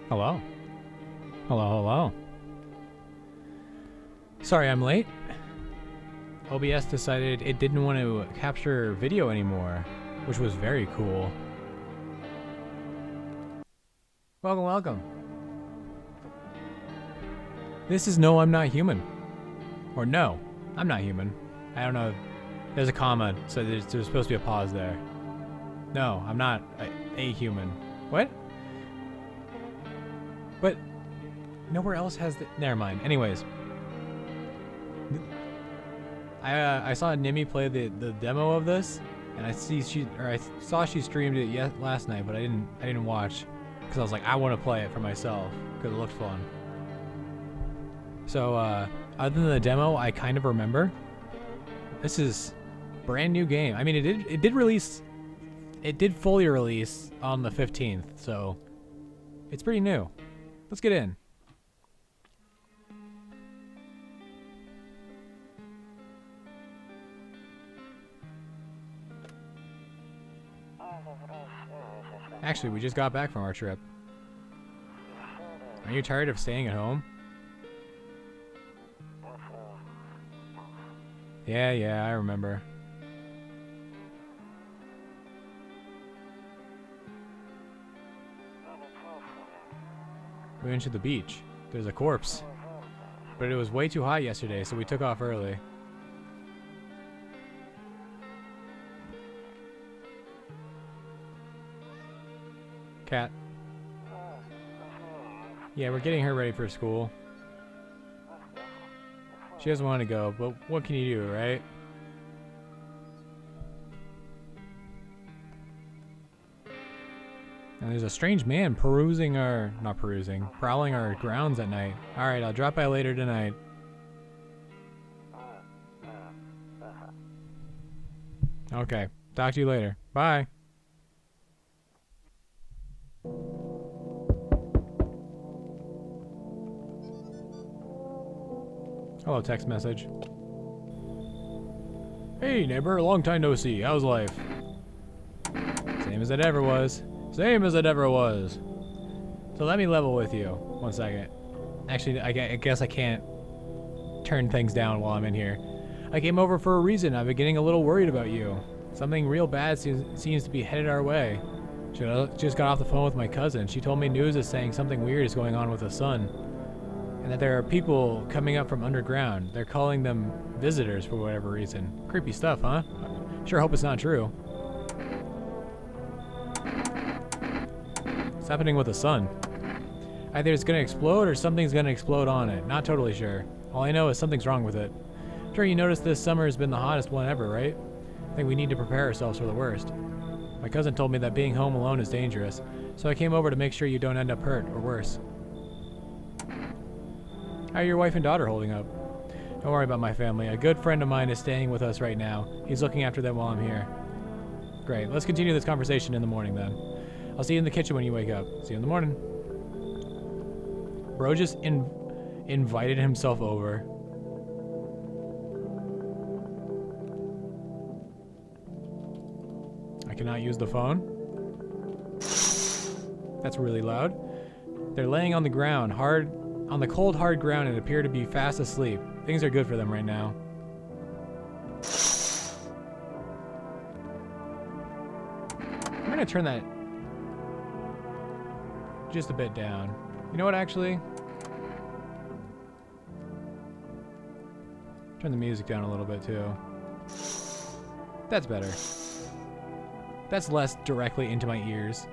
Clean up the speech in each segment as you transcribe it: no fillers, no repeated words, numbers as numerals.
Hello. Hello, hello. Sorry I'm late. OBS decided it didn't want to capture video anymore, which was very cool. Welcome, welcome. This is No, I'm Not Human. Or No, I'm Not Human. I don't know. There's a comma, so there's supposed to be a pause there. No, I'm not a human. What? But nowhere else has the... Never mind. Anyways. I saw Nimi play the demo of this, and I saw she streamed it last night, but I didn't watch because I was like, I want to play it for myself because it looked fun. So other than the demo, I kind of remember. This is brand new game. I mean, it did fully release on the 15th, so it's pretty new. Let's get in. Actually, we just got back from our trip. Are you tired of staying at home? Yeah, I remember. We went to the beach. There's a corpse. But it was way too hot yesterday, so we took off early. Cat. Yeah, we're getting her ready for school. She doesn't want to go, but what can you do, right? And there's a strange man prowling our grounds at night. Alright, I'll drop by later tonight. Okay, talk to you later. Bye. Hello, text message. Hey neighbor, long time no see. How's life? Same as it ever was. Same as it ever was. So let me level with you. 1 second. Actually, I guess I can't turn things down while I'm in here. I came over for a reason. I've been getting a little worried about you. Something real bad seems to be headed our way. Just got off the phone with my cousin. She told me news is saying something weird is going on with the sun. And that there are people coming up from underground. They're calling them visitors for whatever reason. Creepy stuff, huh? Sure hope it's not true. What's happening with the sun? Either it's gonna explode or something's gonna explode on it. Not totally sure. All I know is something's wrong with it. I'm sure you noticed this summer has been the hottest one ever, right? I think we need to prepare ourselves for the worst. My cousin told me that being home alone is dangerous, so I came over to make sure you don't end up hurt or worse. How are your wife and daughter holding up? Don't worry about my family. A good friend of mine is staying with us right now. He's looking after them while I'm here. Great. Let's continue this conversation in the morning then. I'll see you in the kitchen when you wake up. See you in the morning. Bro just invited himself over. I cannot use the phone. That's really loud. They're laying on the ground, on the cold, hard ground, and appear to be fast asleep. Things are good for them right now. I'm gonna turn that just a bit down. You know what, actually? Turn the music down a little bit, too. That's better. That's less directly into my ears.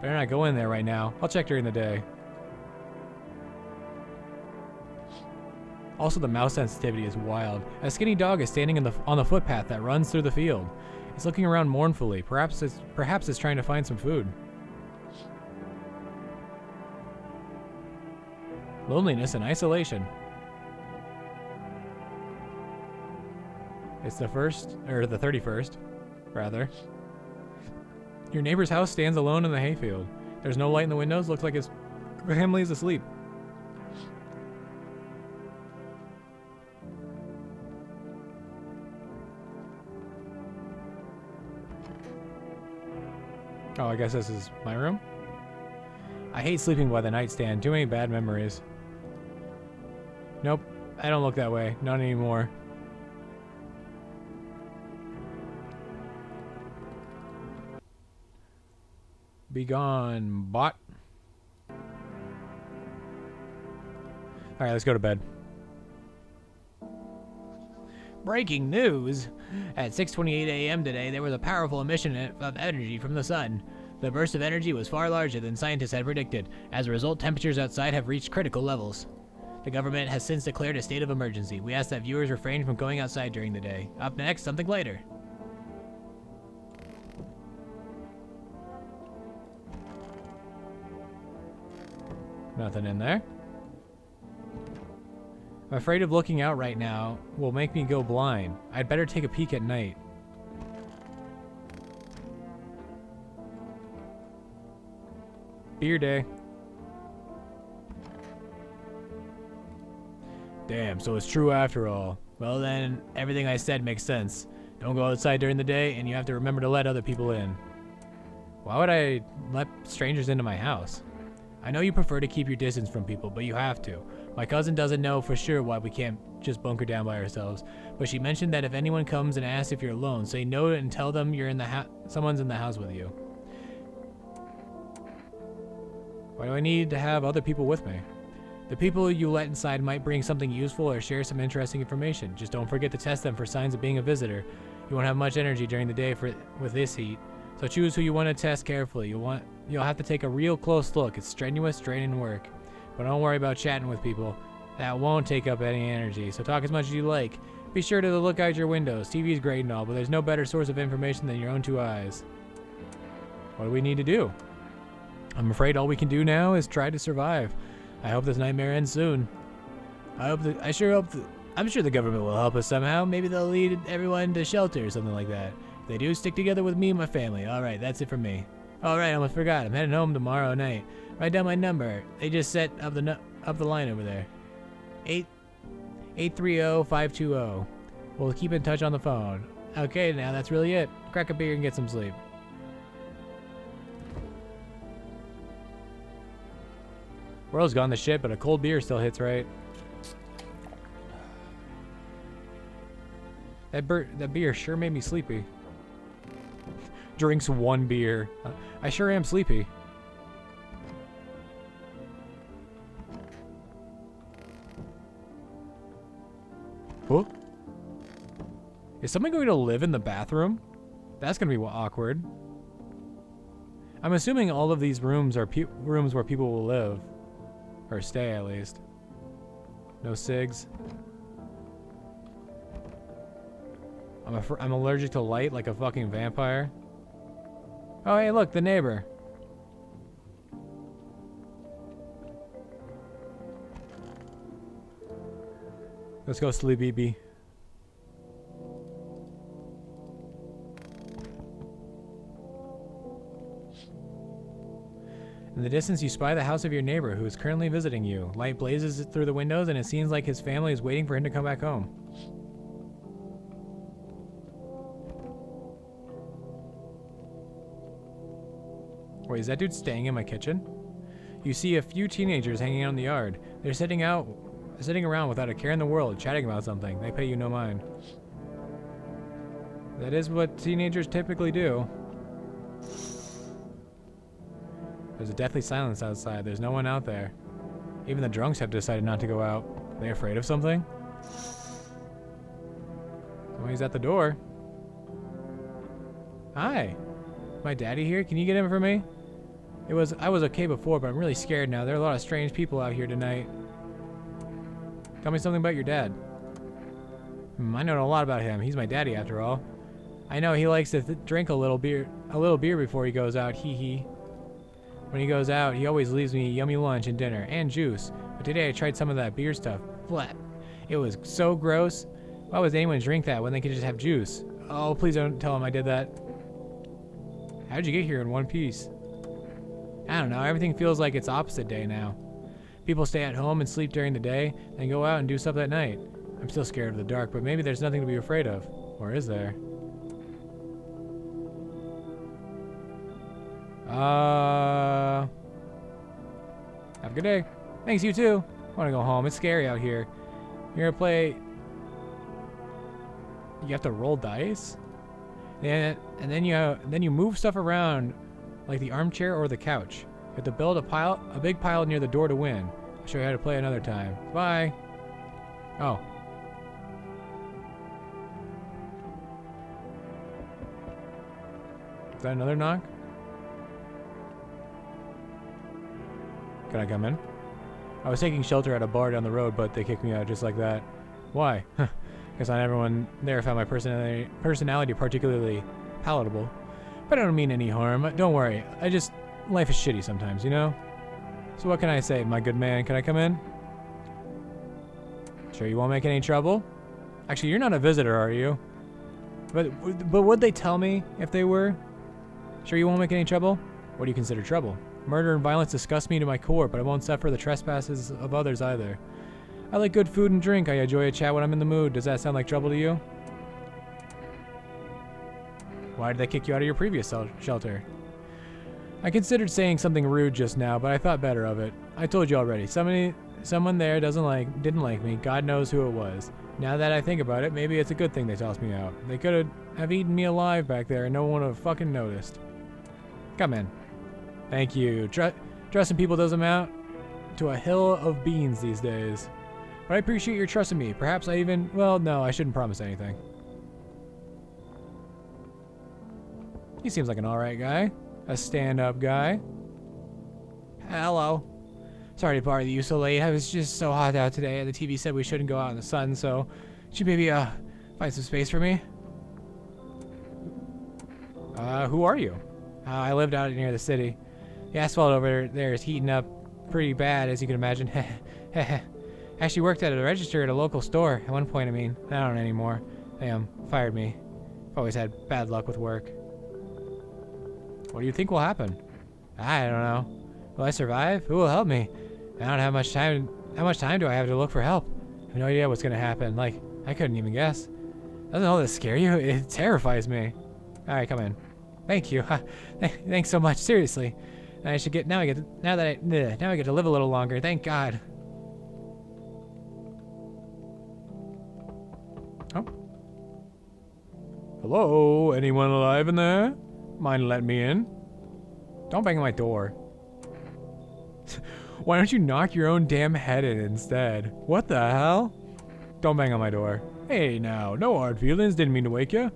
Better not go in there right now. I'll check during the day. Also, the mouse sensitivity is wild. A skinny dog is standing on the footpath that runs through the field. It's looking around mournfully. Perhaps it's trying to find some food. Loneliness and isolation. It's the 31st, rather. Your neighbor's house stands alone in the hayfield. There's no light in the windows. Looks like his family is asleep. Oh, I guess this is my room? I hate sleeping by the nightstand. Too many bad memories. Nope. I don't look that way. Not anymore. Be gone, bot. Alright, let's go to bed. Breaking news! At 6:28 a.m. today, there was a powerful emission of energy from the sun. The burst of energy was far larger than scientists had predicted. As a result, temperatures outside have reached critical levels. The government has since declared a state of emergency. We ask that viewers refrain from going outside during the day. Up next, something later. Nothing in there. I'm afraid of looking out right now will make me go blind. I'd better take a peek at night. Beer day. Damn, so it's true after all. Well then, everything I said makes sense. Don't go outside during the day, and you have to remember to let other people in. Why would I let strangers into my house? I know you prefer to keep your distance from people, but you have to. My cousin doesn't know for sure why we can't just bunker down by ourselves, but she mentioned that if anyone comes and asks if you're alone, say no and tell them you're in the someone's in the house with you. Why do I need to have other people with me? The people you let inside might bring something useful or share some interesting information. Just don't forget to test them for signs of being a visitor. You won't have much energy during the day with this heat, so choose who you want to test carefully. You'll have to take a real close look. It's strenuous, draining work. But don't worry about chatting with people. That won't take up any energy, so talk as much as you like. Be sure to look out your windows. TV's great and all, but there's no better source of information than your own two eyes. What do we need to do? I'm afraid all we can do now is try to survive. I hope this nightmare ends soon. I'm sure the government will help us somehow. Maybe they'll lead everyone to shelter or something like that. If they do, stick together with me and my family. Alright, that's it for me. Alright, I almost forgot. I'm heading home tomorrow night. Write down my number. They just set up the line over there. 830-520. We'll keep in touch on the phone. Okay, now that's really it. Crack a beer and get some sleep. World's gone to shit, but a cold beer still hits right. That beer sure made me sleepy. Drinks one beer. I sure am sleepy. Oh. Is someone going to live in the bathroom? That's going to be awkward. I'm assuming all of these rooms are rooms where people will live. Or stay, at least. No cigs. I'm allergic to light like a fucking vampire. Oh, hey, look, the neighbor. Let's go, Sleepy Bee. In the distance, you spy the house of your neighbor, who is currently visiting you. Light blazes through the windows, and it seems like his family is waiting for him to come back home. Wait, is that dude staying in my kitchen? You see a few teenagers hanging out in the yard. They're sitting around without a care in the world, chatting about something. They pay you no mind. That is what teenagers typically do. There's a deathly silence outside. There's no one out there. Even the drunks have decided not to go out. Are they afraid of something? Somebody's at the door. Hi. My daddy here? Can you get him for me? I was okay before, but I'm really scared now. There are a lot of strange people out here tonight. Tell me something about your dad. I know a lot about him. He's my daddy after all. I know he likes to drink a little beer before he goes out. Hee hee. When he goes out, he always leaves me yummy lunch and dinner and juice. But today I tried some of that beer stuff. Blah. It was so gross. Why would anyone drink that when they could just have juice? Oh, please don't tell him I did that. How'd you get here in one piece? I don't know. Everything feels like it's opposite day now. People stay at home and sleep during the day, then go out and do stuff at night. I'm still scared of the dark, but maybe there's nothing to be afraid of. Or is there? Have a good day. Thanks, you too. I want to go home. It's scary out here. You're gonna play... You have to roll dice? And then you move stuff around like the armchair or the couch. You have to build a big pile near the door to win. I'll show you how to play another time. Bye. Oh. Is that another knock? Can I come in? I was taking shelter at a bar down the road, but they kicked me out just like that. Why? Guess not everyone there found my personality particularly palatable. But I don't mean any harm. Don't worry. Life is shitty sometimes, you know? So what can I say, my good man? Can I come in? Sure you won't make any trouble? Actually, you're not a visitor, are you? But would they tell me if they were? Sure you won't make any trouble? What do you consider trouble? Murder and violence disgust me to my core, but I won't suffer the trespasses of others either. I like good food and drink. I enjoy a chat when I'm in the mood. Does that sound like trouble to you? Why did they kick you out of your previous shelter? I considered saying something rude just now, but I thought better of it. I told you already. Someone there didn't like me. God knows who it was. Now that I think about it, maybe it's a good thing they tossed me out. They could have eaten me alive back there and no one would have fucking noticed. Come in. Thank you. Trusting people doesn't amount to a hill of beans these days. But I appreciate your trust in me. Perhaps well, no, I shouldn't promise anything. He seems like an alright guy. A stand-up guy. Hello. Sorry to bother you so late. I was just so hot out today. The TV said we shouldn't go out in the sun, so should you maybe find some space for me? Who are you? I lived out near the city. The asphalt over there is heating up pretty bad, as you can imagine. I actually worked at a register at a local store. At one point, I mean. I don't anymore. They fired me. I've always had bad luck with work. What do you think will happen? I don't know. Will I survive? Who will help me? I don't have much time. How much time do I have to look for help? I have no idea what's going to happen. Like, I couldn't even guess. Doesn't all this scare you? It terrifies me. Alright, come in. Thank you. Thanks so much. Seriously. I should get now I get to live a little longer. Thank God. Oh. Hello? Anyone alive in there? Mind letting me in? Don't bang on my door. Why don't you knock your own damn head in instead? What the hell? Don't bang on my door. Hey now, no hard feelings. Didn't mean to wake you.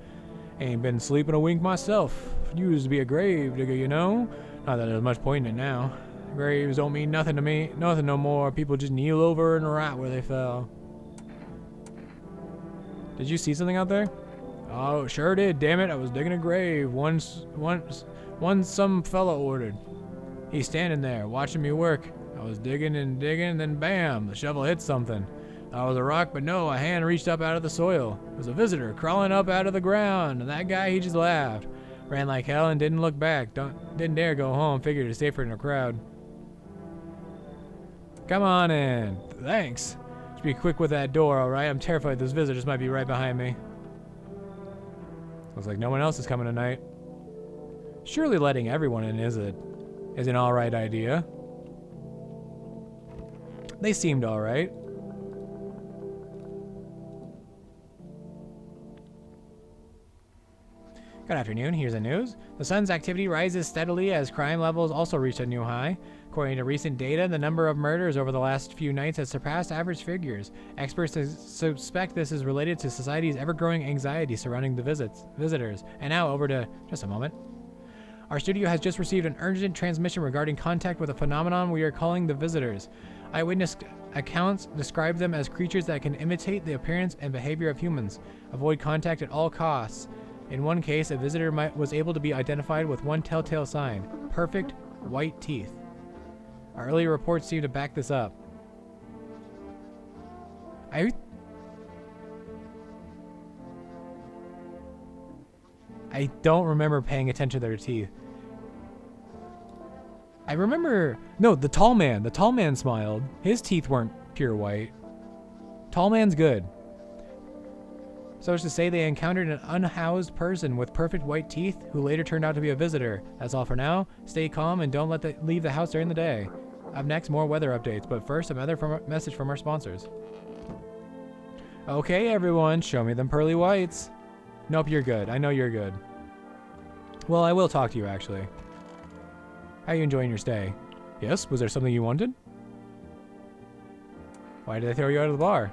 Ain't been sleeping a wink myself. Used to be a grave digger, you know? Not that there's much point in it now. Graves don't mean nothing to me. Nothing no more. People just kneel over and rot where they fell. Did you see something out there? Oh, sure did. Damn it. I was digging a grave. One some fella ordered. He's standing there watching me work. I was digging and digging, then bam, the shovel hit something. Thought it was a rock, but no, a hand reached up out of the soil. It was a visitor crawling up out of the ground, and that guy, he just laughed. Ran like hell and didn't look back. Didn't dare go home. Figured it's safer in a crowd. Come on in. Thanks. Just be quick with that door, alright? I'm terrified this visitor might be right behind me. Looks like no one else is coming tonight. Surely letting everyone in is an alright idea. They seemed alright. Good afternoon, here's the news. The sun's activity rises steadily as crime levels also reach a new high. According to recent data, the number of murders over the last few nights has surpassed average figures. Experts suspect this is related to society's ever-growing anxiety surrounding the visitors. And now over to just a moment. Our studio has just received an urgent transmission regarding contact with a phenomenon we are calling the visitors. Eyewitness accounts describe them as creatures that can imitate the appearance and behavior of humans. Avoid contact at all costs. In one case, a visitor was able to be identified with one telltale sign: perfect white teeth. Our earlier reports seem to back this up. I don't remember paying attention to their teeth. I remember... No, the tall man. The tall man smiled. His teeth weren't pure white. Tall man's good. So as to say, they encountered an unhoused person with perfect white teeth who later turned out to be a visitor. That's all for now. Stay calm and don't leave the house during the day. Up next, more weather updates, but first, another message from our sponsors. Okay, everyone, show me them pearly whites. Nope, you're good. I know you're good. Well, I will talk to you, actually. How are you enjoying your stay? Yes, was there something you wanted? Why did they throw you out of the bar?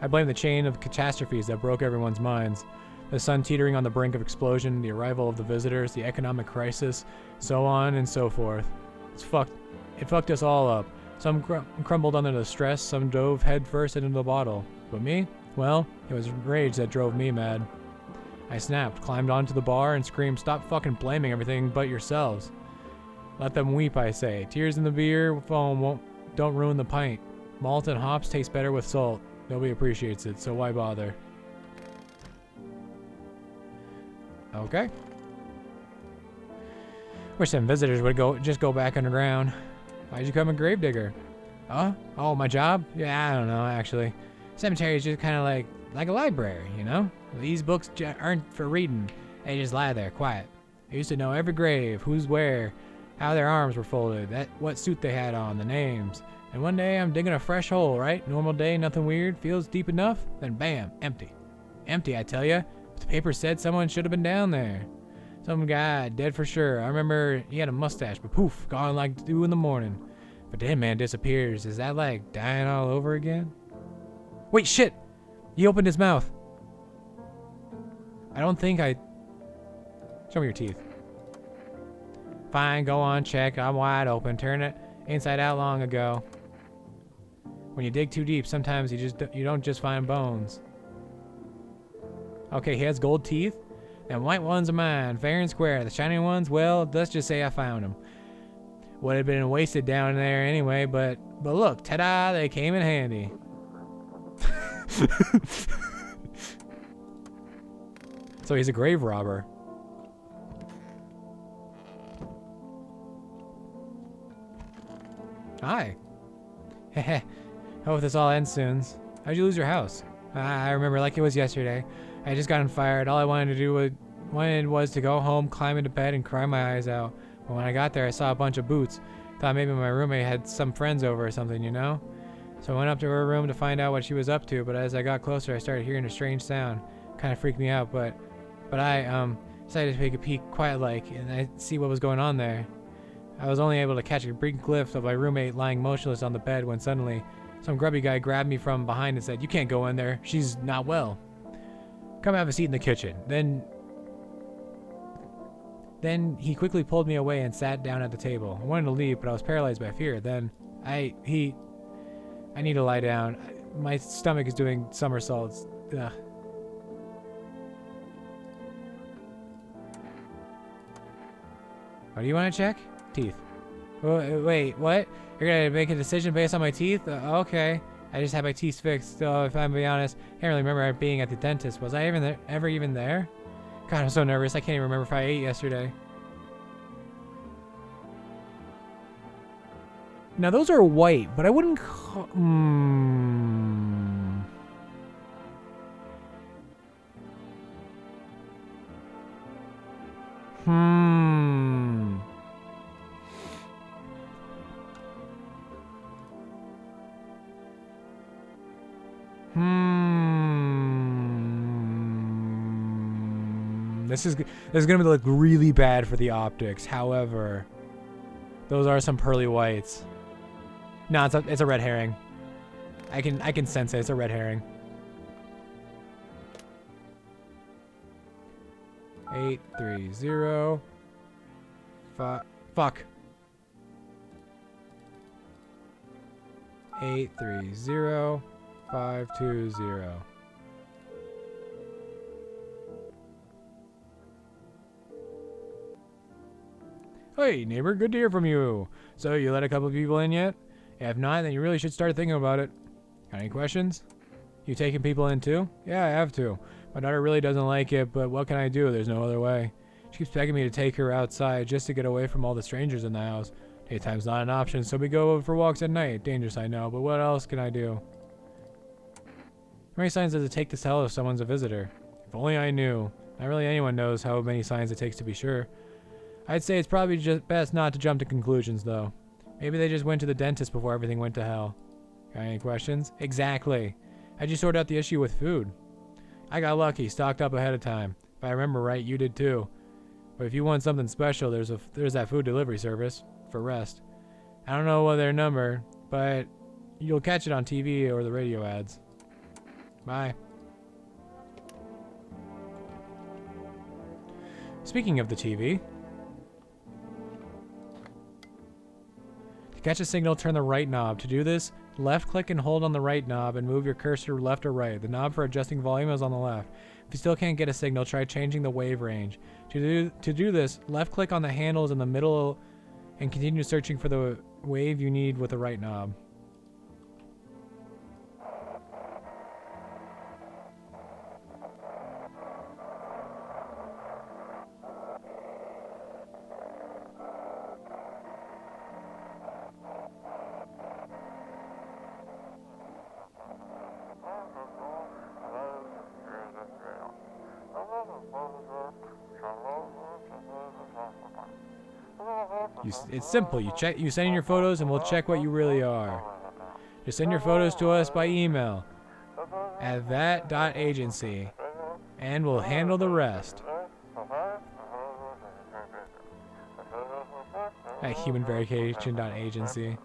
I blame the chain of catastrophes that broke everyone's minds. The sun teetering on the brink of explosion, the arrival of the visitors, the economic crisis, so on and so forth. It fucked us all up. Some crumbled under the stress, some dove headfirst into the bottle. But me? Well, it was rage that drove me mad. I snapped, climbed onto the bar, and screamed, "Stop fucking blaming everything but yourselves." Let them weep, I say. Tears in the beer foam don't ruin the pint. Malt and hops taste better with salt. Nobody appreciates it, so why bother? Okay. Wish some visitors would just go back underground. Why'd you become a gravedigger? Huh? Oh, my job? Yeah, I don't know, actually. Cemetery is just kind of like a library, you know? These books aren't for reading. They just lie there, quiet. I used to know every grave, who's where, how their arms were folded, what suit they had on, the names. And one day I'm digging a fresh hole, right? Normal day, nothing weird, feels deep enough, then bam, empty. Empty, I tell ya. The paper said someone should have been down there. Some guy, dead for sure. I remember he had a mustache, but poof, gone like 2 in the morning. But then man disappears. Is that like dying all over again? Wait, shit! He opened his mouth. I don't think I... Show me your teeth. Fine, go on, check. I'm wide open. Turn it inside out long ago. When you dig too deep, sometimes you don't just find bones. Okay, he has gold teeth. And white ones are mine, fair and square. The shiny ones, well, let's just say I found them. Would have been wasted down there anyway, but look, ta-da, they came in handy. So he's a grave robber. Hi. Heh. Hope this all ends soon. How'd you lose your house? I remember like it was yesterday. I had just gotten fired. All I wanted to do was to go home, climb into bed, and cry my eyes out. But when I got there, I saw a bunch of boots. Thought maybe my roommate had some friends over or something, you know? So I went up to her room to find out what she was up to, but as I got closer, I started hearing a strange sound. Kind of freaked me out, but I decided to take a peek quiet-like, and I see what was going on there. I was only able to catch a brief glimpse of my roommate lying motionless on the bed when suddenly some grubby guy grabbed me from behind and said, "You can't go in there. She's not well. Come have a seat in the kitchen." Then he quickly pulled me away and sat down at the table. I wanted to leave, but I was paralyzed by fear. Then I need to lie down. My stomach is doing somersaults. Ugh. What do you want to check? Teeth. Wait, what? You're gonna make a decision based on my teeth? Okay. I just had my teeth fixed, so if I'm being honest, I can't really remember being at the dentist. Was I ever even there? God, I'm so nervous. I can't even remember if I ate yesterday. Now, those are white, but I wouldn't call... This is gonna look really bad for the optics. However, those are some pearly whites. No, it's a red herring. I can sense it. It's a red herring. 830. Fuck. 830 520. Hey, neighbor, good to hear from you. So, you let a couple of people in yet? If not, then you really should start thinking about it. Got any questions? You taking people in too? Yeah, I have to. My daughter really doesn't like it, but what can I do? There's no other way. She keeps begging me to take her outside just to get away from all the strangers in the house. Daytime's not an option, so we go for walks at night. Dangerous, I know, but what else can I do? How many signs does it take to tell if someone's a visitor? If only I knew. Not really anyone knows how many signs it takes to be sure. I'd say it's probably just best not to jump to conclusions, though. Maybe they just went to the dentist before everything went to hell. Got any questions? Exactly. How'd you sort out the issue with food? I got lucky, stocked up ahead of time. If I remember right, you did too. But if you want something special, there's that food delivery service for rest. I don't know what their number, but you'll catch it on TV or the radio ads. Bye. Speaking of the TV, to catch a signal, turn the right knob. To do this, left click and hold on the right knob and move your cursor left or right. The knob for adjusting volume is on the left. If you still can't get a signal, try changing the wave range. To do this, left click on the handles in the middle and continue searching for the wave you need with the right knob. It's simple. You send in your photos and we'll check what you really are. Just send your photos to us by email at that.agency and we'll handle the rest. At humanverification.agency.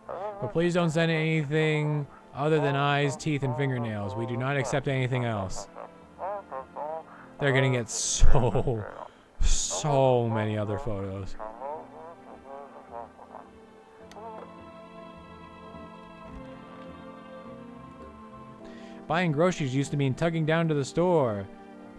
But please don't send anything other than eyes, teeth, and fingernails. We do not accept anything else. They're gonna get so many other photos. Buying groceries used to mean tugging down to the store,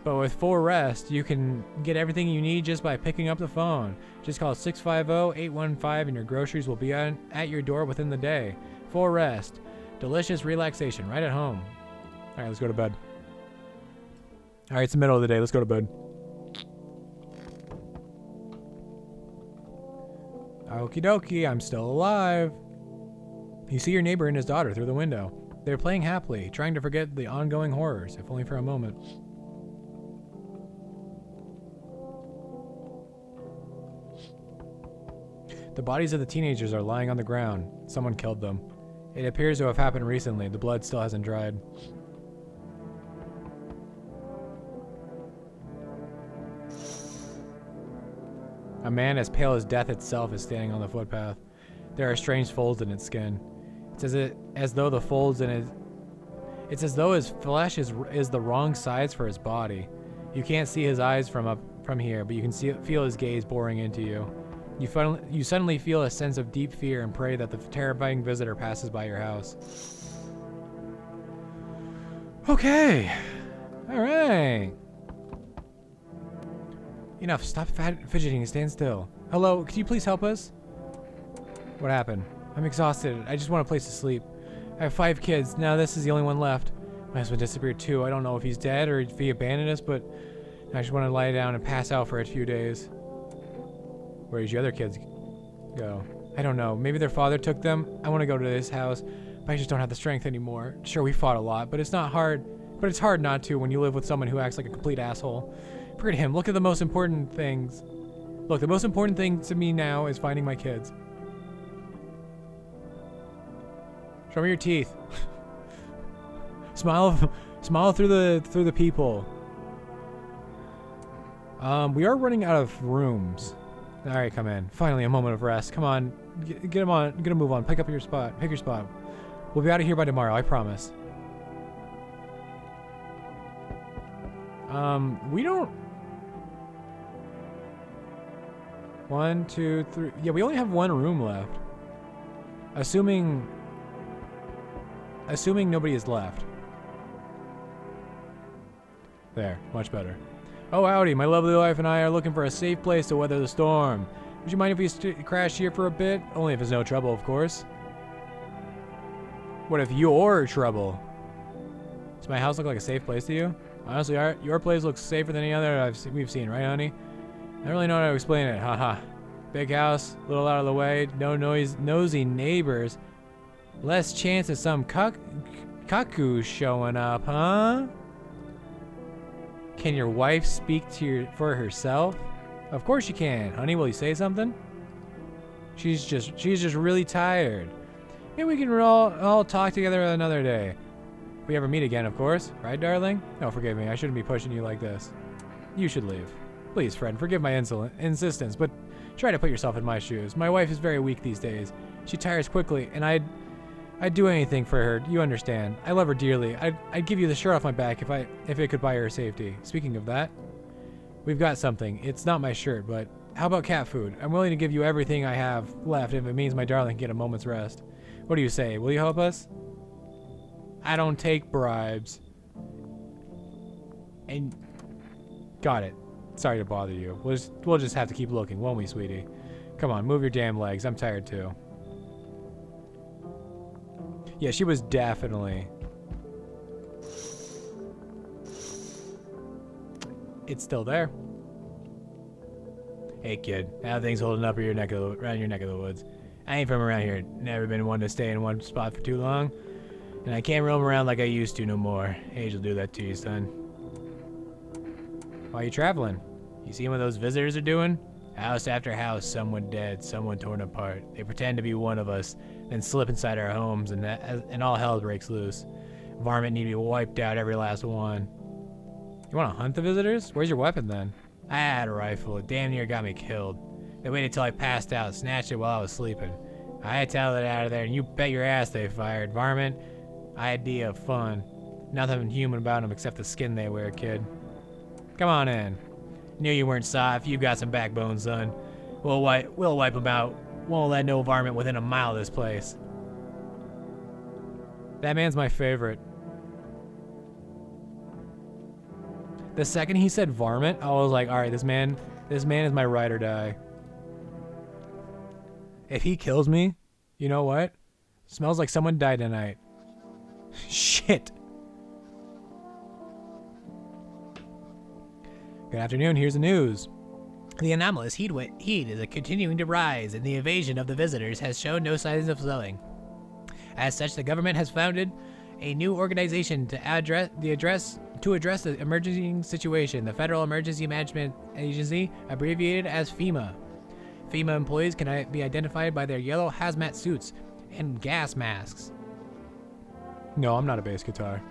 but with 4Rest, you can get everything you need just by picking up the phone. Just call 650-815 and your groceries will be at your door within the day. 4Rest. Delicious relaxation right at home. Alright, let's go to bed. Alright, it's the middle of the day. Let's go to bed. Okie dokie, I'm still alive. You see your neighbor and his daughter through the window. They're playing happily, trying to forget the ongoing horrors, if only for a moment. The bodies of the teenagers are lying on the ground. Someone killed them. It appears to have happened recently. The blood still hasn't dried. A man as pale as death itself is standing on the footpath. There are strange folds in its skin. It's as though the folds in his... It's as though his flesh is the wrong size for his body. You can't see his eyes from here, but you can feel his gaze boring into you. You suddenly feel a sense of deep fear and pray that the terrifying visitor passes by your house. Okay. All right. Enough. Stop fidgeting and stand still. Hello, could you please help us? What happened? I'm exhausted. I just want a place to sleep. I have 5 kids. Now this is the only one left. My husband disappeared too. I don't know if he's dead or if he abandoned us, but I just want to lie down and pass out for a few days. Where did your other kids go? I don't know. Maybe their father took them. I want to go to this house, but I just don't have the strength anymore. Sure, we fought a lot, but it's not hard. But it's hard not to when you live with someone who acts like a complete asshole. Forget him. Look at the most important things. Look, the most important thing to me now is finding my kids. Show me your teeth. Smile through the people. We are running out of rooms. All right, come in. Finally, a moment of rest. Come on, get him on. Get a move on. Pick up your spot. Pick your spot. We'll be out of here by tomorrow. I promise. We don't. 1, 2, 3. Yeah, we only have 1 room left. Assuming nobody is left. There, much better. Oh, howdy, my lovely wife and I are looking for a safe place to weather the storm. Would you mind if we crash here for a bit? Only if it's no trouble, of course. What if you're trouble? Does my house look like a safe place to you? Honestly, your place looks safer than any other we've seen, right, honey? I don't really know how to explain it, haha. Big house, a little out of the way, no nosy neighbors. Less chance of some cuckoo showing up, huh? Can your wife speak for herself? Of course she can. Honey, will you say something? She's just really tired. Maybe we can all talk together another day. If we ever meet again, of course. Right, darling? No, forgive me. I shouldn't be pushing you like this. You should leave. Please, friend, forgive my insistence, but try to put yourself in my shoes. My wife is very weak these days. She tires quickly, and I'd do anything for her. You understand. I love her dearly. I'd give you the shirt off my back if it could buy her safety. Speaking of that, we've got something. It's not my shirt, but how about cat food? I'm willing to give you everything I have left if it means my darling can get a moment's rest. What do you say? Will you help us? I don't take bribes. And got it. Sorry to bother you. We'll just have to keep looking, won't we, sweetie? Come on, move your damn legs. I'm tired too. Yeah, she was definitely. It's still there. Hey kid, how things holding up around your neck of the woods? I ain't from around here. Never been one to stay in one spot for too long. And I can't roam around like I used to no more. Age will do that to you, son. Why are you traveling? You see what those visitors are doing? House after house, someone dead, someone torn apart. They pretend to be one of us, then slip inside our homes, and all hell breaks loose. Varmint need to be wiped out, every last one. You want to hunt the visitors? Where's your weapon then? I had a rifle. It damn near got me killed. They waited till I passed out, snatched it while I was sleeping. I hightailed it out of there, and you bet your ass they fired. Varmint, idea of fun. Nothing human about them except the skin they wear, kid. Come on in. Knew you weren't soft. You got some backbone, son. We'll wipe them out. Won't let no varmint within a mile of this place. That man's my favorite. The second he said varmint, I was like, all right, this man is my ride or die. If he kills me, you know what? Smells like someone died tonight. Shit. Good afternoon, here's the news. The anomalous heat is continuing to rise, and the invasion of the visitors has shown no signs of slowing. As such, the government has founded a new organization to address the emergency situation, the Federal Emergency Management Agency, abbreviated as FEMA. FEMA employees can be identified by their yellow hazmat suits and gas masks. No, I'm not a bass guitar.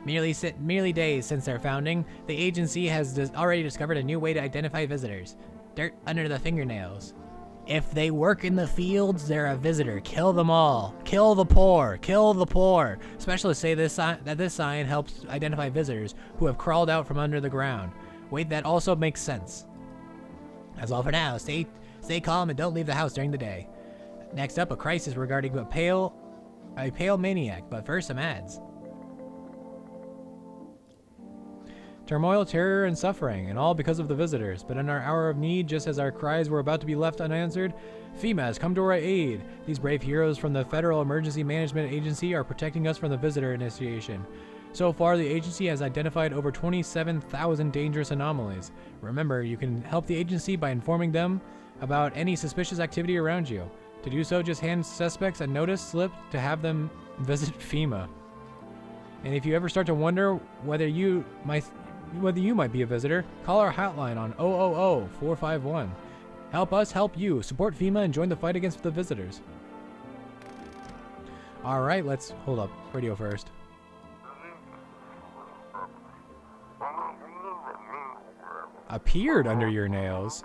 Merely days since their founding, the agency has already discovered a new way to identify visitors. Dirt under the fingernails. If they work in the fields, they're a visitor. Kill them all. Kill the poor. Kill the poor. Specialists say that this sign helps identify visitors who have crawled out from under the ground. Wait, that also makes sense. That's all for now. Stay calm and don't leave the house during the day. Next up, a crisis regarding a pale maniac, but first some ads. Turmoil, terror, and suffering, and all because of the visitors. But in our hour of need, just as our cries were about to be left unanswered, FEMA has come to our aid. These brave heroes from the Federal Emergency Management Agency are protecting us from the visitor initiation. So far, the agency has identified over 27,000 dangerous anomalies. Remember, you can help the agency by informing them about any suspicious activity around you. To do so, just hand suspects a notice slip to have them visit FEMA. And if you ever start to wonder whether you might be a visitor, call our hotline on 000-451. Help us help you. Support FEMA and join the fight against the visitors. All right, let's hold up. Radio first. Appeared under your nails.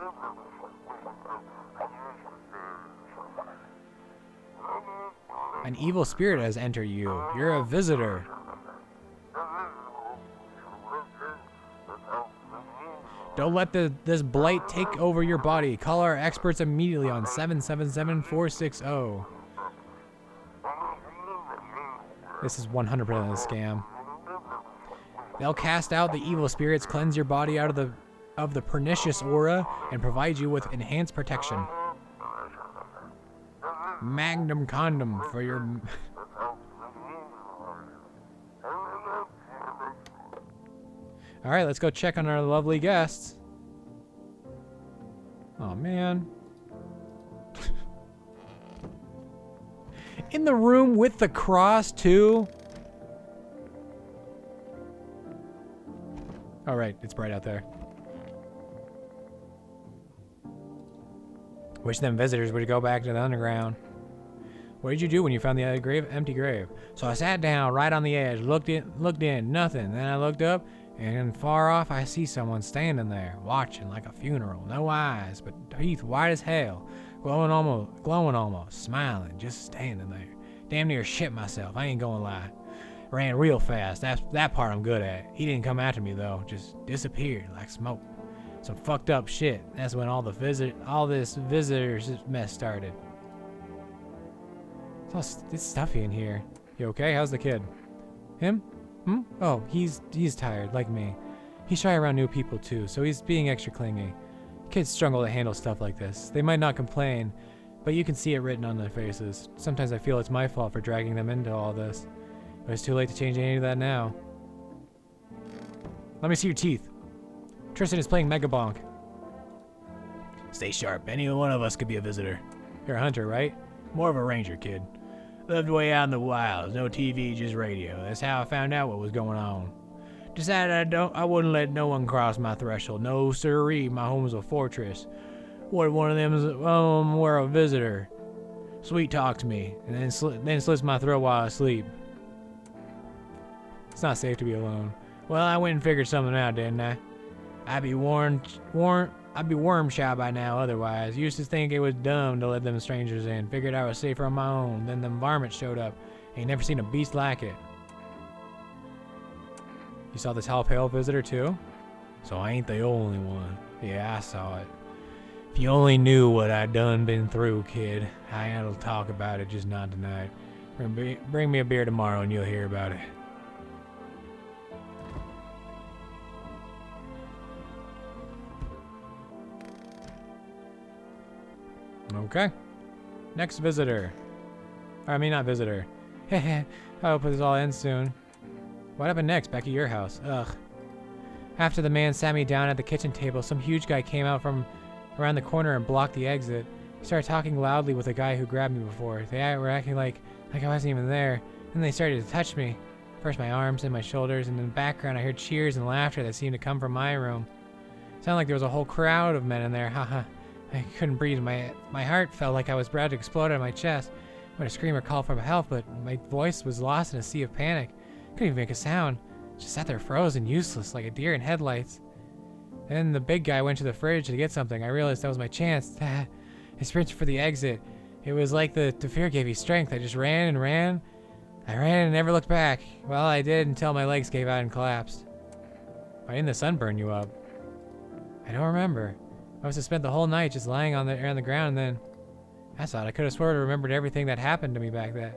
An evil spirit has entered you. You're a visitor. Don't let this blight take over your body. Call our experts immediately on 777-460. This is 100% a scam. They'll cast out the evil spirits, cleanse your body out of the pernicious aura, and provide you with enhanced protection. Magnum condom for your... All right, let's go check on our lovely guests. Oh, man. In the room with the cross, too? Oh, right. It's bright out there. Wish them visitors would go back to the underground. What did you do when you found the empty grave? So I sat down right on the edge, looked in, nothing. Then I looked up, and far off I see someone standing there, watching like a funeral. No eyes, but teeth white as hell, glowing almost, smiling, just standing there. Damn near shit myself, I ain't gonna lie. Ran real fast, that part I'm good at. He didn't come after me though, just disappeared like smoke. Some fucked up shit. That's when all this visitors mess started. It's stuffy in here. You okay? How's the kid? Him? Oh, he's tired, like me. He's shy around new people too, so he's being extra clingy. Kids struggle to handle stuff like this. They might not complain, but you can see it written on their faces. Sometimes I feel it's my fault for dragging them into all this. But it's too late to change any of that now. Let me see your teeth. Tristan is playing Mega Bonk. Stay sharp. Any one of us could be a visitor. You're a hunter, right? More of a ranger, kid. Lived way out in the wilds. No TV, just radio. That's how I found out what was going on. Decided I wouldn't let no one cross my threshold. No siree, my home's a fortress. What one of them were a visitor. Sweet talked me, and then slits my throat while I sleep. It's not safe to be alone. Well, I went and figured something out, didn't I? I'd be worm shy by now otherwise. Used to think it was dumb to let them strangers in. Figured I was safer on my own. Then the varmints showed up. Ain't never seen a beast like it. You saw this tall pale visitor too? So I ain't the only one. Yeah, I saw it. If you only knew what I'd been through, kid. I'll talk about it, just not tonight. Bring me a beer tomorrow and you'll hear about it. Okay. Next visitor. I mean, not visitor. Heh. I hope this all ends soon. What happened next? Back at your house. Ugh. After the man sat me down at the kitchen table, some huge guy came out from around the corner and blocked the exit. He started talking loudly with a guy who grabbed me before. They were acting like I wasn't even there. Then they started to touch me. First my arms and my shoulders, and in the background I heard cheers and laughter that seemed to come from my room. It sounded like there was a whole crowd of men in there. Haha. I couldn't breathe. My heart felt like I was about to explode out of my chest. I went to scream or call for help, but my voice was lost in a sea of panic. Couldn't even make a sound. Just sat there frozen, useless, like a deer in headlights. Then the big guy went to the fridge to get something. I realized that was my chance. I sprinted for the exit. It was like the fear gave me strength. I just ran and ran. I ran and never looked back. Well, I did until my legs gave out and collapsed. Why didn't the sun burn you up? I don't remember. I must have spent the whole night just lying on the ground, and then that's odd. I could have sworn I remembered everything that happened to me back then.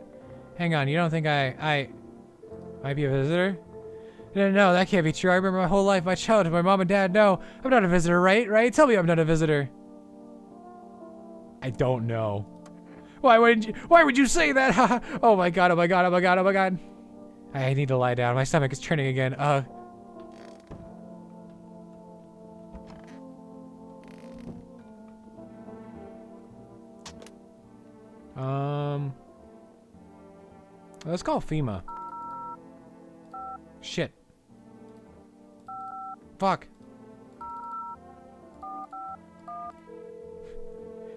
Hang on, you don't think I might be a visitor? No, that can't be true. I remember my whole life, my childhood, my mom and dad. No, I'm not a visitor, right? Tell me I'm not a visitor. I don't know. Why would you say that? Oh my god. I need to lie down. My stomach is turning again. Let's call FEMA. Shit. Fuck.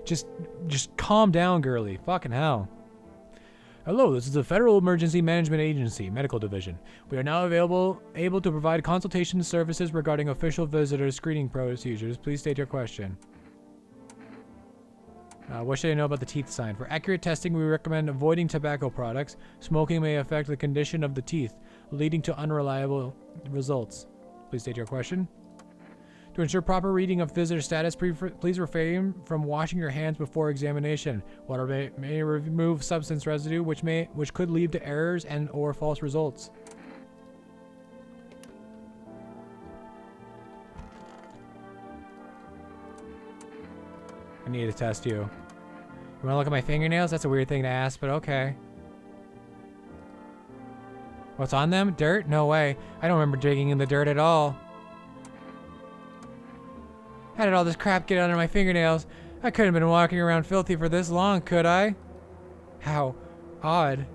Just calm down, girly. Fucking hell. Hello, this is the Federal Emergency Management Agency, Medical Division. We are now able to provide consultation services regarding official visitor screening procedures. Please state your question. What should I know about the teeth sign? For accurate testing, we recommend avoiding tobacco products. Smoking may affect the condition of the teeth, leading to unreliable results. Please state your question. To ensure proper reading of visitor status, please refrain from washing your hands before examination. Water may remove substance residue, which could lead to errors and/or false results. I need to test you. You want to look at my fingernails? That's a weird thing to ask, but okay. What's on them? Dirt? No way. I don't remember digging in the dirt at all. How did all this crap get under my fingernails? I couldn't have been walking around filthy for this long, could I? How odd.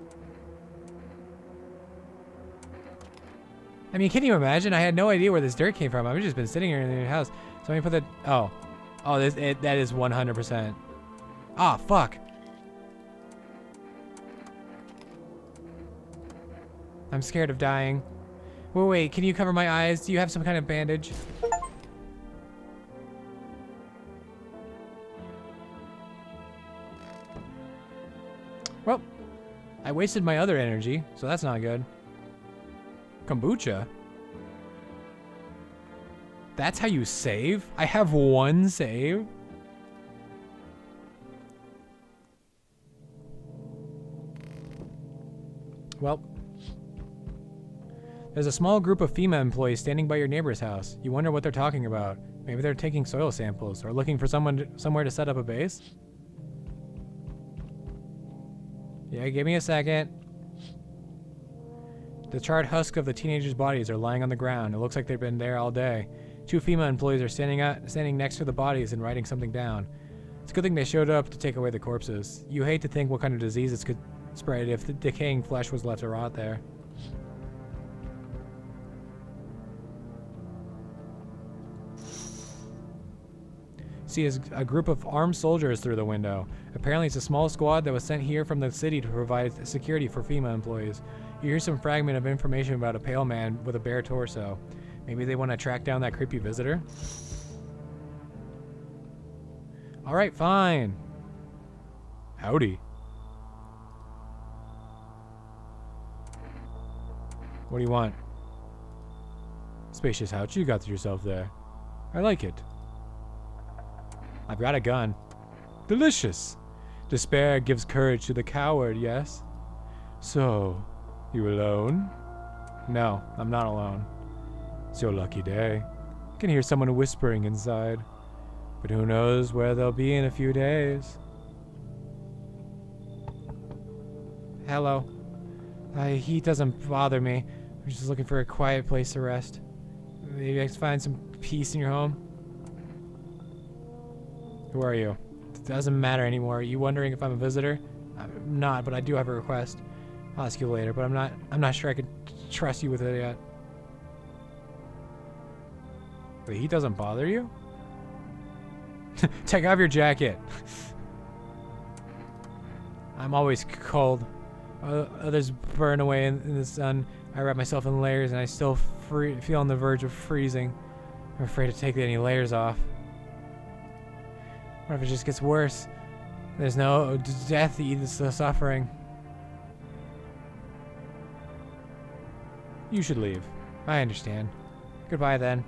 I mean, can you imagine? I had no idea where this dirt came from. I've just been sitting here in the house. So let me put the... Oh. Oh, that is 100%. Ah, fuck. I'm scared of dying. Wait, can you cover my eyes? Do you have some kind of bandage? Well, I wasted my other energy, so that's not good. Kombucha? That's how you save? I have one save? Well, there's a small group of FEMA employees standing by your neighbor's house. You wonder what they're talking about. Maybe they're taking soil samples or looking for somewhere to set up a base. Yeah, give me a second. The charred husks of the teenagers' bodies are lying on the ground. It looks like they've been there all day. 2 FEMA employees are standing next to the bodies and writing something down. It's a good thing they showed up to take away the corpses. You hate to think what kind of diseases could spread if the decaying flesh was left to rot there. See a group of armed soldiers through the window. Apparently it's a small squad that was sent here from the city to provide security for FEMA employees. You hear some fragment of information about a pale man with a bare torso. Maybe they want to track down that creepy visitor? Alright, fine. Howdy. What do you want? Spacious house you got yourself there. I like it. I've got a gun. Delicious. Despair gives courage to the coward, yes? So, you alone? No, I'm not alone. It's your lucky day. I can hear someone whispering inside. But who knows where they'll be in a few days. Hello. Heat doesn't bother me. I'm just looking for a quiet place to rest. Maybe I can find some peace in your home. Who are you? It doesn't matter anymore. Are you wondering if I'm a visitor? I'm not, but I do have a request. I'll ask you later, but I'm not sure I can trust you with it yet. Wait, he doesn't bother you? Take off your jacket. I'm always cold. Others burn away in the sun. I wrap myself in layers and I still feel on the verge of freezing. I'm afraid to take any layers off. What if it just gets worse? There's no death to eat the suffering. You should leave. I understand. Goodbye then.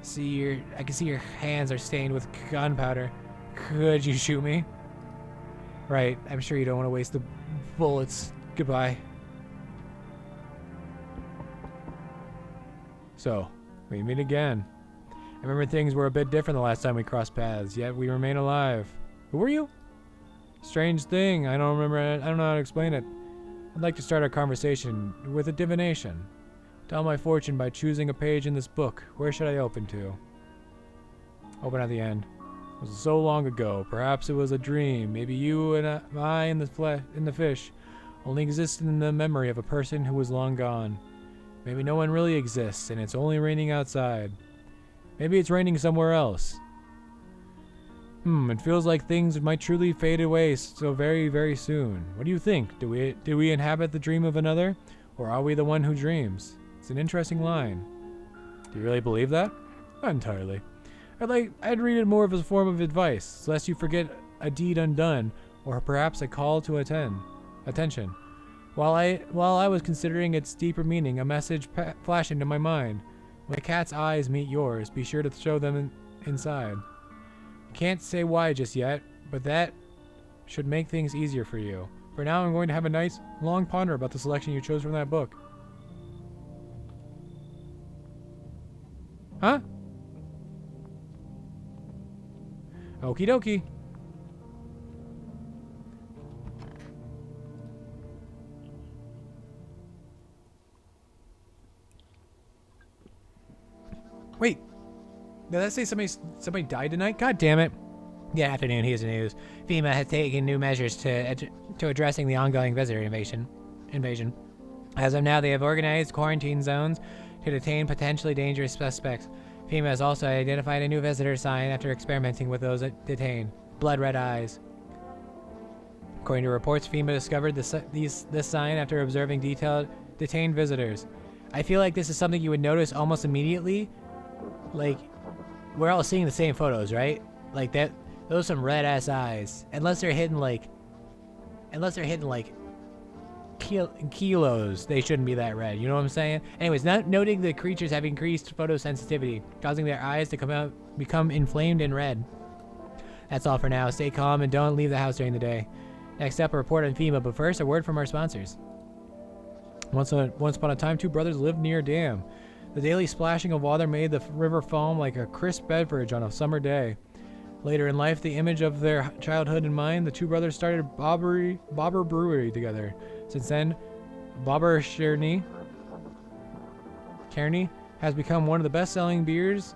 I can see your hands are stained with gunpowder. Could you shoot me? Right, I'm sure you don't want to waste the bullets. Goodbye. So, we meet again. I remember things were a bit different the last time we crossed paths, yet we remain alive. Who were you? Strange thing, I don't know how to explain it. I'd like to start our conversation with a divination. Tell my fortune by choosing a page in this book. Where should I open to? Open at the end. It was so long ago. Perhaps it was a dream. Maybe you and I in the fish only exist in the memory of a person who was long gone. Maybe no one really exists and it's only raining outside. Maybe it's raining somewhere else. It feels like things might truly fade away so very, very soon. What do you think? Do we inhabit the dream of another? Or are we the one who dreams? It's an interesting line. Do you really believe that? Not entirely. I'd read it more as a form of advice, lest you forget a deed undone, or perhaps a call to attention. While I was considering its deeper meaning, a message flashed into my mind. When a cat's eyes meet yours, be sure to show them inside. Can't say why just yet, but that should make things easier for you. For now, I'm going to have a nice, long ponder about the selection you chose from that book. Huh? Okie dokie. Wait. Did that say somebody died tonight? God damn it. Good afternoon, here's the news. FEMA has taken new measures to addressing the ongoing visitor invasion. As of now, they have organized quarantine zones to detain potentially dangerous suspects. FEMA has also identified a new visitor sign after experimenting with those detained. Blood red eyes. According to reports, FEMA discovered this sign after observing detained visitors. I feel like this is something you would notice almost immediately. Like, we're all seeing the same photos, right? Like that, those are some red ass eyes. Unless they're hidden like kilos, they shouldn't be that red. You know what I'm saying? Anyways, noting the creatures have increased photosensitivity, causing their eyes to become inflamed and red. That's all for now. Stay calm and don't leave the house during the day. Next up, a report on FEMA, but first, a word from our sponsors. Once upon a time, two brothers lived near a dam. The daily splashing of water made the river foam like a crisp beverage on a summer day. Later in life, the image of their childhood in mind, the two brothers started Bobber Brewery together. Since then, Bobber Kearney has become one of the best-selling beers,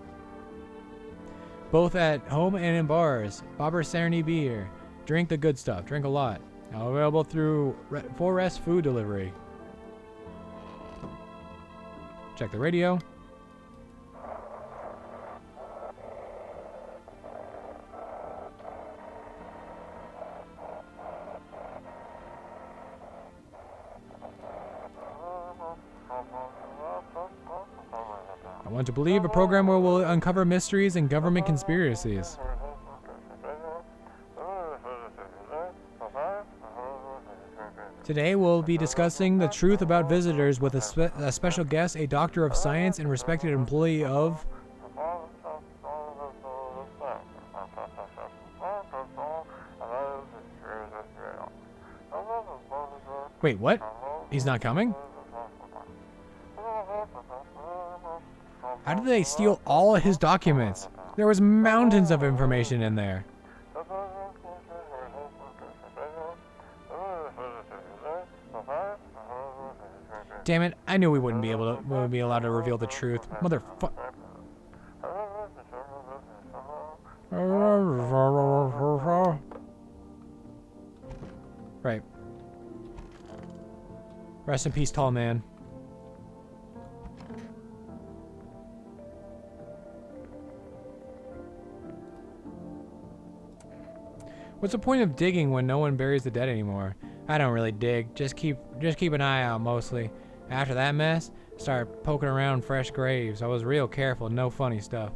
both at home and in bars. Bobber Kearney beer. Drink the good stuff. Drink a lot. Now available through 4S food delivery. Check the radio. I want to believe a program where we'll uncover mysteries and government conspiracies. Today we'll be discussing the truth about visitors with a special guest, a doctor of science and respected employee of... Wait, what? He's not coming? How did they steal all of his documents? There was mountains of information in there. Damn it, I knew we wouldn't be allowed to reveal the truth. Motherfucker. Right. Rest in peace, tall man. What's the point of digging when no one buries the dead anymore? I don't really dig. Just keep an eye out mostly. After that mess, start poking around fresh graves. I was real careful, no funny stuff.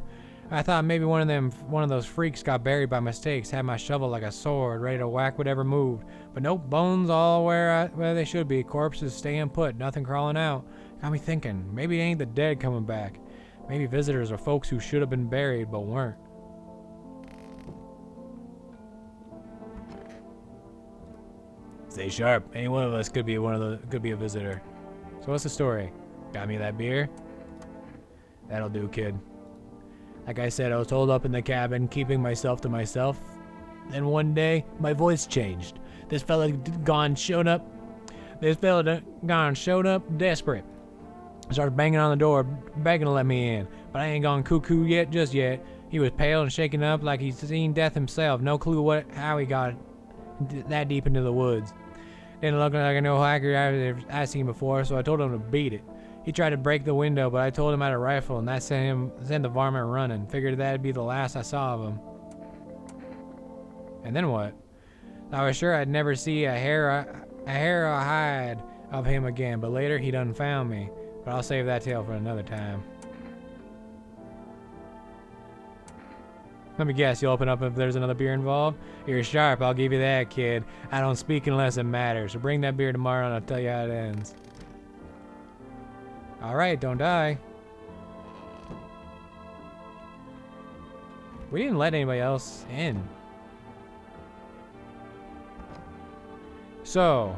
I thought maybe one of those freaks got buried by mistakes, had my shovel like a sword, ready to whack whatever moved. But nope, bones all where they should be. Corpses staying put, nothing crawling out. Got me thinking, maybe it ain't the dead coming back. Maybe visitors are folks who should have been buried but weren't. Stay sharp. Any one of us could be a visitor. So what's the story? Got me that beer? That'll do, kid. Like I said, I was holed up in the cabin, keeping myself to myself. Then one day, my voice changed. This fella showed up desperate. Started banging on the door, begging to let me in. But I ain't gone cuckoo just yet. He was pale and shaken up like he'd seen death himself. No clue how he got that deep into the woods. Didn't look like I know hacker I've seen before, so I told him to beat it. He tried to break the window, but I told him I had a rifle, and that sent the varmint running. Figured that'd be the last I saw of him. And then what? I was sure I'd never see a hair or hide of him again, but later he done found me. But I'll save that tale for another time. Let me guess, you'll open up if there's another beer involved? You're sharp, I'll give you that, kid. I don't speak unless it matters, so bring that beer tomorrow and I'll tell you how it ends. Alright, don't die. We didn't let anybody else in. So,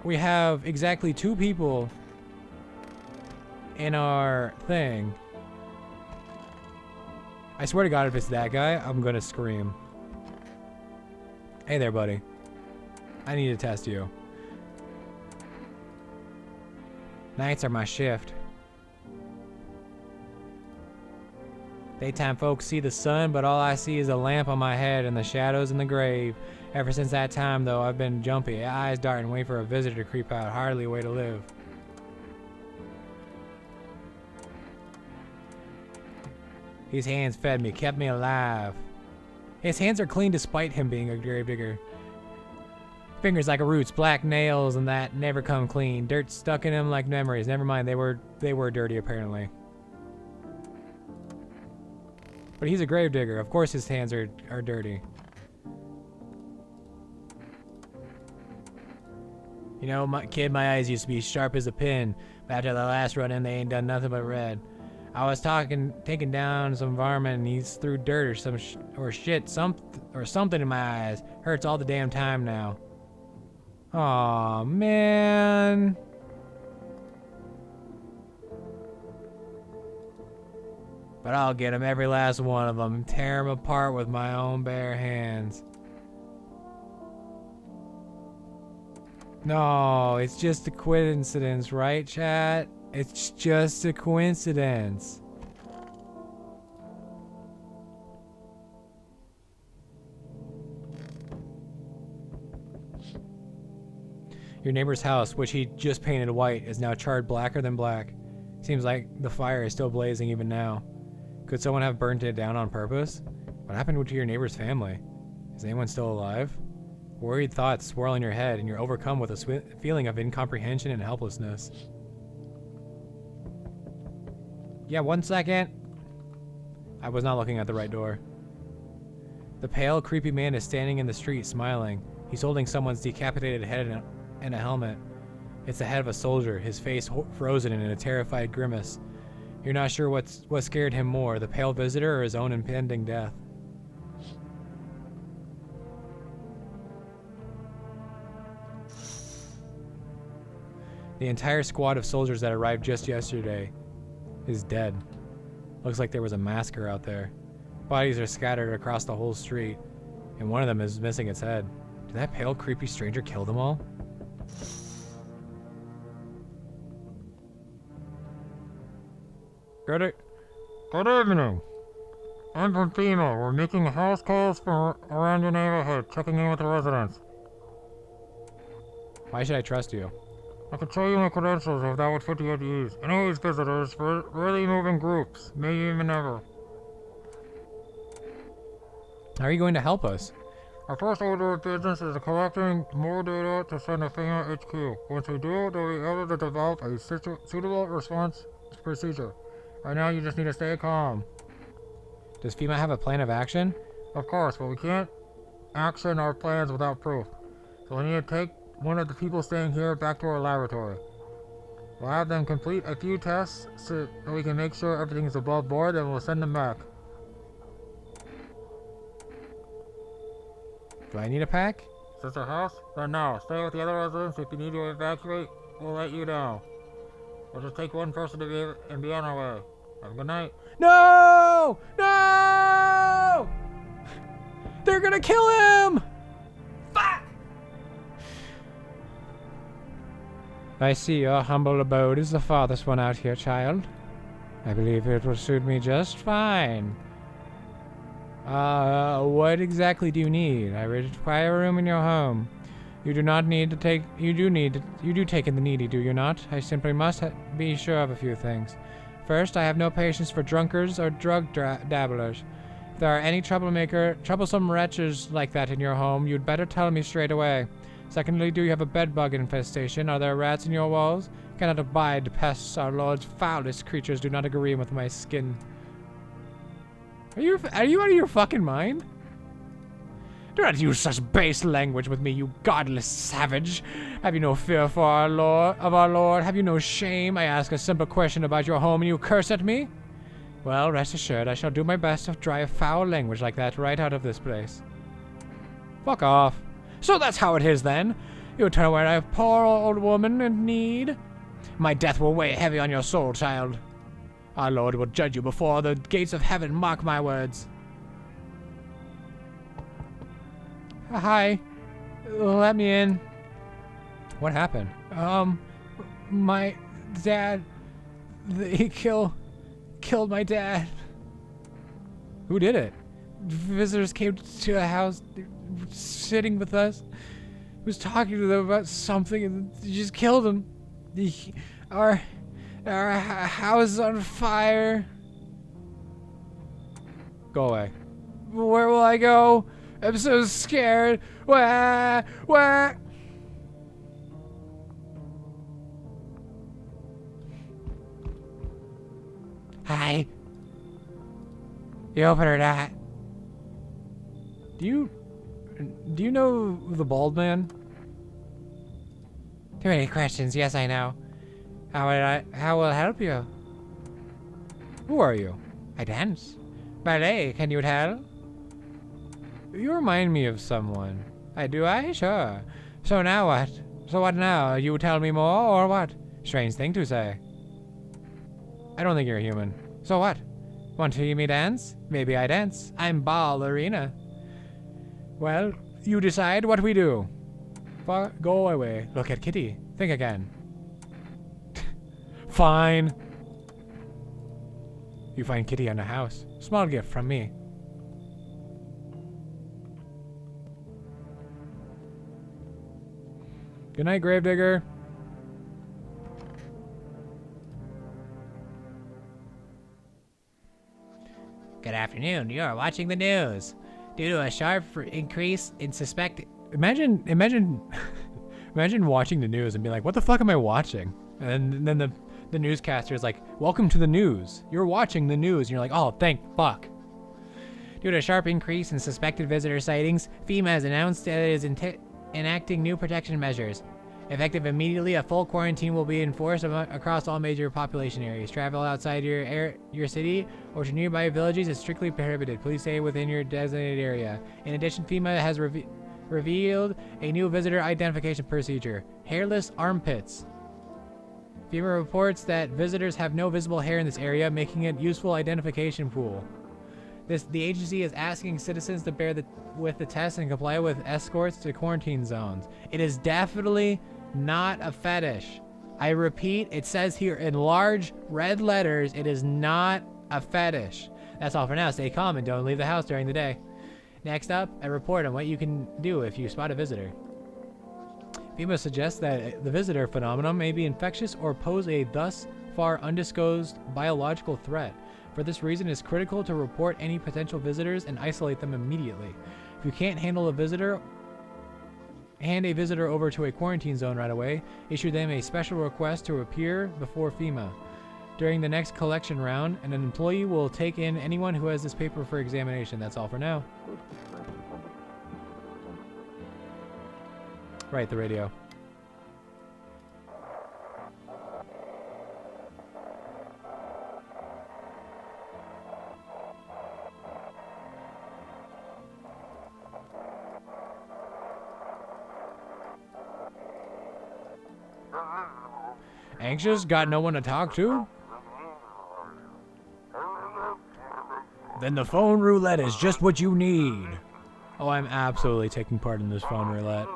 we have exactly 2 people in our thing. I swear to God, if it's that guy, I'm gonna scream. Hey there, buddy. I need to test you. Nights are my shift. Daytime folks see the sun, but all I see is a lamp on my head and the shadows in the grave. Ever since that time, though, I've been jumpy, eyes darting, waiting for a visitor to creep out. Hardly a way to live. His hands fed me, kept me alive. His hands are clean despite him being a gravedigger. Fingers like roots, black nails, and that never come clean. Dirt stuck in them like memories. Never mind, they were dirty apparently. But he's a gravedigger. Of course his hands are dirty. You know, my eyes used to be sharp as a pin, but after the last run in, they ain't done nothing but red. I was taking down some varmint, and he threw dirt or something in my eyes. Hurts all the damn time now. Aw, man. But I'll get him, every last one of them, tear him apart with my own bare hands. No, it's just a coincidence, right, chat? It's just a coincidence. Your neighbor's house, which he just painted white, is now charred blacker than black. Seems like the fire is still blazing even now. Could someone have burnt it down on purpose? What happened to your neighbor's family? Is anyone still alive? Worried thoughts swirl in your head, and you're overcome with a feeling of incomprehension and helplessness. Yeah, 1 second. I was not looking at the right door. The pale, creepy man is standing in the street, smiling. He's holding someone's decapitated head in a helmet. It's the head of a soldier, his face frozen in a terrified grimace. You're not sure what scared him more, the pale visitor or his own impending death. The entire squad of soldiers that arrived just yesterday is dead. Looks like there was a massacre out there. Bodies are scattered across the whole street, and one of them is missing its head. Did that pale, creepy stranger kill them all? Good evening. I'm from FEMA. We're making house calls from around your neighborhood, checking in with the residents. Why should I trust you? I could show you my credentials if that would put you at ease. Anyways, visitors, we're really moving groups, maybe even ever. How are you going to help us? Our first order of business is collecting more data to send to FEMA HQ. Once we do, they'll be able to develop a suitable response procedure. Right now, you just need to stay calm. Does FEMA have a plan of action? Of course, but we can't action our plans without proof. So we need to take one of the people staying here back to our laboratory. We'll have them complete a few tests so that we can make sure everything is above board, and we'll send them back. Do I need a pack? Is this a house? Then no. Stay with the other residents. If you need to evacuate, we'll let you know. We'll just take one person to be on our way. Have a good night. No! No! They're gonna kill him! Fuck! I see your humble abode is the farthest one out here, child. I believe it will suit me just fine. What exactly do you need? I require a room in your home. You do take in the needy, do you not? I simply must be sure of a few things. First, I have no patience for drunkards or drug dabblers. If there are any troublesome wretches like that in your home, you'd better tell me straight away. Secondly, do you have a bedbug infestation? Are there rats in your walls? Cannot abide pests. Our Lord's foulest creatures do not agree with my skin. Are you out of your fucking mind? Do not use such base language with me, you godless savage. Have you no fear for our Lord? Have you no shame? I ask a simple question about your home and you curse at me? Well, rest assured, I shall do my best to drive foul language like that right out of this place. Fuck off. So that's how it is then? You turn away a poor old woman in need? My death will weigh heavy on your soul, child. Our Lord will judge you before the gates of heaven, mark my words. Hi. Let me in. What happened? My dad... They killed my dad. Who did it? Visitors came to the house, sitting with us. Was talking to them about something and they just killed him. Our house is on fire. Go away. Where will I go? I'm so scared. Wah, wah. Hi. You open or not? Do you know the bald man? Too many questions. Yes, I know. How will I help you? Who are you? I dance. Ballet, can you tell? You remind me of someone. Do I? Sure. So now what? So what now? You tell me more, or what? Strange thing to say. I don't think you're human. So what? Want to see me dance? Maybe I dance. I'm ballerina. Well, you decide what we do. Go away. Look at Kitty. Think again. Fine. You find Kitty in a house. Small gift from me. Good night, Gravedigger. Good afternoon. You are watching the news. Due to a sharp increase in Imagine imagine watching the news and being like, what the fuck am I watching? And then the newscaster is like, welcome to the news. You're watching the news. And you're like, oh, thank fuck. Due to a sharp increase in suspected visitor sightings, FEMA has announced that it is enacting new protection measures. Effective immediately, a full quarantine will be enforced across all major population areas. Travel outside your city or to nearby villages is strictly prohibited. Please stay within your designated area. In addition, FEMA has revealed a new visitor identification procedure: hairless armpits. FEMA reports that visitors have no visible hair in this area, making it a useful identification tool. The agency is asking citizens to bear with the test and comply with escorts to quarantine zones. It is definitely not a fetish. I repeat, it says here in large red letters, it is not a fetish. That's all for now. Stay calm and don't leave the house during the day. Next up, a report on what you can do if you spot a visitor. FEMA suggests that the visitor phenomenon may be infectious or pose a thus far undisclosed biological threat. For this reason, it's critical to report any potential visitors and isolate them immediately. If you can't handle a visitor, hand a visitor over to a quarantine zone right away. Issue them a special request to appear before FEMA. During the next collection round, an employee will take in anyone who has this paper for examination. That's all for now. Right, the radio. Anxious? Got no one to talk to? Then the phone roulette is just what you need. Oh, I'm absolutely taking part in this phone roulette.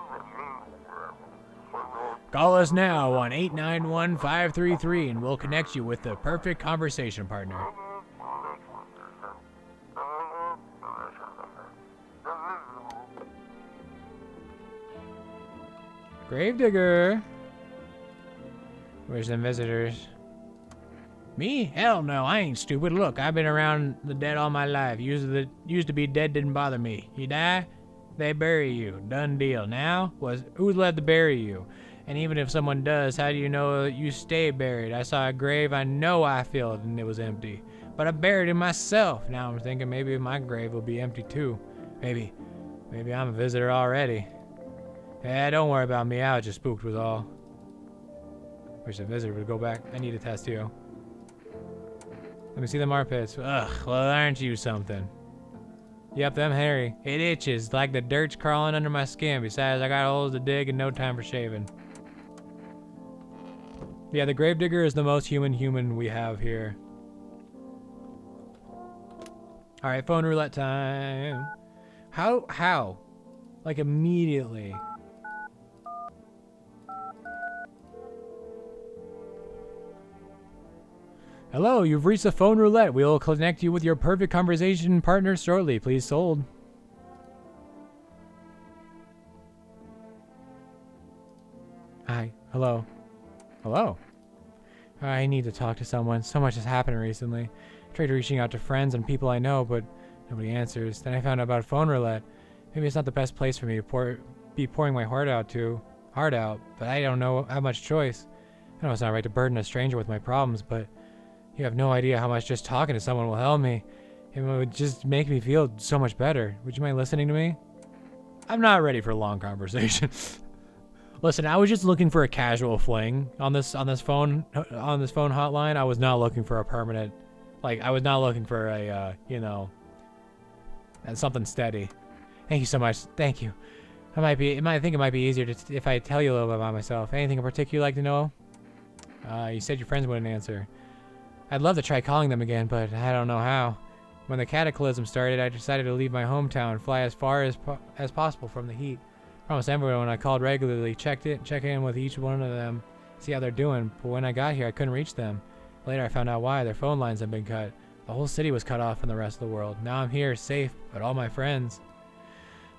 Call us now on 891-533 and we'll connect you with the perfect conversation partner. Gravedigger. Where's them visitors? Me? Hell no, I ain't stupid. Look, I've been around the dead all my life. Used to be dead didn't bother me. You die, they bury you. Done deal. Now, who's left to bury you? And even if someone does, how do you know you stay buried? I saw a grave I know I filled and it was empty. But I buried it myself. Now I'm thinking maybe my grave will be empty too. Maybe I'm a visitor already. Yeah, don't worry about me. I was just spooked was all. Wish the visitor would go back. I need a test too. Let me see them armpits. Ugh, well, aren't you something? Yep, them hairy. It itches like the dirt's crawling under my skin. Besides, I got holes to dig and no time for shaving. Yeah, the Gravedigger is the most human we have here. Alright, phone roulette time. How? Like immediately. Hello, you've reached the phone roulette. We will connect you with your perfect conversation partner shortly. Please hold. Hi. Hello. Hello. I need to talk to someone. So much has happened recently. I tried reaching out to friends and people I know, but Nobody answers. Then I found out about phone roulette. Maybe it's not the best place for me to be pouring my heart out, but I don't know how much choice. I know it's not right to burden a stranger with my problems, but you have no idea how much just talking to someone will help me. It would just make me feel so much better. Would you mind listening to me? I'm not ready for a long conversation. Listen, I was just looking for a casual fling on this phone hotline. I was not looking for a permanent, like I was not looking for a something steady. Thank you so much. Thank you. I think it might be easier if I tell you a little bit about myself. Anything in particular you'd like to know? You said your friends wouldn't answer. I'd love to try calling them again, but I don't know how. When the cataclysm started, I decided to leave my hometown and fly as far as possible from the heat. Promised everyone I called regularly, check in with each one of them, see how they're doing, but when I got here, I couldn't reach them. Later, I found out why. Their phone lines had been cut. The whole city was cut off from the rest of the world. Now I'm here, safe, but all my friends.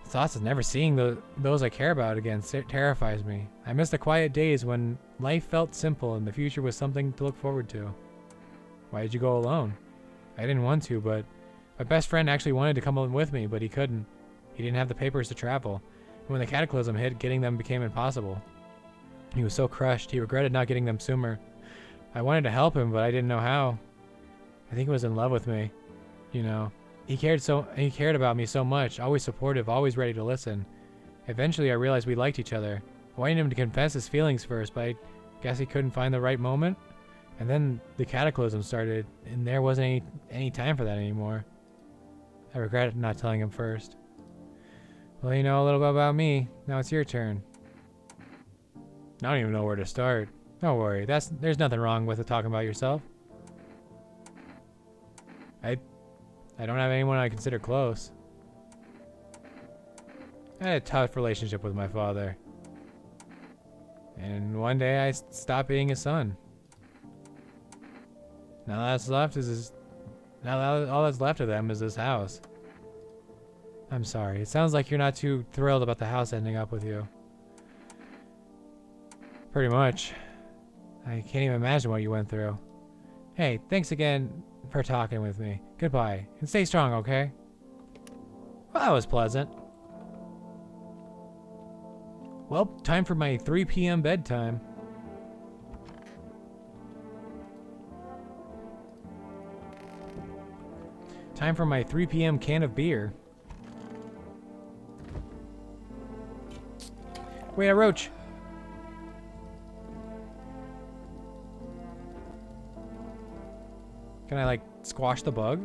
The thoughts of never seeing those I care about again terrifies me. I miss the quiet days when life felt simple and the future was something to look forward to. Why did you go alone? I didn't want to, but my best friend actually wanted to come along with me, but he couldn't. He didn't have the papers to travel. When the cataclysm hit, getting them became impossible. He was so crushed, he regretted not getting them sooner. I wanted to help him, but I didn't know how. I think he was in love with me. You know, he cared about me so much, always supportive, always ready to listen. Eventually, I realized we liked each other. I wanted him to confess his feelings first, but I guess he couldn't find the right moment. And then the cataclysm started, and there wasn't any time for that anymore. I regret not telling him first. Well, you know a little bit about me. Now it's your turn. I don't even know where to start. Don't worry. There's nothing wrong with talking about yourself. I don't have anyone I consider close. I had a tough relationship with my father. And one day I stopped being his son. Now all that's left of them is this house. I'm sorry. It sounds like you're not too thrilled about the house ending up with you. Pretty much. I can't even imagine what you went through. Hey, thanks again for talking with me. Goodbye. And stay strong, okay? Well, that was pleasant. Well, time for my 3 p.m. bedtime. Time for my 3 p.m. can of beer. Wait, a roach. Can I, like, squash the bug?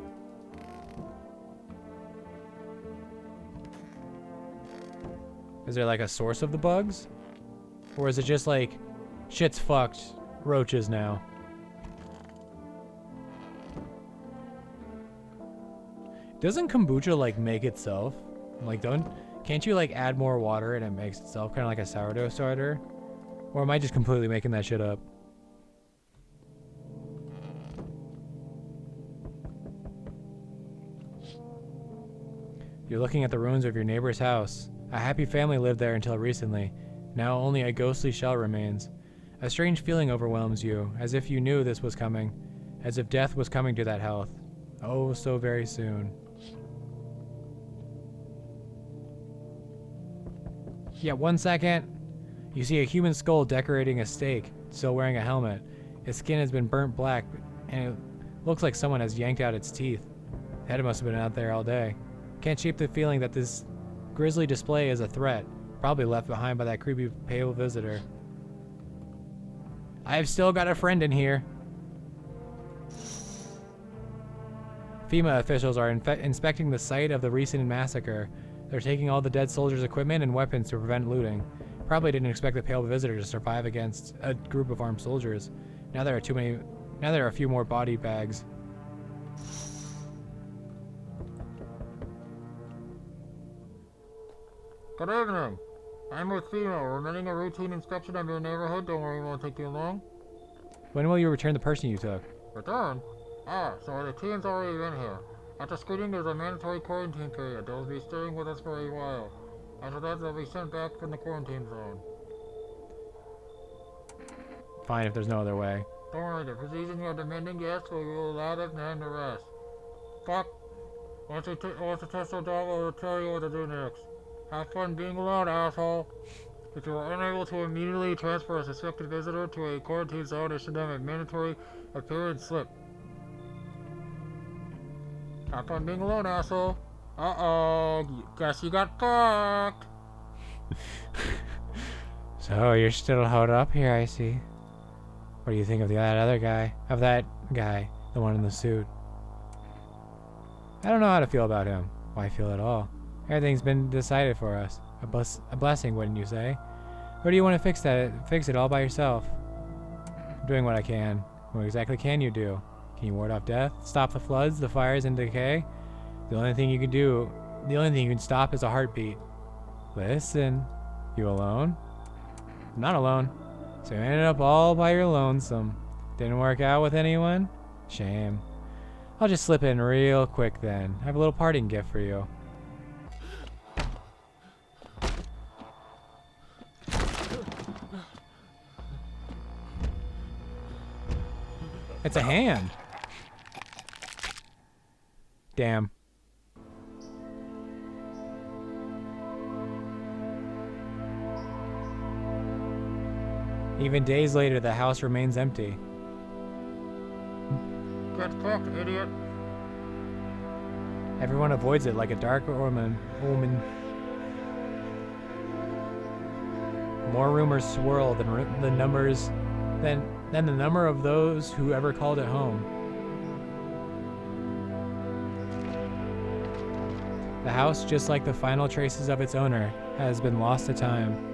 Is there, like, a source of the bugs? Or is it just, like, shit's fucked, roaches now? Doesn't kombucha, like, make itself? Like, can't you, like, add more water and it makes itself? Kind of like a sourdough starter? Or am I just completely making that shit up? You're looking at the ruins of your neighbor's house. A happy family lived there until recently. Now only a ghostly shell remains. A strange feeling overwhelms you, as if you knew this was coming. As if death was coming to that house. Oh, so very soon. Yeah, 1 second. You see a human skull decorating a stake, still wearing a helmet. Its skin has been burnt black, and it looks like someone has yanked out its teeth. The head must have been out there all day. Can't shake the feeling that this grisly display is a threat, probably left behind by that creepy pale visitor. I've still got a friend in here. FEMA officials are inspecting the site of the recent massacre. They're taking all the dead soldiers' equipment and weapons to prevent looting. Probably didn't expect the pale visitor to survive against a group of armed soldiers. Now there are a few more body bags. Good evening. I'm with FEMA. We're running a routine inspection of your neighborhood. Don't worry, it won't take too long. When will you return the person you took? Return? Ah, so the team's already been here. After screening, there's a mandatory quarantine period. They'll be staying with us for a while. After that, they'll be sent back from the quarantine zone. Fine, if there's no other way. Don't worry, the procedures you are demanding, yes, we will allow them to hand the rest. Fuck. Once the test is done, we'll tell you what to do next. Have fun being alone, asshole. If you are unable to immediately transfer a suspected visitor to a quarantine zone, issue them a mandatory appearance slip. Have fun being alone, asshole. Uh-oh, guess you got fucked. So you're still holed up here, I see. What do you think of that other guy? Of that guy, the one in the suit? I don't know how to feel about him. Why feel at all? Everything's been decided for us. A blessing, wouldn't you say? Or do you want to fix it all by yourself? I'm doing what I can. What exactly can you do? Can you ward off death? Stop the floods, the fires, and decay? The only thing you can stop is a heartbeat. Listen, you alone? I'm not alone. So you ended up all by your lonesome. Didn't work out with anyone? Shame. I'll just slip in real quick then. I have a little parting gift for you. It's a hand. Damn. Even days later, the house remains empty. Get fucked, idiot. Everyone avoids it like a dark omen. More rumors swirl than the number of those who ever called it home. The house, just like the final traces of its owner, has been lost to time.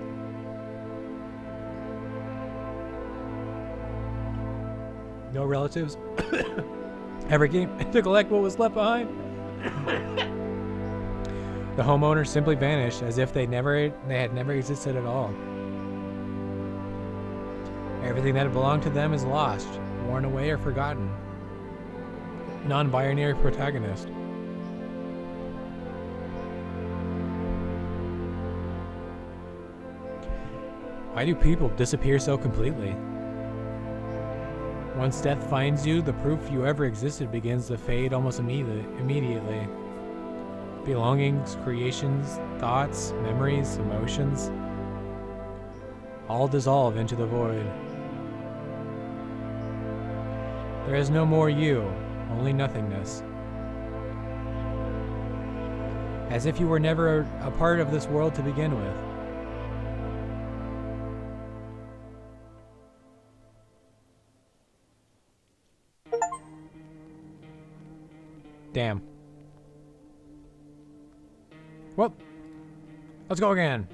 No relatives ever came to collect what was left behind. The homeowner simply vanished as if they had never existed at all. Everything that had belonged to them is lost, worn away, or forgotten. Non-binary protagonist. Why do people disappear so completely? Once death finds you, the proof you ever existed begins to fade almost immediately. Belongings, creations, thoughts, memories, emotions, all dissolve into the void. There is no more you, only nothingness. As if you were never a part of this world to begin with. Damn. Well, let's go again.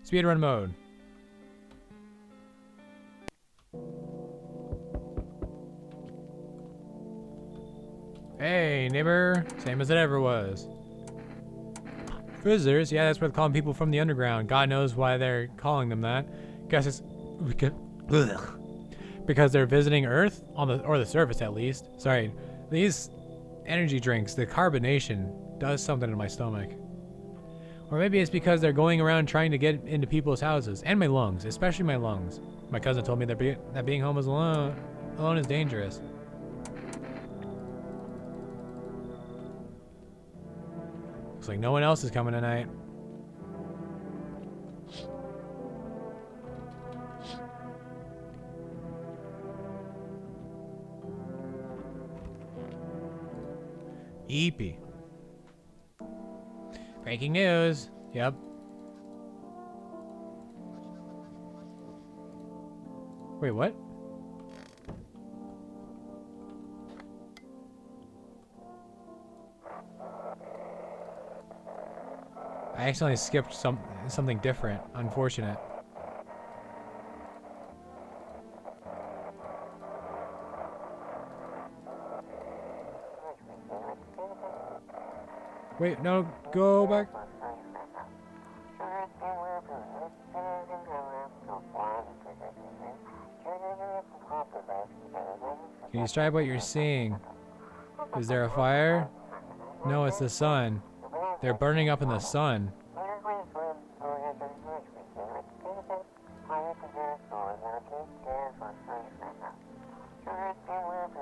Speedrun mode. Hey, neighbor. Same as it ever was. Visitors? Yeah, that's what they're calling people from the underground. God knows why they're calling them that. Guess it's because they're visiting Earth or the surface at least. Sorry, these energy drinks, the carbonation does something to my stomach. Or maybe it's because they're going around trying to get into people's houses and my lungs, especially my lungs. My cousin told me that being home alone is dangerous. Looks like no one else is coming tonight. Eepy. Breaking news. Yep. Wait, what? I accidentally skipped something different. Unfortunate. Wait, no, go back. Can you describe what you're seeing? Is there a fire? No, it's the sun. They're burning up in the sun.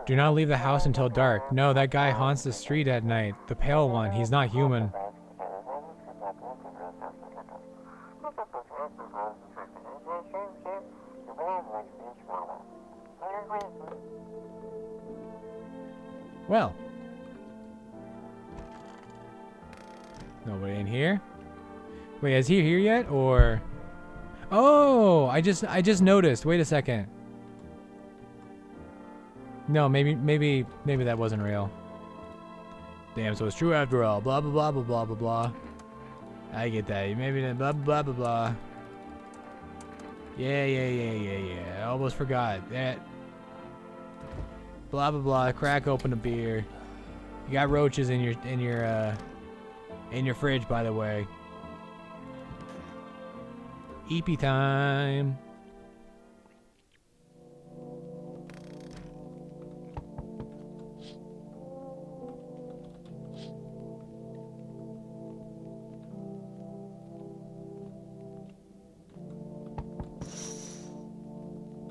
Do not leave the house until dark. No, that guy haunts the street at night. The pale one. He's not human. Well. Nobody in here? Wait, is he here yet, or? Oh, I just noticed. Wait a second. No, maybe that wasn't real. Damn, so it's true after all. Blah blah blah blah blah blah blah. I get that. Maybe then blah blah blah blah. Yeah. I almost forgot that. Blah blah blah. Crack open a beer. You got roaches in your fridge, by the way. EP time.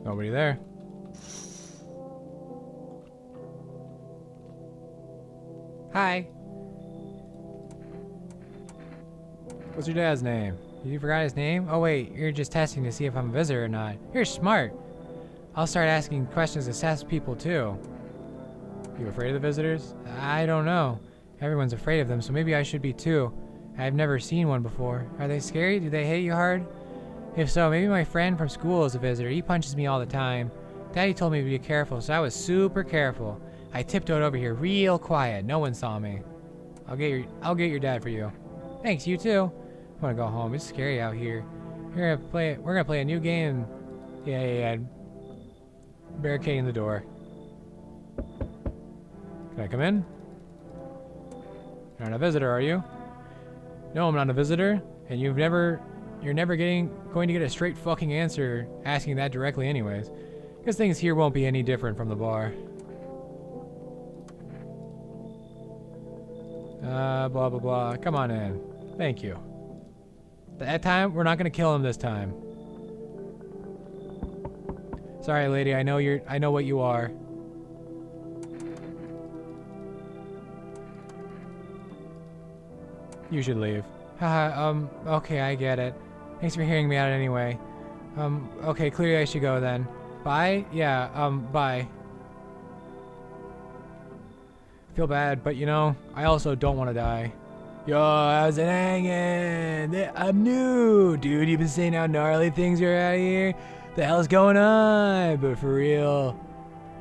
Nobody there. Hi. What's your dad's name? You forgot his name? Oh wait, you're just testing to see if I'm a visitor or not. You're smart. I'll start asking questions to test people too. You afraid of the visitors? I don't know. Everyone's afraid of them, so maybe I should be too. I've never seen one before. Are they scary? Do they hit you hard? If so, maybe my friend from school is a visitor. He punches me all the time. Daddy told me to be careful, so I was super careful. I tiptoed over here real quiet. No one saw me. I'll get your dad for you. Thanks, you too. I want to go home. It's scary out here. We're gonna play a new game. Yeah. Barricading the door. Can I come in? You're not a visitor, are you? No, I'm not a visitor. And you're never going to get a straight fucking answer asking that directly anyways. Because things here won't be any different from the bar. Blah blah blah. Come on in. Thank you. That time, we're not gonna kill him this time. Sorry, lady. I know what you are. You should leave. Haha. Okay, I get it. Thanks for hearing me out anyway. Okay, clearly I should go then. Bye? Yeah, bye. Feel bad, but you know, I also don't want to die. Yo, how's it hanging? I'm new, dude. You've been saying how gnarly things are out here. The hell's going on? But for real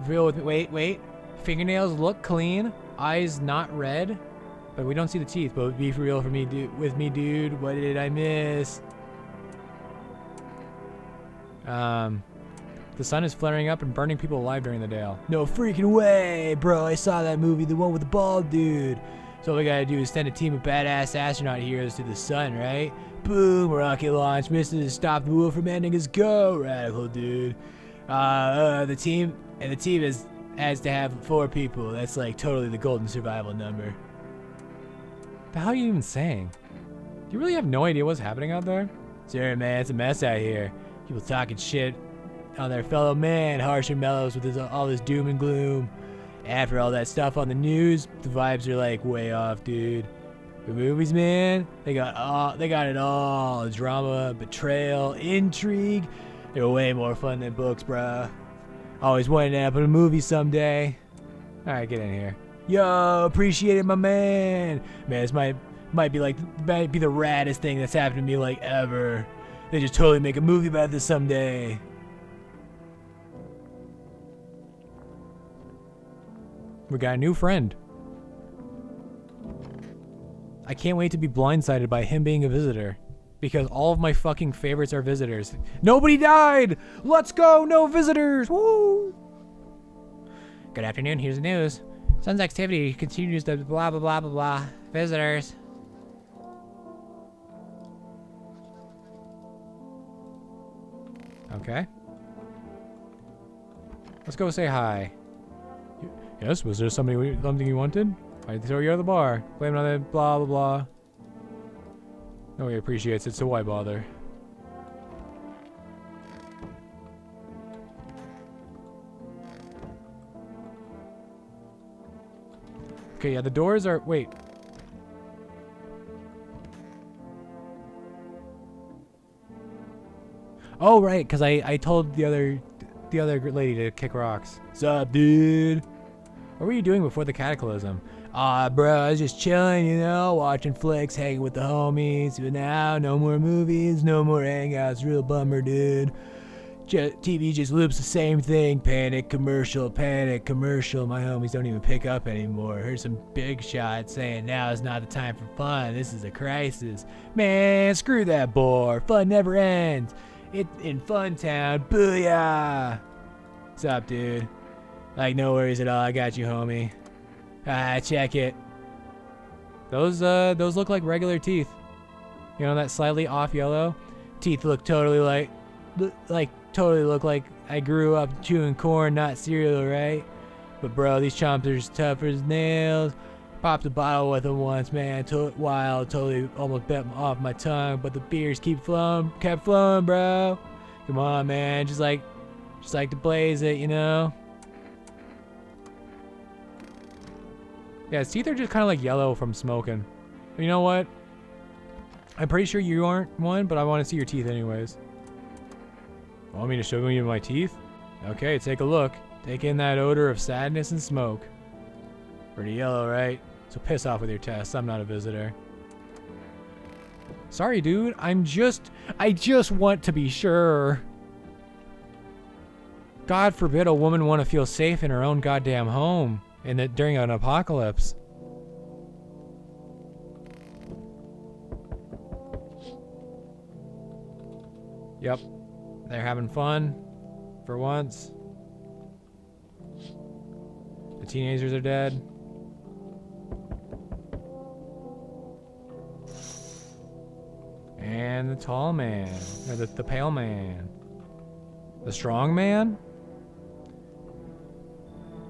with me. Wait. Fingernails look clean. Eyes not red. But we don't see the teeth. But be for real for me, dude. With me, dude. What did I miss? The sun is flaring up and burning people alive during the day. No freaking way, bro. I saw that movie, the one with the bald dude. So all we gotta do is send a team of badass astronaut heroes to the sun, right? Boom, rocket launch, misses to stop the wheel from ending his go. Radical, dude. The team has to have 4 people. That's like totally the golden survival number. The hell are you even saying? Do you really have no idea what's happening out there? Sure, man, it's a mess out here. People talking shit on their fellow man, harsh and mellows with all this doom and gloom. After all that stuff on the news, the vibes are like way off, dude. The movies, man, they got it all. Drama, betrayal, intrigue. They're way more fun than books, bruh. Always wanted to happen in a movie someday. Alright, get in here. Yo, appreciate it, my man. Man, this might be the raddest thing that's happened to me like ever. They just totally make a movie about this someday. We got a new friend. I can't wait to be blindsided by him being a visitor. Because all of my fucking favorites are visitors. Nobody died! Let's go! No visitors! Woo! Good afternoon, here's the news. Sun's activity continues to blah blah blah blah blah. Visitors. Okay. Let's go say hi. Yes, was there something you wanted? I'd throw you out of the bar. Blame it on that blah blah blah. Nobody appreciates it, so why bother? Okay, yeah, the doors are... Wait. Oh, right, because I told the other lady to kick rocks. Sup, dude? What were you doing before the cataclysm? Bro, I was just chilling, you know, watching flicks, hanging with the homies. But now, no more movies, no more hangouts. Real bummer, dude. TV just loops the same thing. Panic commercial, panic commercial. My homies don't even pick up anymore. Heard some big shots saying now is not the time for fun. This is a crisis. Man, screw that bore. Fun never ends. It in Fun Town. Booyah. What's up, dude? Like, no worries at all. I got you, homie. Check it. Those look like regular teeth. You know, that slightly off yellow? Teeth look totally totally look like I grew up chewing corn, not cereal, right? But bro, these chomps are as tough as nails. Popped a bottle with them once, man. Wild, totally almost bit off my tongue, but the beers kept flowing, bro. Come on, man, just like to blaze it, you know? Yeah, his teeth are just kind of like yellow from smoking. But you know what? I'm pretty sure you aren't one, but I want to see your teeth anyways. Want me to show you my teeth? Okay, take a look. Take in that odor of sadness and smoke. Pretty yellow, right? So piss off with your tests. I'm not a visitor. Sorry, dude. I just want to be sure. God forbid a woman want to feel safe in her own goddamn home during an apocalypse. Yep. They're having fun for once. The teenagers are dead. And the tall man, or the pale man. The strong man?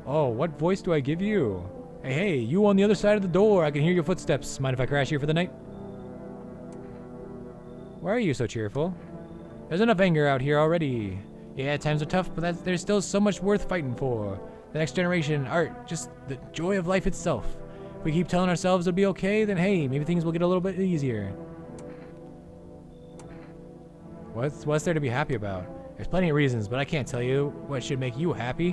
Oh, what voice do I give you? Hey, you on the other side of the door. I can hear your footsteps. Mind if I crash here for the night? Why are you so cheerful? There's enough anger out here already. Yeah, times are tough, but there's still so much worth fighting for. The next generation, art, just the joy of life itself. If we keep telling ourselves it'll be okay, then hey, maybe things will get a little bit easier. What's there to be happy about? There's plenty of reasons, but I can't tell you what should make you happy.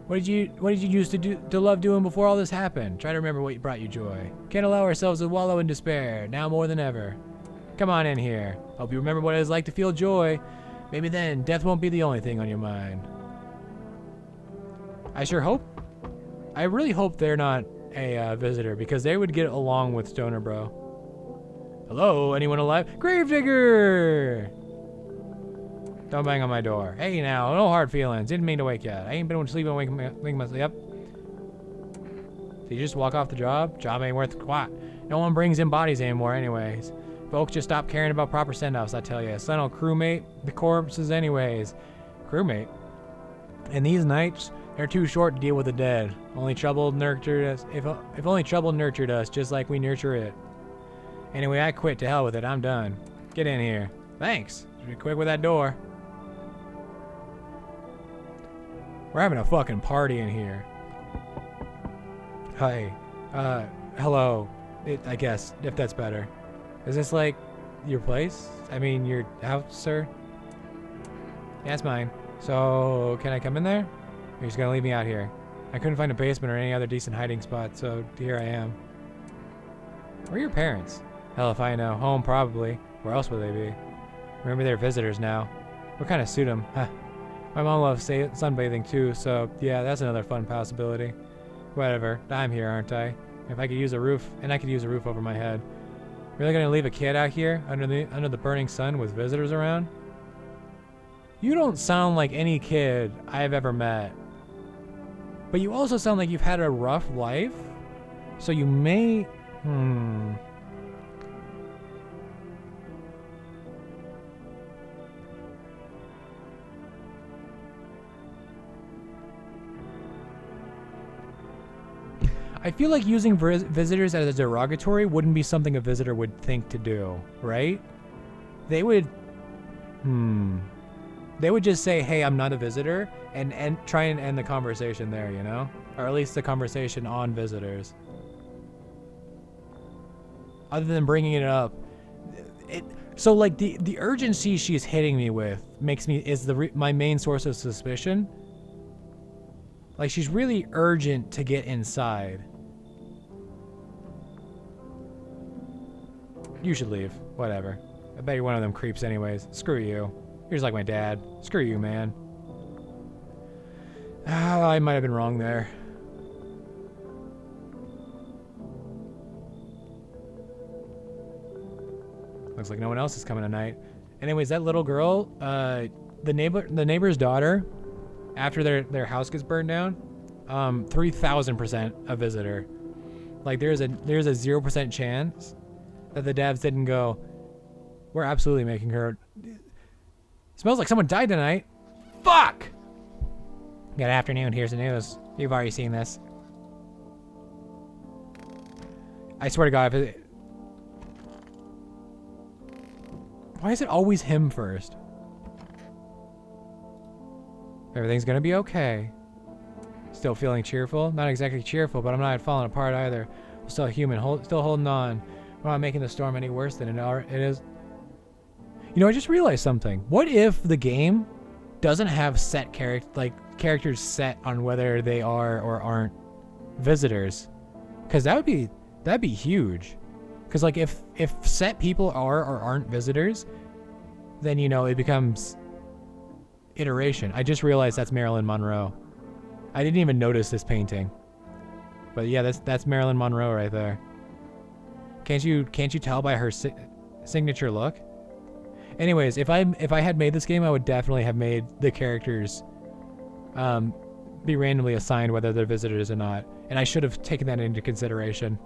What did you used to love doing before all this happened? Try to remember what brought you joy. Can't allow ourselves to wallow in despair, now more than ever. Come on in here. Hope you remember what it is like to feel joy. Maybe then, death won't be the only thing on your mind. I sure hope. I really hope they're not a visitor, because they would get along with Stoner Bro. Hello, anyone alive? Gravedigger! Don't bang on my door. Hey now, no hard feelings. Didn't mean to wake you. I ain't been sleeping wake myself. Yep. Did you just walk off the job? Job ain't worth squat. No one brings in bodies anymore anyways. Folks just stop caring about proper send-offs, I tell you. Send old crewmate the corpses anyways. Crewmate? In these nights, they're too short to deal with the dead. Only trouble nurtured us. If only trouble nurtured us, just like we nurture it. Anyway, I quit. To hell with it. I'm done. Get in here. Thanks. Be quick with that door. We're having a fucking party in here. Hi. Hello. I guess, if that's better. Is this like your place? I mean, your house, sir? Yeah, it's mine. So, can I come in there? You're just gonna leave me out here. I couldn't find a basement or any other decent hiding spot, so here I am. Where are your parents? Hell if I know. Home, probably. Where else would they be? Remember they're visitors now. What kind of suit them? Huh. My mom loves sunbathing too, so yeah, that's another fun possibility. Whatever. I'm here, aren't I? If I could use a roof, and I could use a roof over my head. Really gonna leave a kid out here under the burning sun with visitors around? You don't sound like any kid I've ever met. But you also sound like you've had a rough life. So you may... I feel like using visitors as a derogatory wouldn't be something a visitor would think to do, right? They would... They would just say, hey, I'm not a visitor, and try and end the conversation there, you know? Or at least the conversation on visitors. other than bringing it up. So like the urgency she's hitting me with is my main source of suspicion. Like she's really urgent to get inside. You should leave. Whatever. I bet you're one of them creeps anyways. Screw you. You're just like my dad. Screw you, man. I might have been wrong there. Looks like no one else is coming tonight. Anyways, that little girl, the neighbor's daughter, after their house gets burned down, 3,000% a visitor. Like there's a 0% chance that the devs didn't go, we're absolutely making her. Smells like someone died tonight. Fuck! Good afternoon, here's the news. You've already seen this. I swear to God, why is it always him first? Everything's gonna be okay. Still feeling cheerful? Not exactly cheerful, but I'm not falling apart either. I'm still human, still holding on. We're not making the storm any worse than it is. You know, I just realized something. What if the game doesn't have set characters set on whether they are or aren't visitors? Because that'd be huge. Because like if set people are or aren't visitors, then you know it becomes iteration. I just realized that's Marilyn Monroe. I didn't even notice this painting. But yeah, that's Marilyn Monroe right there. Can't you tell by her signature look? Anyways, if I had made this game, I would definitely have made the characters be randomly assigned whether they're visitors or not, and I should have taken that into consideration.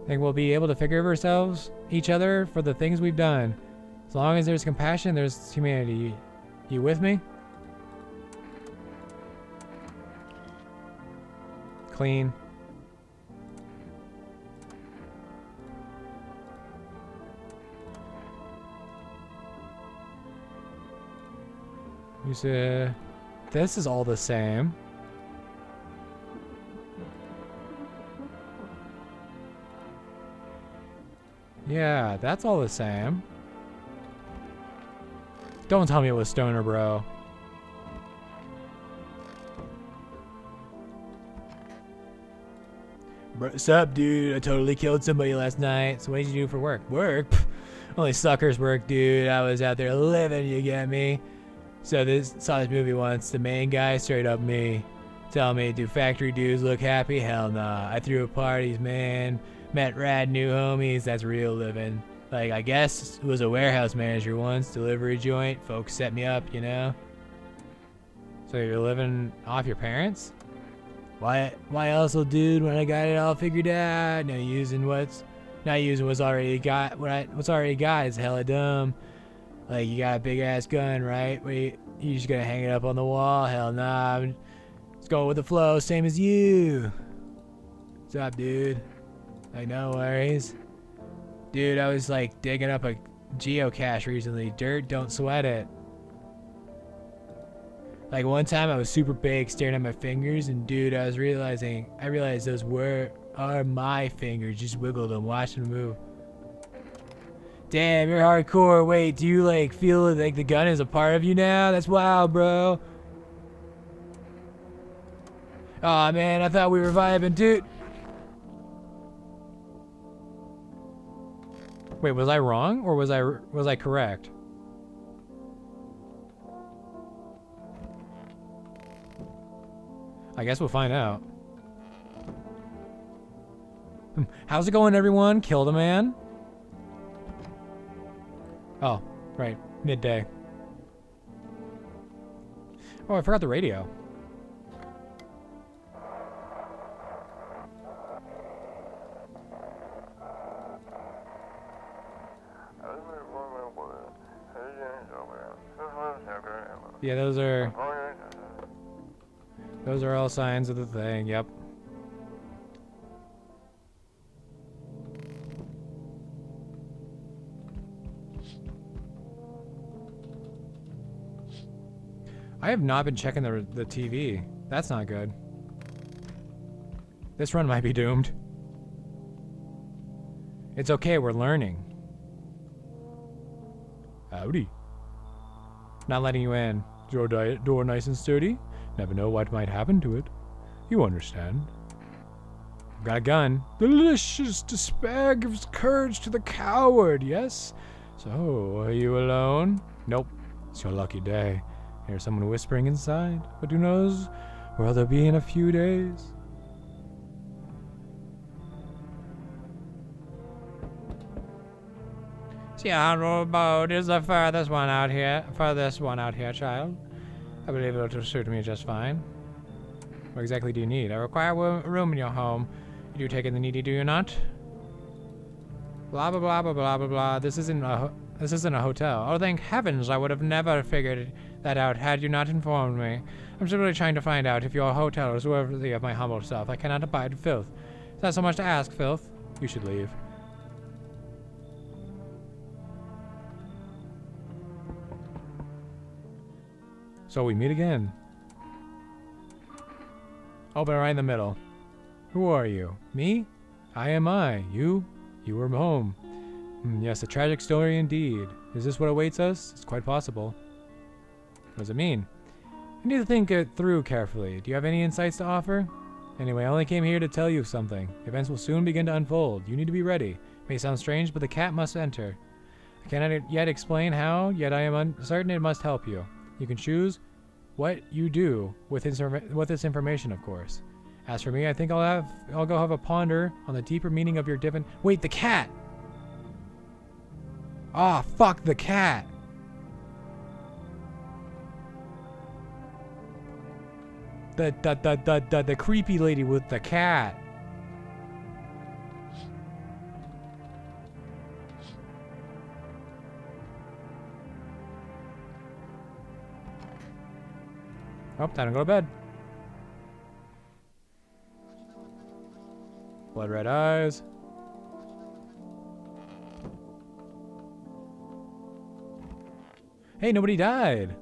I think we'll be able to forgive ourselves, each other, for the things we've done. As long as there's compassion, there's humanity. You with me? Clean. You said this is all the same. Yeah, that's all the same. Don't tell me it was Stoner Bro. What's up, dude? I totally killed somebody last night. So what did you do for work? Work? Pff, only suckers work, dude. I was out there living, you get me? So saw this movie once. The main guy straight up me. Tell me, do factory dudes look happy? Hell nah. I threw parties, man. Met rad new homies. That's real living. Like, I guess was a warehouse manager once. Delivery joint. Folks set me up, you know? So you're living off your parents? Why else, dude, when I got it all figured out? Not using what's already got. What's already got is hella dumb. Like, you got a big ass gun, right? You just gonna hang it up on the wall? Hell nah. Let's go with the flow, same as you. What's up, dude? Like, no worries. Dude, I was like digging up a geocache recently. Dirt, don't sweat it. Like one time I was super big staring at my fingers, and dude, I realized those are my fingers. Just wiggled them, watch them move. Damn, you're hardcore. Wait, do you like feel like the gun is a part of you now? That's wild, bro. Aw, man, I thought we were vibing, dude. Wait, was I wrong or was I correct? I guess we'll find out. How's it going, everyone? Killed a man? Oh, right. Midday. Oh, I forgot the radio. Yeah, those are all signs of the thing, yep. I have not been checking the TV. That's not good. This run might be doomed. It's okay, we're learning. Howdy. Not letting you in. Is your door nice and sturdy? Never know what might happen to it. You understand. I've got a gun. Delicious despair gives courage to the coward, yes? So, are you alone? Nope. It's your lucky day. Here's someone whispering inside, but who knows where they'll be in a few days. The honorable boat is the furthest one out here, child. I believe it'll suit me just fine. What exactly do you need? I require a room in your home. You do take in the needy, do you not? Blah blah blah blah blah blah blah. This isn't a hotel. Oh, thank heavens! I would have never figured that out had you not informed me. I'm simply trying to find out if your hotel is worthy of my humble self. I cannot abide filth. It's not so much to ask, filth. You should leave. So we meet again. Open right in the middle. Who are you? Me? I am I. You? You were home. Yes, a tragic story indeed. Is this what awaits us? It's quite possible. What does it mean? I need to think it through carefully. Do you have any insights to offer? Anyway, I only came here to tell you something. Events will soon begin to unfold. You need to be ready. It may sound strange, but the cat must enter. I cannot yet explain how, yet I am certain it must help you. You can choose what you do with this information, of course. As for me, I think I'll go have a ponder on the deeper meaning of your different. Wait, the cat! Ah, fuck the cat! The creepy lady with the cat. Oh, time to go to bed. Blood red eyes. Hey, nobody died.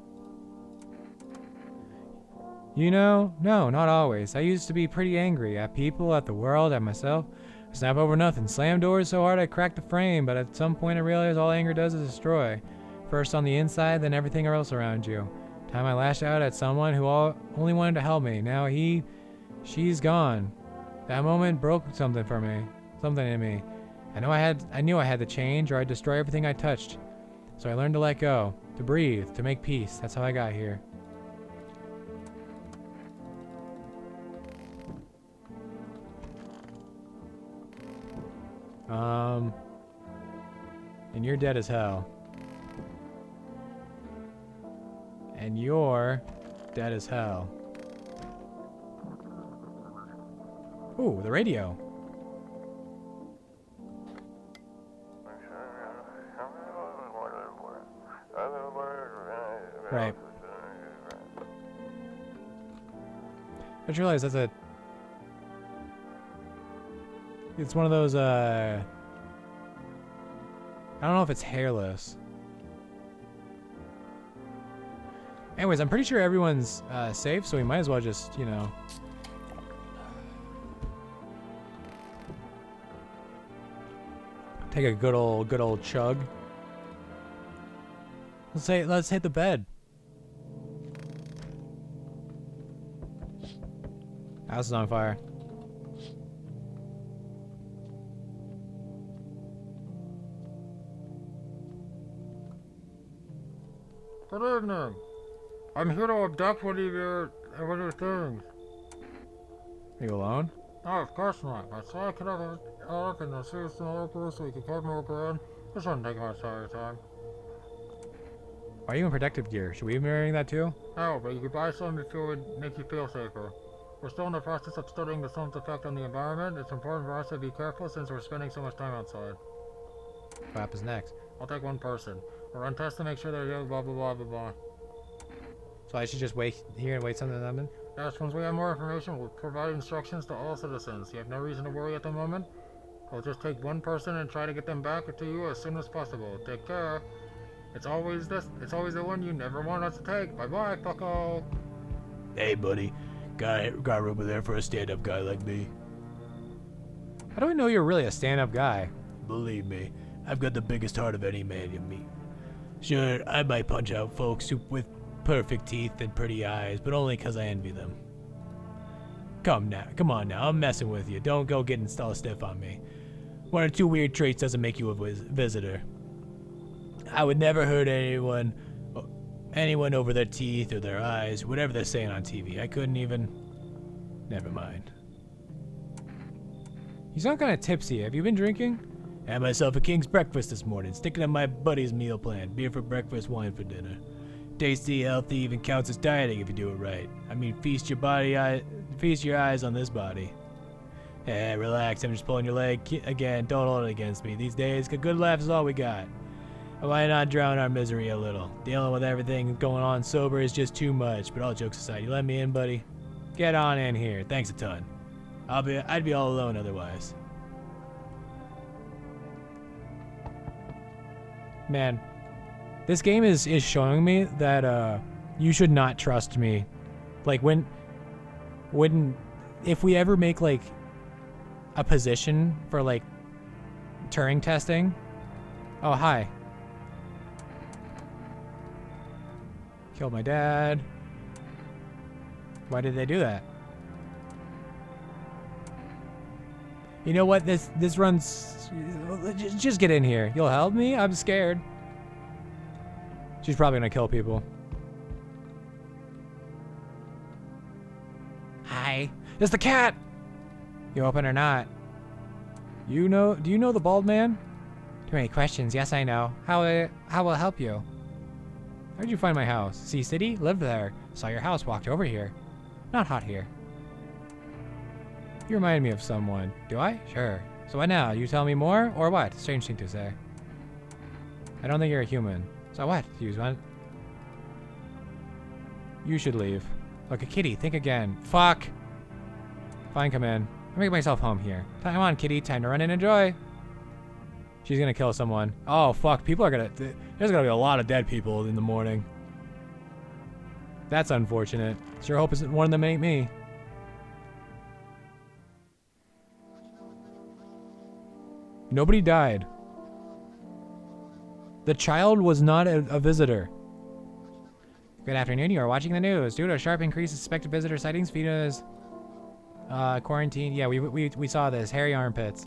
You know, no, not always. I used to be pretty angry at people, at the world, at myself. I snap over nothing. Slam doors so hard I cracked the frame, but at some point I realized all anger does is destroy. First on the inside, then everything else around you. Time I lashed out at someone who only wanted to help me. Now she's gone. That moment broke something for me. Something in me. I knew I had to change or I'd destroy everything I touched. So I learned to let go, to breathe, to make peace. That's how I got here. And you're dead as hell. And you're dead as hell. Ooh, the radio. Right. I just realized it's one of those, I don't know if it's hairless. Anyways, I'm pretty sure everyone's safe, so we might as well just, you know. Take a good old chug. Let's hit the bed. House is on fire. Good evening. I'm here to abduct one of your things. Are you alone? No, of course not. I saw I could have a arc and a citizen local so we could get more ground. This wouldn't take much of your time. Why are you in protective gear? Should we be wearing that too? No, but you could buy some if it would make you feel safer. We're still in the process of studying the sun's effect on the environment. It's important for us to be careful since we're spending so much time outside. What happens next? I'll take one person. We'll run tests to make sure they're here, blah blah blah blah blah. So I should just wait here and wait something to happen? Yes, once we have more information, we'll provide instructions to all citizens. You have no reason to worry at the moment. We'll just take one person and try to get them back to you as soon as possible. Take care. It's always the one you never want us to take. Bye bye, fucko. Hey, buddy. Got room over there for a stand-up guy like me? How do I know you're really a stand-up guy? believe me. I've got the biggest heart of any man you meet. Sure, I might punch out folks with perfect teeth and pretty eyes, but only 'cause I envy them. Come on now, I'm messing with you. Don't go getting all stiff on me. One or two weird traits doesn't make you a visitor. I would never hurt anyone over their teeth or their eyes, whatever they're saying on TV. I couldn't even... Never mind. You sound kind of tipsy. Have you been drinking? Had myself a king's breakfast this morning, sticking to my buddy's meal plan. Beer for breakfast, wine for dinner. Tasty, healthy, even counts as dieting if you do it right. I mean, feast your eyes on this body. Eh, relax, I'm just pulling your leg again. Don't hold it against me. These days, a good laugh is all we got. Why not drown our misery a little? Dealing with everything going on sober is just too much, but all jokes aside, you let me in, buddy? Get on in here. Thanks a ton. I'd be all alone otherwise. Man, this game is showing me that you should not trust me. Like if we ever make like a position for like Turing testing. Oh, hi. Killed my dad. Why did they do that? You know what? This runs... Just get in here. You'll help me? I'm scared. She's probably gonna kill people. Hi. It's the cat! You open or not? Do you know the bald man? Too many questions. Yes, I know. How will I help you? How'd you find my house? Sea City? Lived there. Saw your house. Walked over here. Not hot here. You remind me of someone. Do I? Sure. So what now? You tell me more? Or what? Strange thing to say. I don't think you're a human. So what? You want? You should leave. Look, a kitty. Think again. Fuck. Fine, come in. I'll make myself home here. Come on, kitty. Time to run and enjoy. She's gonna kill someone. Oh, fuck. There's gonna be a lot of dead people in the morning. That's unfortunate. Sure hope isn't one of them ain't me. Nobody died. The child was not a visitor. Good afternoon. You are watching the news. Due to a sharp increase in suspected visitor sightings, Phoenix quarantine. Yeah, we saw this. Hairy armpits.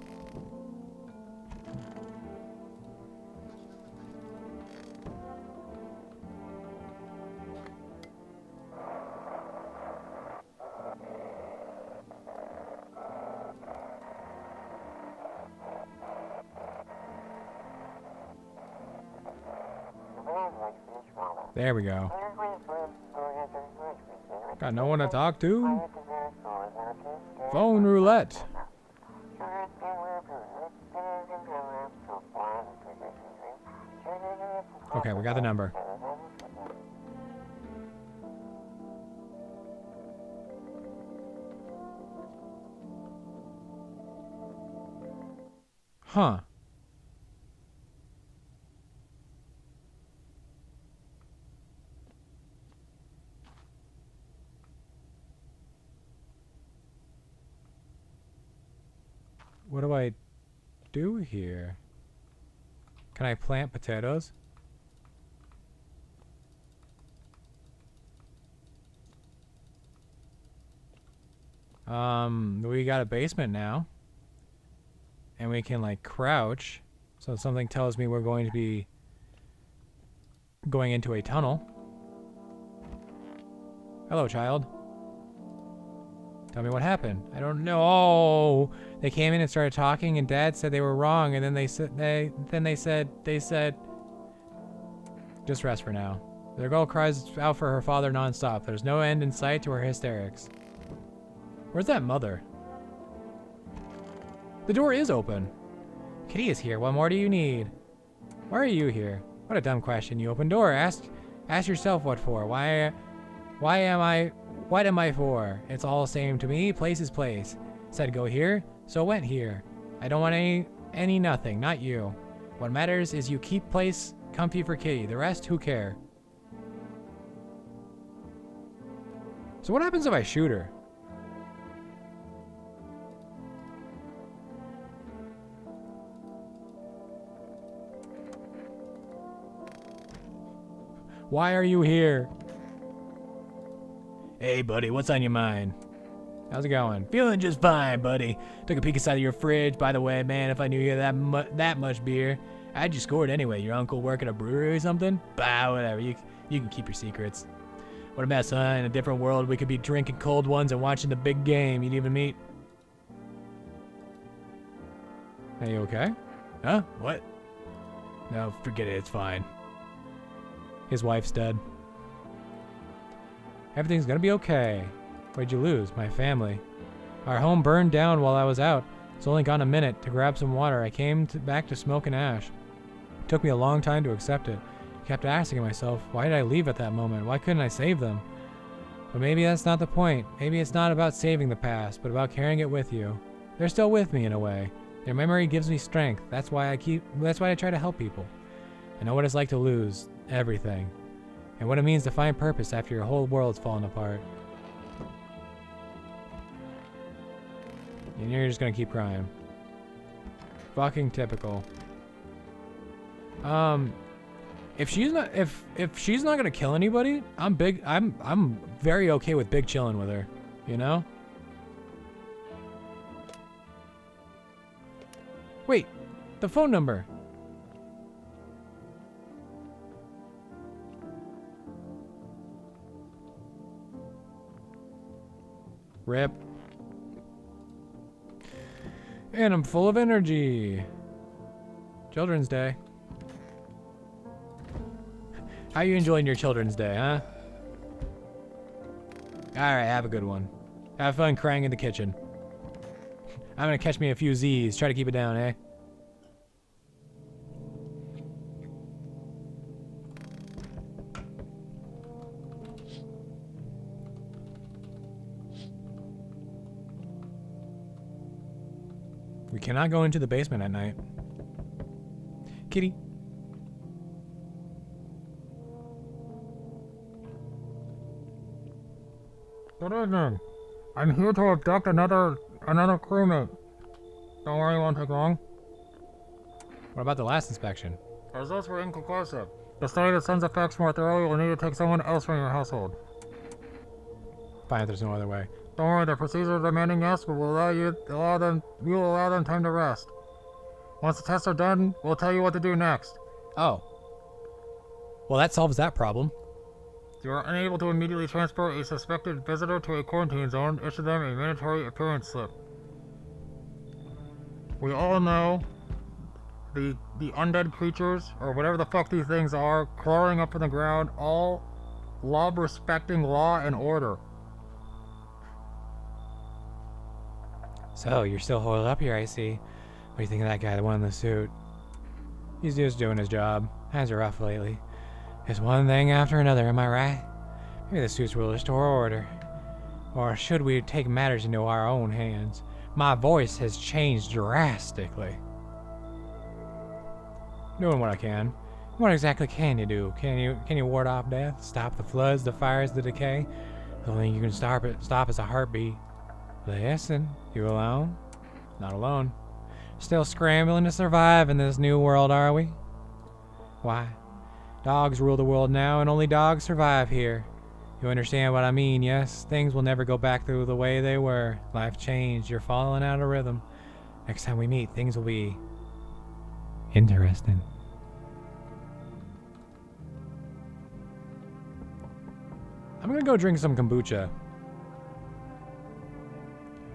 There we go. Got no one to talk to? Phone roulette. Okay, we got the number. Huh. What do I do here? Can I plant potatoes? We got a basement now. And we can like crouch. So something tells me we're going to be going into a tunnel. Hello, child. Tell me what happened. I don't know. Oh, they came in and started talking, and Dad said they were wrong, and then they said, just rest for now. The girl cries out for her father nonstop. There's no end in sight to her hysterics. Where's that mother? The door is open. Kitty is here. What more do you need? Why are you here? What a dumb question. You open door. Ask yourself what for. What am I for? It's all the same to me. Place is place. Said go here, so went here. I don't want any nothing, not you. What matters is you keep place comfy for Kitty. The rest, who care? So what happens if I shoot her? Why are you here? Hey, buddy, what's on your mind? How's it going? Feeling just fine, buddy. Took a peek inside of your fridge. By the way, man, if I knew you had that much beer, I'd you scored anyway. Your uncle work at a brewery or something? Bah, whatever. You can keep your secrets. What a mess, huh? In a different world, we could be drinking cold ones and watching the big game. You'd even meet. Are you okay? Huh? What? No, forget it. It's fine. His wife's dead. Everything's gonna be okay. What'd you lose? My family. Our home burned down while I was out. It's only gone a minute to grab some water. I came back to smoke and ash. It took me a long time to accept it. I kept asking myself, why did I leave at that moment? Why couldn't I save them? But maybe that's not the point. Maybe it's not about saving the past, but about carrying it with you. They're still with me in a way. Their memory gives me strength. That's why I try to help people. I know what it's like to lose everything, and what it means to find purpose after your whole world's fallen apart. And you're just gonna keep crying. Fucking typical. If she's not gonna kill anybody, I'm very okay with big chilling with her, you know? Wait, the phone number. Rip. And I'm full of energy. Children's Day. How you enjoying your Children's Day, huh? Alright, have a good one. Have fun crying in the kitchen. I'm gonna catch me a few Z's. Try to keep it down, eh? We cannot go into the basement at night. Kitty. Good evening. I'm here to abduct another crewmate. Don't worry, it won't take long. What about the last inspection? The results were inconclusive. To study the sun's effects more thoroughly, we'll need to take someone else from your household. Fine, if there's no other way. Don't worry, the procedure demanding yes, we will allow them time to rest. Once the tests are done, we'll tell you what to do next. Oh. Well, that solves that problem. If you are unable to immediately transport a suspected visitor to a quarantine zone, issue them a mandatory appearance slip. We all know the undead creatures, or whatever the fuck these things are, crawling up from the ground, all respecting law and order. So, you're still holed up here, I see. What do you think of that guy, the one in the suit? He's just doing his job. Hands are rough lately. It's one thing after another, am I right? Maybe the suits will restore order. Or should we take matters into our own hands? My voice has changed drastically. Doing what I can. What exactly can you do? Can you ward off death? Stop the floods, the fires, the decay? The only thing you can stop is a heartbeat. Listen, you alone? Not alone. Still scrambling to survive in this new world, are we? Why? Dogs rule the world now, and only dogs survive here. You understand what I mean, yes? Things will never go back to the way they were. Life changed. You're falling out of rhythm. Next time we meet, things will be interesting. I'm gonna go drink some kombucha.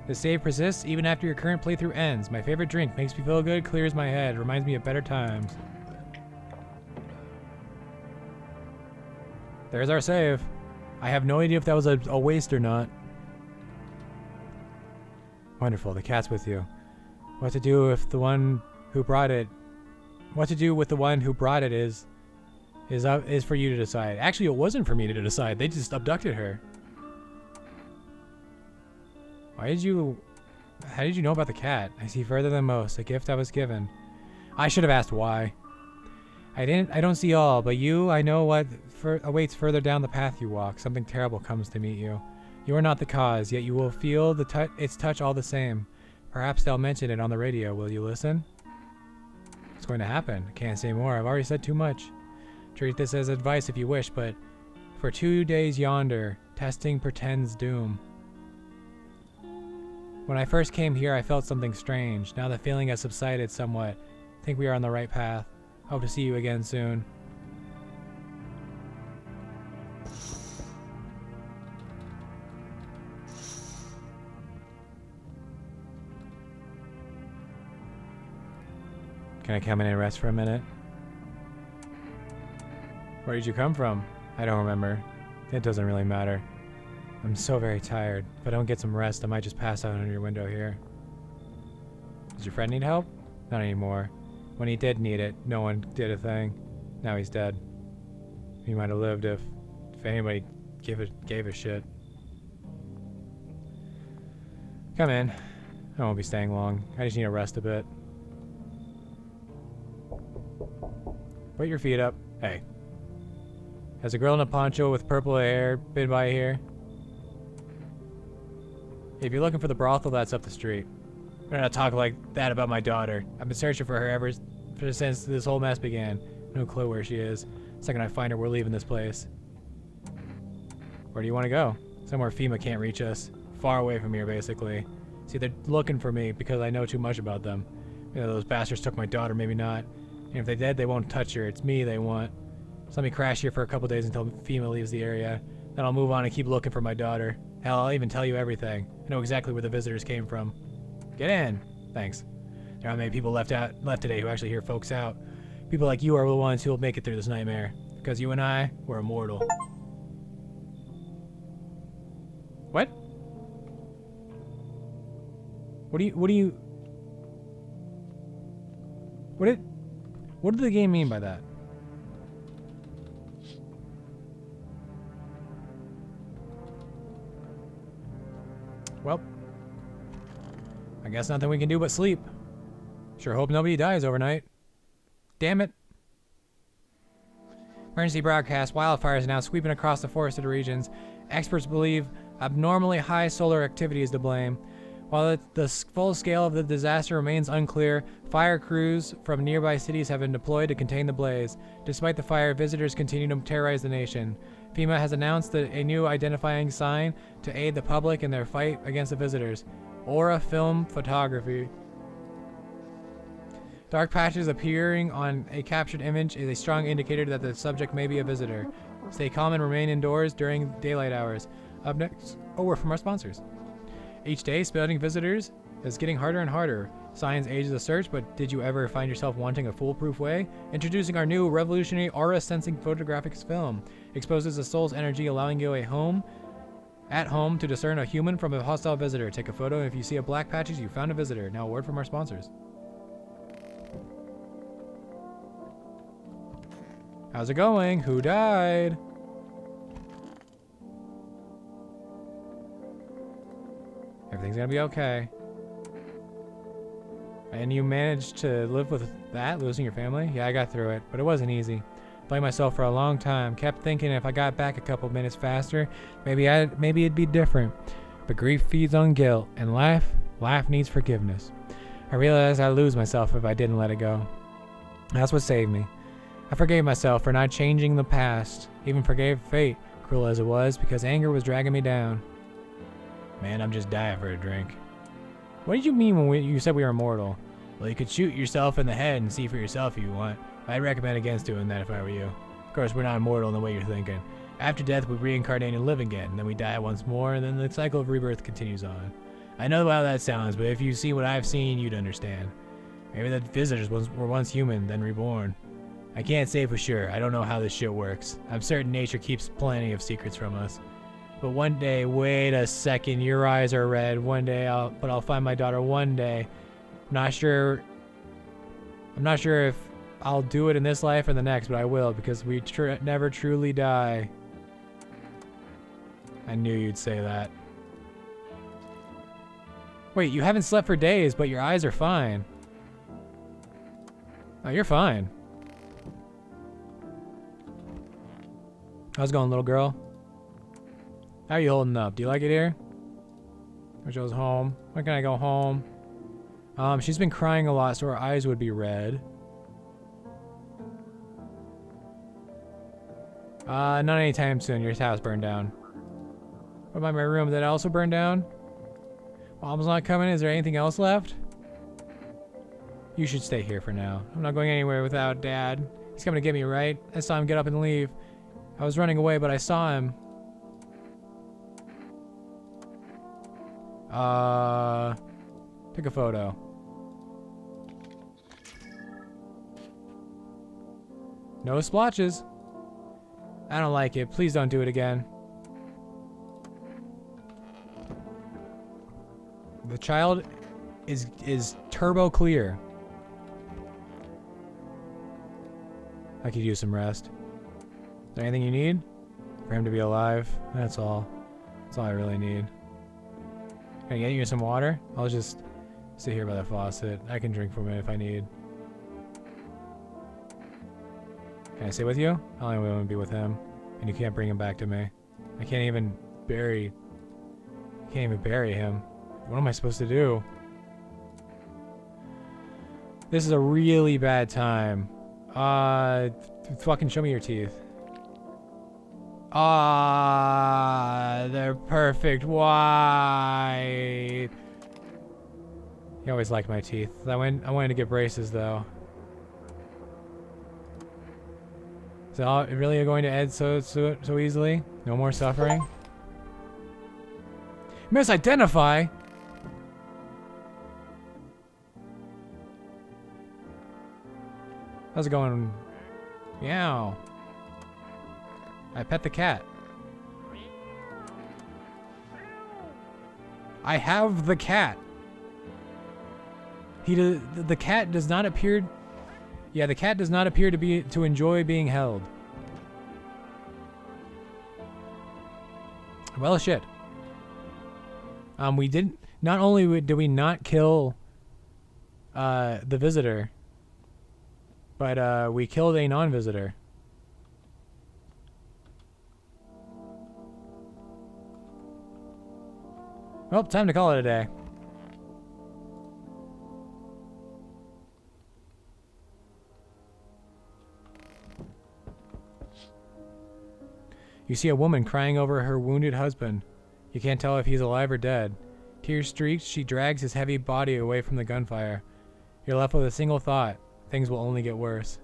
The save persists even after your current playthrough ends. My favorite drink makes me feel good, clears my head, reminds me of better times. There's our save. I have no idea if that was a waste or not. Wonderful, the cat's with you. What to do if the one who brought it... What to do with the one who brought it is for you to decide. Actually, it wasn't for me to decide. They just abducted her. How did you know about the cat? I see further than most, a gift I was given. I should have asked why. I don't see all, but you, I know what awaits further down the path you walk. Something terrible comes to meet you. You are not the cause, yet you will feel its touch all the same. Perhaps they'll mention it on the radio. Will you listen? What's going to happen? I can't say more. I've already said too much. Treat this as advice if you wish, but for 2 days yonder, testing pretends doom. When I first came here, I felt something strange. Now the feeling has subsided somewhat. I think we are on the right path. Hope to see you again soon. Can I come in and rest for a minute? Where did you come from? I don't remember. It doesn't really matter. I'm so very tired. If I don't get some rest, I might just pass out under your window here. Does your friend need help? Not anymore. When he did need it, no one did a thing. Now he's dead. He might have lived if anybody gave a shit. Come in. I won't be staying long. I just need to rest a bit. Put your feet up. Hey. Has a girl in a poncho with purple hair been by here? If you're looking for the brothel, that's up the street. Better not talk like that about my daughter. I've been searching for her since this whole mess began. No clue where she is. The second I find her, we're leaving this place. Where do you want to go? Somewhere FEMA can't reach us. Far away from here, basically. See, they're looking for me because I know too much about them. You know, those bastards took my daughter, maybe not. And if they did, they won't touch her. It's me they want. So let me crash here for a couple days until FEMA leaves the area. Then I'll move on and keep looking for my daughter. Hell, I'll even tell you everything. I know exactly where the visitors came from. Get in. Thanks. There aren't many people left today who actually hear folks out. People like you are the ones who will make it through this nightmare. Because you and I, we're immortal. What? What did the game mean by that? Well, I guess nothing we can do but sleep. Sure hope nobody dies overnight. Damn it. Emergency broadcast. Wildfires are now sweeping across the forested regions. Experts believe abnormally high solar activity is to blame. While the full scale of the disaster remains unclear, fire crews from nearby cities have been deployed to contain the blaze. Despite the fire, visitors continue to terrorize the nation. FEMA has announced a new identifying sign to aid the public in their fight against the visitors. Aura Film Photography. Dark patches appearing on a captured image is a strong indicator that the subject may be a visitor. Stay calm and remain indoors during daylight hours. Up next, a word from our sponsors. Each day, spotting visitors is getting harder and harder. Science aids the search, but did you ever find yourself wanting a foolproof way? Introducing our new revolutionary aura sensing photographic film. Exposes the soul's energy, allowing you at home to discern a human from a hostile visitor. Take a photo, and if you see a black patches, you found a visitor. Now a word from our sponsors. How's it going? Who died? Everything's gonna be okay. And you managed to live with that, losing your family? Yeah, I got through it, but it wasn't easy. Blamed myself for a long time. Kept thinking if I got back a couple minutes faster, maybe it'd be different. But grief feeds on guilt, and life needs forgiveness. I realized I'd lose myself if I didn't let it go. That's what saved me. I forgave myself for not changing the past. Even forgave fate, cruel as it was, because anger was dragging me down. Man, I'm just dying for a drink. What did you mean when you said we were immortal? Well, you could shoot yourself in the head and see for yourself if you want. I'd recommend against doing that if I were you. Of course, we're not immortal in the way you're thinking. After death, we reincarnate and live again. Then we die once more, and then the cycle of rebirth continues on. I know how that sounds, but if you see what I've seen, you'd understand. Maybe the visitors were once human, then reborn. I can't say for sure. I don't know how this shit works. I'm certain nature keeps plenty of secrets from us. But one day, wait a second, your eyes are red. One day, I'll find my daughter one day. I'm not sure if I'll do it in this life or the next, but I will, because we never truly die. I knew you'd say that. Wait, you haven't slept for days, but your eyes are fine. Oh, you're fine. How's it going, little girl? How are you holding up? Do you like it here? Wish I was home. When can I go home? She's been crying a lot, so her eyes would be red. Not anytime soon. Your house burned down. What about my room? Did it also burn down? Mom's not coming. Is there anything else left? You should stay here for now. I'm not going anywhere without Dad. He's coming to get me, right? I saw him get up and leave. I was running away, but I saw him. Take a photo. No splotches. I don't like it. Please don't do it again. The child is turbo clear. I could use some rest. Is there anything you need? For him to be alive? That's all. That's all I really need. Can I get you some water? I'll just sit here by the faucet. I can drink from it if I need. Can I sit with you? I only want to be with him. And you can't bring him back to me. I can't even bury him. What am I supposed to do? This is a really bad time. Fucking show me your teeth. They're perfect white. He always liked my teeth. I wanted to get braces though. Is it really going to end so easily? No more suffering? Misidentify? How's it going? Meow. I pet the cat. I have the cat. The cat does not appear. Yeah, the cat does not appear to enjoy being held. Well, shit. We didn't. Not only did we not kill the visitor, but we killed a non-visitor. Well, time to call it a day. You see a woman crying over her wounded husband. You can't tell if he's alive or dead. Tears streaked, she drags his heavy body away from the gunfire. You're left with a single thought. Things will only get worse.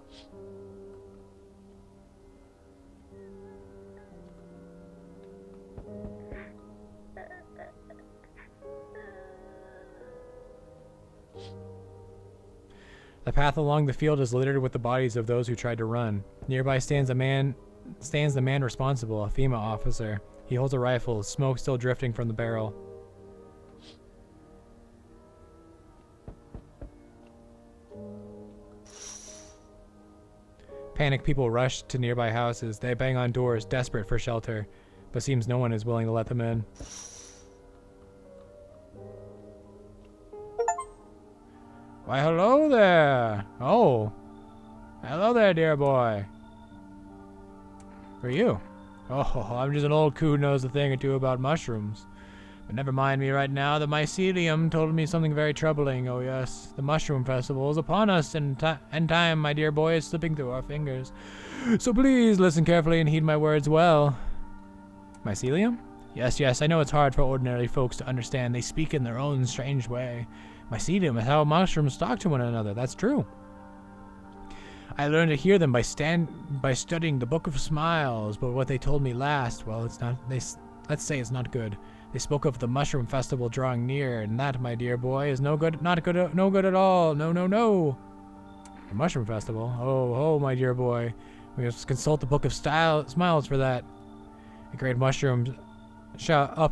The path along the field is littered with the bodies of those who tried to run. Nearby stands the man responsible, a FEMA officer. He holds a rifle, smoke still drifting from the barrel. Panicked people rush to nearby houses. They bang on doors, desperate for shelter, but seems no one is willing to let them in. Why, hello there! Oh. Hello there, dear boy. Who are you? Oh, I'm just an old coup who knows a thing or two about mushrooms. But never mind me right now. The mycelium told me something very troubling. Oh yes, the mushroom festival is upon us, and time, my dear boy, is slipping through our fingers. So please listen carefully and heed my words well. Mycelium? Yes, I know it's hard for ordinary folks to understand. They speak in their own strange way. Mycelium is how mushrooms talk to one another. That's true. I learned to hear them by studying the Book of Smiles, but what they told me last, well, it's not. Let's say it's not good. They spoke of the mushroom festival drawing near, and that, my dear boy, is no good. No good at all. No. The mushroom festival. Oh, my dear boy, we must consult the Book of Smiles for that. A great mushroom shall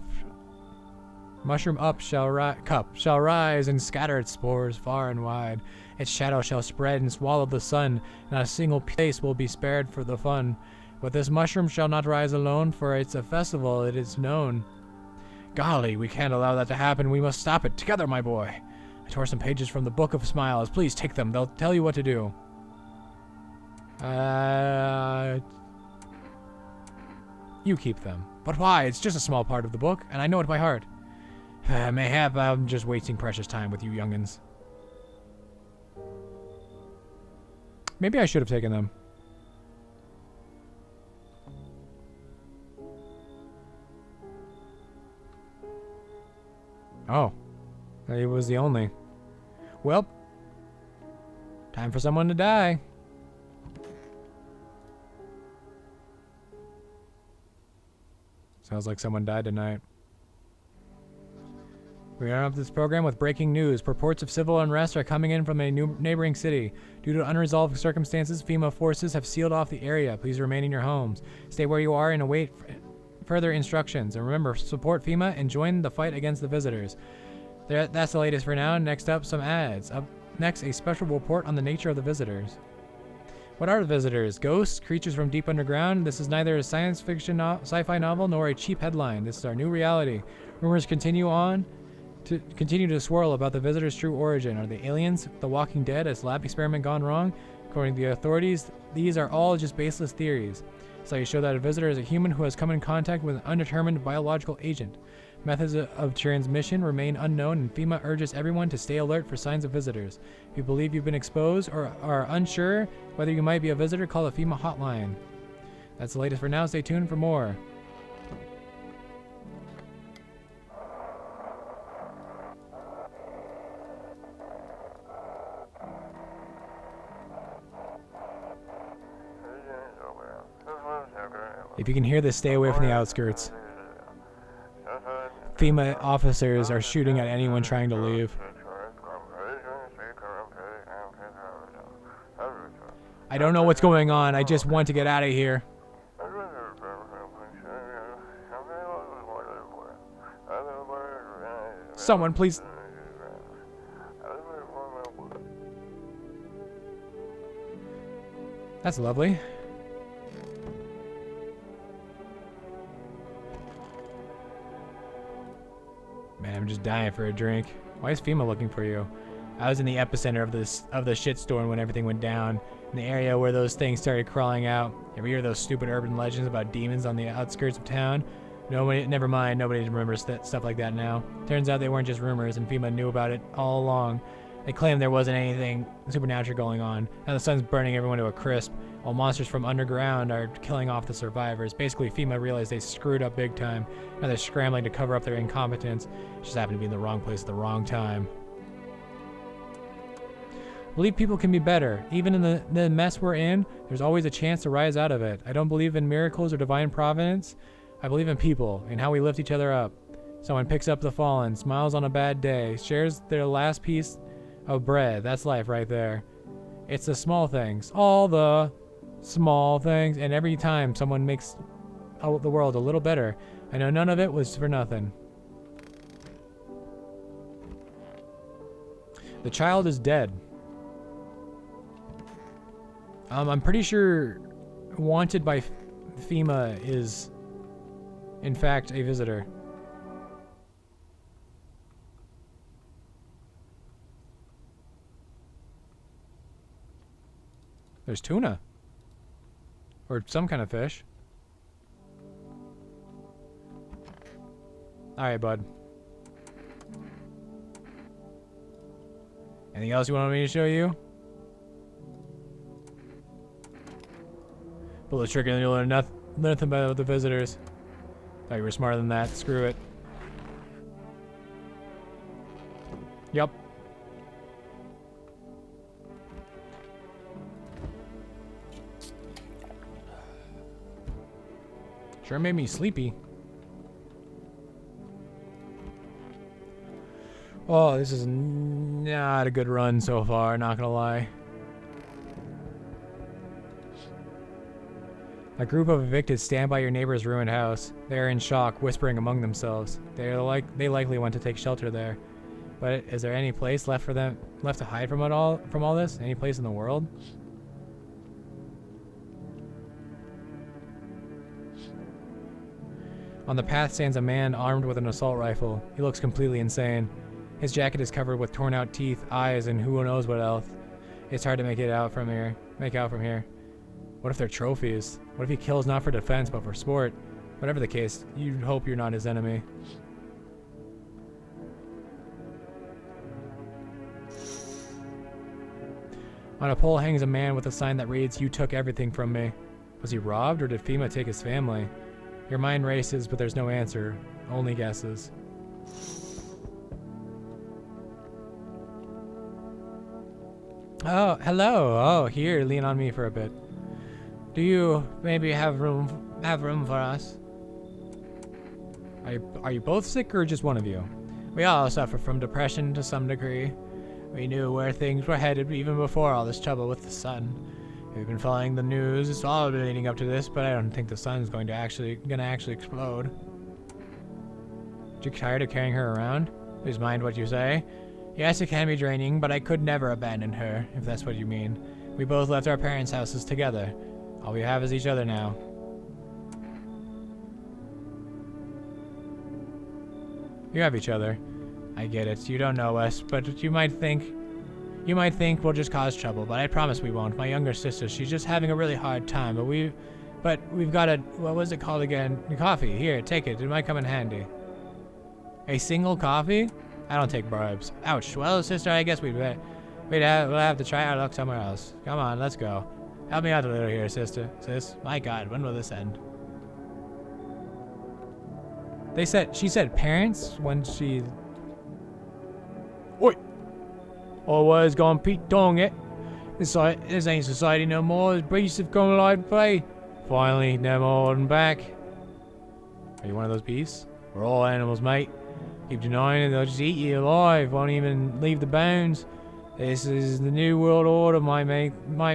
rise and scatter its spores far and wide. Its shadow shall spread and swallow the sun. Not a single place will be spared for the fun. But this mushroom shall not rise alone, for it's a festival, it is known. Golly, we can't allow that to happen. We must stop it. Together, my boy. I tore some pages from the Book of Smiles. Please take them. They'll tell you what to do. You keep them. But why? It's just a small part of the book, and I know it by heart. Mayhap I'm just wasting precious time with you youngins. Maybe I should have taken them. Oh. He was the only. Well. Time for someone to die. Sounds like someone died tonight. We are up this program with breaking news. Reports of civil unrest are coming in from a new neighboring city. Due to unresolved circumstances, FEMA forces have sealed off the area. Please remain in your homes. Stay where you are and await further instructions. And remember, support FEMA and join the fight against the visitors. That's the latest for now. Next up, some ads. Up next, a special report on the nature of the visitors. What are the visitors? Ghosts? Creatures from deep underground? This is neither a science fiction sci-fi novel nor a cheap headline. This is our new reality. Rumors continue to swirl about the visitors' true origin. Are they aliens? The Walking Dead? A lab experiment gone wrong? According to the authorities, these are all just baseless theories. Studies show that a visitor is a human who has come in contact with an undetermined biological agent. Methods of transmission remain unknown, and FEMA urges everyone to stay alert for signs of visitors. If you believe you've been exposed or are unsure whether you might be a visitor, call the FEMA hotline. That's the latest for now. Stay tuned for more. If you can hear this, stay away from the outskirts. FEMA officers are shooting at anyone trying to leave. I don't know what's going on. I just want to get out of here. Someone, please. That's lovely. Man, I'm just dying for a drink. Why is FEMA looking for you? I was in the epicenter of the shitstorm when everything went down. In the area where those things started crawling out. Ever hear those stupid urban legends about demons on the outskirts of town? Never mind, nobody remembers stuff like that now. Turns out they weren't just rumors, and FEMA knew about it all along. They claimed there wasn't anything supernatural going on. Now the sun's burning everyone to a crisp, while monsters from underground are killing off the survivors. Basically, FEMA realized they screwed up big time. Now they're scrambling to cover up their incompetence. Just happened to be in the wrong place at the wrong time. I believe people can be better. Even in the mess we're in, there's always a chance to rise out of it. I don't believe in miracles or divine providence. I believe in people and how we lift each other up. Someone picks up the fallen, smiles on a bad day, shares their last piece of bread. That's life right there. It's the small things. All the small things. And every time someone makes the world a little better, I know none of it was for nothing. The child is dead. I'm pretty sure Wanted by FEMA is, in fact, a visitor. There's tuna. Or some kind of fish. Alright, bud. Anything else you want me to show you? Pull the trigger and you'll learn nothing about the visitors. Thought you were smarter than that. Screw it. Yup. Sure made me sleepy. Oh, this is not a good run so far, not gonna lie. A group of evicted stand by your neighbor's ruined house. They are in shock, whispering among themselves. They likely want to take shelter there. But is there any place left to hide from all this? Any place in the world? On the path stands a man armed with an assault rifle. He looks completely insane. His jacket is covered with torn out teeth, eyes, and who knows what else. It's hard to make out from here. What if they're trophies? What if he kills not for defense but for sport? Whatever the case, you hope you're not his enemy. On a pole hangs a man with a sign that reads, "You took everything from me." Was he robbed, or did FEMA take his family? Your mind races, but there's no answer. Only guesses. Oh, hello. Oh, here, lean on me for a bit. Do you maybe have room for us? Are you both sick or just one of you? We all suffer from depression to some degree. We knew where things were headed even before all this trouble with the sun. We've been following the news. It's all been leading up to this, but I don't think the sun's going to actually explode. Are you tired of carrying her around? Please mind what you say. Yes, it can be draining, but I could never abandon her, if that's what you mean. We both left our parents' houses together. All we have is each other now. You have each other. I get it. You don't know us, but you might think we'll just cause trouble, but I promise we won't. My younger sister, she's just having a really hard time, but we've got a, what was it called again? Coffee. Here, take it. It might come in handy. A single coffee? I don't take bribes. Ouch. Well, sister, I guess we'll have to try our luck somewhere else. Come on, let's go. Help me out a little here, sister. Sis. My God, when will this end? She said parents when she... Oi! Always gone Pete Dong it. This ain't society no more. This beasts have gone live play. Finally, no more than back. Are you one of those beasts? We're all animals, mate. Keep denying it, they'll just eat you alive. Won't even leave the bones. This is the new world order. Might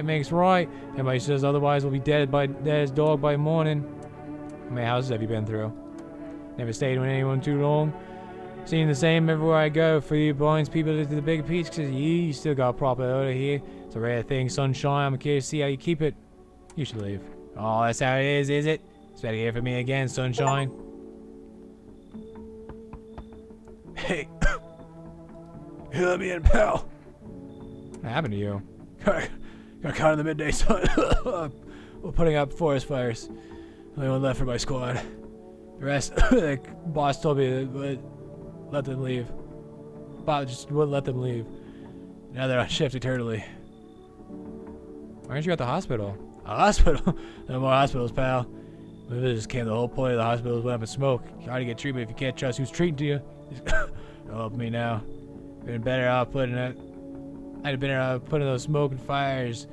makes right. Everybody says otherwise we'll be dead as dog by morning. How many houses have you been through? Never stayed with anyone too long. Seeing the same everywhere I go. For you blinds people to the big piece, cause you still got proper order here. It's a rare thing, sunshine. I'm curious to see how you keep it. You should leave. Oh, that's how it is it? Expect to hear from me again, sunshine. Hey. Let me in, pal. What happened to you? Got caught in the midday sun. We're putting out forest fires. Only one left for my squad. The rest, the boss told me to let them leave. Bob just wouldn't let them leave. Now they're on shift eternally. Why aren't you at the hospital? A hospital? No more hospitals, pal. We just came. The whole point of the hospital is went up in smoke. You gotta get treatment if you can't trust who's treating to you. Don't help me now. Been better off putting it. I'd have been better off putting those smoke and fires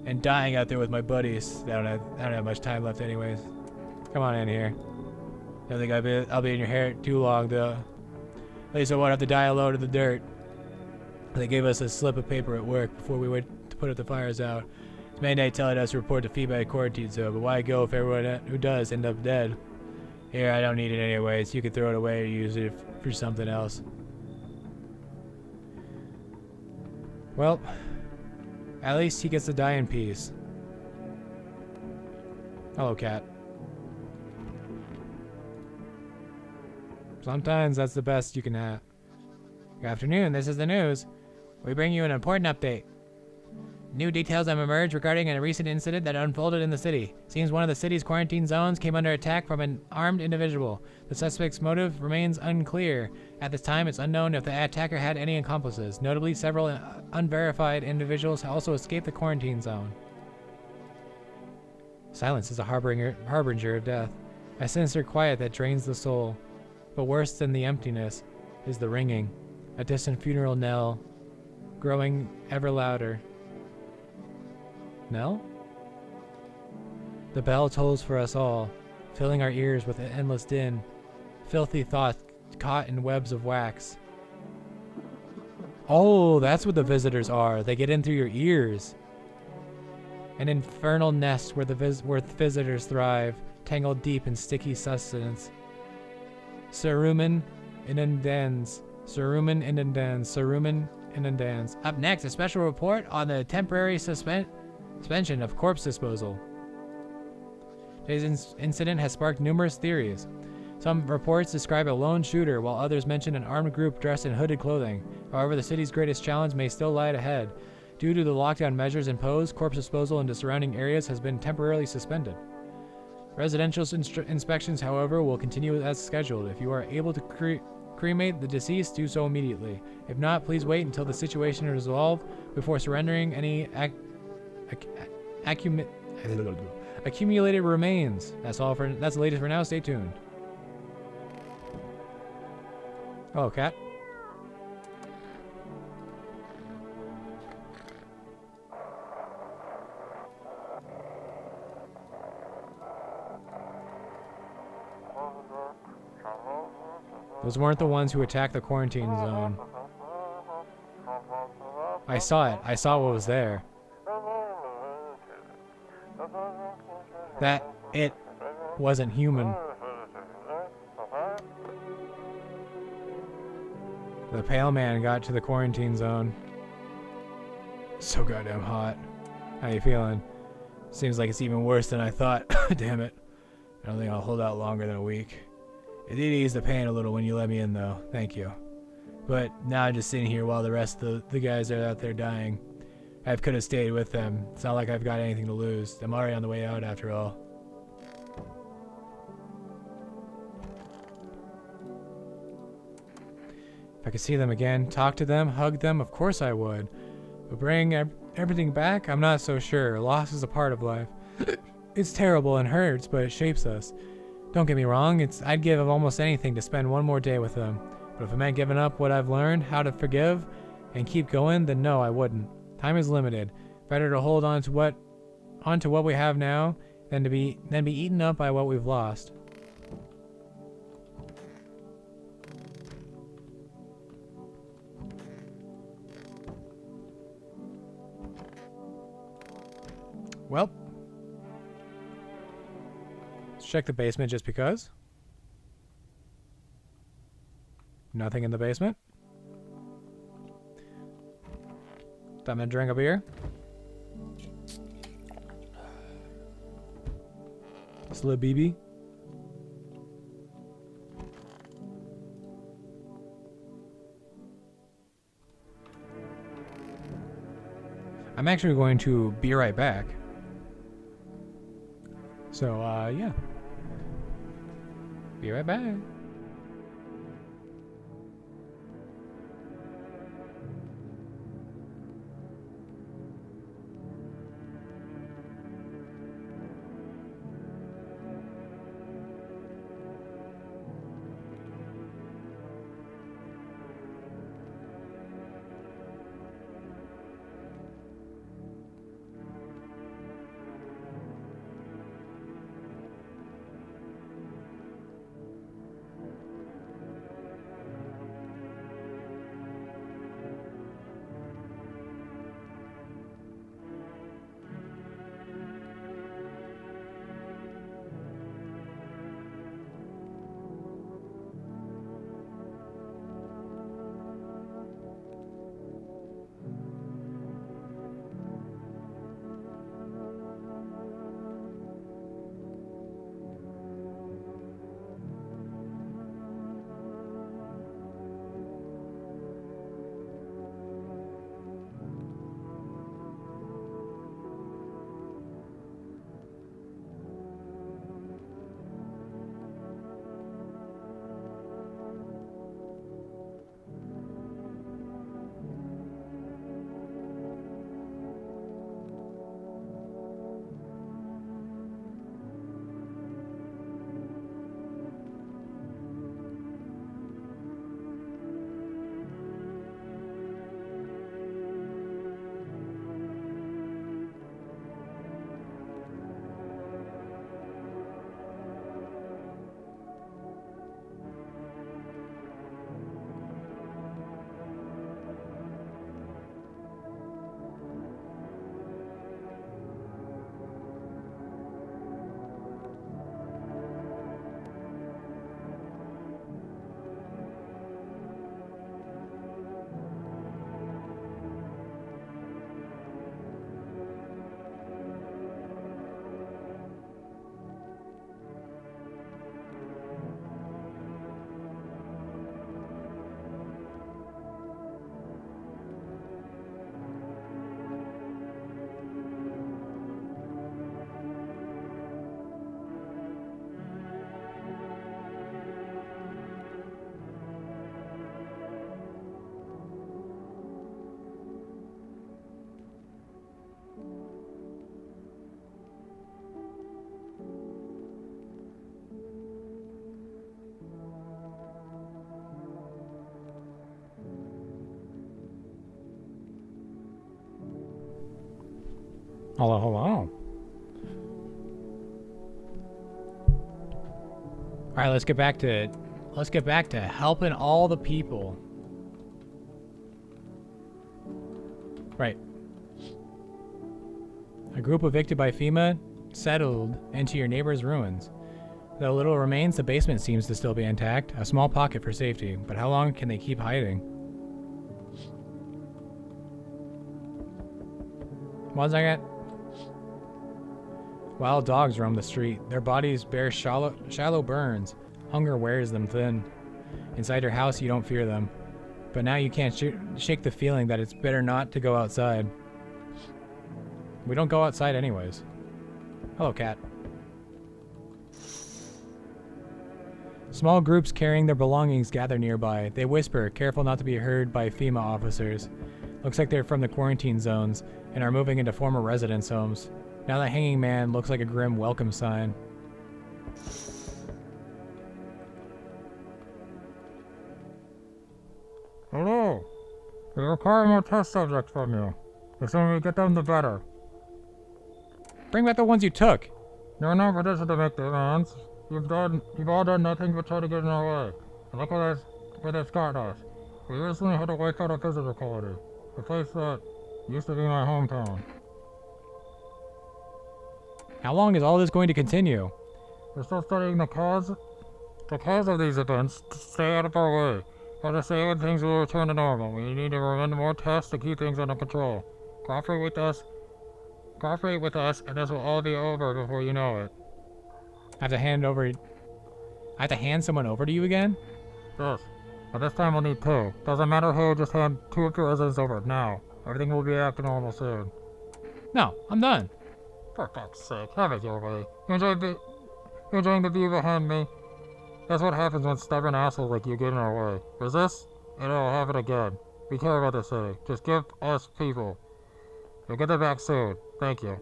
and dying out there with my buddies. I don't have much time left, anyways. Come on in here. Don't think I'll be in your hair too long, though. At least I won't have to die alone in the dirt. They gave us a slip of paper at work before we went to put the fires out. It's mandate telling us to report to feedback quarantine zone, but why go if everyone who does end up dead? Here, I don't need it anyways. You can throw it away or use it for something else. Well, at least he gets to die in peace. Hello, cat. Sometimes that's the best you can have. Good afternoon, this is the news. We bring you an important update. New details have emerged regarding a recent incident that unfolded in the city. Seems one of the city's quarantine zones came under attack from an armed individual. The suspect's motive remains unclear. At this time, it's unknown if the attacker had any accomplices. Notably, several unverified individuals also escaped the quarantine zone. Silence is a harbinger of death. A sinister quiet that drains the soul. But worse than the emptiness is the ringing, a distant funeral knell, growing ever louder. Knell? The bell tolls for us all, filling our ears with an endless din, filthy thoughts caught in webs of wax. Oh, that's what the visitors are. They get in through your ears. An infernal nest where visitors thrive, tangled deep in sticky sustenance. Cerumen inundans. Cerumen inundans. Cerumen inundans. Up next, a special report on the temporary suspension of corpse disposal. Today's incident has sparked numerous theories. Some reports describe a lone shooter, while others mention an armed group dressed in hooded clothing. However, the city's greatest challenge may still lie ahead. Due to the lockdown measures imposed, corpse disposal in the surrounding areas has been temporarily suspended. Residential inspections, however, will continue as scheduled. If you are able to cremate the deceased, do so immediately. If not, please wait until the situation is resolved before surrendering any accumulated remains. That's the latest for now. Stay tuned. Oh, cat. Those weren't the ones who attacked the quarantine zone. I saw it. I saw what was there. That it wasn't human. The pale man got to the quarantine zone. So goddamn hot. How you feeling? Seems like it's even worse than I thought. Damn it. I don't think I'll hold out longer than a week. It did ease the pain a little when you let me in, though. Thank you. But now I'm just sitting here while the rest of the guys are out there dying. I could have stayed with them. It's not like I've got anything to lose. I'm already on the way out after all. If I could see them again, talk to them, hug them, of course I would. But bring everything back, I'm not so sure. Loss is a part of life. It's terrible and hurts, but it shapes us. Don't get me wrong, I'd give almost anything to spend one more day with them. But if it meant giving up what I've learned, how to forgive, and keep going, then no, I wouldn't. Time is limited. Better to hold on to what we have now than be eaten up by what we've lost. Well, let's check the basement just because. Nothing in the basement. Time to drink a beer. Slim BB. I'm actually going to be right back. So, yeah. Be right back. Hello, hello. Alright, let's get back to let's get back to helping all the people. Right. A group evicted by FEMA settled into your neighbor's ruins. Though little remains, the basement seems to still be intact. A small pocket for safety. But how long can they keep hiding? One second. Wild dogs roam the street. Their bodies bear shallow burns. Hunger wears them thin. Inside your house, you don't fear them. But now you can't shake the feeling that it's better not to go outside. We don't go outside anyways. Hello, cat. Small groups carrying their belongings gather nearby. They whisper, careful not to be heard by FEMA officers. Looks like they're from the quarantine zones and are moving into former residence homes. Now the hanging man looks like a grim welcome sign. Hello. We require more test subjects from you. The sooner we get them, the better. Bring back the ones you took. You're not position to make demands. You've all done nothing but try to get in our way. And look where that's got us. We recently had to wipe out a visitor colony. A place that used to be my hometown. How long is all this going to continue? We're still studying the cause of these events to stay out of our way. But to say when things will return to normal, we need to run more tests to keep things under control. Cooperate with us, and this will all be over before you know it. I have to hand someone over to you again? Yes. But this time we'll need two. Doesn't matter who, just hand two of your residents over now. Everything will be back to normal soon. No, I'm done. For fuck's sake, have it your way. You enjoying the view behind me? That's what happens when stubborn assholes like you get in our way. Resist, and it'll happen again. We care about the city. Just give us people. You'll get them back soon. Thank you.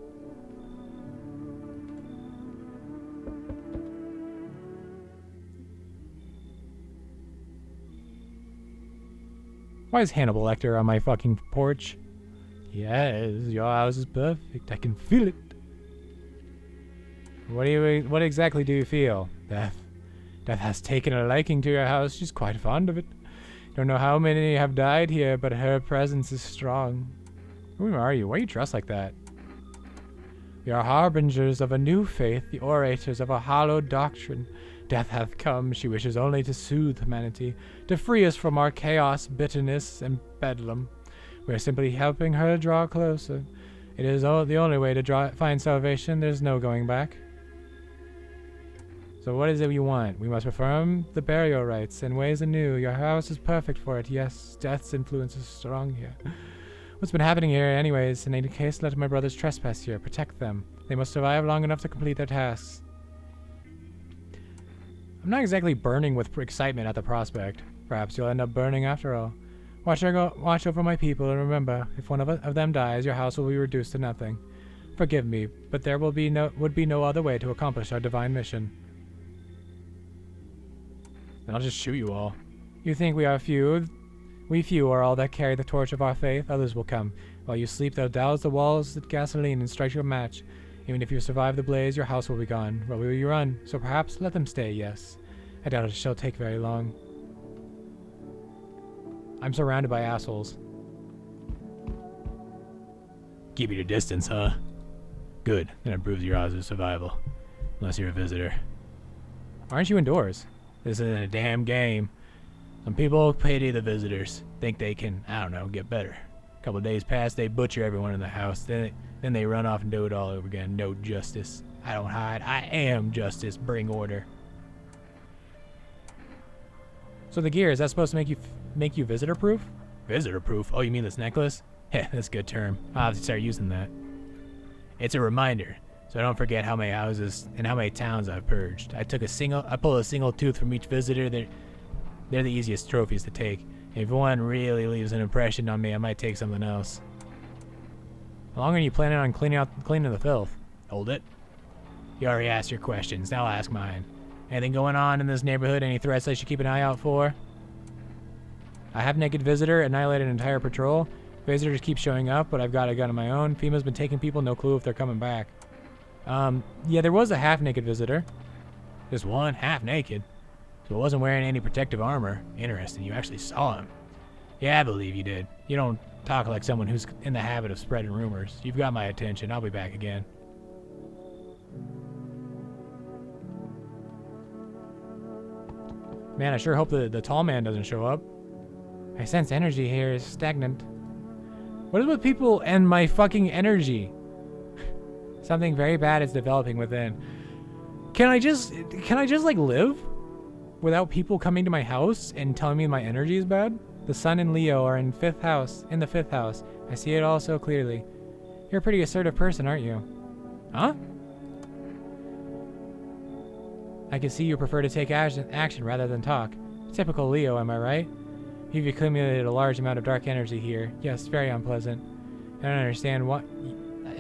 Why is Hannibal Lecter on my fucking porch? Yes, your house is perfect. I can feel it. What exactly do you feel? Death. Death has taken a liking to your house. She's quite fond of it. Don't know how many have died here, but her presence is strong. Who are you? Why are you dressed like that? We are harbingers of a new faith, the orators of a hallowed doctrine. Death hath come. She wishes only to soothe humanity, to free us from our chaos, bitterness, and bedlam. We are simply helping her draw closer. It is the only way to find salvation. There's no going back. So what is it you want? We must perform the burial rites in ways anew. Your house is perfect for it. Yes, death's influence is strong here. What's been happening here anyways? In any case, let my brothers trespass here. Protect them. They must survive long enough to complete their tasks. I'm not exactly burning with excitement at the prospect. Perhaps you'll end up burning after all. Watch over my people, and remember, if one of them dies, your house will be reduced to nothing. Forgive me, but there would be no other way to accomplish our divine mission. Then I'll just shoot you all. You think we are few? We few are all that carry the torch of our faith. Others will come. While you sleep, they'll douse the walls with gasoline and strike your match. Even if you survive the blaze, your house will be gone. Where will you run? So perhaps let them stay, yes. I doubt it shall take very long. I'm surrounded by assholes. Keep your distance, huh? Good. That improves your odds of survival. Unless you're a visitor. Aren't you indoors? This isn't a damn game. Some people pity the visitors. Think they can, I don't know, get better. A couple of days pass, they butcher everyone in the house. Then they run off and do it all over again. No justice. I don't hide. I am justice. Bring order. So the gear, is that supposed to make you visitor proof? Visitor proof? Oh, you mean this necklace? Heh, that's a good term. I'll have to start using that. It's a reminder, so I don't forget how many houses and how many towns I've purged. I pull a single tooth from each visitor. They're the easiest trophies to take. If one really leaves an impression on me, I might take something else. How long are you planning on cleaning the filth? Hold it. You already asked your questions. Now I'll ask mine. Anything going on in this neighborhood? Any threats I should keep an eye out for? I have naked visitor, annihilated an entire patrol. Visitors keep showing up, but I've got a gun of my own. FEMA's been taking people, no clue if they're coming back. Yeah, there was a half-naked visitor. Just one? Half naked? but wasn't wearing any protective armor. Interesting, you actually saw him. Yeah, I believe you did. You don't talk like someone who's in the habit of spreading rumors. You've got my attention. I'll be back again. Man, I sure hope the tall man doesn't show up. I sense energy here is stagnant. What is with people and my fucking energy? Something very bad is developing within. Can I just like live without people coming to my house and telling me my energy is bad? The sun and Leo are in the fifth house. I see it all so clearly. You're a pretty assertive person, aren't you? Huh? I can see you prefer to take action rather than talk. Typical Leo, am I right? You've accumulated a large amount of dark energy here. Yes, very unpleasant. I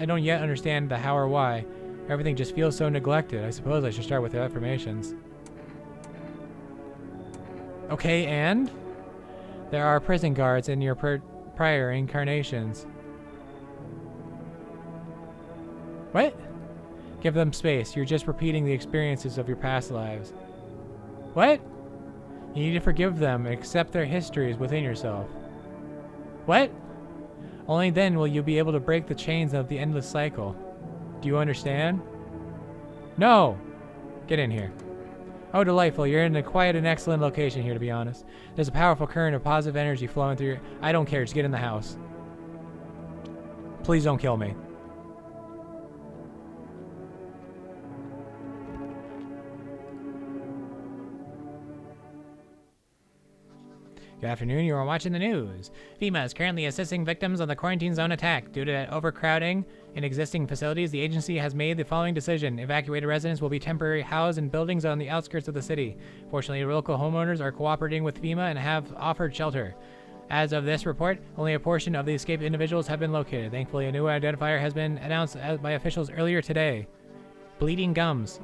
don't yet understand the how or why. Everything just feels so neglected. I suppose I should start with the affirmations. Okay, and? There are prison guards in your prior incarnations. What? Give them space. You're just repeating the experiences of your past lives. What? You need to forgive them and accept their histories within yourself. What? Only then will you be able to break the chains of the endless cycle. Do you understand? No. Get in here. Oh, delightful. You're in a quiet and excellent location here, to be honest. There's a powerful current of positive energy flowing through your... I don't care. Just get in the house. Please don't kill me. Good afternoon, you are watching the news. FEMA is currently assisting victims of the quarantine zone attack. Due to overcrowding in existing facilities, the agency has made the following decision. Evacuated residents will be temporarily housed in buildings on the outskirts of the city. Fortunately, local homeowners are cooperating with FEMA and have offered shelter. As of this report, only a portion of the escaped individuals have been located. Thankfully, a new identifier has been announced by officials earlier today. Bleeding gums.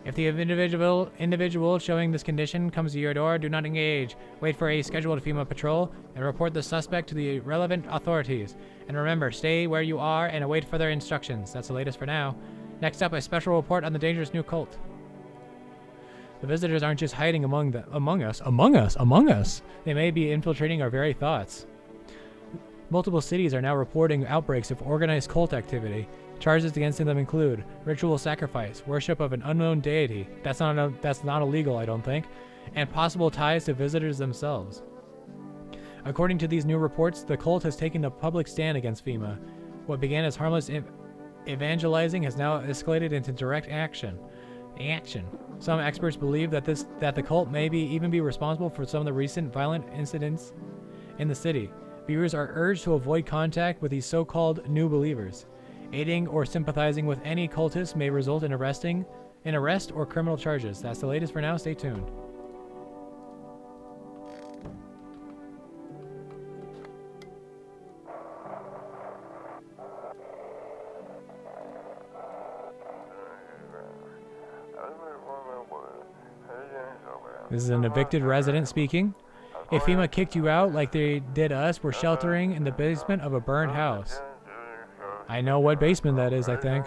If the individual showing this condition comes to your door, do not engage. Wait for a scheduled FEMA patrol and report the suspect to the relevant authorities. And remember, stay where you are and await further instructions. That's the latest for now. Next up, a special report on the dangerous new cult. The visitors aren't just hiding among us. They may be infiltrating our very thoughts. Multiple cities are now reporting outbreaks of organized cult activity. Charges against them include ritual sacrifice, worship of an unknown deity, that's not illegal, I don't think, and possible ties to visitors themselves. According to these new reports, the cult has taken a public stand against FEMA. What began as harmless evangelizing has now escalated into direct action. Some experts believe that the cult may even be responsible for some of the recent violent incidents in the city. Viewers are urged to avoid contact with these so-called new believers. Aiding or sympathizing with any cultist may result in arrest or criminal charges. That's the latest for now. Stay tuned. This is an evicted resident speaking. If FEMA kicked you out like they did us, we're sheltering in the basement of a burned house. I know what basement that is, I think.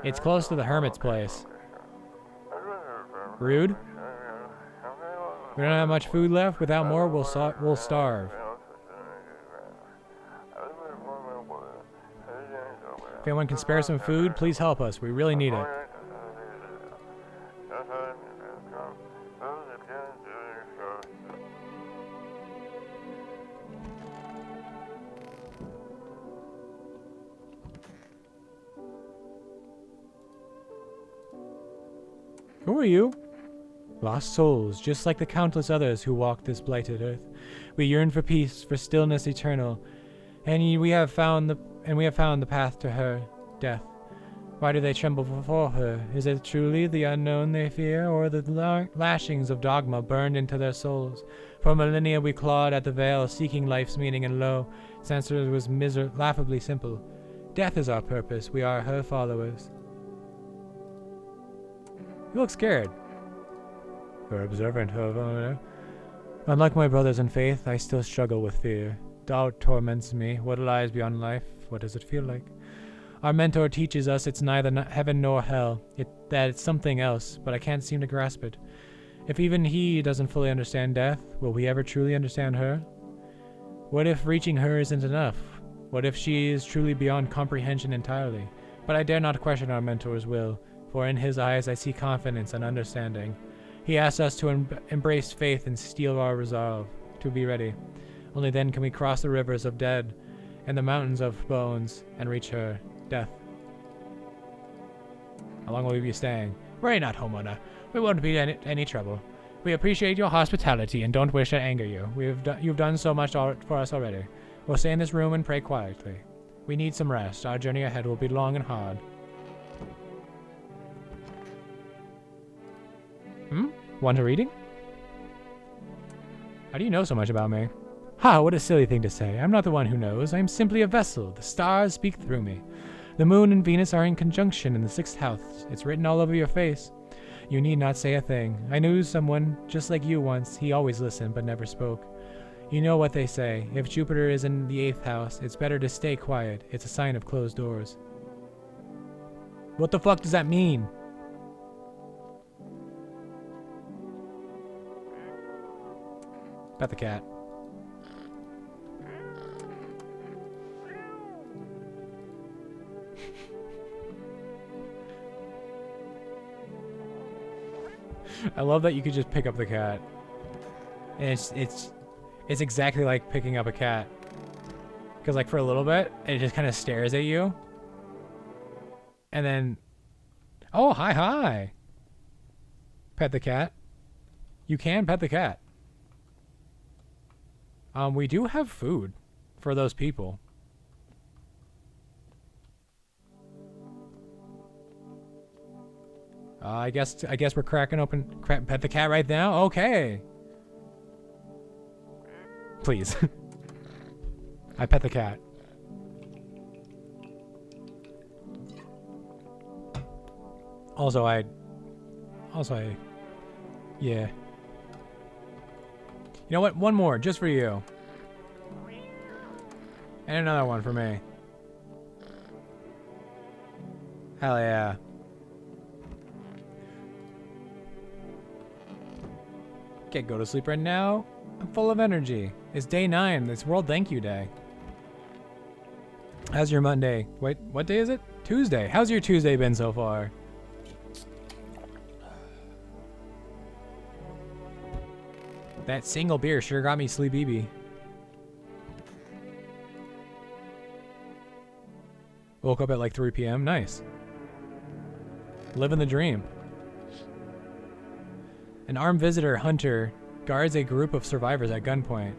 It's close to the hermit's place. Rude. We don't have much food left. Without more, we'll starve. If anyone can spare some food, please help us. We really need it. Who are you? Lost souls, just like the countless others who walk this blighted earth. We yearn for peace, for stillness eternal, and we have found the path to her, death. Why do they tremble before her? Is it truly the unknown they fear, or the lashings of dogma burned into their souls? For millennia we clawed at the veil, seeking life's meaning, and lo, its answer was laughably simple. Death is our purpose. We are her followers. You look scared. You're observant, however. Unlike my brothers in faith, I still struggle with fear. Doubt torments me. What lies beyond life? What does it feel like? Our mentor teaches us it's neither heaven nor hell, that it's something else, but I can't seem to grasp it. If even he doesn't fully understand death, will we ever truly understand her? What if reaching her isn't enough? What if she is truly beyond comprehension entirely? But I dare not question our mentor's will, for in his eyes I see confidence and understanding. He asks us to embrace faith and steel our resolve, to be ready. Only then can we cross the rivers of dead and the mountains of bones and reach her, death. How long will we be staying? Worry not, homeowner. We won't be any trouble. We appreciate your hospitality and don't wish to anger you. You've done so much for us already. We'll stay in this room and pray quietly. We need some rest. Our journey ahead will be long and hard. Want a reading? How do you know so much about me? Ha, what a silly thing to say. I'm not the one who knows. I am simply a vessel. The stars speak through me. The moon and Venus are in conjunction in the 6th house. It's written all over your face. You need not say a thing. I knew someone just like you once. He always listened but never spoke. You know what they say. If Jupiter is in the 8th house, it's better to stay quiet. It's a sign of closed doors. What the fuck does that mean? Pet the cat. I love that you could just pick up the cat. And it's exactly like picking up a cat. Because like for a little bit, it just kind of stares at you. And then, oh, hi. Pet the cat. You can pet the cat. We do have food for those people. I guess we're cracking open. Pet the cat right now. Okay. Please. I pet the cat. Also, yeah. You know what? One more, just for you. And another one for me. Hell yeah. Can't go to sleep right now. I'm full of energy. It's day 9. It's World Thank You Day. How's your Monday? Wait, what day is it? Tuesday. How's your Tuesday been so far? That single beer sure got me sleepy. Woke up at like 3 p.m. Nice. Living the dream. An armed visitor, Hunter, guards a group of survivors at gunpoint.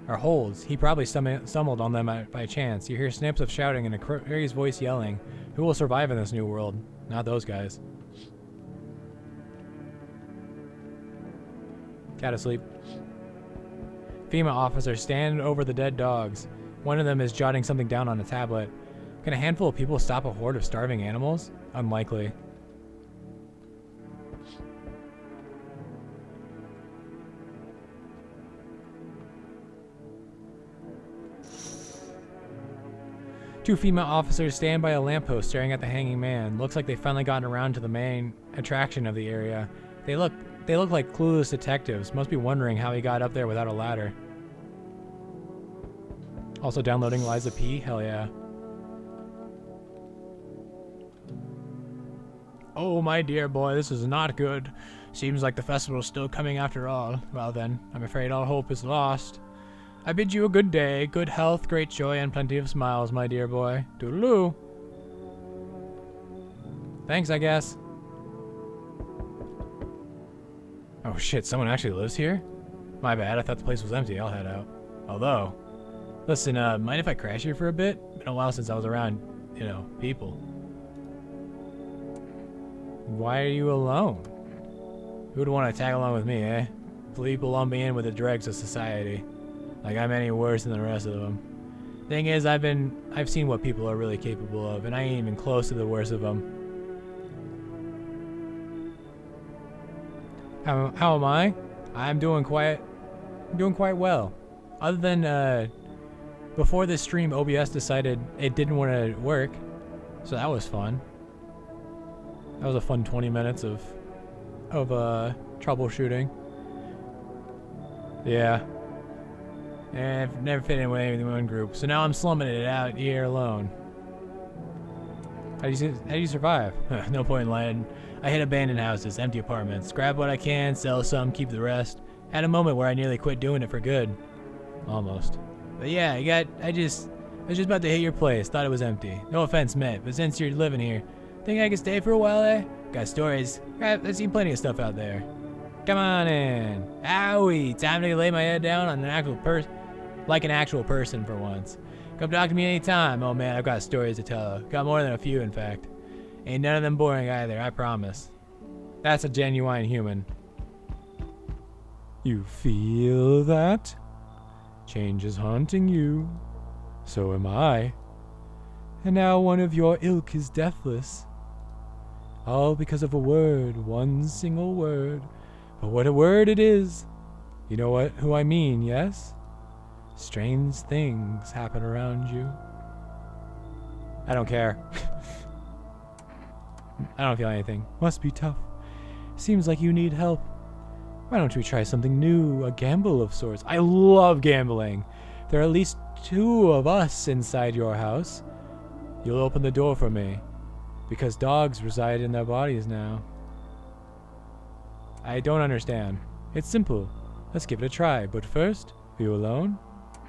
Or holds. He probably stumbled on them by chance. You hear snips of shouting and a Crary's voice yelling. Who will survive in this new world? Not those guys. Cat asleep. FEMA officers stand over the dead dogs. One of them is jotting something down on a tablet. Can a handful of people stop a horde of starving animals? Unlikely. Two FEMA officers stand by a lamppost staring at the hanging man. Looks like they've finally gotten around to the main attraction of the area. They look like clueless detectives. Must be wondering how he got up there without a ladder. Also downloading Liza P. Hell yeah. Oh, my dear boy, this is not good. Seems like the festival's still coming after all. Well then, I'm afraid all hope is lost. I bid you a good day, good health, great joy, and plenty of smiles, my dear boy. Toodaloo. Thanks, I guess. Oh shit, someone actually lives here? My bad, I thought the place was empty. I'll head out. Although, listen, mind if I crash here for a bit? Been a while since I was around, you know, people. Why are you alone? Who'd want to tag along with me, eh? People lump me in with the dregs of society. Like I'm any worse than the rest of them. Thing is, I've seen what people are really capable of, and I ain't even close to the worst of them. How am I? I'm doing quite well. Other than, before this stream, OBS decided it didn't want to work. So that was fun. That was a fun 20 minutes of troubleshooting. Yeah. And I've never fit in with any one group, so now I'm slumming it out here alone. How do you survive? No point in lying. I hit abandoned houses, empty apartments, grab what I can, sell some, keep the rest. Had a moment where I nearly quit doing it for good. Almost. But yeah, I was just about to hit your place, thought it was empty. No offense meant, but since you're living here, think I can stay for a while, eh? Got stories. I've seen plenty of stuff out there. Come on in. Owie, time to lay my head down on an actual like an actual person for once. Come talk to me anytime. Oh man, I've got stories to tell. Got more than a few, in fact. Ain't none of them boring either, I promise. That's a genuine human. You feel that? Change is haunting you. So am I. And now one of your ilk is deathless. All because of a word, one single word. But what a word it is! You know who I mean, yes? Strange things happen around you. I don't care. I don't feel anything. Must be tough. Seems like you need help. Why don't we try something new? A gamble of sorts. I love gambling. There are at least 2 of us inside your house. You'll open the door for me. Because dogs reside in their bodies now. I don't understand. It's simple. Let's give it a try. But first, are you alone?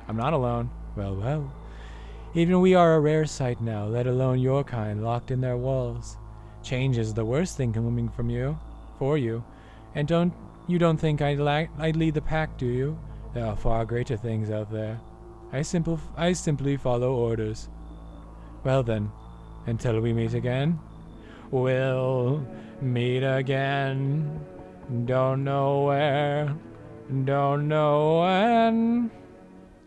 I'm not alone. Well, well. Even we are a rare sight now, let alone your kind, locked in their walls. Change is the worst thing coming from you, for you. And you don't think I'd lead the pack, do you? There are far greater things out there. I simply follow orders. Well then, until we meet again. We'll meet again. Don't know where. Don't know when.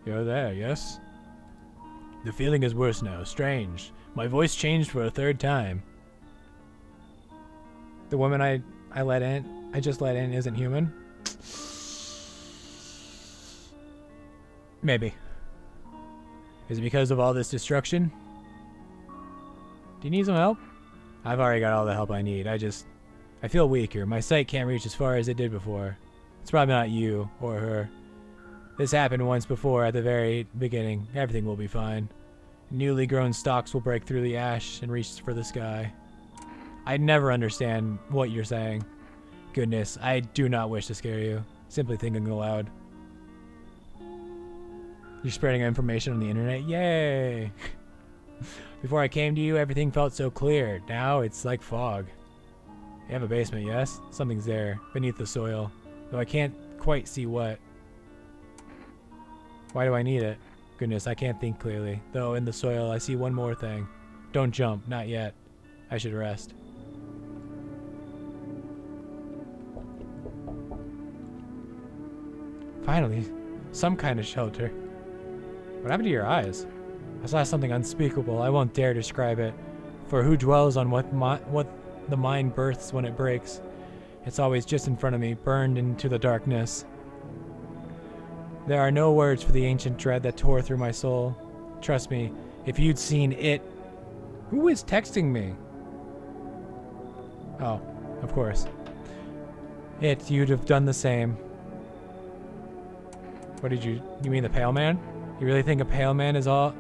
You're there, yes? The feeling is worse now. Strange. My voice changed for a 3rd time. The woman I just let in isn't human? Maybe. Is it because of all this destruction? Do you need some help? I've already got all the help I need. I feel weaker. My sight can't reach as far as it did before. It's probably not you or her. This happened once before at the very beginning. Everything will be fine. Newly grown stalks will break through the ash and reach for the sky. I never understand what you're saying. Goodness, I do not wish to scare you. Simply thinking aloud. You're spreading information on the internet? Yay! Before I came to you, everything felt so clear. Now it's like fog. You have a basement, yes? Something's there, beneath the soil. Though I can't quite see what. Why do I need it? Goodness, I can't think clearly. Though in the soil, I see one more thing. Don't jump, not yet. I should rest. Finally, some kind of shelter. What happened to your eyes? I saw something unspeakable. I won't dare describe it. For who dwells on what the mind births when it breaks? It's always just in front of me, burned into the darkness. There are no words for the ancient dread that tore through my soul. Trust me, if you'd seen it... Who is texting me? Oh, of course. You'd have done the same. What did you mean the pale man? You really think a pale man is all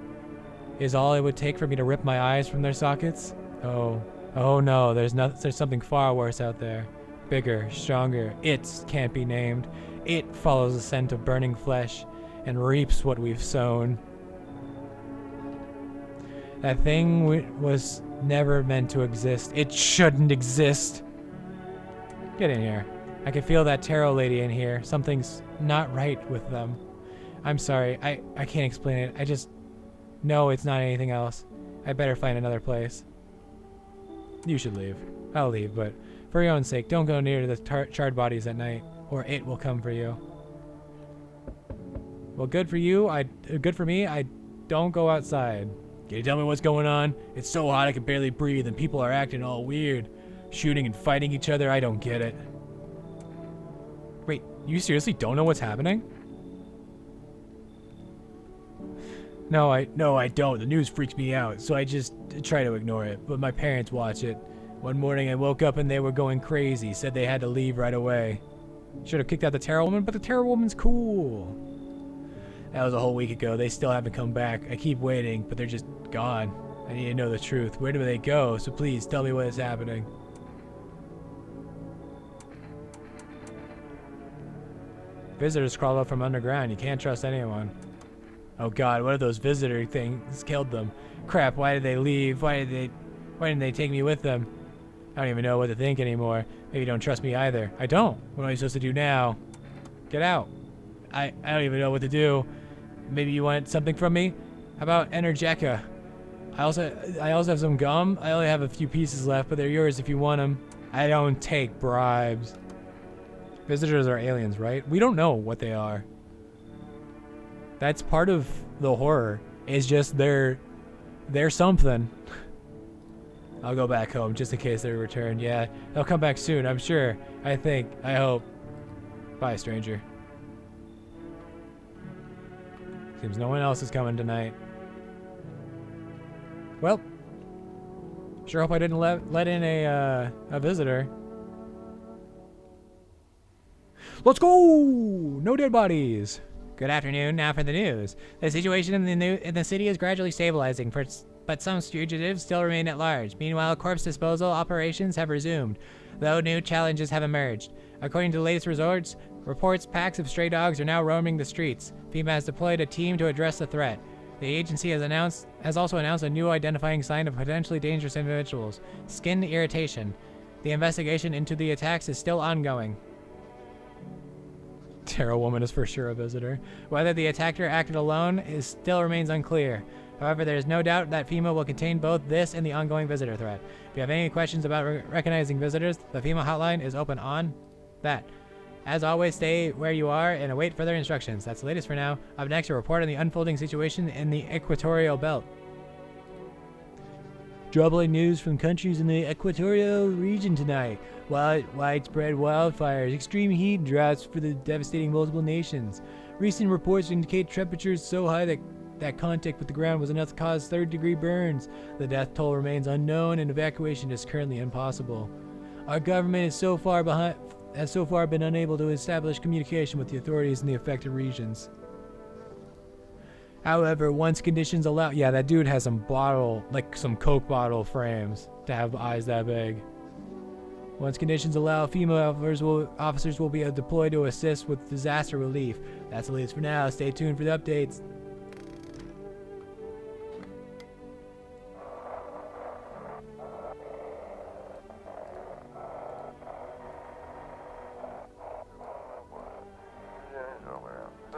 it would take for me to rip my eyes from their sockets? Oh no, there's something far worse out there. Bigger, stronger. It can't be named. It follows the scent of burning flesh and reaps what we've sown. That thing was never meant to exist. It shouldn't exist. Get in here. I can feel that tarot lady in here. Something's not right with them. I'm sorry. I can't explain it. I just know it's not anything else. I better find another place. You should leave. I'll leave, but for your own sake, don't go near the charred bodies at night, or it will come for you. Well, good for you. Good for me. I don't go outside. Can you tell me what's going on? It's so hot I can barely breathe, and people are acting all weird, shooting and fighting each other. I don't get it. Wait, you seriously don't know what's happening? No, I don't. The news freaks me out, so I just try to ignore it. But my parents watch it. One morning I woke up and they were going crazy, said they had to leave right away. Should have kicked out the Terror Woman, but the Terror Woman's cool. That was a whole week ago. They still haven't come back. I keep waiting, but they're just gone. I need to know the truth. Where do they go? So please tell me what is happening. Visitors crawled up from underground. You can't trust anyone. Oh god, what if those visitor things killed them? Crap, why did they leave? Why didn't they take me with them? I don't even know what to think anymore. Maybe you don't trust me either. I don't. What am I supposed to do now? Get out. I don't even know what to do. Maybe you want something from me? How about Energeca? I also have some gum. I only have a few pieces left, but they're yours if you want them. I don't take bribes. Visitors are aliens, right? We don't know what they are. That's part of the horror. Is just they're something. I'll go back home just in case they return. Yeah, they'll come back soon, I'm sure. I think. I hope. Bye, stranger. Seems no one else is coming tonight. Well, sure hope I didn't let in a visitor. Let's go! No dead bodies. Good afternoon. Now for the news. The situation in the city is gradually stabilizing, but some fugitives still remain at large. Meanwhile, corpse disposal operations have resumed, though new challenges have emerged. According to the latest reports, packs of stray dogs are now roaming the streets. FEMA has deployed a team to address the threat. The agency has also announced a new identifying sign of potentially dangerous individuals: skin irritation. The investigation into the attacks is still ongoing. Terror Woman is for sure a visitor. Whether the attacker acted alone still remains unclear. However, there is no doubt that FEMA will contain both this and the ongoing visitor threat. If you have any questions about recognizing visitors, the FEMA hotline is open on that. As always, stay where you are and await further instructions. That's the latest for now. Up next, a report on the unfolding situation in the Equatorial Belt. Troubling news from countries in the equatorial region tonight. Widespread wildfires, extreme heat, and droughts for the devastating multiple nations. Recent reports indicate temperatures so high that contact with the ground was enough to cause third-degree burns. The death toll remains unknown, and evacuation is currently impossible. Our government has so far been unable to establish communication with the authorities in the affected regions. However, once conditions allow, yeah, that dude has some Coke bottle frames to have eyes that big. Once conditions allow, FEMA officers will be deployed to assist with disaster relief. That's the latest for now. Stay tuned for the updates.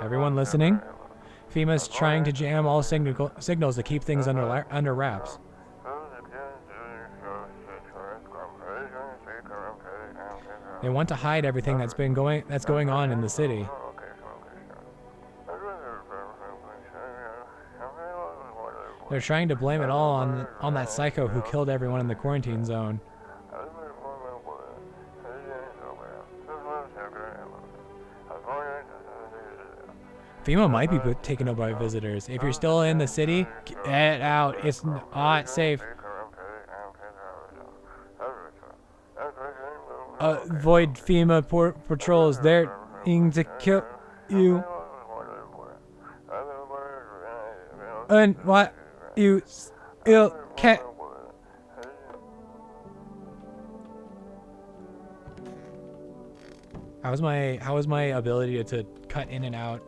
Everyone listening? FEMA's trying to jam all signals to keep things under wraps. They want to hide everything that's going on in the city. They're trying to blame it all on that psycho who killed everyone in the quarantine zone. FEMA might be taken over by visitors. If you're still in the city, get out. It's not safe. Avoid FEMA patrols. They're aiming to kill you. And what you still can't. How was my ability to cut in and out?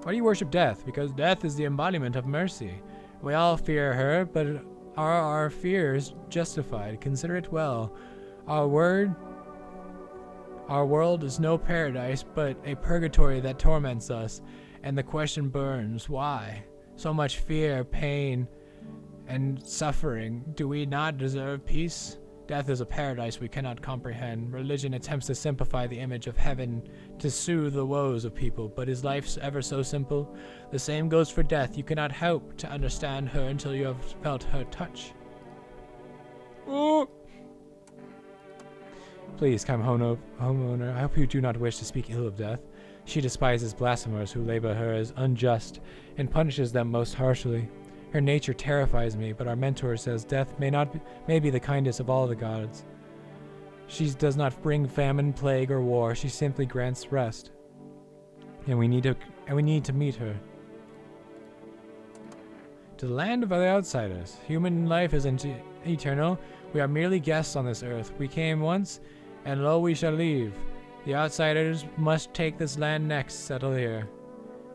Why do you worship death? Because death is the embodiment of mercy. We all fear her, but are our fears justified? Consider it well. Our world is no paradise, but a purgatory that torments us. And the question burns, why? So much fear, pain, and suffering. Do we not deserve peace? Death is a paradise we cannot comprehend. Religion attempts to simplify the image of heaven to soothe the woes of people, but is life ever so simple? The same goes for death. You cannot hope to understand her until you have felt her touch. Oh. Please, come homeowner, I hope you do not wish to speak ill of death. She despises blasphemers who label her as unjust and punishes them most harshly. Her nature terrifies me, but our mentor says death may be the kindest of all the gods. She does not bring famine, plague, or war. She simply grants rest. And we need to meet her. To the land of the outsiders. Human life is eternal. We are merely guests on this earth. We came once, and lo, we shall leave. The outsiders must take this land next, settle here.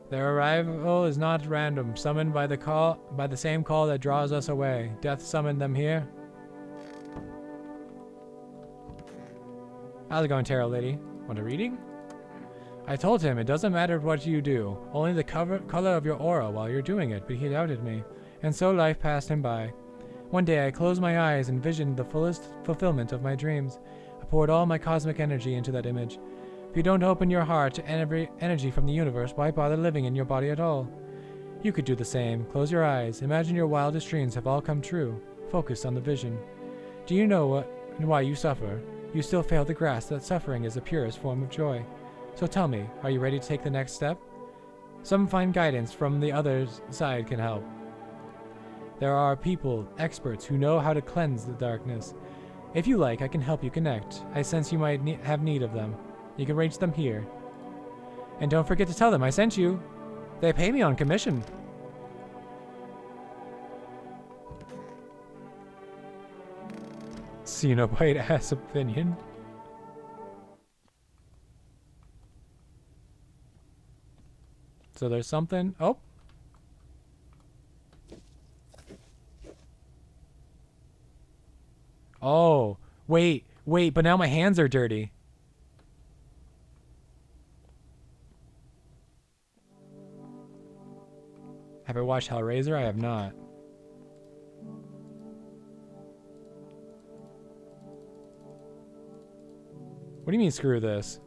Their arrival is not random, summoned by the same call that draws us away. Death summoned them here. How's it going, Tarot Lady? Want a reading? I told him it doesn't matter what you do, only the color of your aura while you're doing it, but he doubted me, and so life passed him by. One day I closed my eyes and visioned the fullest fulfillment of my dreams. I poured all my cosmic energy into that image. If you don't open your heart to every energy from the universe, why bother living in your body at all? You could do the same. Close your eyes. Imagine your wildest dreams have all come true. Focus on the vision. Do you know what and why you suffer? You still fail to grasp that suffering is the purest form of joy. So tell me, are you ready to take the next step? Some find guidance from the other side can help. There are people, experts, who know how to cleanse the darkness. If you like, I can help you connect. I sense you might have need of them. You can reach them here. And don't forget to tell them I sent you. They pay me on commission. Cenobite ass opinion. So there's something. Oh. Oh. Wait. But now my hands are dirty. Have I watched Hellraiser? I have not. What do you mean, screw this?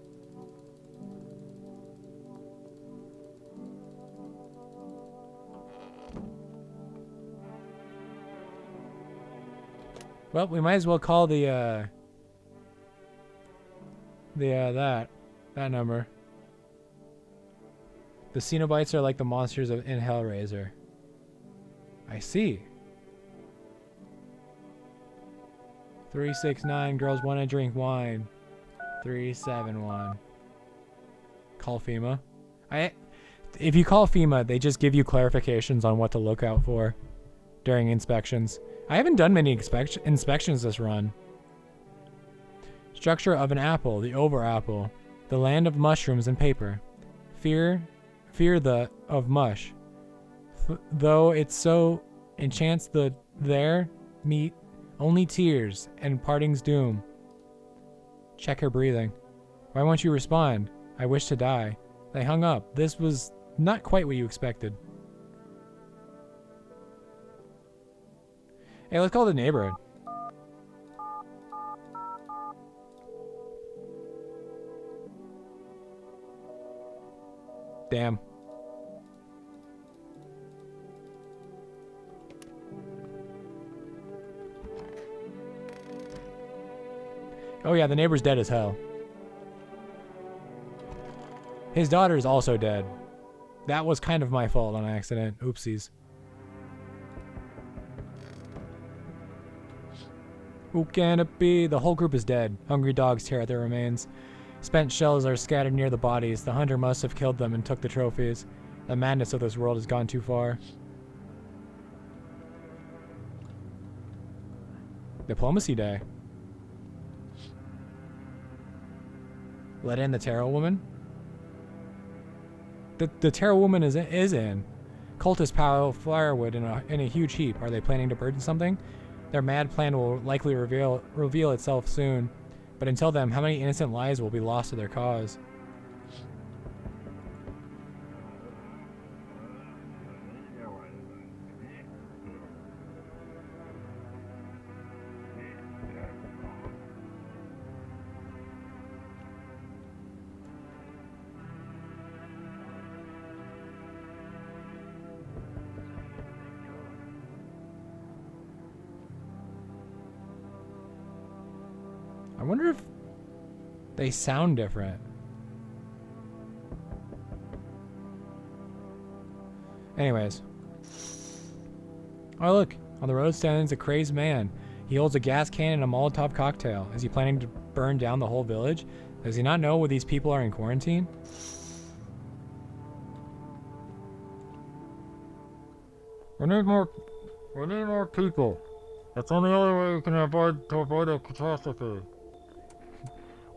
Well, we might as well call that number. The Cenobites are like the monsters in Hellraiser. I see. 369 girls want to drink wine. 371. Call FEMA. If you call FEMA, they just give you clarifications on what to look out for during inspections. I haven't done many inspections this run. Structure of an apple, the over apple, the land of mushrooms and paper. Fear of mush. Though it's so enchants there meet only tears and parting's doom. Check her breathing. Why won't you respond? I wish to die. They hung up. This was not quite what you expected. Hey, let's call the neighborhood. Damn. Oh yeah, the neighbor's dead as hell. His daughter is also dead. That was kind of my fault on accident. Oopsies. Who can it be? The whole group is dead. Hungry dogs tear at their remains. Spent shells are scattered near the bodies. The hunter must have killed them and took the trophies. The madness of this world has gone too far. Diplomacy Day. Let in the Tarot Woman? The Tarot Woman is in. Cultists pile firewood in a huge heap. Are they planning to burn something? Their mad plan will likely reveal itself soon. But until then, how many innocent lives will be lost to their cause? I wonder if they sound different. Anyways. Oh, look. On the road stands a crazed man. He holds a gas can and a Molotov cocktail. Is he planning to burn down the whole village? Does he not know where these people are in quarantine? We need more people. That's the only other way we can avoid a catastrophe.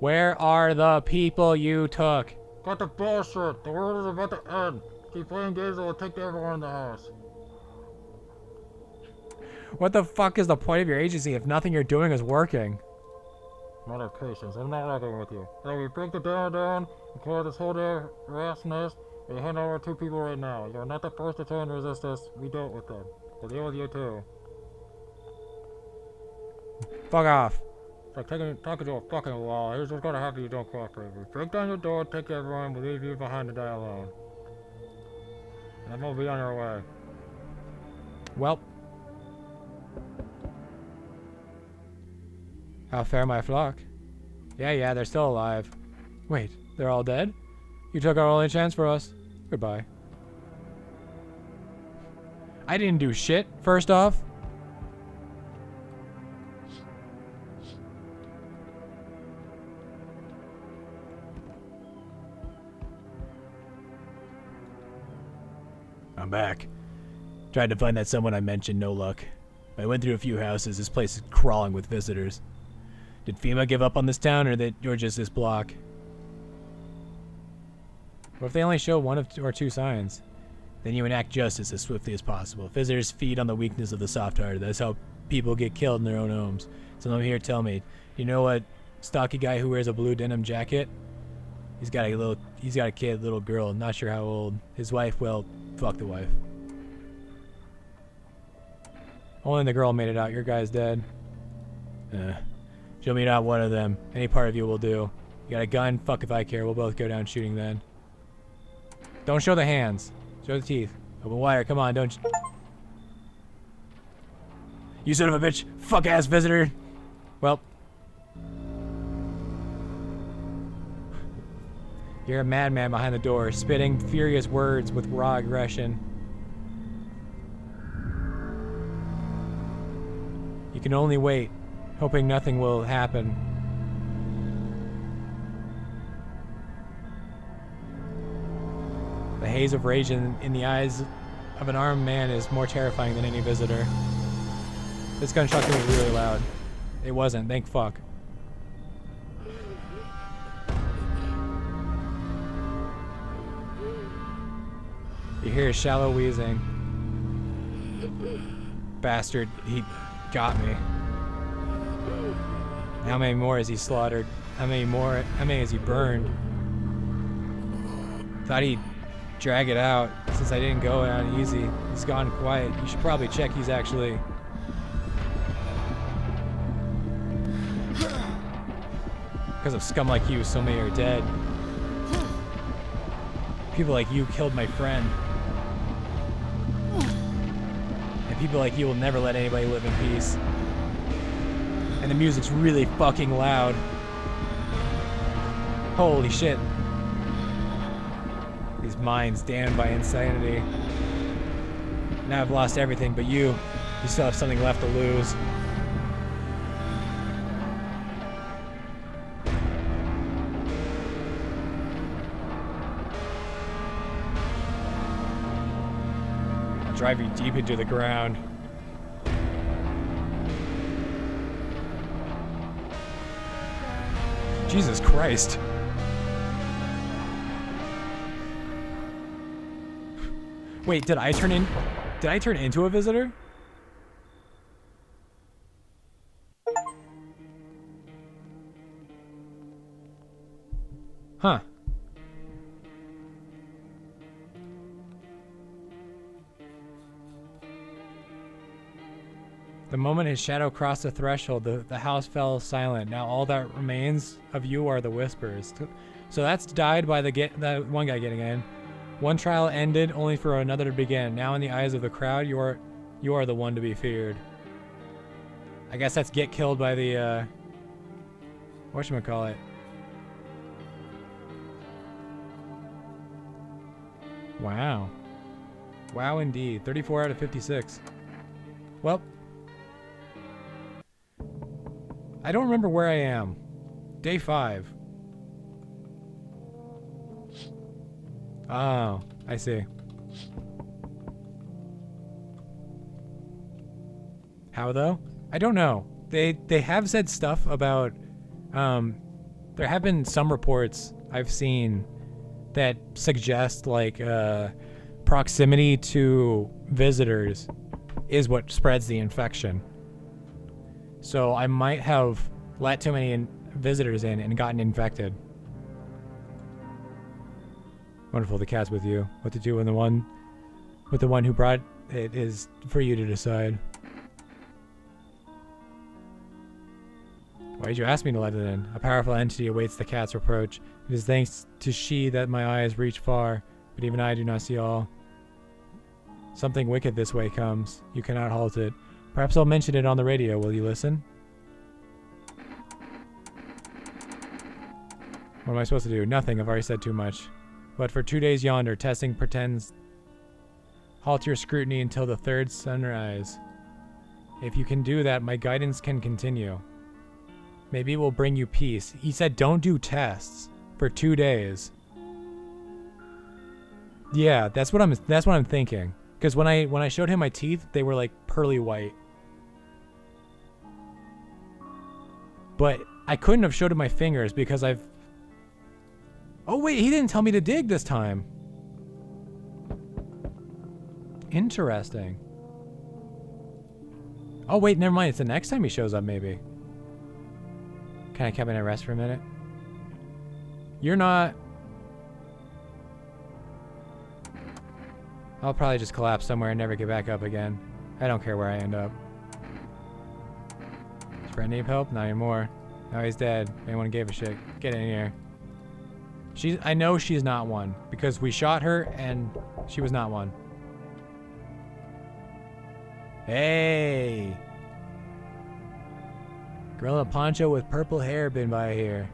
Where are the people you took? Got the bullshit. The world is about to end. Keep playing games that will take everyone in the house. What the fuck is the point of your agency if nothing you're doing is working? Not have patience. I'm not arguing with you. Now we break the town down and clear this whole rat's nest. We hand over 2 people right now. You're not the first to try and resist us. We dealt with them. We'll deal with you too. Fuck off. It's like talking to a fucking wall. Here's what's gonna happen if you don't cooperate. We break down your door, take everyone, we leave you behind to die alone. And then we'll be on our way. Well. How fare my flock? Yeah, they're still alive. Wait, they're all dead? You took our only chance for us. Goodbye. I didn't do shit, first off. I'm back. Tried to find that someone I mentioned, no luck. I went through a few houses. This place is crawling with visitors. Did FEMA give up on this town, or just this block? What if they only show 1 or 2 signs? Then you enact justice as swiftly as possible. Visitors feed on the weakness of the soft-hearted. That's how people get killed in their own homes. So let me hear, tell me, you know what stocky guy who wears a blue denim jacket? He's got a kid, little girl, not sure how old. His wife, well, fuck the wife. Only the girl made it out. Your guy's dead. Show me not one of them. Any part of you will do. You got a gun? Fuck if I care. We'll both go down shooting then. Don't show the hands. Show the teeth. Open wire, come on, don't you son of a bitch! Fuck ass visitor! Well. You're a madman behind the door, spitting furious words with raw aggression. You can only wait, hoping nothing will happen. The haze of rage in the eyes of an armed man is more terrifying than any visitor. This gunshot was really loud. It wasn't, thank fuck. You hear a shallow wheezing. Bastard, he got me. How many more has he slaughtered? How many has he burned? Thought he'd drag it out since I didn't go out easy. He's gone quiet. You should probably check he's actually... Because of scum like you, so many are dead. People like you killed my friend. And people like you will never let anybody live in peace. And the music's really fucking loud. Holy shit. These minds damned by insanity. Now I've lost everything, but you still have something left to lose. I'll drive you deep into the ground. Jesus Christ. Wait, did I turn into a visitor? Huh. The moment his shadow crossed the threshold, the house fell silent. Now all that remains of you are the whispers. So that's died by the one guy getting in. One trial ended, only for another to begin. Now in the eyes of the crowd, you are the one to be feared. I guess that's get killed by the, whatchamacallit. Wow. Wow, indeed. 34 out of 56. Well, I don't remember where I am. Day 5. Oh, I see. How though? I don't know. They have said stuff about there have been some reports I've seen that suggest like proximity to visitors is what spreads the infection. So I might have let too many visitors in and gotten infected. Wonderful, the cat's with you. What to do with the one who brought it is for you to decide. Why did you ask me to let it in? A powerful entity awaits the cat's approach. It is thanks to she that my eyes reach far, but even I do not see all. Something wicked this way comes. You cannot halt it. Perhaps I'll mention it on the radio. Will you listen? What am I supposed to do? Nothing. I've already said too much. But for 2 days yonder, testing pretends. Halt your scrutiny until the third sunrise. If you can do that, my guidance can continue. Maybe it will bring you peace. He said don't do tests for 2 days. Yeah, that's what I'm thinking. Because when I showed him my teeth, they were like pearly white. But I couldn't have showed him my fingers because I've... Oh wait, he didn't tell me to dig this time. Interesting. Oh wait, never mind. It's the next time he shows up maybe. Can I cabinet rest for a minute? You're not... I'll probably just collapse somewhere and never get back up again. I don't care where I end up. Does friend need help? Not anymore. Now he's dead. Anyone gave a shit. Get in here. I know she's not one. Because we shot her and she was not one. Hey! Gorilla Poncho with purple hair been by here.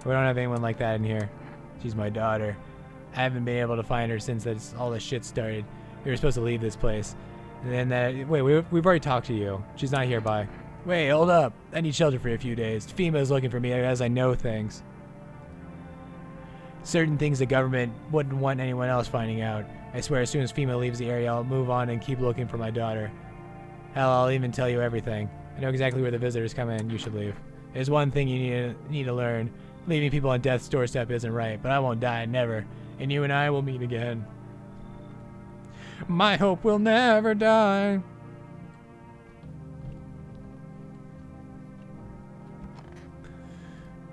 We don't have anyone like that in here. She's my daughter. I haven't been able to find her since all this shit started. We were supposed to leave this place. And then wait, we've already talked to you. She's not here by. Wait, hold up. I need shelter for a few days. FEMA's looking for me as I know things. Certain things the government wouldn't want anyone else finding out. I swear as soon as FEMA leaves the area, I'll move on and keep looking for my daughter. Hell, I'll even tell you everything. I know exactly where the visitors come in. You should leave. There's one thing you need to learn. Leaving people on death's doorstep isn't right, but I won't die, never. And you and I will meet again. My hope will never die.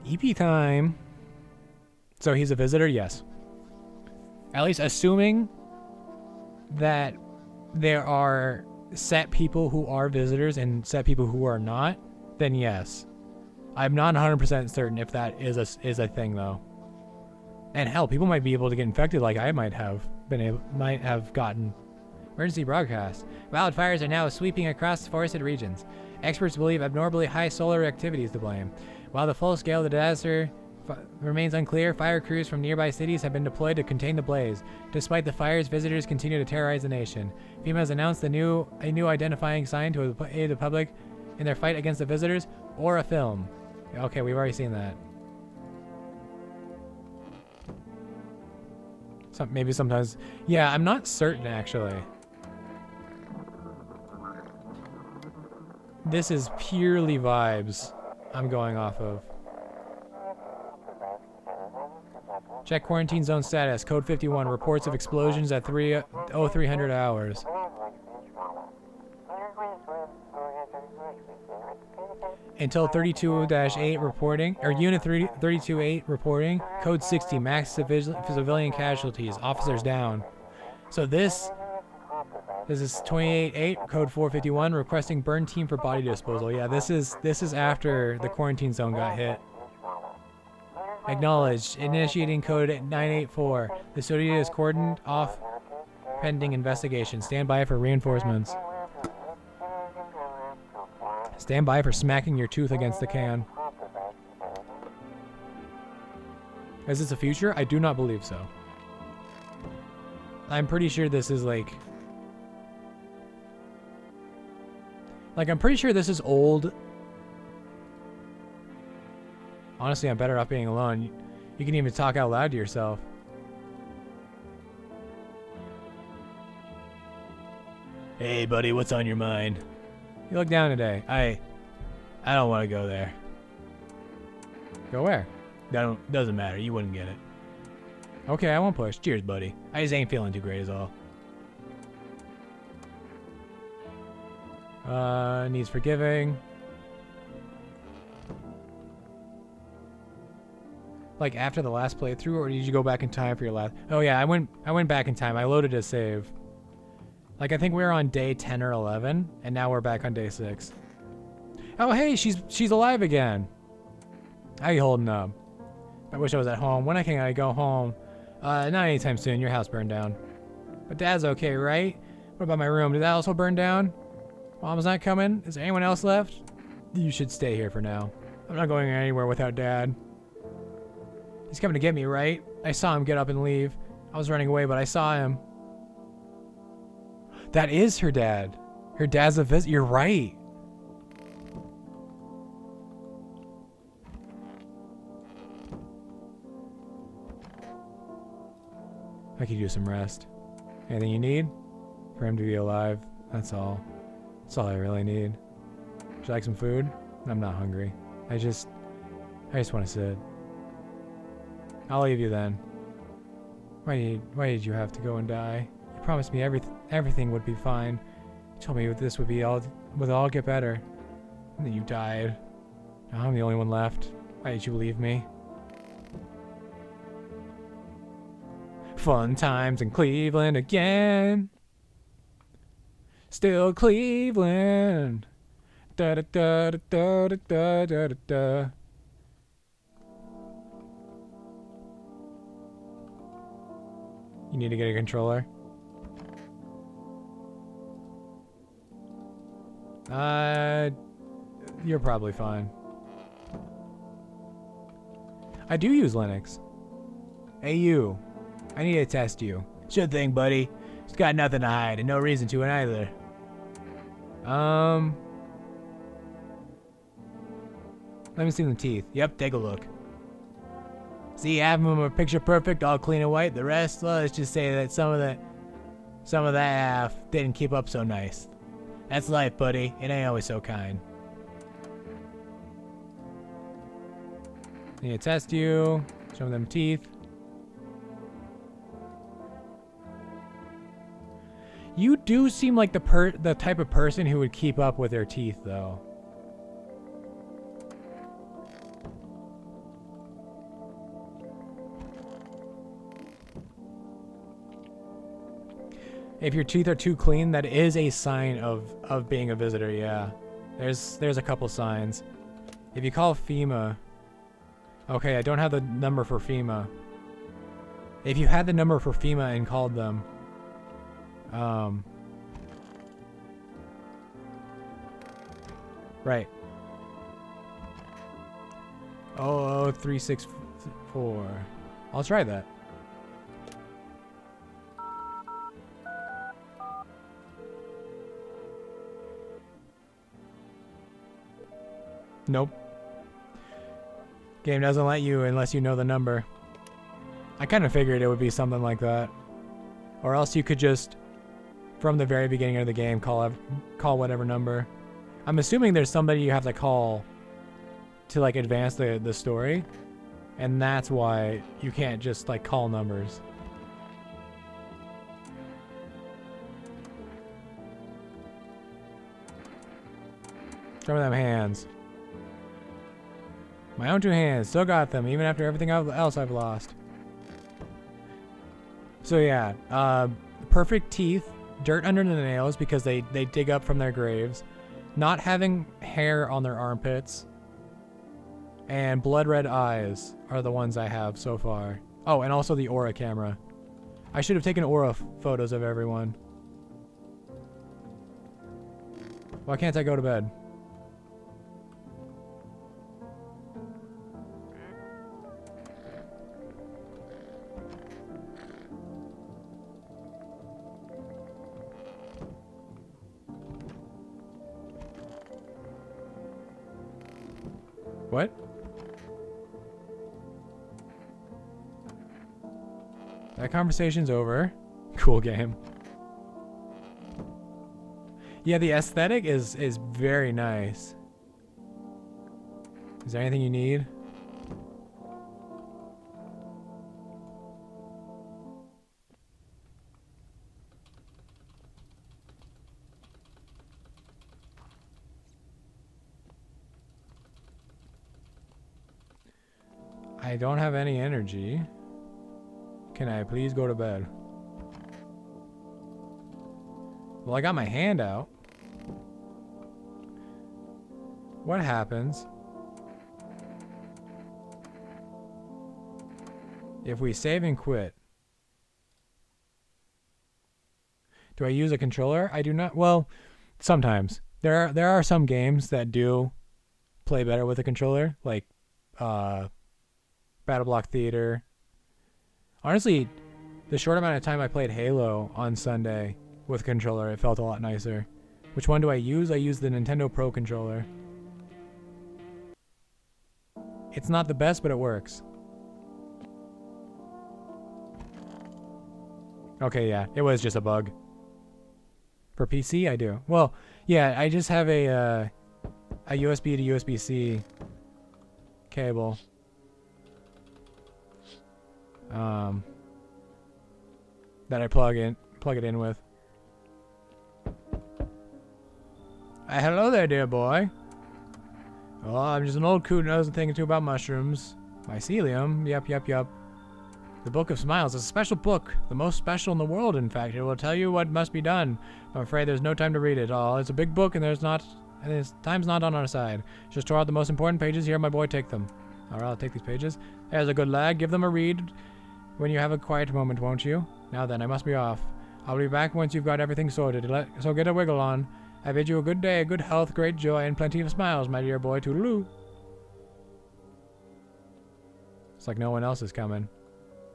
EP time. So he's a visitor? Yes. At least assuming that there are set people who are visitors and set people who are not, then yes. I'm not 100% certain if that is a thing though. And hell, people might be able to get infected like I might have gotten. Emergency broadcast. Wildfires are now sweeping across forested regions. Experts believe abnormally high solar activity is to blame. While the full scale of the disaster remains unclear, fire crews from nearby cities have been deployed to contain the blaze. Despite the fires, visitors continue to terrorize the nation. FEMA has announced a new identifying sign to aid the public in their fight against the visitors, or a film. Okay, we've already seen that. Maybe sometimes... Yeah, I'm not certain, actually. This is purely vibes I'm going off of. Check quarantine zone status. Code 51. Reports of explosions at 300 hours. Until 32-8 reporting, or Unit 32-8 reporting, Code 60, max civilian casualties, officers down. So this is 28-8, Code 451, requesting burn team for body disposal. Yeah, this is after the quarantine zone got hit. Acknowledged, initiating Code 984. The city is cordoned off pending investigation. Stand by for reinforcements. Stand by for smacking your tooth against the can. Is this a future? I do not believe so. I'm pretty sure this is like I'm pretty sure this is old. Honestly, I'm better off being alone. You can even talk out loud to yourself. Hey, buddy, what's on your mind? You look down today. I don't want to go there. Go where? Doesn't matter. You wouldn't get it. Okay, I won't push. Cheers, buddy. I just ain't feeling too great is all. Needs forgiving. Like after the last playthrough, or did you go back in time for your last? Oh yeah, I went back in time. I loaded a save. Like I think we were on day 10 or 11, and now we're back on day 6. Oh hey, she's alive again. How you holding up? I wish I was at home. When can I go home? Not anytime soon. Your house burned down. But Dad's okay, right? What about my room? Did that also burn down? Mom's not coming? Is there anyone else left? You should stay here for now. I'm not going anywhere without Dad. He's coming to get me, right? I saw him get up and leave. I was running away, but I saw him. That is her dad. Her dad's a visit. You're right. I could use some rest. Anything you need? For him to be alive. That's all. That's all I really need. Would you like some food? I'm not hungry. I just want to sit. I'll leave you then. Why did you have to go and die? You promised me everything would be fine. You told me this would all get better. And then you died. Now I'm the only one left. Why did you leave me? Fun times in Cleveland again. Still Cleveland. Da da da da da da da da da. You need to get a controller. You're probably fine. I do use Linux. Hey you, I need to test you. Sure thing, buddy. It's got nothing to hide and no reason to it either. Let me see the teeth. Yep, take a look. See, half of them are picture perfect, all clean and white. The rest, well, let's just say that some of that half didn't keep up so nice. That's life, buddy. It ain't always so kind. I need to test you. Show them teeth. You do seem like the type of person who would keep up with their teeth, though. If your teeth are too clean, that is a sign of being a visitor, yeah. There's a couple signs. If you call FEMA... Okay, I don't have the number for FEMA. If you had the number for FEMA and called them... Right. 00364. I'll try that. Nope. Game doesn't let you unless you know the number. I kind of figured it would be something like that. Or else you could just, from the very beginning of the game, call whatever number. I'm assuming there's somebody you have to call to like advance the story. And that's why you can't just like call numbers. Show me them hands. My own 2 hands. Still got them, even after everything else I've lost. So yeah, perfect teeth, dirt under the nails because they dig up from their graves, not having hair on their armpits, and blood red eyes are the ones I have so far. Oh, and also the aura camera. I should have taken aura photos of everyone. Why can't I go to bed? What? That conversation's over. Cool game. Yeah, the aesthetic is very nice. Is there anything you need? I don't have any energy. Can I please go to bed? Well, I got my hand out. What happens if we save and quit? Do I use a controller? I do not. Well, sometimes. There are some games that do play better with a controller, like Battle Block Theater. Honestly, the short amount of time I played Halo on Sunday with a controller, it felt a lot nicer. Which one do I use? I use the Nintendo Pro controller. It's not the best, but it works. Okay, yeah, it was just a bug. For PC, I do. Well, yeah, I just have a USB to USB-C cable. That I plug it in with. Hello there, dear boy. Oh, I'm just an old coot who knows a thing or two about mushrooms. Mycelium, yep. The Book of Smiles is a special book, the most special in the world, in fact. It will tell you what must be done. I'm afraid there's no time to read it all. It's a big book, and time's not on our side. Just tore out the most important pages. Here, my boy, take them. Alright, I'll take these pages. There's a good lad. Give them a read when you have a quiet moment, won't you? Now then, I must be off. I'll be back once you've got everything sorted. So get a wiggle on. I bid you a good day, good health, great joy, and plenty of smiles, my dear boy. Toodaloo. It's like no one else is coming.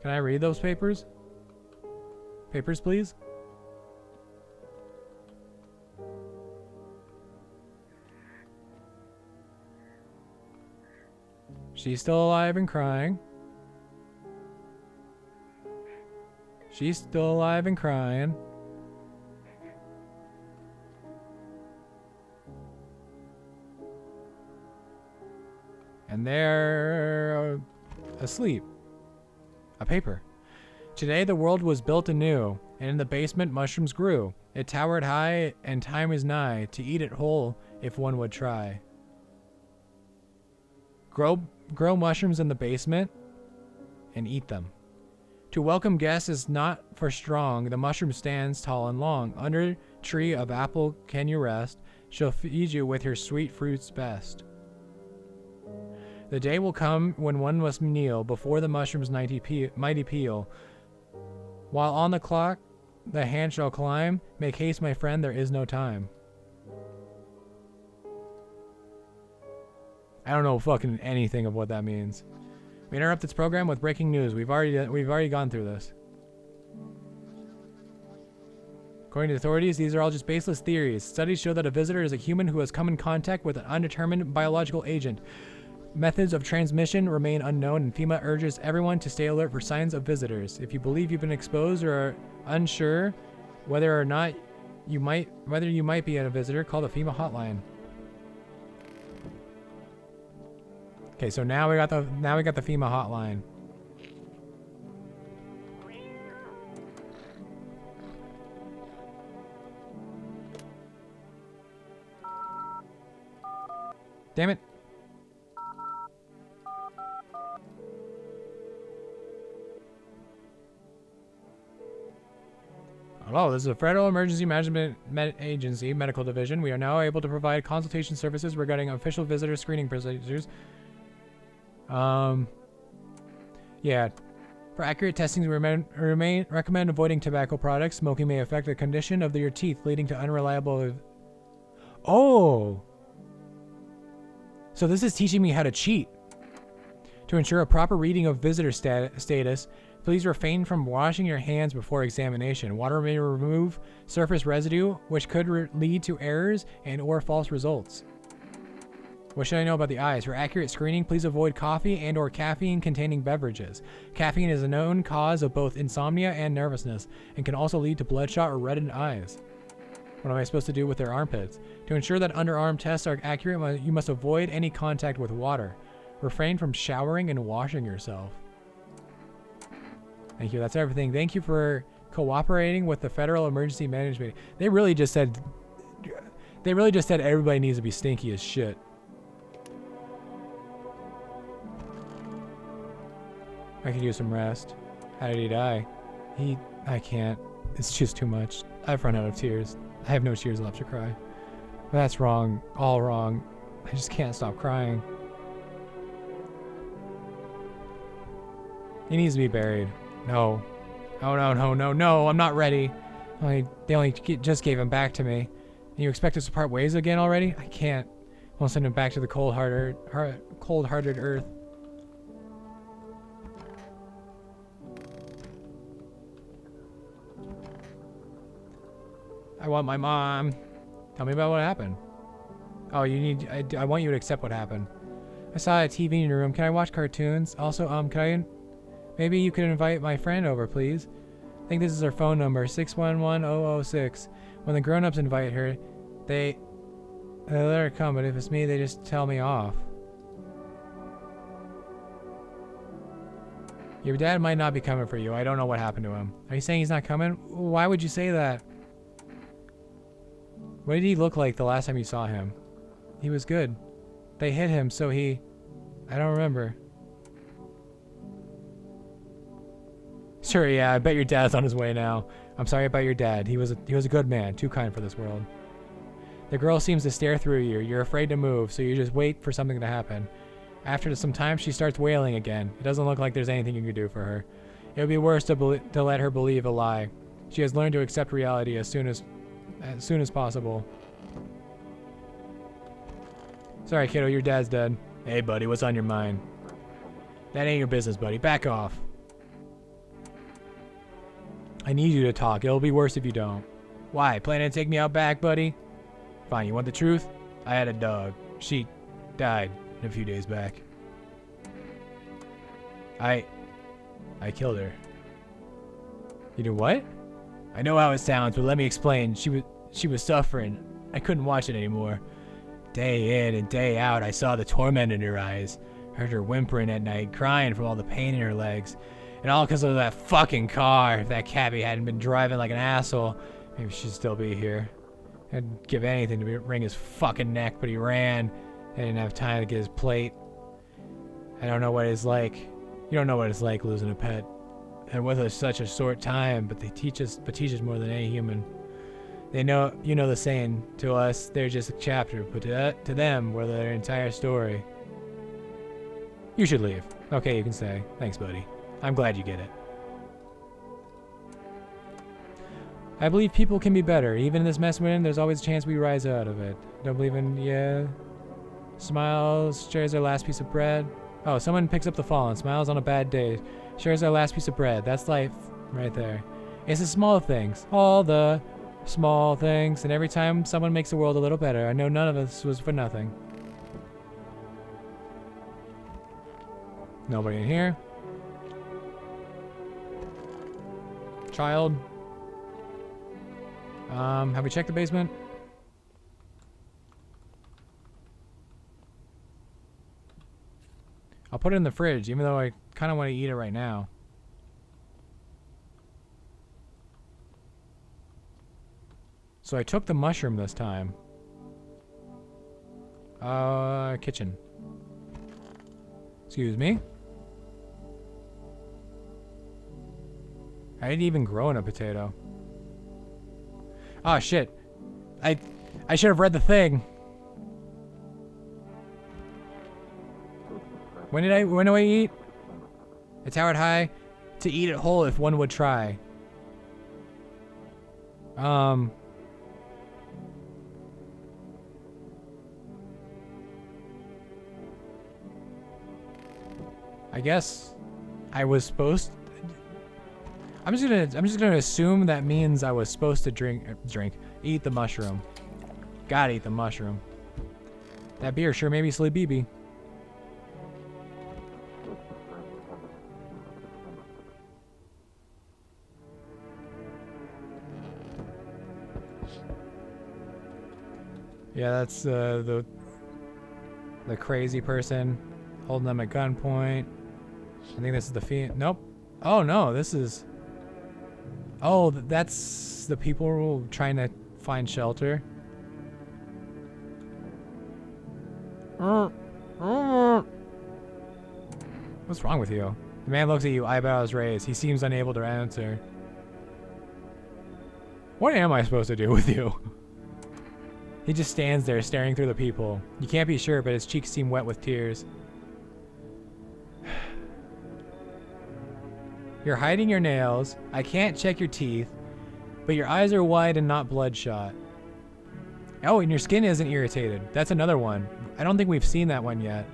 Can I read those papers? Papers, please? She's still alive and crying. She's still alive and crying. And they're asleep. A paper. Today the world was built anew, and in the basement mushrooms grew. It towered high, and time is nigh to eat it whole if one would try. Grow mushrooms in the basement and eat them. To welcome guests is not for strong. The mushroom stands tall and long. Under tree of apple can you rest. She'll feed you with her sweet fruits best. The day will come when one must kneel before the mushroom's mighty peel. While on the clock the hand shall climb. Make haste, my friend, there is no time. I don't know fucking anything of what that means. We interrupt this program with breaking news. We've already gone through this. According to authorities, these are all just baseless theories. Studies show that a visitor is a human who has come in contact with an undetermined biological agent. Methods of transmission remain unknown, and FEMA urges everyone to stay alert for signs of visitors. If you believe you've been exposed or are unsure whether you might be a visitor, call the FEMA hotline. Okay, so now we got the FEMA hotline. Damn it. Hello, this is a Federal Emergency Management Agency Medical Division. We are now able to provide consultation services regarding official visitor screening procedures. Yeah. For accurate testing, we recommend avoiding tobacco products. Smoking may affect the condition of your teeth, leading to unreliable... Oh! So this is teaching me how to cheat. To ensure a proper reading of visitor status, please refrain from washing your hands before examination. Water may remove surface residue, which could lead to errors and/or false results. What should I know about the eyes? For accurate screening, please avoid coffee and or caffeine-containing beverages. Caffeine is a known cause of both insomnia and nervousness, and can also lead to bloodshot or reddened eyes. What am I supposed to do with their armpits? To ensure that underarm tests are accurate, you must avoid any contact with water. Refrain from showering and washing yourself. Thank you, that's everything. Thank you for cooperating with the Federal Emergency Management. They really just said everybody needs to be stinky as shit. I could use some rest. How did he die? I can't. It's just too much. I've run out of tears. I have no tears left to cry. That's wrong. All wrong. I just can't stop crying. He needs to be buried. No. Oh, no. I'm not ready. They only just gave him back to me. And you expect us to part ways again already? I can't. I'll send him back to the cold-hearted earth. I want my mom. Tell me about what happened. Oh, I want you to accept what happened. I saw a TV in your room. Can I watch cartoons? Also, maybe you could invite my friend over, please. I think this is her phone number, 611006. When the grown-ups invite her, they let her come, but if it's me, they just tell me off. Your dad might not be coming for you. I don't know what happened to him. Are you saying he's not coming? Why would you say that? What did he look like the last time you saw him? He was good. They hit him, so I don't remember. Sure, yeah, I bet your dad's on his way now. I'm sorry about your dad. He was a good man, too kind for this world. The girl seems to stare through you. You're afraid to move, so you just wait for something to happen. After some time, she starts wailing again. It doesn't look like there's anything you can do for her. It would be worse to let her believe a lie. She has learned to accept reality as soon as possible. Sorry, kiddo, your dad's dead. Hey, buddy, what's on your mind? That ain't your business, buddy. Back off. I need you to talk. It'll be worse if you don't. Why? Planning to take me out back, buddy? Fine, you want the truth? I had a dog. She died a few days back. I killed her. You did what? I know how it sounds, but let me explain. She was suffering. I couldn't watch it anymore. Day in and day out, I saw the torment in her eyes. Heard her whimpering at night, crying from all the pain in her legs. And all because of that fucking car. If that cabbie hadn't been driving like an asshole, maybe she'd still be here. I'd give anything to wring his fucking neck, but he ran. I didn't have time to get his plate. I don't know what it's like. You don't know what it's like losing a pet. And with us such a short time, but they teach us more than any human. They know, you know the saying, to us, they're just a chapter, but to them, we're their entire story. You should leave. Okay, you can stay. Thanks, buddy. I'm glad you get it. I believe people can be better. Even in this mess we're in, there's always a chance we rise out of it. Don't believe in, yeah. Smiles, shares their last piece of bread. Oh, someone picks up the fallen, smiles on a bad day, shares their last piece of bread. That's life right there. It's the small things. All the small things. And every time someone makes the world a little better, I know none of this was for nothing. Nobody in here. Child. Have we checked the basement? I'll put it in the fridge, even though I kind of want to eat it right now. So I took the mushroom this time. Kitchen. Excuse me? I didn't even grow in a potato. Oh shit. I should have read the thing. When do I eat? It's Howard High. To eat it whole if one would try. I guess I was supposed. I'm just gonna assume that means I was supposed to eat the mushroom. Gotta eat the mushroom. That beer sure made me sleep BB. Yeah, that's the crazy person holding them at gunpoint. I think this is the fiend. Nope. Oh no, this is. Oh, that's the people trying to find shelter. What's wrong with you? The man looks at you, eyebrows raised. He seems unable to answer. What am I supposed to do with you? He just stands there staring through the people. You can't be sure, but his cheeks seem wet with tears. You're hiding your nails. I can't check your teeth, but your eyes are wide and not bloodshot. Oh, and your skin isn't irritated. That's another one. I don't think we've seen that one yet.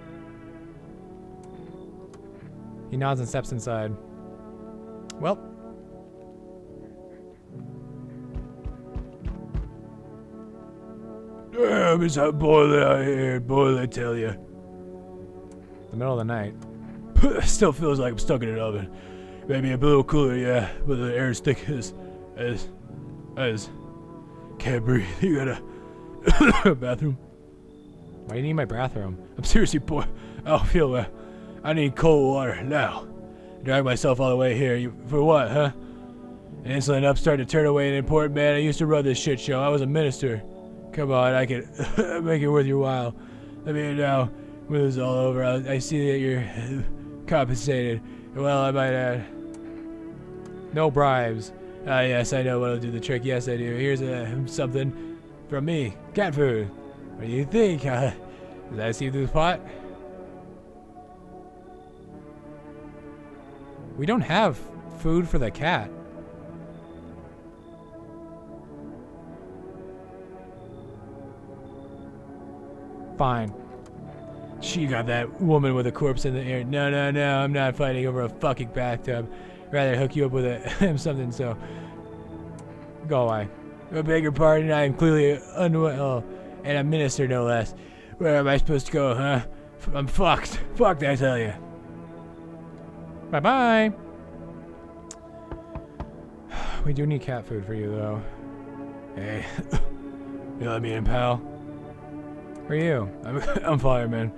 He nods and steps inside. Well. Damn, it's hot boiling out here, boy, I tell you. The middle of the night. Still feels like I'm stuck in an oven. Maybe a little cooler, yeah, but the air is thick as can't breathe. You got a bathroom? Why do you need my bathroom? I'm seriously boy. I don't feel well. I need cold water now. Drag myself all the way here. For what, huh? An insolent upstart to turn away an important man. I used to run this shit show. I was a minister. Come on, I can make it worth your while. Let me in now. When this is all over, I see that you're compensated. Well, I might add. No bribes. Yes, I know what'll do the trick. Yes, I do. Here's something from me. Cat food. What do you think? Does that see through the pot? We don't have food for the cat. Fine. She got that woman with a corpse in the air. No, I'm not fighting over a fucking bathtub. Rather hook you up with something, so go away. I beg your pardon, I am clearly unwell, and a minister no less. Where am I supposed to go, huh? I'm fucked. Fucked, I tell you. Bye-bye. We do need cat food for you, though. Hey, you let me in, pal? Who are you? I'm fireman.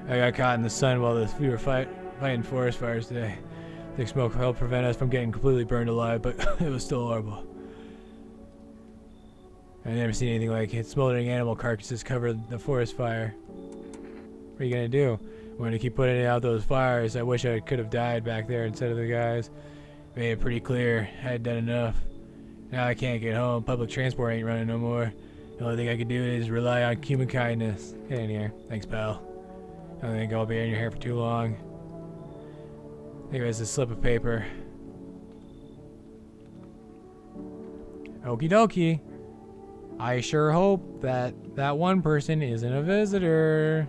I got caught in the sun while we were fighting forest fires today. Thick smoke helped prevent us from getting completely burned alive, but it was still horrible. I've never seen anything like it. Smoldering animal carcasses covered the forest fire. What are you gonna do? I'm going to keep putting out those fires. I wish I could have died back there instead of the guys. Made it pretty clear I had done enough. Now I can't get home. Public transport ain't running no more. The only thing I can do is rely on human kindness. Get in here. Thanks, pal. I don't think I'll be in your hair for too long. Anyways, a slip of paper. Okie dokie. I sure hope that that one person isn't a visitor.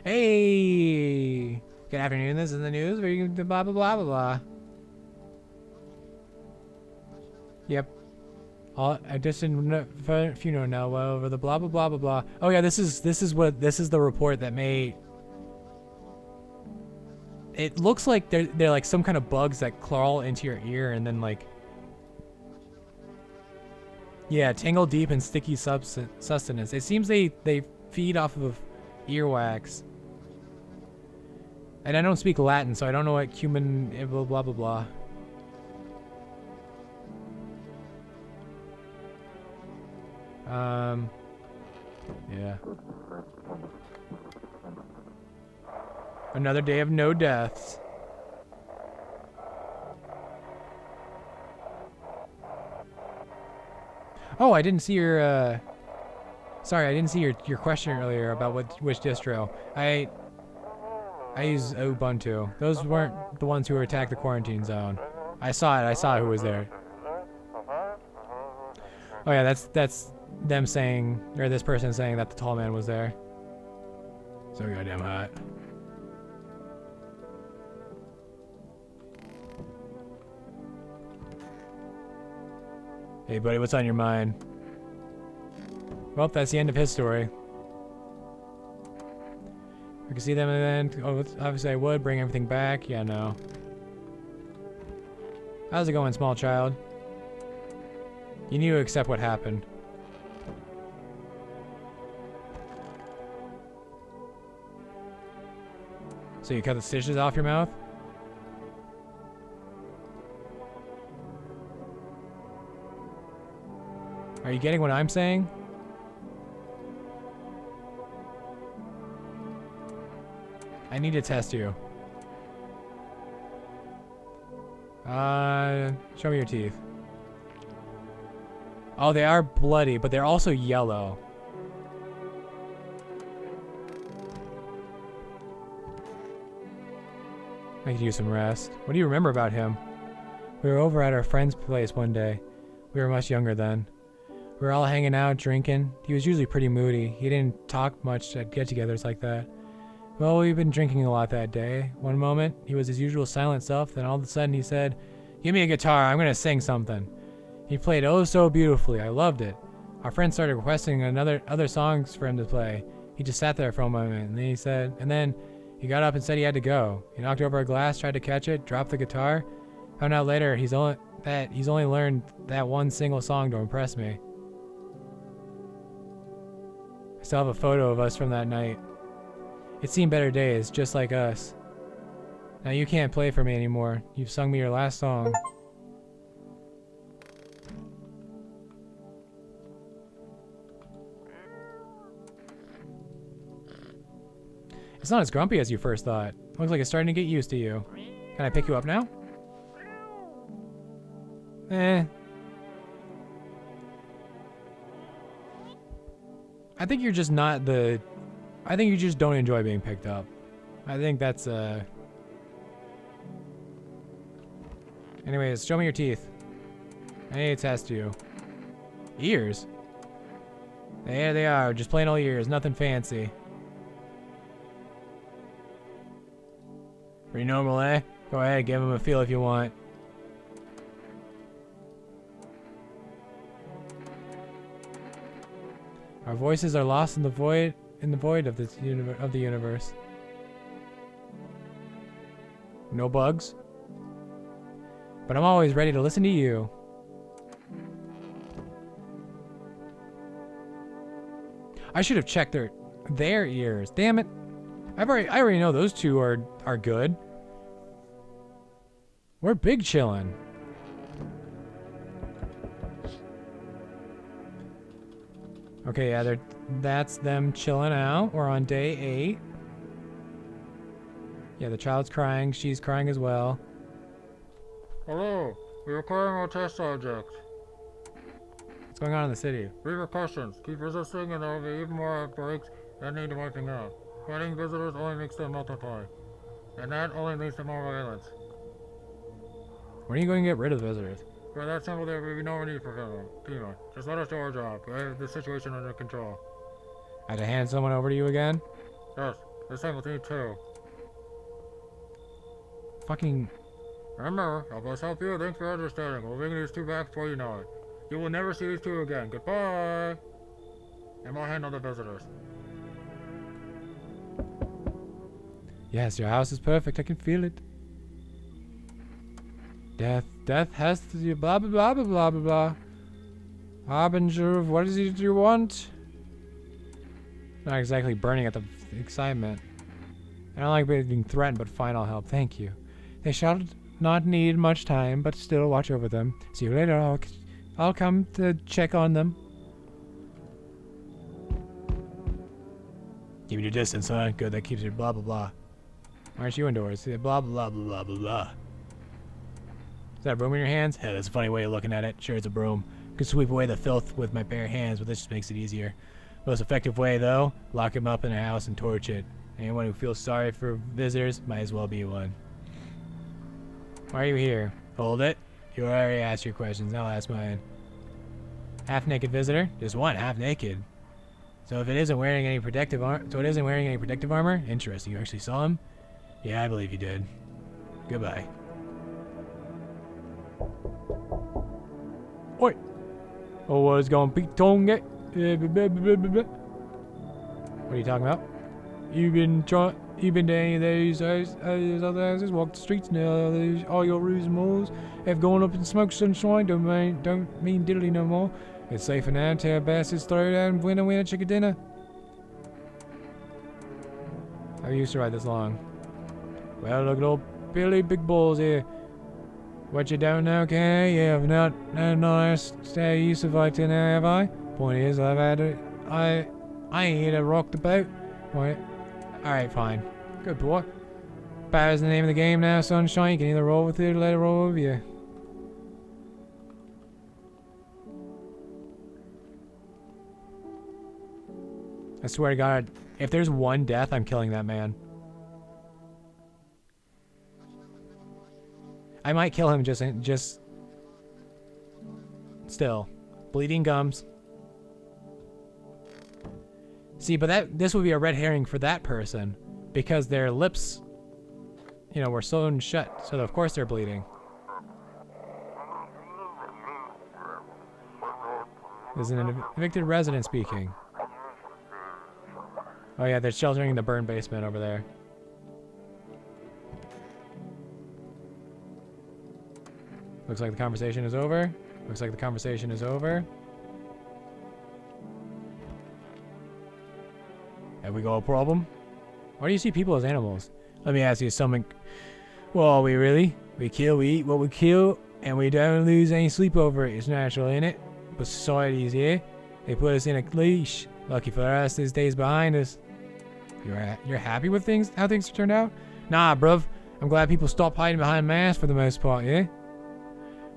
Hey! Good afternoon, this is the news. Where you blah blah blah blah blah. Yep. All a distant funeral now over the blah blah blah blah blah. Oh yeah, this is the report that made. It looks like they're like some kind of bugs that crawl into your ear and then like. Yeah, tangle deep in sticky sustenance. It seems they feed off of earwax. And I don't speak Latin, so I don't know what human blah blah blah blah. Yeah. Another day of no deaths. Oh, I didn't see your, sorry, I didn't see your question earlier about which distro. I use Ubuntu. Those weren't the ones who attacked the quarantine zone. I saw who was there. Oh yeah, that's them saying, or this person saying that the tall man was there. So goddamn hot. Hey buddy, what's on your mind? Well, that's the end of his story. I can see them and then, oh, obviously I would bring everything back. Yeah, no. How's it going, small child? You need to accept what happened. So you cut the stitches off your mouth? Are you getting what I'm saying? I need to test you. Show me your teeth. Oh, they are bloody, but they're also yellow. I could use some rest. What do you remember about him? We were over at our friend's place one day. We were much younger then. We were all hanging out, drinking. He was usually pretty moody. He didn't talk much at get-togethers like that. Well, we've been drinking a lot that day. One moment, he was his usual silent self, then all of a sudden he said, "Give me a guitar, I'm gonna sing something." He played oh so beautifully. I loved it. Our friend started requesting other songs for him to play. He just sat there for a moment, and then he got up and said he had to go. He knocked over a glass, tried to catch it, dropped the guitar. Found out later he's only learned that one single song to impress me. I still have a photo of us from that night. It's seen better days, just like us. Now you can't play for me anymore. You've sung me your last song. It's not as grumpy as you first thought. Looks like it's starting to get used to you. Can I pick you up now? I think you're just not the... I think you just don't enjoy being picked up. I think that's, Anyways, show me your teeth. I need to test you. Ears? There they are, just plain old ears, nothing fancy. Pretty normal, eh? Go ahead, give them a feel if you want. Our voices are lost in the void of this of the universe. No bugs. But I'm always ready to listen to you. I should have checked their ears. Damn it. I already know those two are good. We're big chillin'. Okay, yeah, that's them chilling out. We're on day 8. Yeah, the child's crying. She's crying as well. Hello, we require our test subject. What's going on in the city? Repercussions. Keep resisting and there will be even more outbreaks that need wiping out. Fighting visitors only makes them multiply. And that only leads to more violence. When are you going to get rid of the visitors? For that simple, there will be no need for FEMA. Just let us do our job. We have the situation under control. I had to hand someone over to you again? Yes, this time we'll need 2. Fucking... Remember, help us help you. Thanks for understanding. We'll bring these 2 back before you know it. You will never see these 2 again. Goodbye! And we'll handle the visitors. Yes, your house is perfect. I can feel it. Death has to do blah blah blah blah blah blah blah. Harbinger of what is it you want? Not exactly burning at the excitement. I don't like being threatened, but fine, I'll help. Thank you. They shall not need much time, but still watch over them. See you later. I'll come to check on them. Keep your distance, huh? Good, that keeps your blah blah blah. Why aren't you indoors? Blah blah blah blah blah blah. Is that a broom in your hands? Hell, that's a funny way of looking at it. Sure, it's a broom. Could sweep away the filth with my bare hands, but this just makes it easier. Most effective way, though, lock him up in a house and torch it. Anyone who feels sorry for visitors might as well be one. Why are you here? Hold it. You already asked your questions, now ask mine. Half-naked visitor? Just one, half-naked. So if it isn't wearing any protective armor? Interesting, you actually saw him? Yeah, I believe you did. Goodbye. Oi! Oh, what's going to be tongue? What are you talking about? You've been to any of those other houses, walked the streets, and all your roos and moors have gone up in smoke, sunshine. Don't mean diddly no more. It's safer now. Tear bastards, throw down, winner, chicken dinner. How you used to ride this long? Well, look at old Billy Big Balls here. What you don't know, okay? Yeah, I've not asked how you survived till now, have I? Point is, I ain't here to rock the boat. Point. Alright, fine. Good boy. Power's the name of the game now, sunshine. You can either roll with it or let it roll over you. I swear to God, if there's one death, I'm killing that man. I might kill him just still. Bleeding gums. See, but this would be a red herring for that person because their lips, you know, were sewn shut, so of course they're bleeding. There's an evicted resident speaking. Oh yeah, they're sheltering the burned basement over there. Looks like the conversation is over. Looks like the conversation is over. Have we got a problem? Why do you see people as animals? Let me ask you something. Well, are we really? We kill, we eat what we kill, and we don't lose any sleep over it. It's natural, ain't it? But society's here. They put us in a leash. Lucky for us, this day's behind us. You're happy with how things turned out? Nah, bruv. I'm glad people stopped hiding behind masks for the most part, yeah?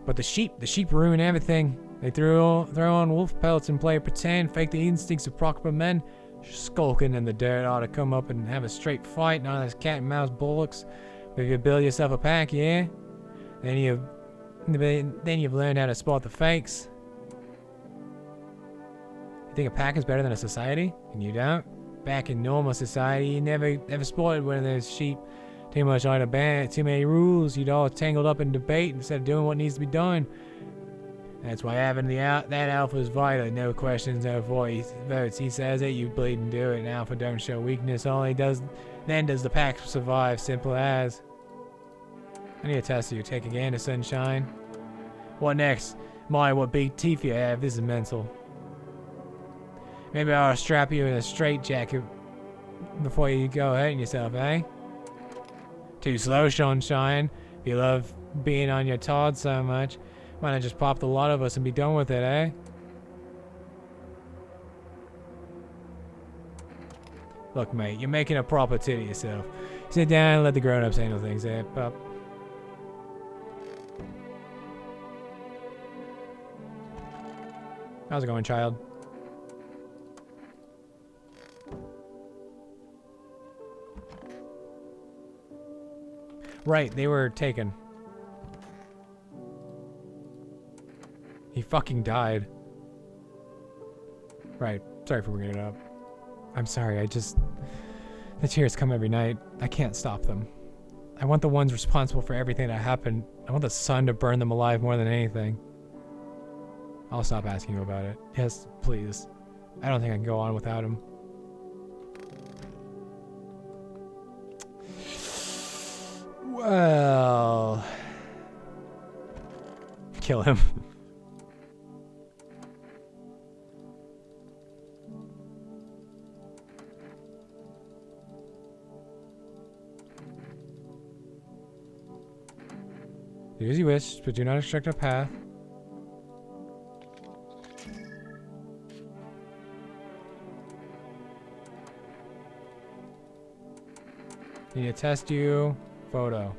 But the sheep ruin everything. They throw on wolf pelts and play pretend, fake the instincts of proper men. Skulking in the dirt ought to come up and have a straight fight, none of this cat and mouse bullocks. But if you build yourself a pack, yeah? Then you've learned how to spot the fakes. You think a pack is better than a society? And you don't? Back in normal society, you never spotted one of those sheep. Too much out of band, too many rules. You'd all tangled up in debate instead of doing what needs to be done. That's why having that alpha is vital. No questions, no votes. He says it, you bleed and do it. An alpha don't show weakness. Then does the pack survive. Simple as. I need a test of you. Take again to sunshine. What next? My, what big teeth you have. This is mental. Maybe I'll strap you in a straitjacket before you go hurting yourself, eh? Too slow, sunshine. If you love being on your Todd so much, why not just pop the lot of us and be done with it, eh? Look, mate, you're making a proper tit of yourself. Sit down and let the grown-ups handle things, eh, pup? How's it going, child? Right, they were taken. He fucking died. Right, sorry for bringing it up. I'm sorry, the tears come every night. I can't stop them. I want the ones responsible for everything that happened. I want the sun to burn them alive more than anything. I'll stop asking you about it. Yes, please. I don't think I can go on without him. Well... Kill him. Do as you wish, but do not obstruct our path. Need to test you. Photo.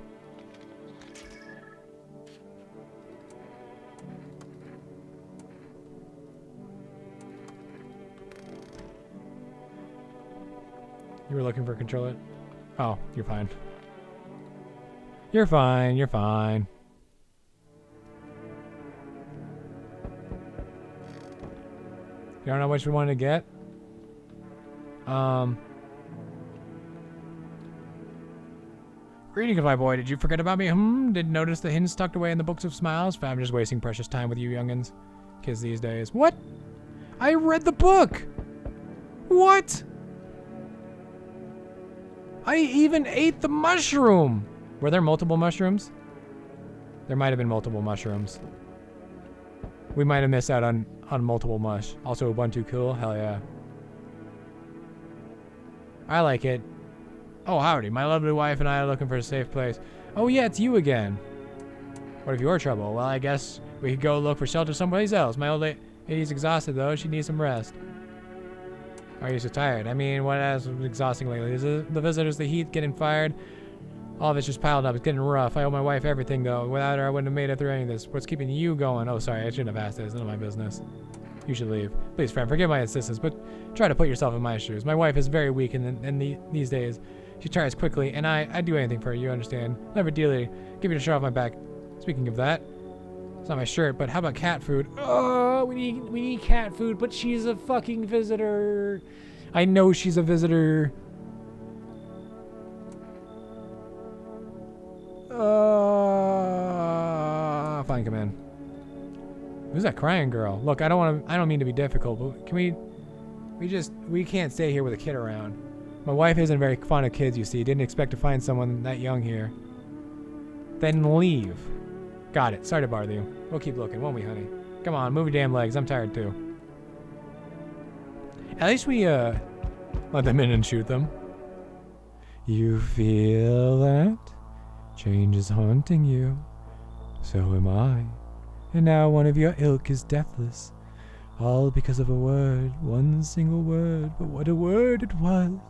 You were looking for a controller? Oh, you're fine. You're fine, you're fine. You don't know which we wanted to get? Greetings, my boy. Did you forget about me? Didn't notice the hints tucked away in the books of smiles? I'm just wasting precious time with you youngins. Kids these days. What? I read the book! What? I even ate the mushroom! Were there multiple mushrooms? There might have been multiple mushrooms. We might have missed out on multiple mush. Also, Ubuntu cool? Hell yeah. I like it. Oh, howdy. My lovely wife and I are looking for a safe place. Oh yeah, it's you again. What if you're trouble? Well, I guess we could go look for shelter someplace else. My old lady's exhausted though. She needs some rest. Are you so tired? I mean, what else was exhausting lately? Is it the visitors, the heat, getting fired? All of it's just piled up. It's getting rough. I owe my wife everything though. Without her, I wouldn't have made it through any of this. What's keeping you going? Oh, sorry. I shouldn't have asked this. It's none of my business. You should leave. Please, friend, forgive my insistence, but try to put yourself in my shoes. My wife is very weak these days. She tires quickly, and I'd do anything for her, you understand. Never dearly. Give you a shirt off my back. Speaking of that, it's not my shirt, but how about cat food? Oh, we need cat food, but she's a fucking visitor. I know she's a visitor. Fine, come in. Who's that crying girl? Look, I don't mean to be difficult, but can we can't stay here with a kid around. My wife isn't very fond of kids, you see. Didn't expect to find someone that young here. Then leave. Got it. Sorry to bother you. We'll keep looking, won't we, honey? Come on, move your damn legs. I'm tired too. At least we let them in and shoot them. You feel that? Change is haunting you. So am I. And now one of your ilk is deathless. All because of a word, one single word. But what a word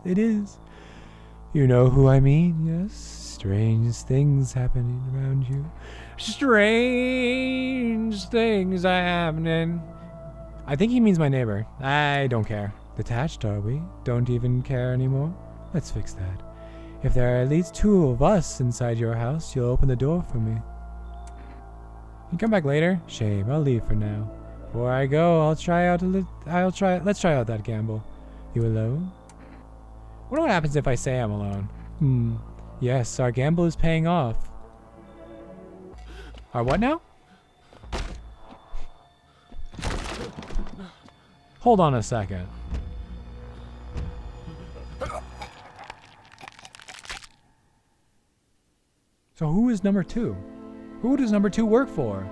it is. You know who I mean, yes? Strange things happening around you. Strange things are happening. I think he means my neighbor. I don't care. Detached, are we? Don't even care anymore? Let's fix that. If there are at least 2 of us inside your house, you'll open the door for me. You come back later? Shame, I'll leave for now. Before I go, let's try out that gamble. You alone? Wonder what happens if I say I'm alone. Yes, our gamble is paying off. Our what now? Hold on a second. So who is number 2? Who does number 2 work for?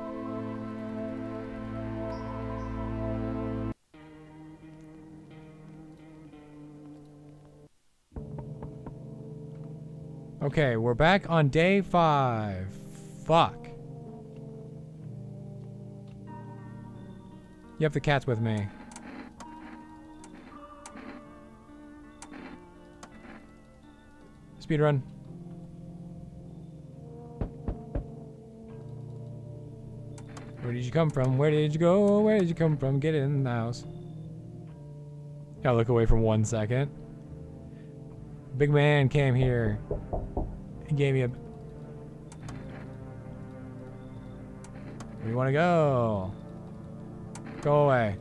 Okay, we're back on day 5. Fuck. Yep, the cat's with me. Speedrun. Where did you come from? Where did you go? Where did you come from? Get in the house. Gotta look away for 1 second. Big man came here. He gave me a... Where do you want to go? Go away.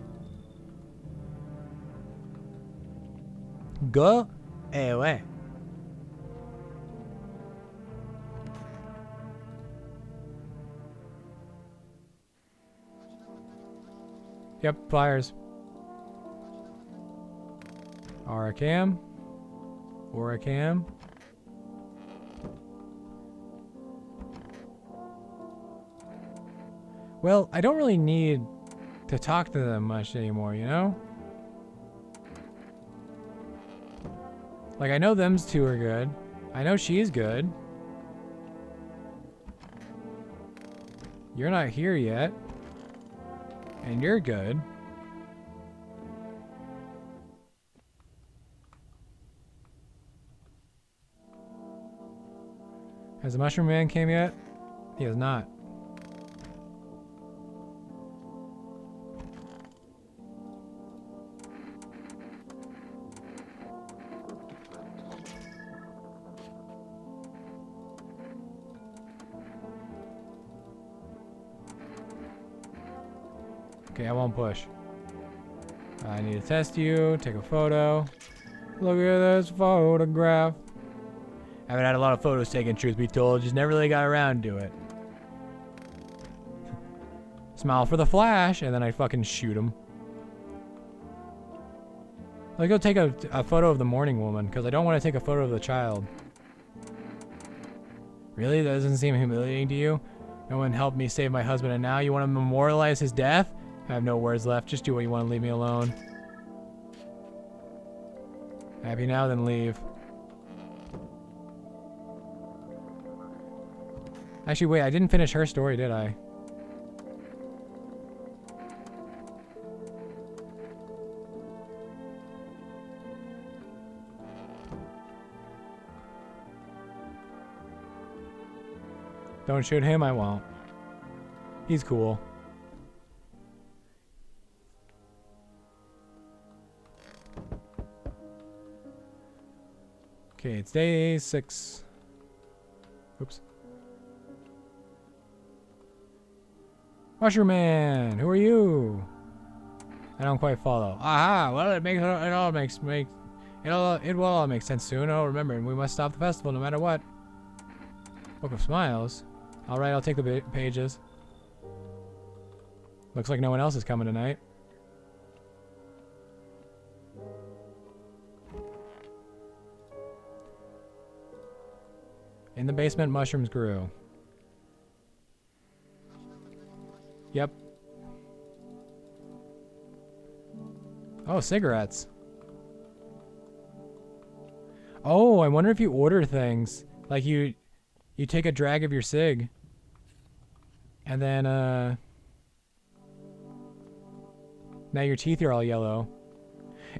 Go away. Yep, flyers. Oricam. Oricam. Well, I don't really need to talk to them much anymore, you know? Like, I know them's 2 are good. I know she's good. You're not here yet. And you're good. Has the Mushroom Man came yet? He has not. Okay, I won't push. I need to test you, take a photo. Look at this photograph. I haven't had a lot of photos taken, truth be told. Just never really got around to it. Smile for the flash, and then I fucking shoot him. Let's go take a photo of the morning woman, because I don't want to take a photo of the child. Really? That doesn't seem humiliating to you? No one helped me save my husband, and now you want to memorialize his death? I have no words left. Just do what you want and leave me alone. Happy now, then leave. Actually, wait, I didn't finish her story, did I? Don't shoot him, I won't. He's cool. Okay, it's day 6. Oops. Mushroom Man, who are you? I don't quite follow. Aha! Well, it will all make sense soon. Oh, remember, we must stop the festival no matter what. Book of Smiles. All right, I'll take the pages. Looks like no one else is coming tonight. In the basement, mushrooms grew. Yep. Oh, cigarettes. Oh, I wonder if you order things. Like you take a drag of your cig. And then, now your teeth are all yellow.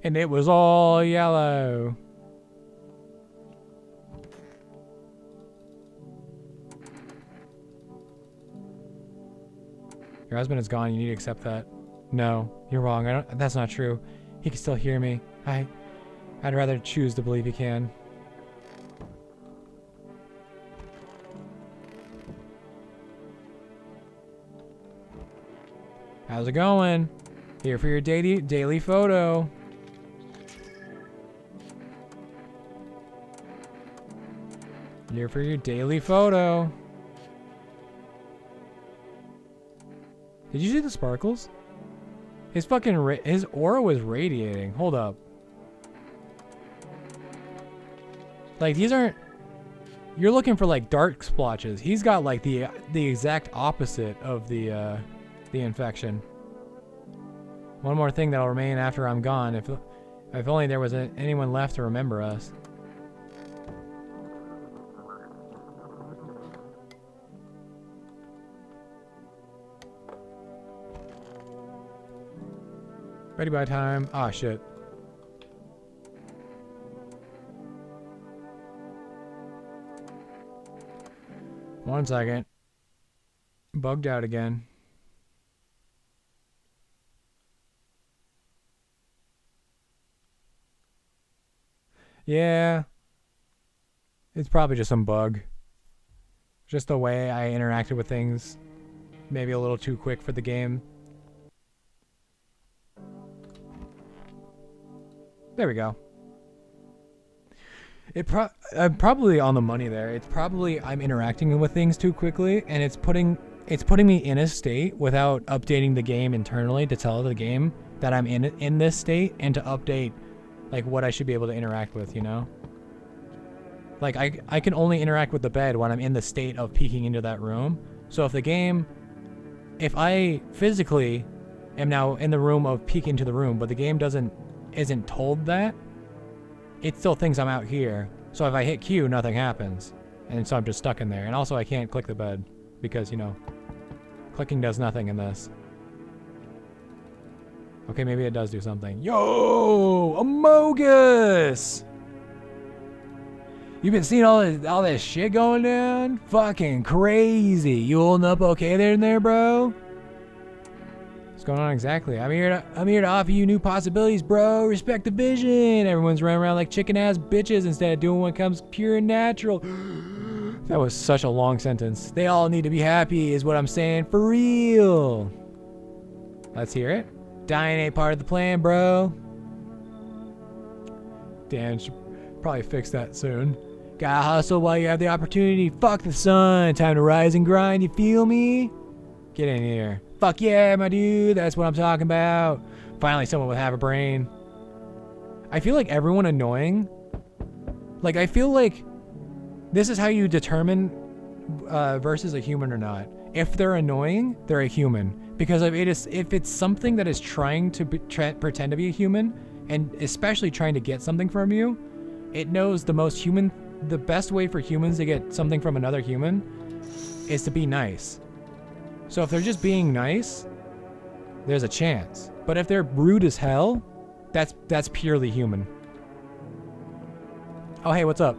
And it was all yellow. Your husband is gone. You need to accept that. No, you're wrong. That's not true. He can still hear me. I'd rather choose to believe he can. How's it going? Here for your daily photo. Here for your daily photo. Did you see the sparkles? His fucking his aura was radiating. Hold up. Like these aren't. You're looking for like dark splotches. He's got like the exact opposite of the infection. One more thing that'll remain after I'm gone. If only there was anyone left to remember us. Ready by time. Ah, shit. One second. Bugged out again. Yeah. It's probably just some bug. Just the way I interacted with things. Maybe a little too quick for the game. There we go. I'm probably on the money there. It's probably I'm interacting with things too quickly, and it's putting me in a state without updating the game internally to tell the game that I'm in this state and to update like what I should be able to interact with, you know? Like I can only interact with the bed when I'm in the state of peeking into that room. So if I physically am now in the room of peeking into the room, but the game isn't told that, it still thinks I'm out here. So if I hit Q, nothing happens. And so I'm just stuck in there. And also I can't click the bed because, you know, clicking does nothing in this. Okay, maybe it does do something. Yo! Amogus! You been seeing all this shit going down? Fucking crazy. You holding up okay there, bro? What's going on exactly? I'm here to offer you new possibilities, bro. Respect the vision. Everyone's running around like chicken ass bitches instead of doing what comes pure and natural. That was such a long sentence. They all need to be happy is what I'm saying for real. Let's hear it. Dying ain't part of the plan, bro. Dan should probably fix that soon. Gotta hustle while you have the opportunity. Fuck the sun. Time to rise and grind. You feel me? Get in here. Fuck yeah, my dude. That's what I'm talking about. Finally, someone with half a brain. I feel like everyone annoying. Like, I feel like this is how you determine versus a human or not. If they're annoying, they're a human. Because if it's something that is trying to pretend to be a human, and especially trying to get something from you, it knows the best way for humans to get something from another human is to be nice. So if they're just being nice, there's a chance. But if they're rude as hell, that's purely human. Oh, hey, what's up?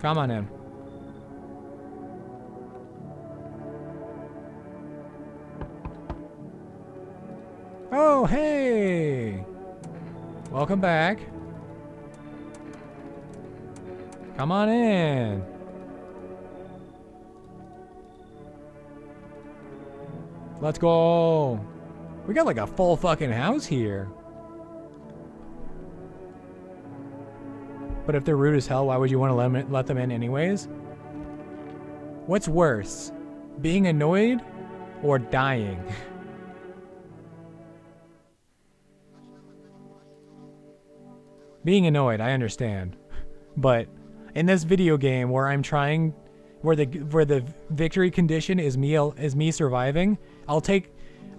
Come on in. Oh, hey! Welcome back. Come on in. Let's go. We got like a full fucking house here. But if they're rude as hell, why would you want to let them in anyways? What's worse? Being annoyed or dying? Being annoyed, I understand. But in this video game where where the victory condition is me surviving, I'll take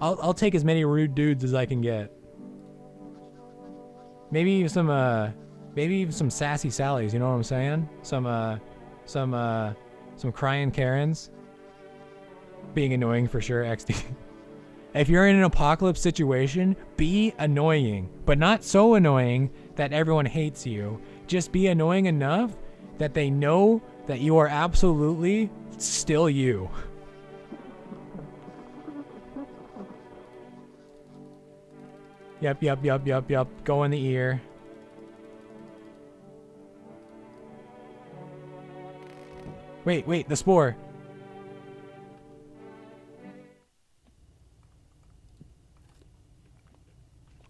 as many rude dudes as I can get. Maybe some sassy Sallys, you know what I'm saying? Some crying Karens. Being annoying for sure, XD. If you're in an apocalypse situation, be annoying, but not so annoying that everyone hates you. Just be annoying enough that they know that you are absolutely still you. Yep. Go in the ear. Wait, the spore.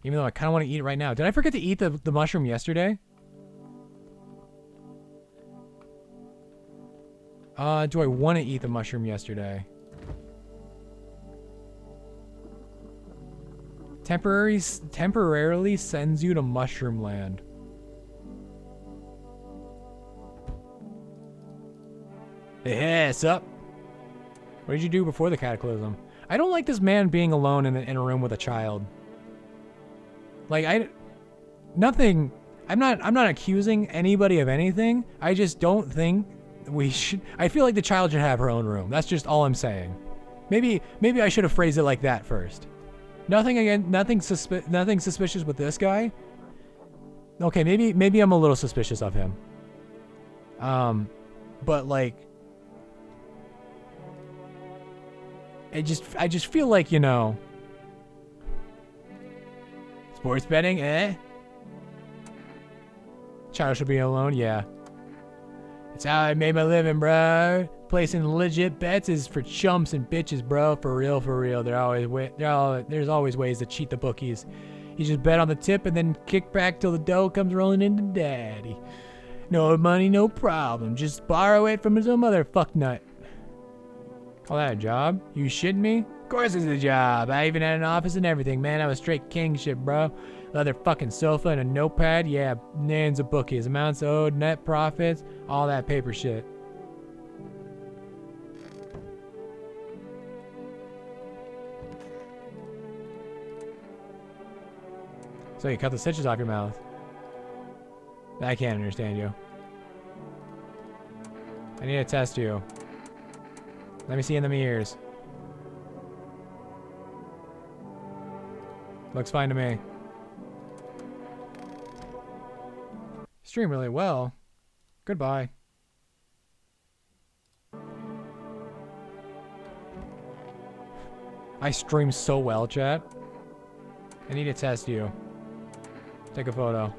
Even though I kind of want to eat it right now. Did I forget to eat the mushroom yesterday? Do I want to eat the mushroom yesterday? Temporarily sends you to Mushroom Land. Hey, what's up? What did you do before the cataclysm? I don't like this man being alone in a room with a child. Like, I'm not accusing anybody of anything. I just don't think we should. I feel like the child should have her own room. That's just all I'm saying. Maybe I should have phrased it like that first. Nothing suspicious with this guy. Okay, maybe I'm a little suspicious of him. But like, I just feel like, you know, sports betting, eh? Child should be alone, yeah. It's how I made my living, bro. Placing legit bets is for chumps and bitches, bro. For real. There's always ways to cheat the bookies. You just bet on the tip and then kick back till the dough comes rolling into daddy. No money, no problem. Just borrow it from some other fucknut. Call that a job? You shitting me? Of course it's a job. I even had an office and everything, man. I was straight king shit, bro. Leather fucking sofa and a notepad. Yeah, names of bookies. Amounts owed, net profits, all that paper shit. So you cut the stitches off your mouth. I can't understand you. I need to test you. Let me see in the mirrors. Looks fine to me. Stream really well. Goodbye. I stream so well, chat. I need to test you. Take a photo.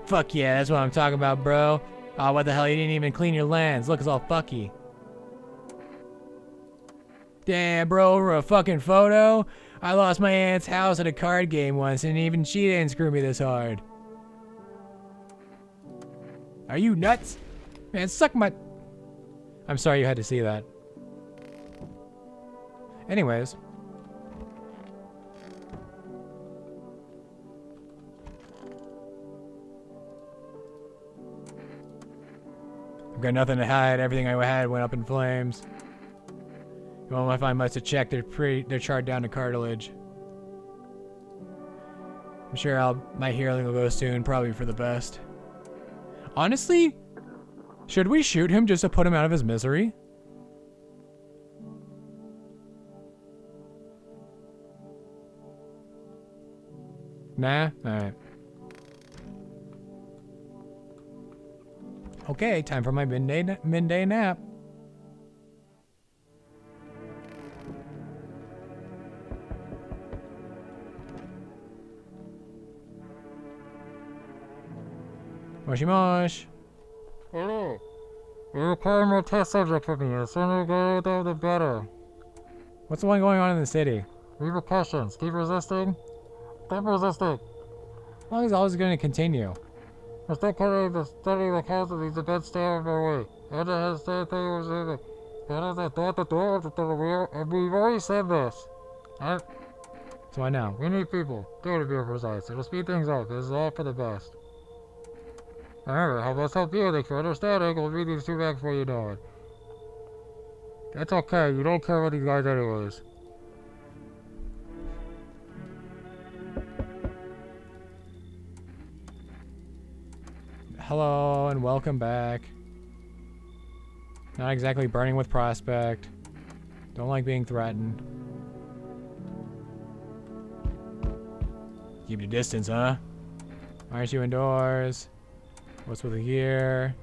Fuck yeah, that's what I'm talking about, bro. Oh, what the hell? You didn't even clean your lens. Look, it's all fucky. Damn, bro, over a fucking photo? I lost my aunt's house at a card game once, and even she didn't screw me this hard. Are you nuts? Man, suck my... I'm sorry you had to see that. Anyways. I've got nothing to hide. Everything I had went up in flames. You won't find much to check. They're charred down to cartilage. I'm sure my healing will go soon, probably for the best. Honestly, should we shoot him just to put him out of his misery? Nah? Alright. Okay, time for my midday nap. Moshi mosh. Hello. You require more test subject for me. The sooner you get out, the better. What's the one going on in the city? Repercussions. Keep resisting. Keep resisting. As long as all is going to continue. I'm still currently to study the cause of these events stay out of my way. And it has to stay was and we've already said this. Alright? So I know. We need people. Two to be precise. It'll speed things up. This is all for the best. Remember, help us help you. Thanks for understanding. We'll read these two back before you know it. That's okay. You don't care about these guys anyways. Hello and welcome back. Not exactly burning with prospect. Don't like being threatened. Keep your distance, huh? Why aren't you indoors? What's with the gear?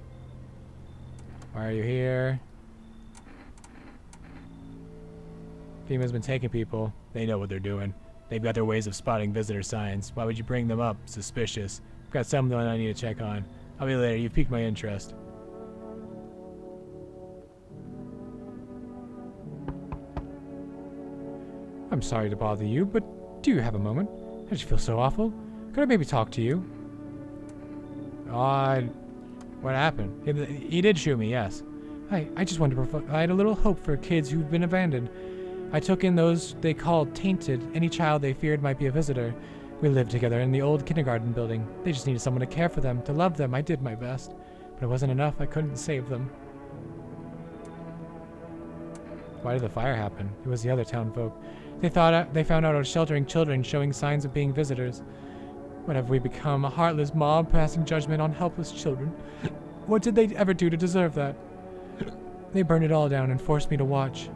Why are you here? FEMA's been taking people. They know what they're doing. They've got their ways of spotting visitor signs. Why would you bring them up? Suspicious. I've got something I need to check on. I'll be later. You've piqued my interest. I'm sorry to bother you, but do you have a moment? I just feel so awful. Could I maybe talk to you? What happened? He did shoot me, yes. I just wanted to provide a little hope for kids who've been abandoned. I took in those they called tainted, any child they feared might be a visitor. We lived together in the old kindergarten building. They just needed someone to care for them, to love them. I did my best. But it wasn't enough. I couldn't save them. Why did the fire happen? It was the other town folk. They found out I was sheltering children showing signs of being visitors. What have we become? A heartless mob passing judgment on helpless children? What did they ever do to deserve that? They burned it all down and forced me to watch.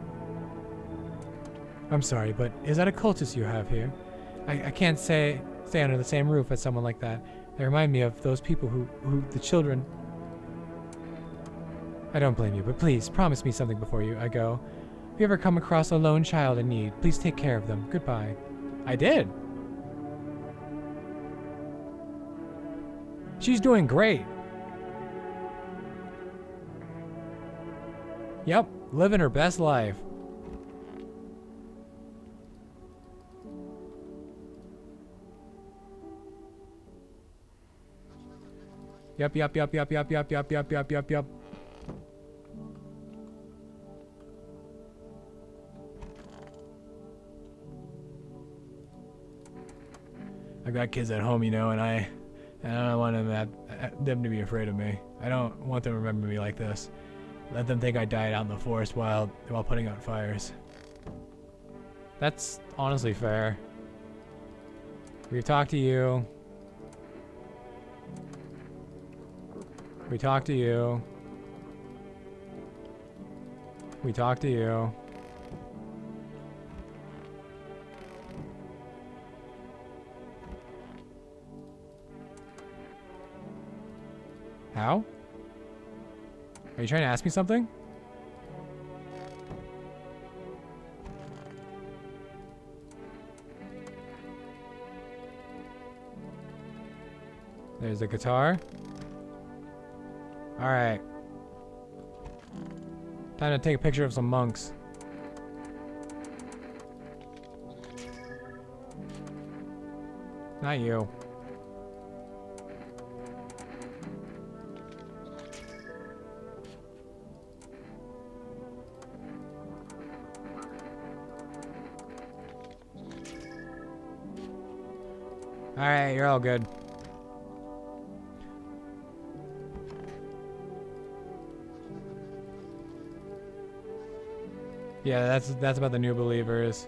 I'm sorry, but is that a cultist you have here? I can't stay under the same roof as someone like that. They remind me of those people who the children. I don't blame you, but please promise me something before I go. If you ever come across a lone child in need, please take care of them. Goodbye. I did. She's doing great. Yep, living her best life. Yep. I've got kids at home, you know, and I don't want them to be afraid of me. I don't want them to remember me like this. Let them think I died out in the forest while putting out fires. That's honestly fair. We've talked to you. We talked to you. We talked to you. How? Are you trying to ask me something? There's the guitar. Alright. Time to take a picture of some monks. Not you. Alright, you're all good. Yeah, that's about the new believers.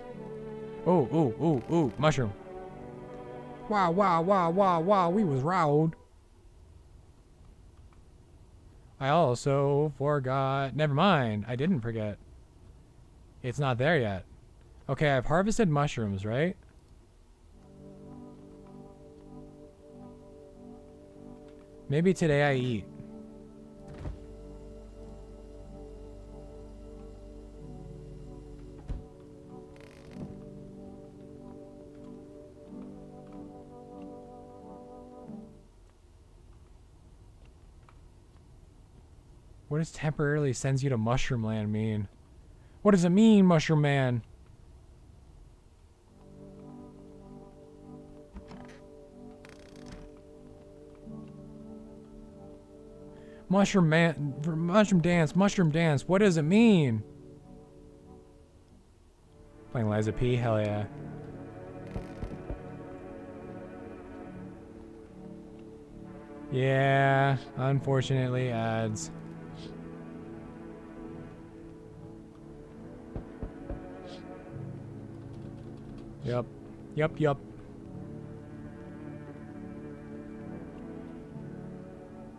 Oh, ooh, mushroom. Wow, we was rawed. I also forgot. Never mind, I didn't forget. It's not there yet. Okay, I've harvested mushrooms, right? Maybe today I eat. What does temporarily sends you to Mushroom Land mean? What does it mean, Mushroom Man? Mushroom Dance, what does it mean? Playing Liza P? Hell yeah. Yeah, unfortunately ads. Yup.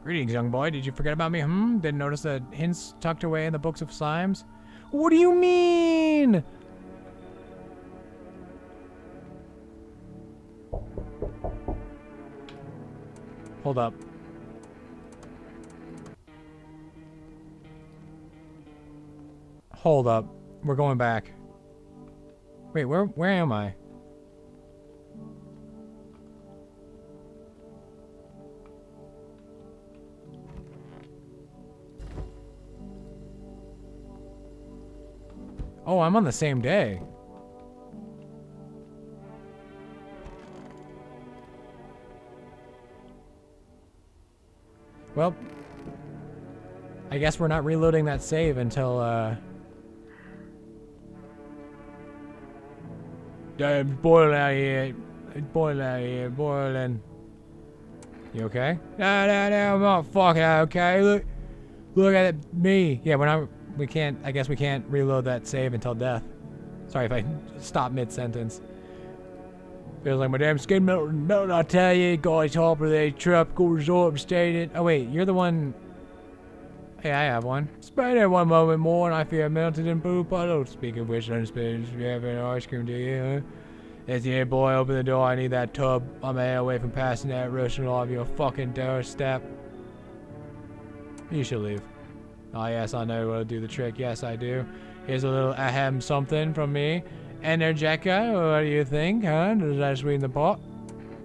Greetings, young boy. Did you forget about me? Didn't notice the hints tucked away in the books of slimes? What do you mean? Hold up. Hold up. We're going back. Wait, where am I? Oh, I'm on the same day. Well, I guess we're not reloading that save until, It's boiling out here. It's boiling out here. Boiling. You okay? No, I'm not fucking okay. Look at it, me. Yeah, we can't, I guess we can't reload that save until death. Sorry if I stop mid-sentence. Feels like my damn skin melting. I tell you, guys, hop of the tropical resort I'm staying in. Oh wait, you're the one. Hey, I have one. Spend it one moment more and I feel melted in poo puddle. Speaking of which, don't spend you have any ice cream, do you? Huh? It's the boy, open the door, I need that tub. I'm a hair away from passing that roasting off your fucking doorstep. You should leave. Oh yes, I know what'll do the trick. Yes, I do. Here's a little ahem something from me. Energeca, what do you think, huh? Does that sweeten the pot?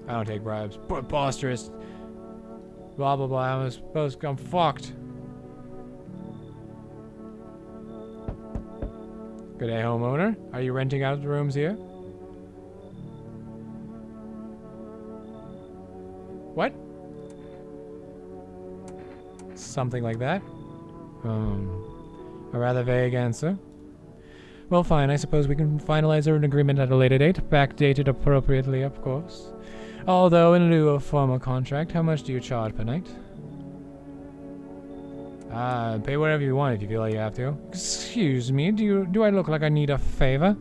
I don't take bribes. Preposterous. Blah, blah, blah. I'm supposed to come fucked. Good day, homeowner. Are you renting out the rooms here? What? Something like that? A rather vague answer. Well, fine. I suppose we can finalize an agreement at a later date, backdated appropriately, of course. Although, in lieu of formal contract, how much do you charge per night? Pay whatever you want if you feel like you have to. Excuse me, do I look like I need a favor?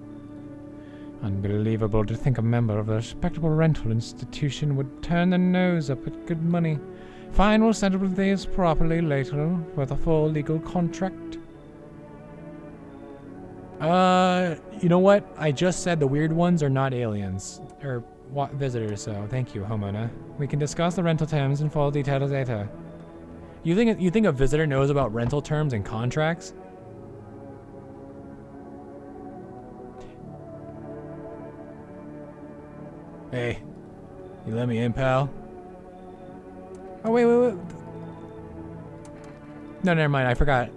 Unbelievable to think a member of a respectable rental institution would turn their nose up at good money. Fine, we'll settle this properly later with a full legal contract. You know what? I just said the weird ones are not aliens. Or visitors, so thank you, homeowner. We can discuss the rental terms in full detail later. You think a visitor knows about rental terms and contracts? Hey, you let me in, pal? Oh, wait. No, never mind, I forgot.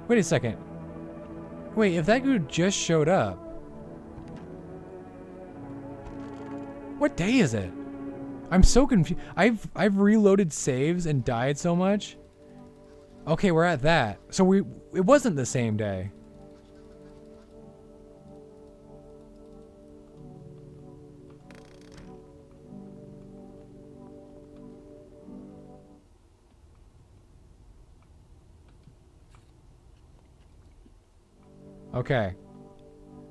Wait a second. Wait, if that dude just showed up. What day is it? I'm so confused. I've reloaded saves and died so much. Okay, we're at that. So it wasn't the same day. Okay.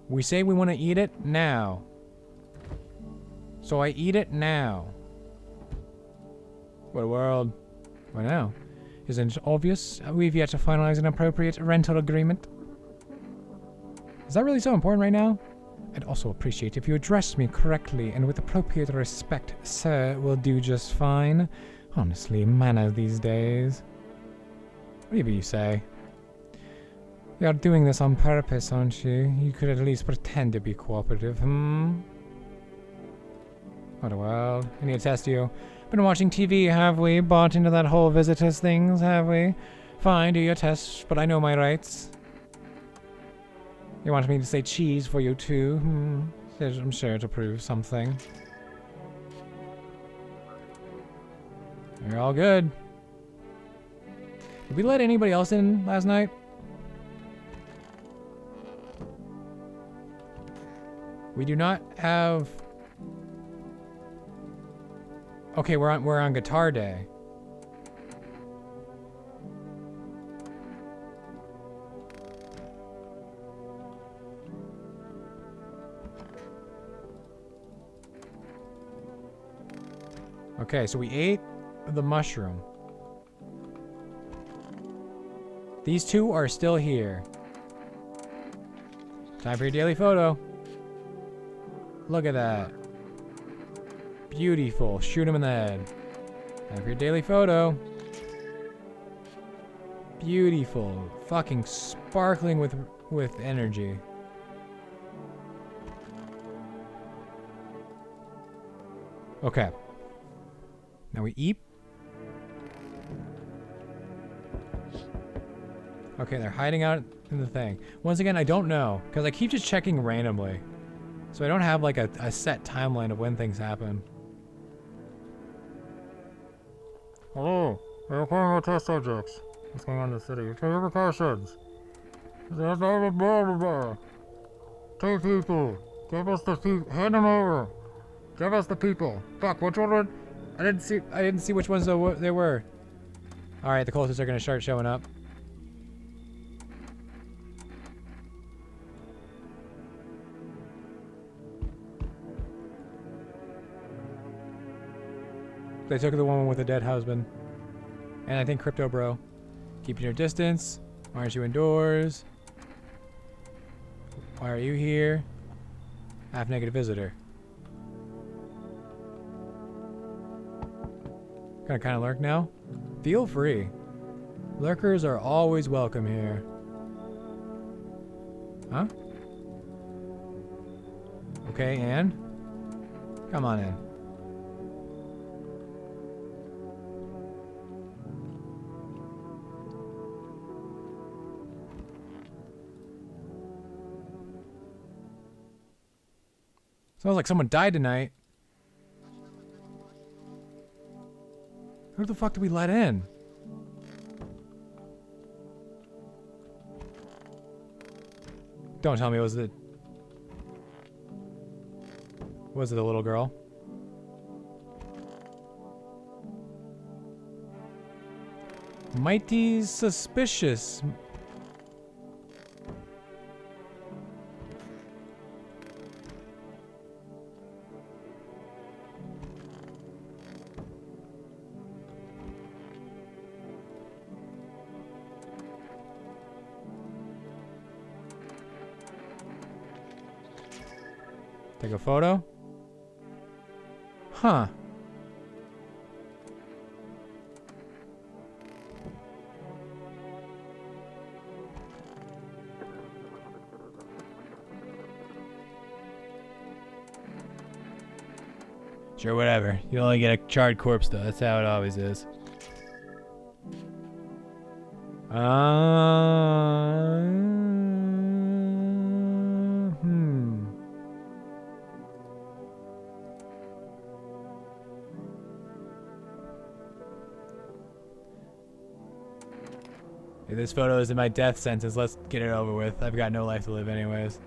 We say we want to eat it now. So I eat it now. What a world. Why now? Isn't it obvious? We've yet to finalize an appropriate rental agreement. Is that really so important right now? I'd also appreciate if you addressed me correctly and with appropriate respect. Sir will do just fine. Honestly, manners these days. Whatever you say. You're doing this on purpose, aren't you? You could at least pretend to be cooperative, What a world. I need to test you. Been watching TV, have we? Bought into that whole visitors things, have we? Fine, do your tests, but I know my rights. You want me to say cheese for you too? I'm sure to prove something. You're all good. Did we let anybody else in last night? We do not have... Okay, we're on guitar day. Okay, so we ate the mushroom. These two are still here. Time for your daily photo. Look at that. Beautiful. Shoot him in the head. Time for your daily photo. Beautiful. Fucking sparkling with energy. Okay. Now we eat. Okay, they're hiding out in the thing. Once again, I don't know, because I keep just checking randomly. So I don't have like a set timeline of when things happen. Hello, we're recording our test subjects. What's going on in the city? Take your precautions. Blah, blah, blah, blah, blah. Take people. Give us the people. Hand them over. Give us the people. Fuck, which one? I didn't see which ones they were. All right, the cultists are gonna start showing up. They took the woman with the dead husband. And I think Crypto Bro. Keeping your distance. Why aren't you indoors? Why are you here? Half negative visitor. Gonna kind of lurk now? Feel free. Lurkers are always welcome here. Huh? Okay, and? Come on in. Sounds like someone died tonight. Who the fuck did we let in? Don't tell me it was the... Was it the little girl? Mighty suspicious. Take a photo? Huh. Sure, whatever. You only get a charred corpse, though. That's how it always is. This photo is in my death sentence. Let's get it over with. I've got no life to live anyways.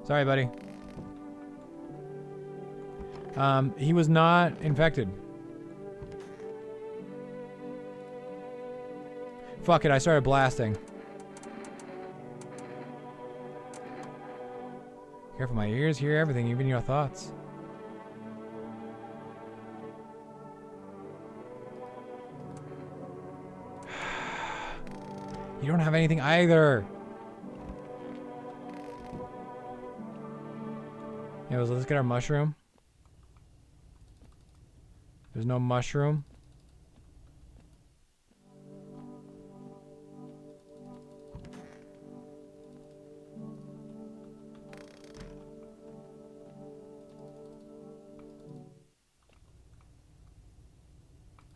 Sorry, buddy. He was not infected. Fuck it, I started blasting. Careful, my ears hear everything, even your thoughts. You don't have anything either. Anyways, let's get our mushroom. There's no mushroom.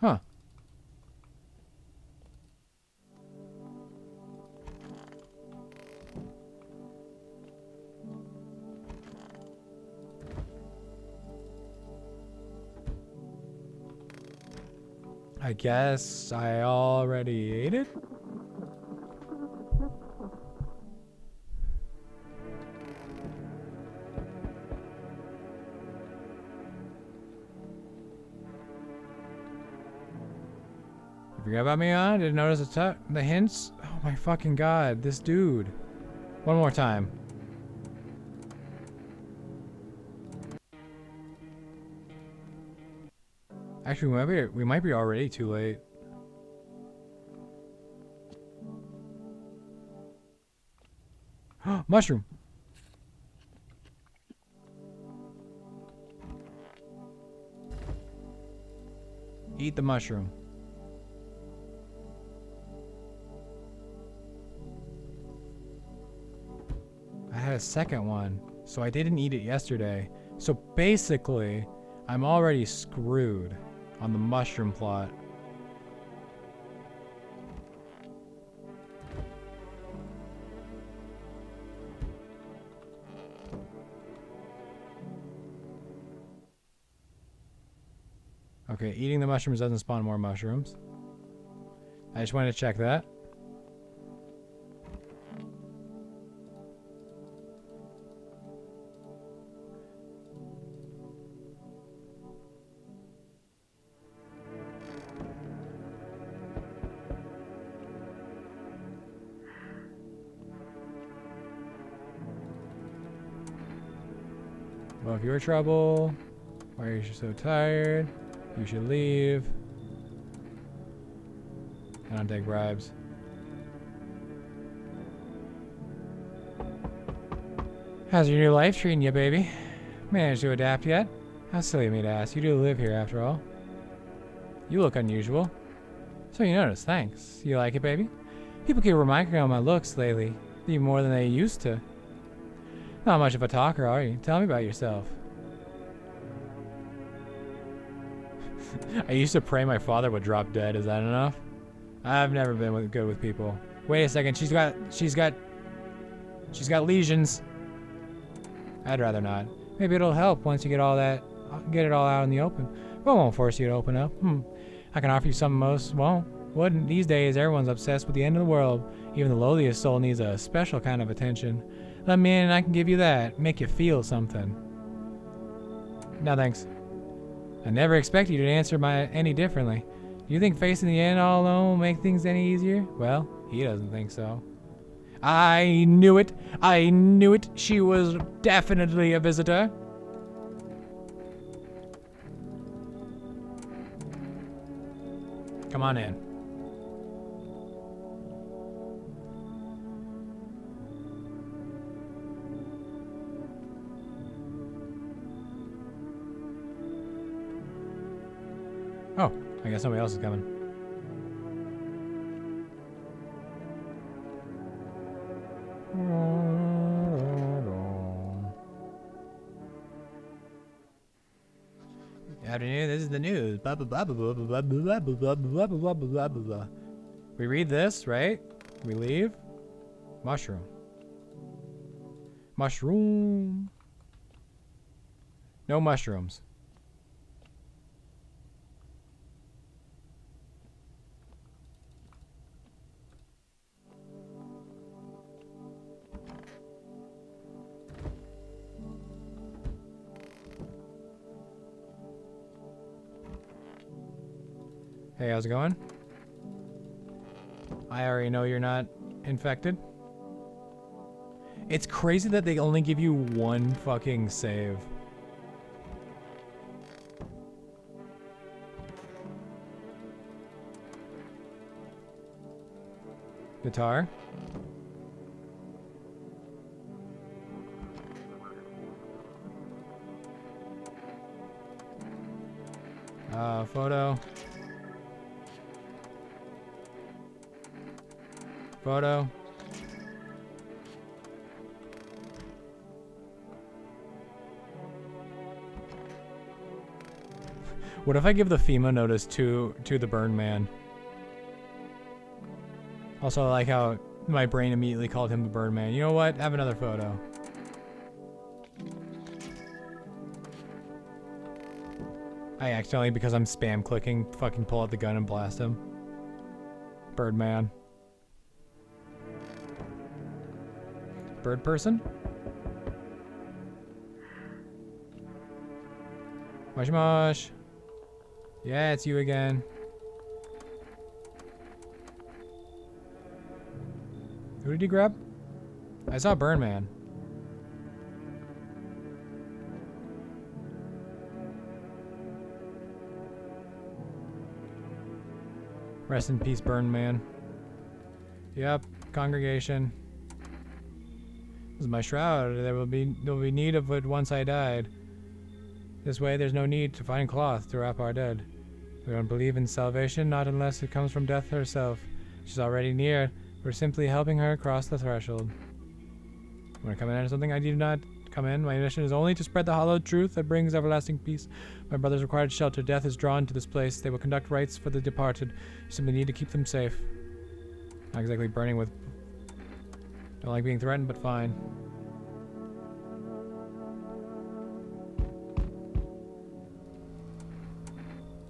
Huh. I guess I already ate it? You forgot about me, huh? Didn't notice the hints? Oh my fucking god, this dude. One more time. Actually, we might be already too late. Mushroom. Eat the mushroom. I had a second one, so I didn't eat it yesterday. So basically, I'm already screwed on the mushroom plot. Okay, eating the mushrooms doesn't spawn more mushrooms. I just wanted to check that. Well, if you're trouble, why are you so tired? You should leave. I don't take bribes. How's your new life treating you, baby? Managed to adapt yet? How silly of me to ask. You do live here, after all. You look unusual. So you notice, thanks. You like it, baby? People keep reminding me of my looks lately, even more than they used to. Not much of a talker, are you? Tell me about yourself. I used to pray my father would drop dead. Is that enough? I've never been good with people. Wait a second. She's got lesions. I'd rather not. Maybe it'll help once you get it all out in the open. But I won't force you to open up. I can offer you something most wouldn't. These days, everyone's obsessed with the end of the world. Even the lowliest soul needs a special kind of attention. Let me in and I can give you that. Make you feel something. No thanks. I never expected you to answer any differently. Do you think facing the end all alone will make things any easier? Well, he doesn't think so. I knew it. I knew it. She was definitely a visitor. Come on in. Oh, I guess somebody else is coming. Good afternoon, this is the news. Blah, blah, blah, blah, blah, blah, blah, blah, blah, blah, blah, blah, blah, blah. We read this, right? We leave. Mushroom. Mushroom. No mushrooms. Hey, how's it going? I already know you're not infected. It's crazy that they only give you one fucking save. Guitar? Photo. Photo. What if I give the FEMA notice to the burn man? Also, I like how my brain immediately called him the burn man. You know what? Have another photo. I accidentally, because I'm spam clicking, fucking pull out the gun and blast him. Birdman. Bird person? Mosh mosh. Yeah, it's you again. Who did he grab? I saw Burn Man. Rest in peace, Burn Man. Yep, congregation. This is my shroud. There will be need of it once I died. This way, there's no need to find cloth to wrap our dead. We don't believe in salvation, not unless it comes from death herself. She's already near. We're simply helping her cross the threshold. Want to come in or something? I do not come in. My mission is only to spread the hallowed truth that brings everlasting peace. My brothers required shelter. Death is drawn to this place. They will conduct rites for the departed. You simply need to keep them safe. Not exactly burning with... Don't like being threatened, but fine.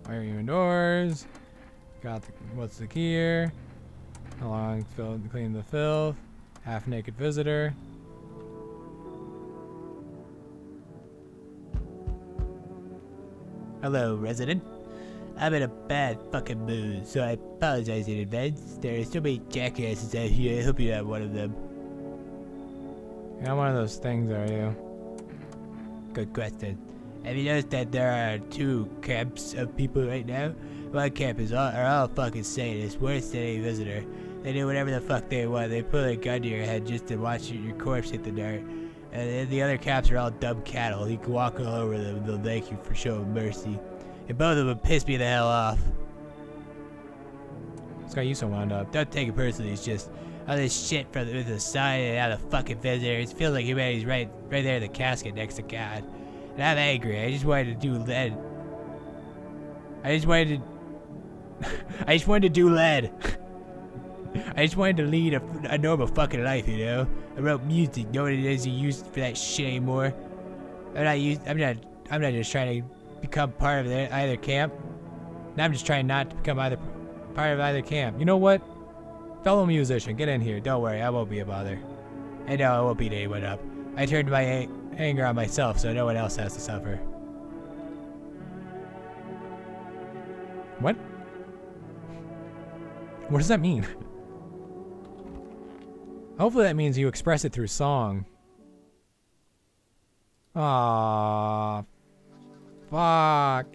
Why are you indoors? Got the... What's the key here? How long to clean the filth? Half-naked visitor. Hello, resident. I'm in a bad fucking mood, so I apologize in advance. There are so many jackasses out here. I hope you're not one of them. You're not one of those things, are you? Good question. Have you noticed that there are two camps of people right now? One camp are all fucking Satanists, worse than any visitor. They do whatever the fuck they want. They put a gun to your head just to watch your corpse hit the dirt. And then the other cops are all dumb cattle. You can walk all over them. They'll thank you for showing mercy. And both of them piss me the hell off. It's got you so wound up. Don't take it personally. It's just all this shit with the sign and all the fucking visitors. It feels like humanity's right there in the casket next to God. And I'm angry. I just wanted to do lead. I just wanted to do lead. I just wanted to lead a normal fucking life, you know? I wrote music. No one is used for that shit anymore. I'm not just trying to become part of either camp. I'm just trying not to become part of either camp. You know what? Fellow musician, get in here. Don't worry, I won't be a bother. And no, I won't beat anyone up. I turned my anger on myself, so no one else has to suffer. What? What does that mean? Hopefully that means you express it through song. Ah, fuck.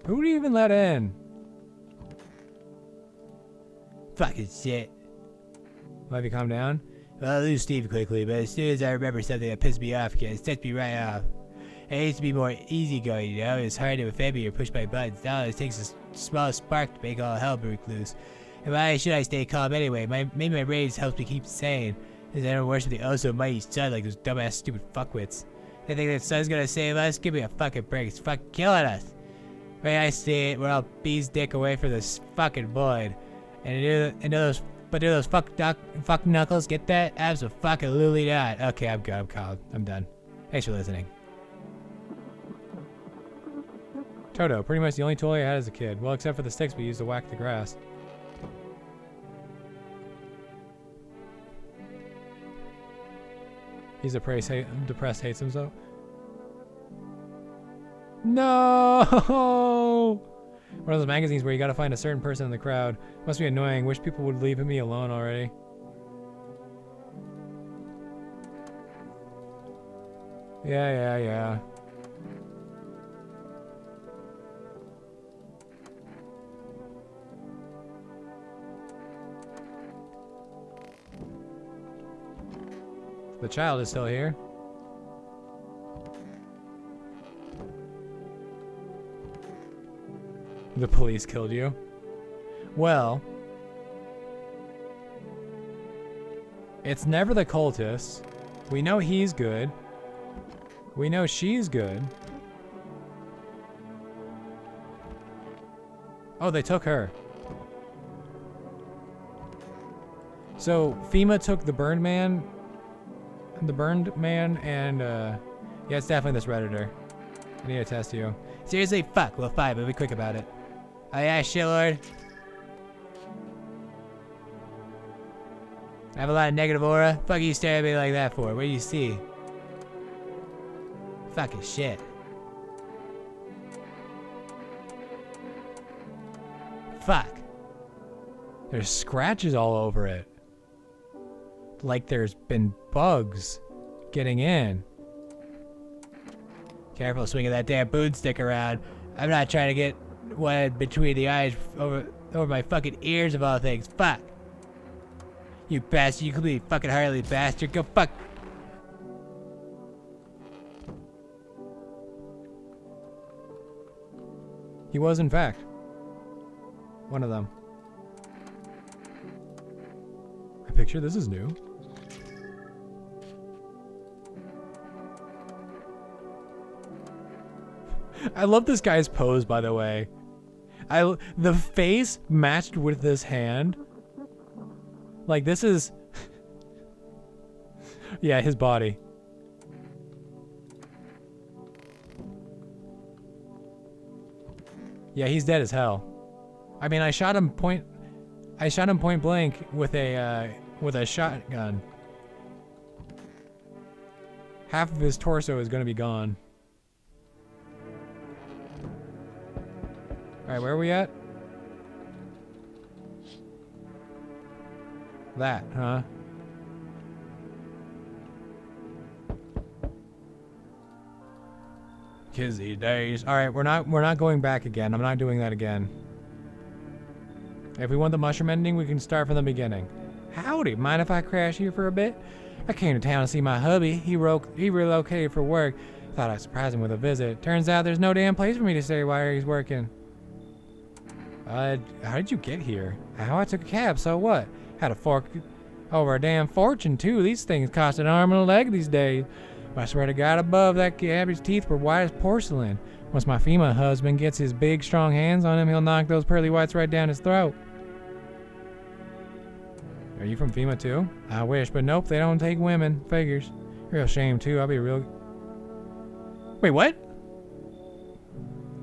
Who do you even let in? Fucking shit. Have you calm down? Well, I lose Steve quickly, but as soon as I remember something that pissed me off, it sets me right off. I used to be more easygoing, you know? It's hard to offend me or push my buttons. Now it takes a small spark to make all hell break loose. And why should I stay calm anyway? Maybe my rage helps me keep sane. Because I don't worship the oh-so mighty sun like those dumbass stupid fuckwits. They think that sun's gonna save us? Give me a fucking break. It's fucking killing us. Right, I see it. We're all bees dick away from this fucking void. And do those fuck knuckles get that? Absolutely not. Okay, I'm good. I'm calm. I'm done. Thanks for listening. Toto, pretty much the only toy I had as a kid. Well, except for the sticks we used to whack the grass. He's depressed, hates himself. No! One of those magazines where you gotta find a certain person in the crowd. Must be annoying. Wish people would leave me alone already. Yeah. The child is still here. The police killed you. Well, it's never the cultists. We know he's good. We know she's good. Oh, they took her. So FEMA took the burned man. And yeah, it's definitely this Redditor. I need to test you. Seriously, fuck. Well, fine, but be quick about it. Aye, aye, shitlord. I have a lot of negative aura. Fuck you staring at me like that for? What do you see? Fucking shit. Fuck. There's scratches all over it. Like there's been bugs getting in. Careful swinging that damn boomstick around. I'm not trying to get one between the eyes over my fucking ears of all things. Fuck. You bastard, you complete fucking Harley bastard. Go fuck. He was, in fact, one of them. I picture this is new. I love this guy's pose, by the way. The face matched with this hand. Like, this is... yeah, his body. Yeah, he's dead as hell. I mean, I shot him point blank with a shotgun. Half of his torso is gonna be gone. All right, where are we at? That, huh? Kizzy days. All right, we're not going back again. I'm not doing that again. If we want the mushroom ending, we can start from the beginning. Howdy, mind if I crash here for a bit? I came to town to see my hubby. He relocated for work. Thought I'd surprise him with a visit. Turns out there's no damn place for me to stay while he's working. How did you get here? How? I took a cab, so what? Had to fork over a damn fortune, too. These things cost an arm and a leg these days. I swear to God above, that cabbage teeth were white as porcelain. Once my FEMA husband gets his big, strong hands on him, he'll knock those pearly whites right down his throat. Are you from FEMA, too? I wish, but nope, they don't take women. Figures. Real shame, too. I'll be real... Wait, what?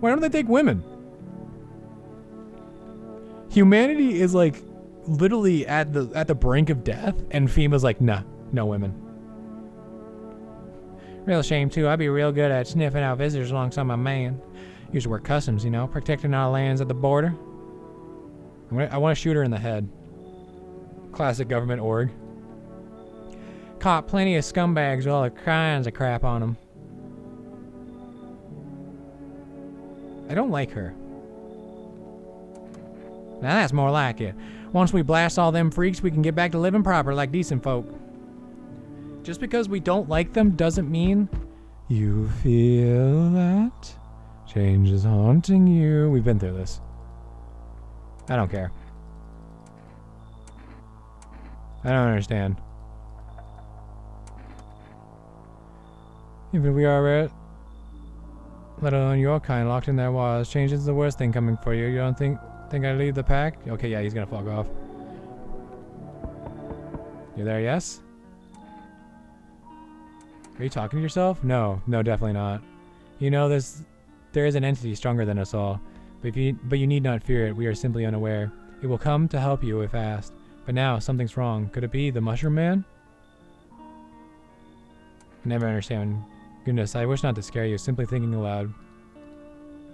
Why don't they take women? Humanity is like literally at the brink of death, and FEMA's like, nah, no women. Real shame too. I'd be real good at sniffing out visitors alongside my man. Used to work customs, you know, protecting our lands at the border. I want to shoot her in the head. Classic government org. Caught plenty of scumbags with all kinds of crap on them. I don't like her. Now that's more like it. Once we blast all them freaks, we can get back to living proper like decent folk. Just because we don't like them doesn't mean you feel that change is haunting you. We've been through this. I don't care. I don't understand. Even if we are red, let alone your kind, locked in their walls, change is the worst thing coming for you. You don't think I leave the pack? Okay, yeah, he's gonna fuck off. You there, yes? Are you talking to yourself? No, definitely not. You know, there is an entity stronger than us all, but you need not fear it. We are simply unaware. It will come to help you if asked. But now something's wrong. Could it be the Mushroom Man? Never understand. Goodness, I wish not to scare you. Simply thinking aloud.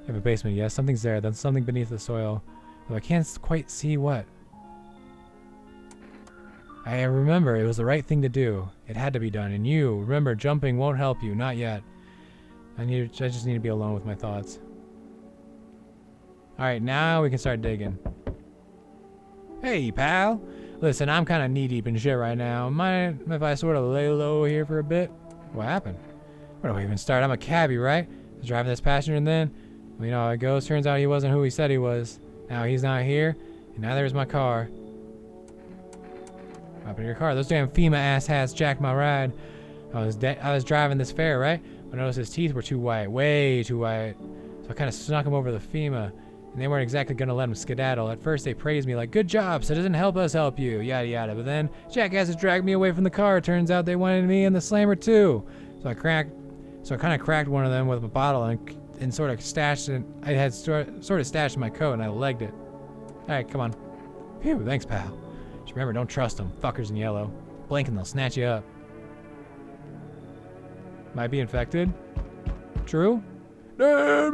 You have a basement, yes. Something's there. Then something beneath the soil. Though I can't quite see what. I remember it was the right thing to do. It had to be done. And you, remember, jumping won't help you. Not yet. I just need to be alone with my thoughts. Alright, now we can start digging. Hey, pal. Listen, I'm kind of knee-deep in shit right now. Mind if I sort of lay low here for a bit? What happened? Where do we even start? I'm a cabbie, right? I was driving this passenger and then... Well, you know how it goes. Turns out he wasn't who he said he was. Now he's not here, and neither is my car. What happened to your car? Those damn FEMA asshats jacked my ride. I was driving this fare, right? I noticed his teeth were too white, way too white. So I kind of snuck him over the FEMA. And they weren't exactly gonna let him skedaddle. At first they praised me like, good job, citizen, help us help you, yada yada. But then jackasses dragged me away from the car. Turns out they wanted me in the slammer too. So I kind of cracked one of them with a bottle and sort of stashed it. I had sort of stashed in my coat and I legged it. Alright, come on. Phew, thanks, pal. Just remember, don't trust them. Fuckers in yellow. Blink and they'll snatch you up. Might be infected. True? Oh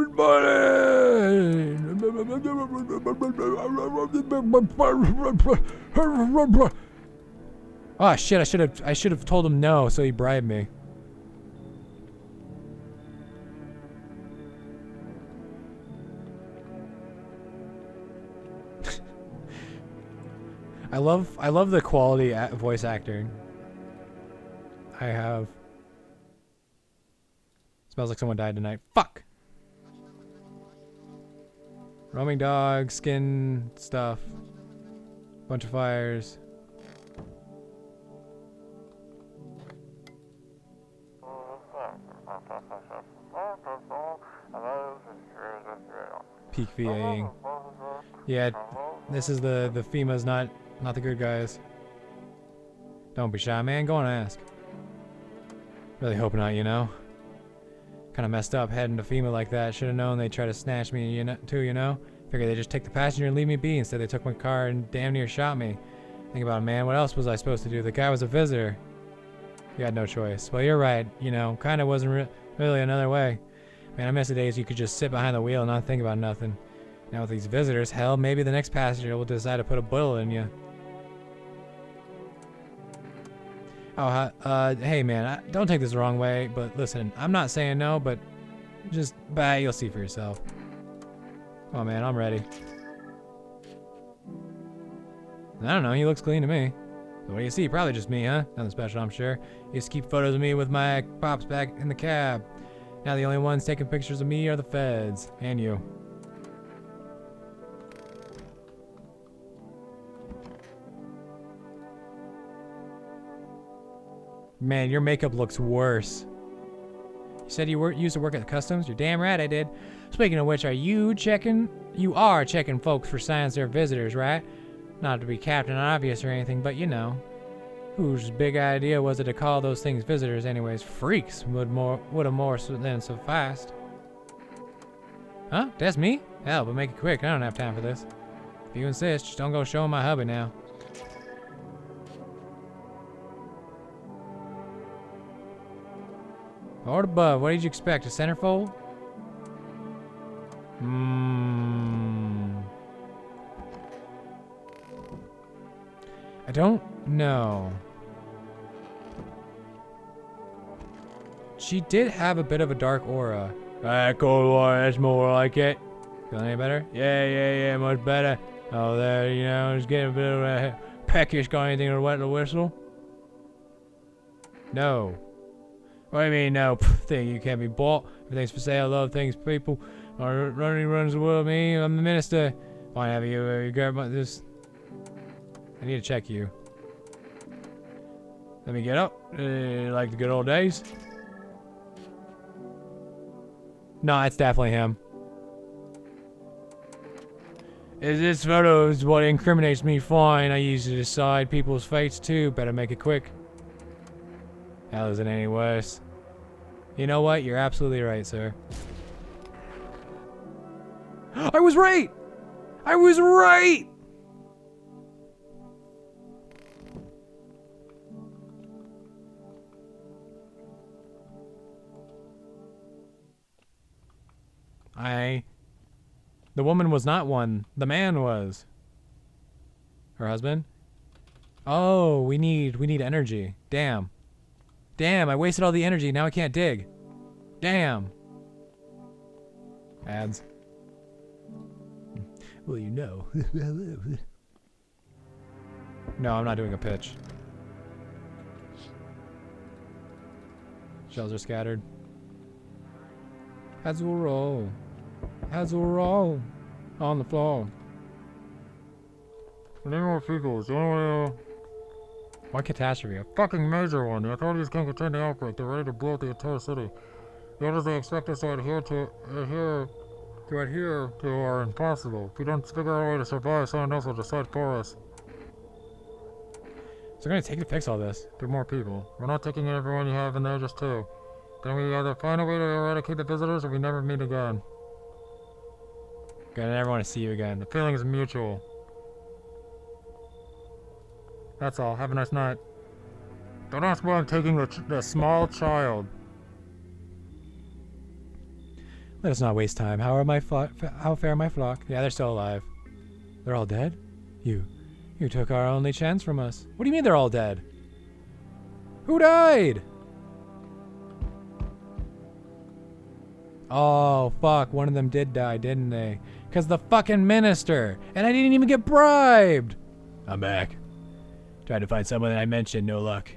shit, I should have told him no, so he bribed me. I love the quality voice acting. I have. Smells like someone died tonight. Fuck! Roaming dog, skin stuff. Bunch of fires. Peak VAing. Yeah, this is the FEMA's not the good guys. Don't be shy, man. Go and ask. Really hope not, you know? Kind of messed up heading to FEMA like that. Should have known they'd try to snatch me, you know? Figured they'd just take the passenger and leave me be. Instead, they took my car and damn near shot me. Think about it, man. What else was I supposed to do? The guy was a visitor. You had no choice. Well, you're right. You know, kind of wasn't really another way. Man, I miss the days you could just sit behind the wheel and not think about nothing. Now with these visitors, hell, maybe the next passenger will decide to put a bullet in you. Oh, hey man, don't take this the wrong way, but listen, I'm not saying no, but just, you'll see for yourself. Come on man, I'm ready. I don't know, he looks clean to me. So what do you see? Probably just me, huh? Nothing special, I'm sure. He used to keep photos of me with my pops back in the cab. Now the only ones taking pictures of me are the feds. And you. Man, your makeup looks worse. You said you used to work at the customs? You're damn right I did. Speaking of which, you are checking folks for signs they're visitors, right? Not to be Captain Obvious or anything, but you know. Whose big idea was it to call those things visitors anyways? Freaks would have more than sufficed. Huh? That's me? Hell, but make it quick. I don't have time for this. If you insist, just don't go showing my hubby now. Or above, what did you expect? A centerfold? I don't know. She did have a bit of a dark aura. Alright, Cold War, that's more like it. Feeling any better? Yeah, much better. Oh, there, you know, just getting a bit of a peckish. Got anything to wet the whistle? No. What do you mean, no? Thing you can't be bought. Everything's for sale. Love things, people. Running runs the world. Me, I'm the minister. Fine, have you grab this? I need to check you. Let me get up. Like the good old days. No, it's definitely him. This photo is what incriminates me. Fine, I use it to decide people's fates too. Better make it quick. Hell, isn't any worse. You know what? You're absolutely right, sir. I was right! I was right! I The woman was not one. The man was. Her husband? Oh, we need energy. Damn. Damn, I wasted all the energy. Now I can't dig. Damn. Ads. Well, you know. No, I'm not doing a pitch. Shells are scattered. As we'll roll. As we'll roll. On the floor. We need more people. The only way What catastrophe? fucking major one. The authorities can't contain the outbreak. They're ready to blow up the entire city. The orders they expect us to adhere to are impossible. If we don't figure out a way to survive, someone else will decide for us. So I'm gonna take to fix all this. Be more people. We're not taking everyone you have in there, just two. Then we either find a way to eradicate the visitors or we never meet again. I never want to see you again. The feeling is mutual. That's all. Have a nice night. Don't ask why I'm taking the small child. Let us not waste time. How fare my flock? Yeah, they're still alive. They're all dead? You took our only chance from us. What do you mean they're all dead? Who died? Oh, fuck. One of them did die, didn't they? Because the fucking minister. And I didn't even get bribed. I'm back. Tried to find someone that I mentioned, no luck.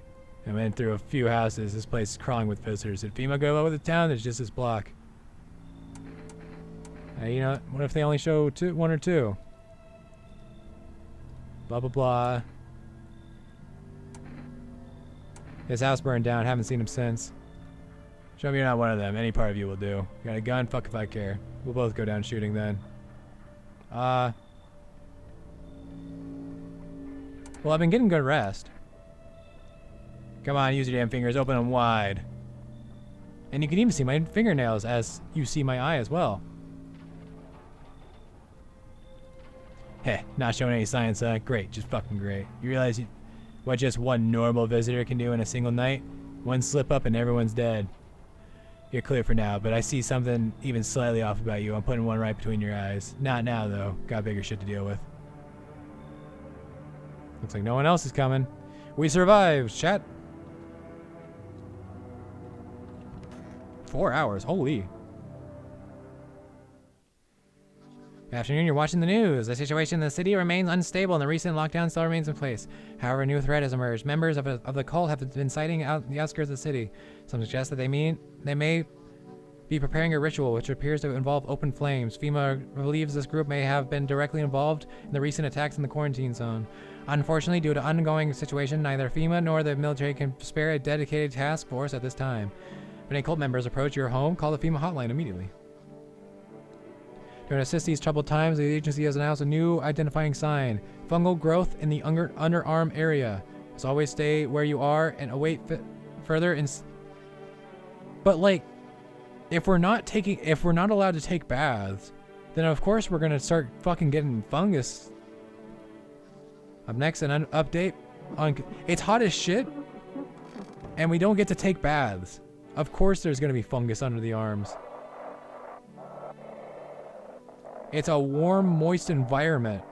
I went through a few houses. This place is crawling with visitors. Did FEMA go over the town? There's just this block. You know, what if they only show one or two? Blah, blah, blah. His house burned down. Haven't seen him since. Show me you're not one of them. Any part of you will do. You got a gun? Fuck if I care. We'll both go down shooting then. Well, I've been getting good rest. Come on, use your damn fingers. Open them wide. And you can even see my fingernails as you see my eye as well. Heh, not showing any signs, huh? Great, just fucking great. You realize what just one normal visitor can do in a single night? One slip up and everyone's dead. You're clear for now, but I see something even slightly off about you. I'm putting one right between your eyes. Not now, though. Got bigger shit to deal with. Looks like no one else is coming. We survived, chat. 4 hours, holy. Good afternoon, you're watching the news. The situation in the city remains unstable and the recent lockdown still remains in place. However, a new threat has emerged. Members of the cult have been sighting out the outskirts of the city. Some suggest that they may be preparing a ritual which appears to involve open flames. FEMA believes this group may have been directly involved in the recent attacks in the quarantine zone. Unfortunately, due to ongoing situation, neither FEMA nor the military can spare a dedicated task force at this time. When any cult members approach your home, call the FEMA hotline immediately. To assist these troubled times, the agency has announced a new identifying sign. Fungal growth in the underarm area. As always, stay where you are and await further. But like, if we're not allowed to take baths, then of course we're gonna start fucking getting fungus. Up next, an update on. It's hot as shit, and we don't get to take baths. Of course, there's gonna be fungus under the arms. It's a warm, moist environment.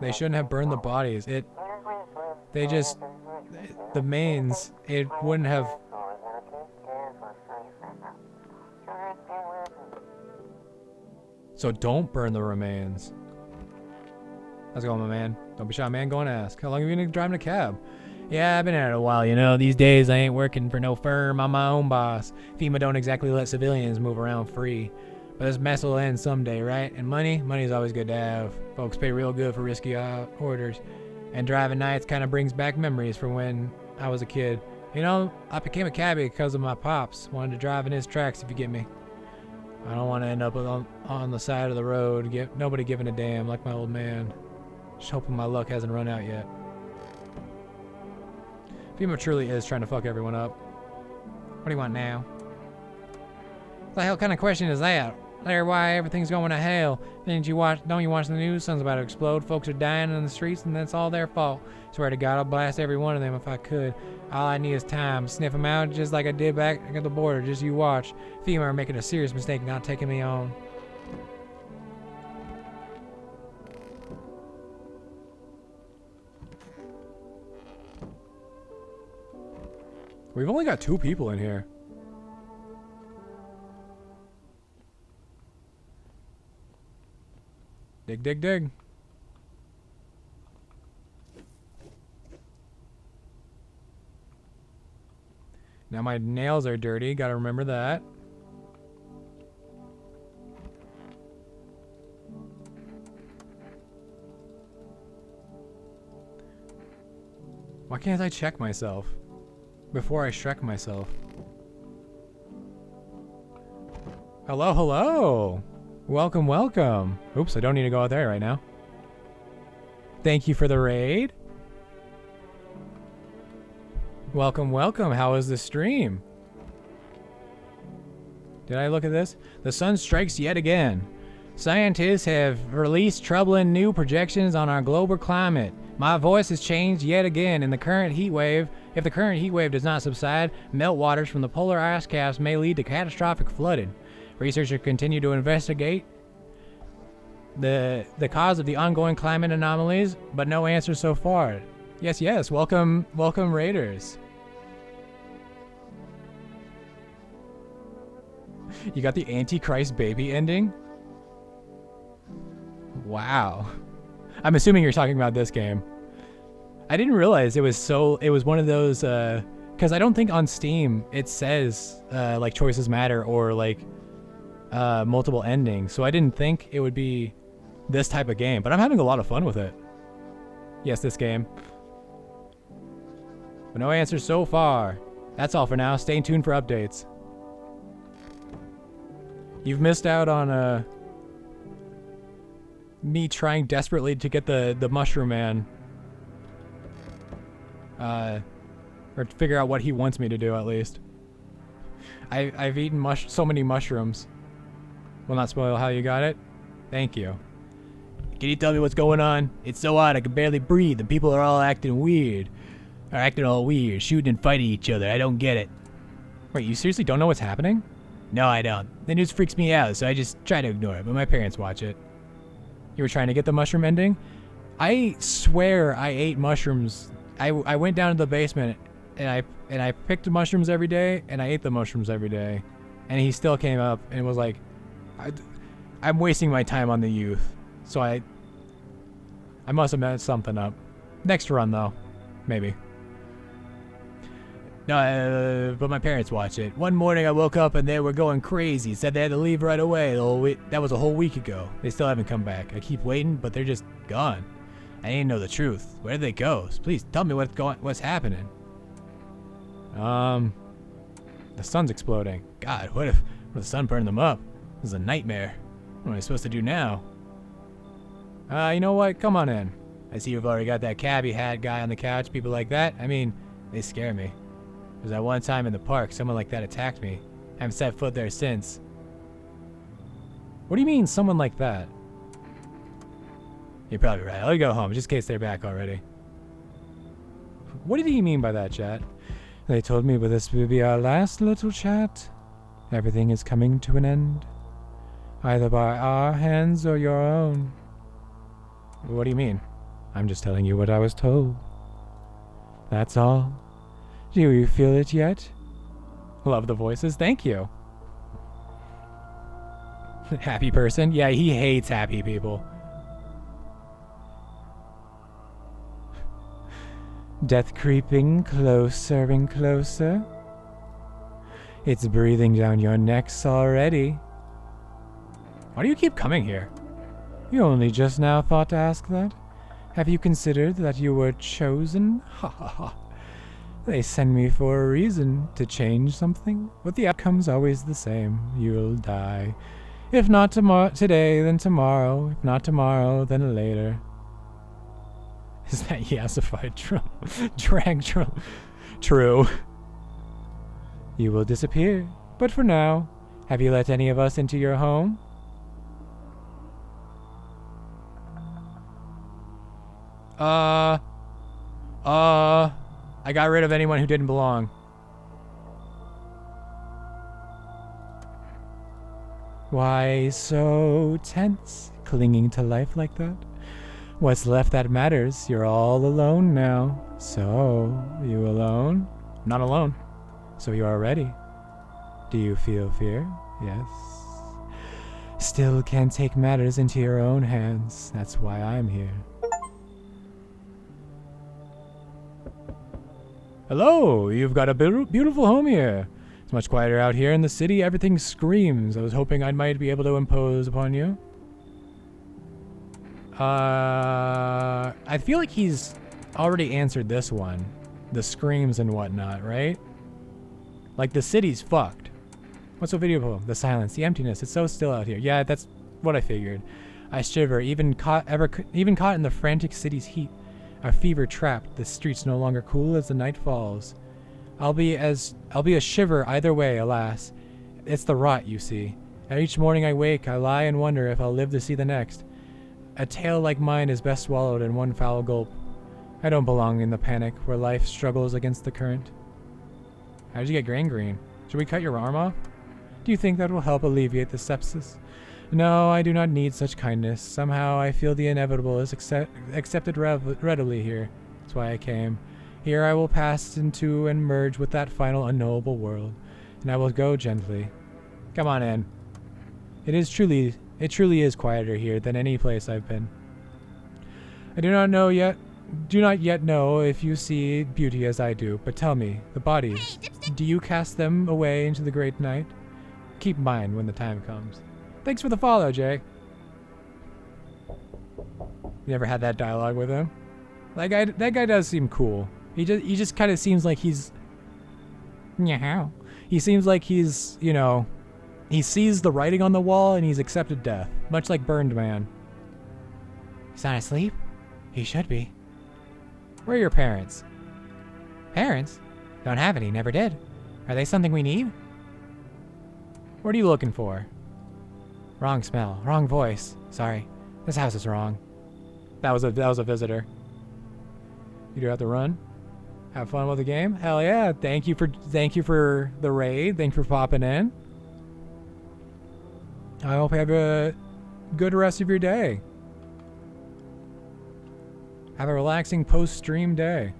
They shouldn't have burned the bodies. The mains, it wouldn't have. So don't burn the remains. How's it going, my man? Don't be shy, man. Go and ask. How long have you been driving a cab? Yeah, I've been at it a while, you know. These days I ain't working for no firm. I'm my own boss. FEMA don't exactly let civilians move around free. But this mess will end someday, right? And money's always good to have. Folks pay real good for risky orders. And driving nights kind of brings back memories from when I was a kid. You know, I became a cabbie because of my pops. Wanted to drive in his tracks, if you get me. I don't want to end up on the side of the road, nobody giving a damn like my old man. Just hoping my luck hasn't run out yet. FEMA truly is trying to fuck everyone up. What do you want now? What the hell kind of question is that? There, why everything's going to hell. Don't you watch the news? Sun's about to explode. Folks are dying in the streets, and that's all their fault. Swear to God, I'll blast every one of them if I could. All I need is time. Sniff them out just like I did back at the border. Just you watch. FEMA are making a serious mistake not taking me on. We've only got 2 people in here. Dig, dig, dig. Now my nails are dirty. Gotta remember that. Why can't I check myself before I Shrek myself? Hello, hello. Welcome, welcome. Oops, I don't need to go out there right now. Thank you for the raid. Welcome, welcome. How was the stream? Did I look at this? The sun strikes yet again. Scientists have released troubling new projections on our global climate. My voice has changed yet again in the current heat wave. If the current heat wave does not subside, meltwaters from the polar ice caps may lead to catastrophic flooding. Researchers continue to investigate the cause of the ongoing climate anomalies, but no answers so far. Yes, yes. Welcome, welcome, Raiders. You got the Antichrist baby ending? Wow. I'm assuming you're talking about this game. I didn't realize it was one of those, because I don't think on Steam it says, like, choices matter or, like, multiple endings. So I didn't think it would be this type of game, but I'm having a lot of fun with it. Yes, this game. But no answers so far. That's all for now. Stay tuned for updates. You've missed out on, me trying desperately to get the Mushroom Man. Or to figure out what he wants me to do, at least. I've eaten so many mushrooms. Will not spoil how you got it. Thank you. Can you tell me what's going on? It's so hot I can barely breathe and people are all acting weird. Are acting all weird, shooting and fighting each other. I don't get it. Wait, you seriously don't know what's happening? No, I don't. The news freaks me out, so I just try to ignore it, but my parents watch it. You were trying to get the mushroom ending? I swear I ate mushrooms. I went down to the basement and I picked mushrooms every day and I ate the mushrooms every day. And he still came up and was like, I'm wasting my time on the youth. So I must have messed something up. Next run though, maybe. No, but my parents watch it. One morning I woke up and they were going crazy. Said they had to leave right away. That was a whole week ago. They still haven't come back. I keep waiting, but they're just gone. I didn't know the truth. Where did they go? Please tell me what's happening. The sun's exploding. God, what if the sun burned them up? This is a nightmare. What am I supposed to do now? You know what? Come on in. I see you've already got that cabbie hat guy on the couch. People like that, I mean, they scare me. Because that one time in the park, someone like that attacked me. I haven't set foot there since. What do you mean, someone like that? You're probably right. I'll go home, just in case they're back already. What did he mean by that, chat? They told me, but this will be our last little chat. Everything is coming to an end. Either by our hands or your own. What do you mean? I'm just telling you what I was told. That's all. Do you feel it yet? Love the voices. Thank you. Happy person? Yeah, he hates happy people. Death creeping closer and closer. It's breathing down your necks already. Why do you keep coming here? You only just now thought to ask that? Have you considered that you were chosen? Ha ha ha. They send me for a reason, to change something, but the outcome's always the same. You'll die. If not today, then tomorrow. If not tomorrow, then later. Is that yassified drag drum? True. You will disappear, but for now, have you let any of us into your home? I got rid of anyone who didn't belong. Why so tense, clinging to life like that? What's left that matters? You're all alone now. So, you alone? Not alone. So you are ready. Do you feel fear? Yes. Still can't take matters into your own hands. That's why I'm here. Hello, you've got a beautiful home here. It's much quieter out here in the city. Everything screams. I was hoping I might be able to impose upon you. I feel like he's already answered this one. The screams and whatnot, right? Like the city's fucked. What's so beautiful? The silence, the emptiness. It's so still out here. Yeah, that's what I figured. I shiver, even caught in the frantic city's heat. A fever trapped, the streets no longer cool as the night falls. I'll be a shiver either way, alas. It's the rot, you see. And each morning I wake, I lie and wonder if I'll live to see the next. A tale like mine is best swallowed in one foul gulp. I don't belong in the panic where life struggles against the current. How did you get gangrene? Should we cut your arm off? Do you think that will help alleviate the sepsis? No, I do not need such kindness. Somehow I feel the inevitable is accepted readily here. That's why I came. Here I will pass into and merge with that final unknowable world, and I will go gently. Come on in. It truly is quieter here than any place I've been. I do not yet know if you see beauty as I do, but tell me, the bodies, do you cast them away into the great night? Keep mine when the time comes. Thanks for the follow, Jay. You ever had that dialogue with him? That guy does seem cool. He just kind of seems like he's... He seems like he's, you know... He sees the writing on the wall and he's accepted death. Much like Burned Man. He's not asleep? He should be. Where are your parents? Parents? Don't have any, never did. Are they something we need? What are you looking for? Wrong smell, wrong voice. Sorry, this house is wrong. That was a visitor. You do have to run. Have fun with the game. Hell yeah! Thank you for the raid. Thank you for popping in. I hope you have a good rest of your day. Have a relaxing post-stream day.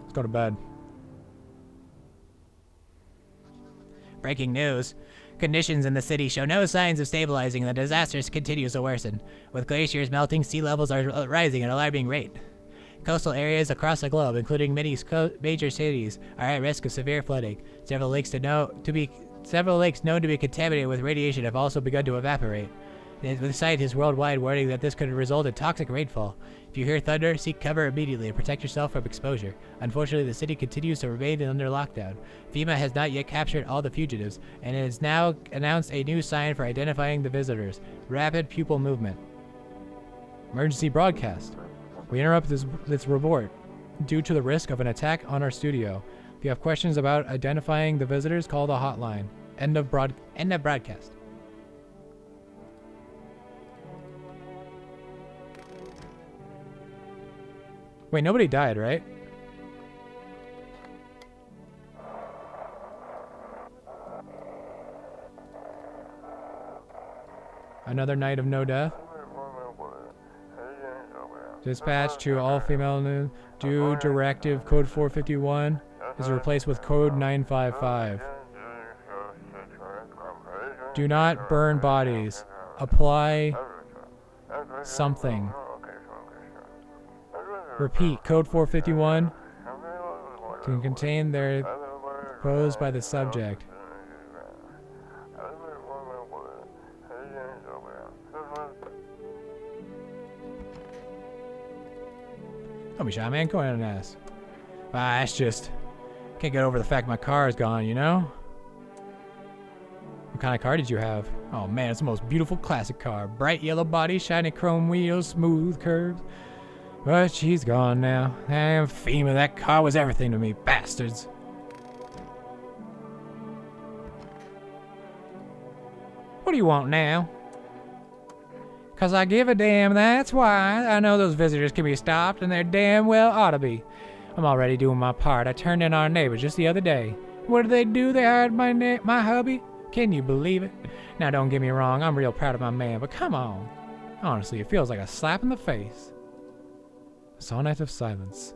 Let's go to bed. Breaking news. Conditions in the city show no signs of stabilizing and the disaster continues to worsen. With glaciers melting, sea levels are rising at an alarming rate. Coastal areas across the globe, including many major cities, are at risk of severe flooding. Several lakes known to be contaminated with radiation have also begun to evaporate. The scientists worldwide warning that this could result in toxic rainfall. If you hear thunder, seek cover immediately and protect yourself from exposure. Unfortunately, the city continues to remain under lockdown. FEMA has not yet captured all the fugitives, and it has now announced a new sign for identifying the visitors: rapid pupil movement. Emergency broadcast. We interrupt this report due to the risk of an attack on our studio. If you have questions about identifying the visitors, call the hotline. End of broadcast. Wait, nobody died, right? Another night of no death. Dispatch to all female news. Do directive code 451 is replaced with code 955. Do not burn bodies. Apply something. Repeat, code 451 can contain their posed by the subject. Don't be shy, man. Go ahead and ask. That's just... Can't get over the fact my car is gone, you know? What kind of car did you have? Oh man, it's the most beautiful classic car. Bright yellow body, shiny chrome wheels, smooth curves. But she's gone now. Damn FEMA, that car was everything to me, bastards. What do you want now? 'Cause I give a damn, that's why. I know those visitors can be stopped, and they're damn well ought to be. I'm already doing my part. I turned in our neighbor just the other day. What did they do? They hired my hubby? Can you believe it? Now don't get me wrong, I'm real proud of my man, but come on. Honestly, it feels like a slap in the face. A sonnet of silence.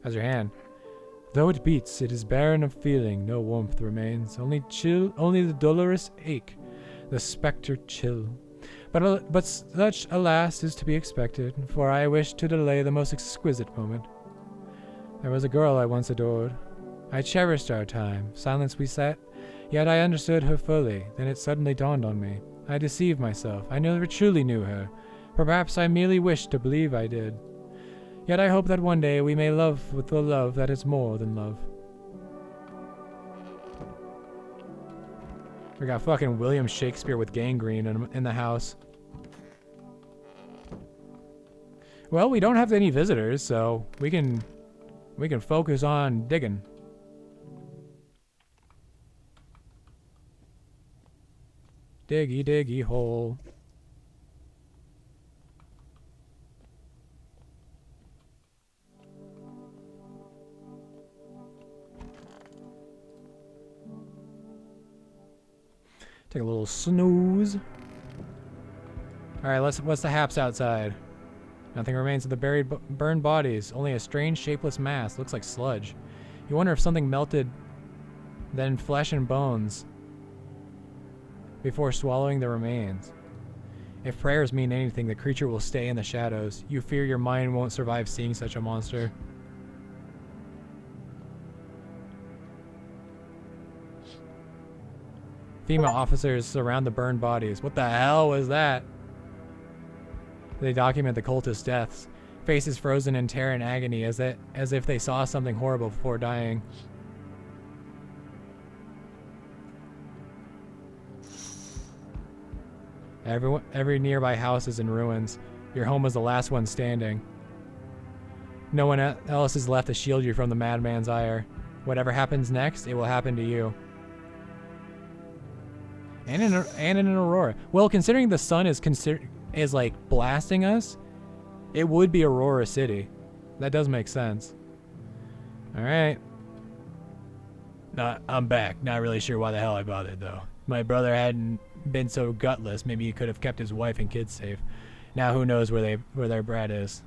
How's your hand? Though it beats, it is barren of feeling, no warmth remains, only the dolorous ache, the spectre chill. But such, alas, is to be expected, for I wish to delay the most exquisite moment. There was a girl I once adored. I cherished our time, silence we sat, yet I understood her fully, then it suddenly dawned on me. I deceived myself, I never truly knew her. Perhaps I merely wished to believe I did. Yet I hope that one day we may love with the love that is more than love. We got fucking William Shakespeare with gangrene in the house. Well, we don't have any visitors, so we can focus on digging. Diggy diggy hole. Take a little snooze. Alright, what's the haps outside? Nothing remains of the burned bodies, only a strange shapeless mass, looks like sludge. You wonder if something melted, then flesh and bones, before swallowing the remains. If prayers mean anything, the creature will stay in the shadows. You fear your mind won't survive seeing such a monster. Female officers surround the burned bodies. What the hell was that? They document the cultist deaths. Faces frozen in terror and agony as if they saw something horrible before dying. Every nearby house is in ruins. Your home was the last one standing. No one else is left to shield you from the madman's ire. Whatever happens next, it will happen to you. And in an aurora. Well, considering the sun is like blasting us, it would be Aurora City. That does make sense. All right. I'm back. Not really sure why the hell I bothered though. My brother hadn't been so gutless. Maybe he could have kept his wife and kids safe. Now who knows where their brat is.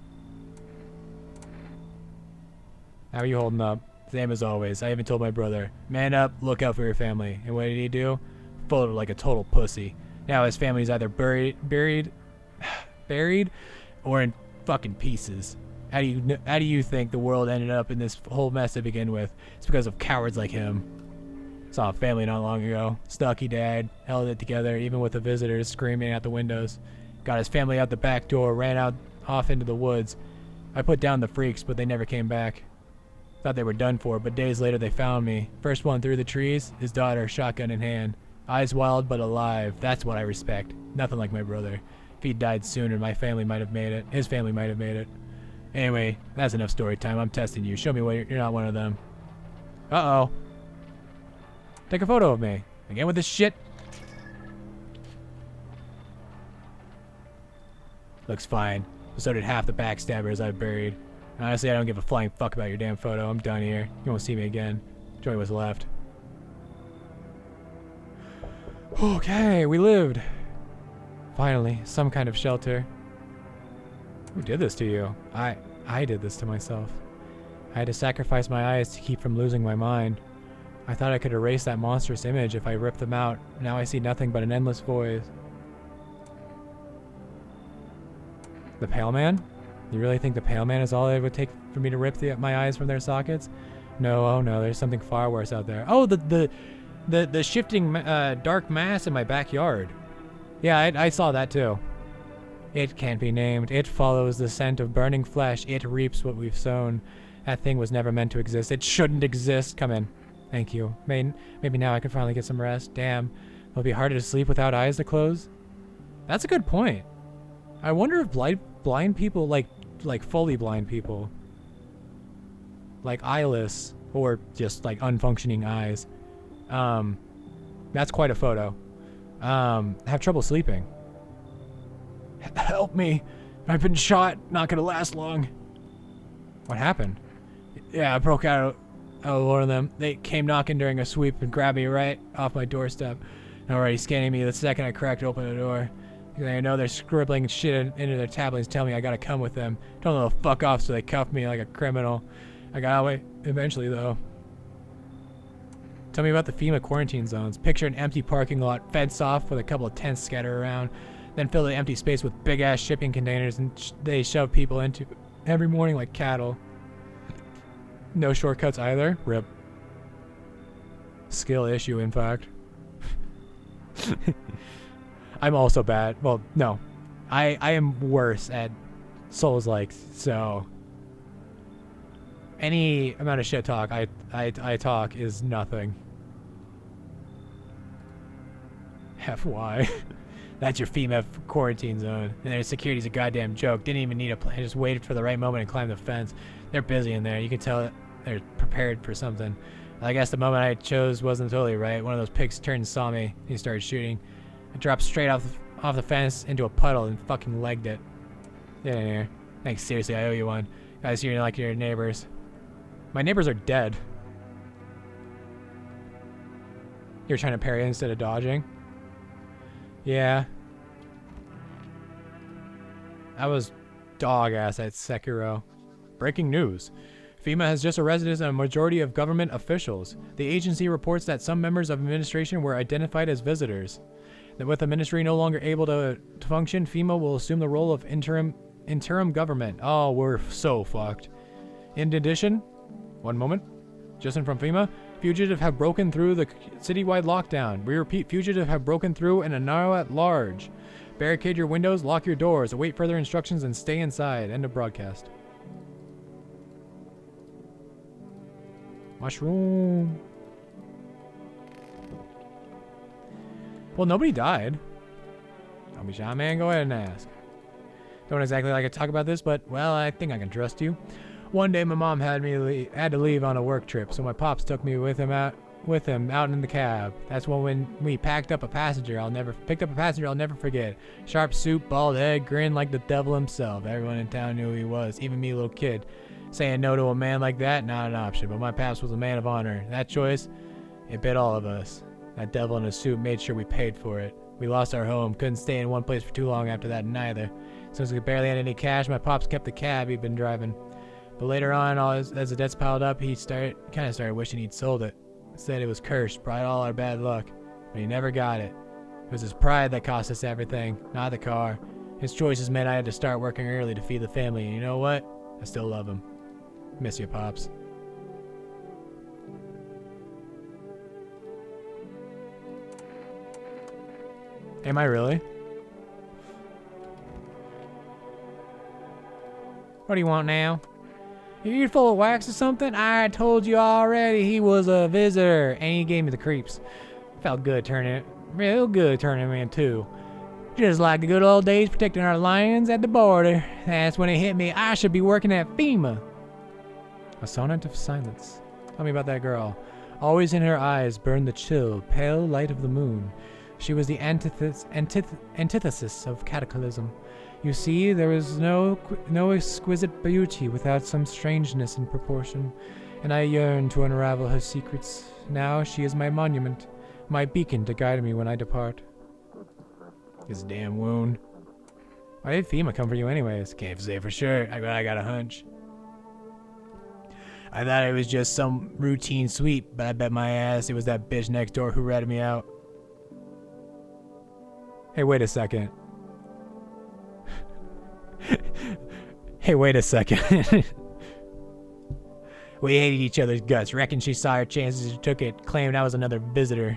How are you holding up? Same as always. I even told my brother, man up, look out for your family. And what did he do? Folded like a total pussy. Now his family's either buried or in fucking pieces. How do you think the world ended up in this whole mess to begin with? It's because of cowards like him. Saw a family not long ago. Stocky dad held it together even with the visitors screaming out the windows. Got his family out the back door, ran off into the woods. I put down the freaks, but they never came back. Thought they were done for, but days later they found me. First one through the trees, his daughter, shotgun in hand. Eyes wild but alive. That's what I respect. Nothing like my brother. If he'd died sooner, my family might have made it. His family might have made it. Anyway, that's enough story time. I'm testing you. Show me why you're not one of them. Uh-oh. Take a photo of me. Again with this shit. Looks fine. So did half the backstabbers I've buried. Honestly, I don't give a flying fuck about your damn photo. I'm done here. You won't see me again. Joey was left. Okay, we lived. Finally, some kind of shelter. Who did this to you? I did this to myself. I had to sacrifice my eyes to keep from losing my mind. I thought I could erase that monstrous image if I ripped them out. Now I see nothing but an endless void. The Pale Man? You really think the Pale Man is all it would take for me to rip my eyes from their sockets? No, oh no, there's something far worse out there. Oh, the shifting dark mass in my backyard. Yeah, I saw that too. It can't be named. It follows the scent of burning flesh. It reaps what we've sown. That thing was never meant to exist. It shouldn't exist. Come in. Thank you. Maybe now I can finally get some rest. Damn. It'll be harder to sleep without eyes to close. That's a good point. I wonder if blind people, like fully blind people, like eyeless or just like unfunctioning eyes, that's quite a photo, have trouble sleeping. Help me. I've been shot. Not gonna last long. What happened? Yeah, I broke out of one of them. They came knocking during a sweep and grabbed me right off my doorstep. Already scanning me the second I cracked open the door. I know they're scribbling shit into their tablets telling me I gotta come with them. Told them to fuck off, so they cuffed me like a criminal. I got away eventually, though. Tell me about the FEMA quarantine zones. Picture an empty parking lot, fenced off with a couple of tents scattered around, then fill the empty space with big-ass shipping containers, and they shove people into every morning like cattle. No shortcuts either. RIP. Skill issue, in fact. I'm also bad. Well, no. I am worse at Souls-likes, so any amount of shit talk I talk is nothing. FY. That's your FEMA quarantine zone. And their security's a goddamn joke. Didn't even need a plan. Just waited for the right moment and climbed the fence. They're busy in there. You can tell they're prepared for something. I guess the moment I chose wasn't totally right. One of those pigs turned and saw me. He started shooting. I dropped straight off the fence into a puddle and fucking legged it. Get in here. Thanks, seriously, I owe you one. Guys, you're like your neighbors. My neighbors are dead. You're trying to parry instead of dodging? Yeah. I was dog ass at Sekiro. Breaking news. FEMA has just arrested a majority of government officials. The agency reports that some members of administration were identified as visitors. That with the ministry no longer able to function, FEMA will assume the role of interim government. Oh, we're so fucked. In addition, one moment. Justin from FEMA. Fugitive have broken through the citywide lockdown. We repeat, fugitive have broken through and are now at large. Barricade your windows, lock your doors, await further instructions, and stay inside. End of broadcast. Mushroom. Well, nobody died. Don't be shy, man. Go ahead and ask. Don't exactly like to talk about this, but, well, I think I can trust you. One day, my mom had to leave on a work trip, so my pops took me with him out in the cab. That's when we picked up a passenger I'll never forget. Sharp suit, bald head, grinned like the devil himself. Everyone in town knew who he was, even me, little kid. Saying no to a man like that, not an option. But my paps was a man of honor. That choice, it bit all of us. That devil in a suit made sure we paid for it. We lost our home, couldn't stay in one place for too long after that neither. Since we barely had any cash, my pops kept the cab he'd been driving. But later on, as the debts piled up, he started wishing he'd sold it. Said it was cursed, brought all our bad luck. But he never got it. It was his pride that cost us everything, not the car. His choices meant I had to start working early to feed the family, and you know what? I still love him. Miss you, Pops. Am I really? What do you want now? You full of wax or something? I told you already he was a visitor, and he gave me the creeps. Felt good real good turning him in too. Just like the good old days protecting our lions at the border. That's when it hit me. I should be working at FEMA. A sonnet of silence. Tell me about that girl. Always in her eyes burned the chill, pale light of the moon. She was the antithesis of cataclysm. You see, there is no exquisite beauty without some strangeness in proportion, and I yearn to unravel her secrets. Now she is my monument, my beacon to guide me when I depart. This damn wound. Why did FEMA come for you anyways? Can't say for sure, but I got a hunch. I thought it was just some routine sweep, but I bet my ass it was that bitch next door who ratted me out. Hey, wait a second. Hey, wait a second. We hated each other's guts. Reckon she saw her chances and took it. Claimed I was another visitor.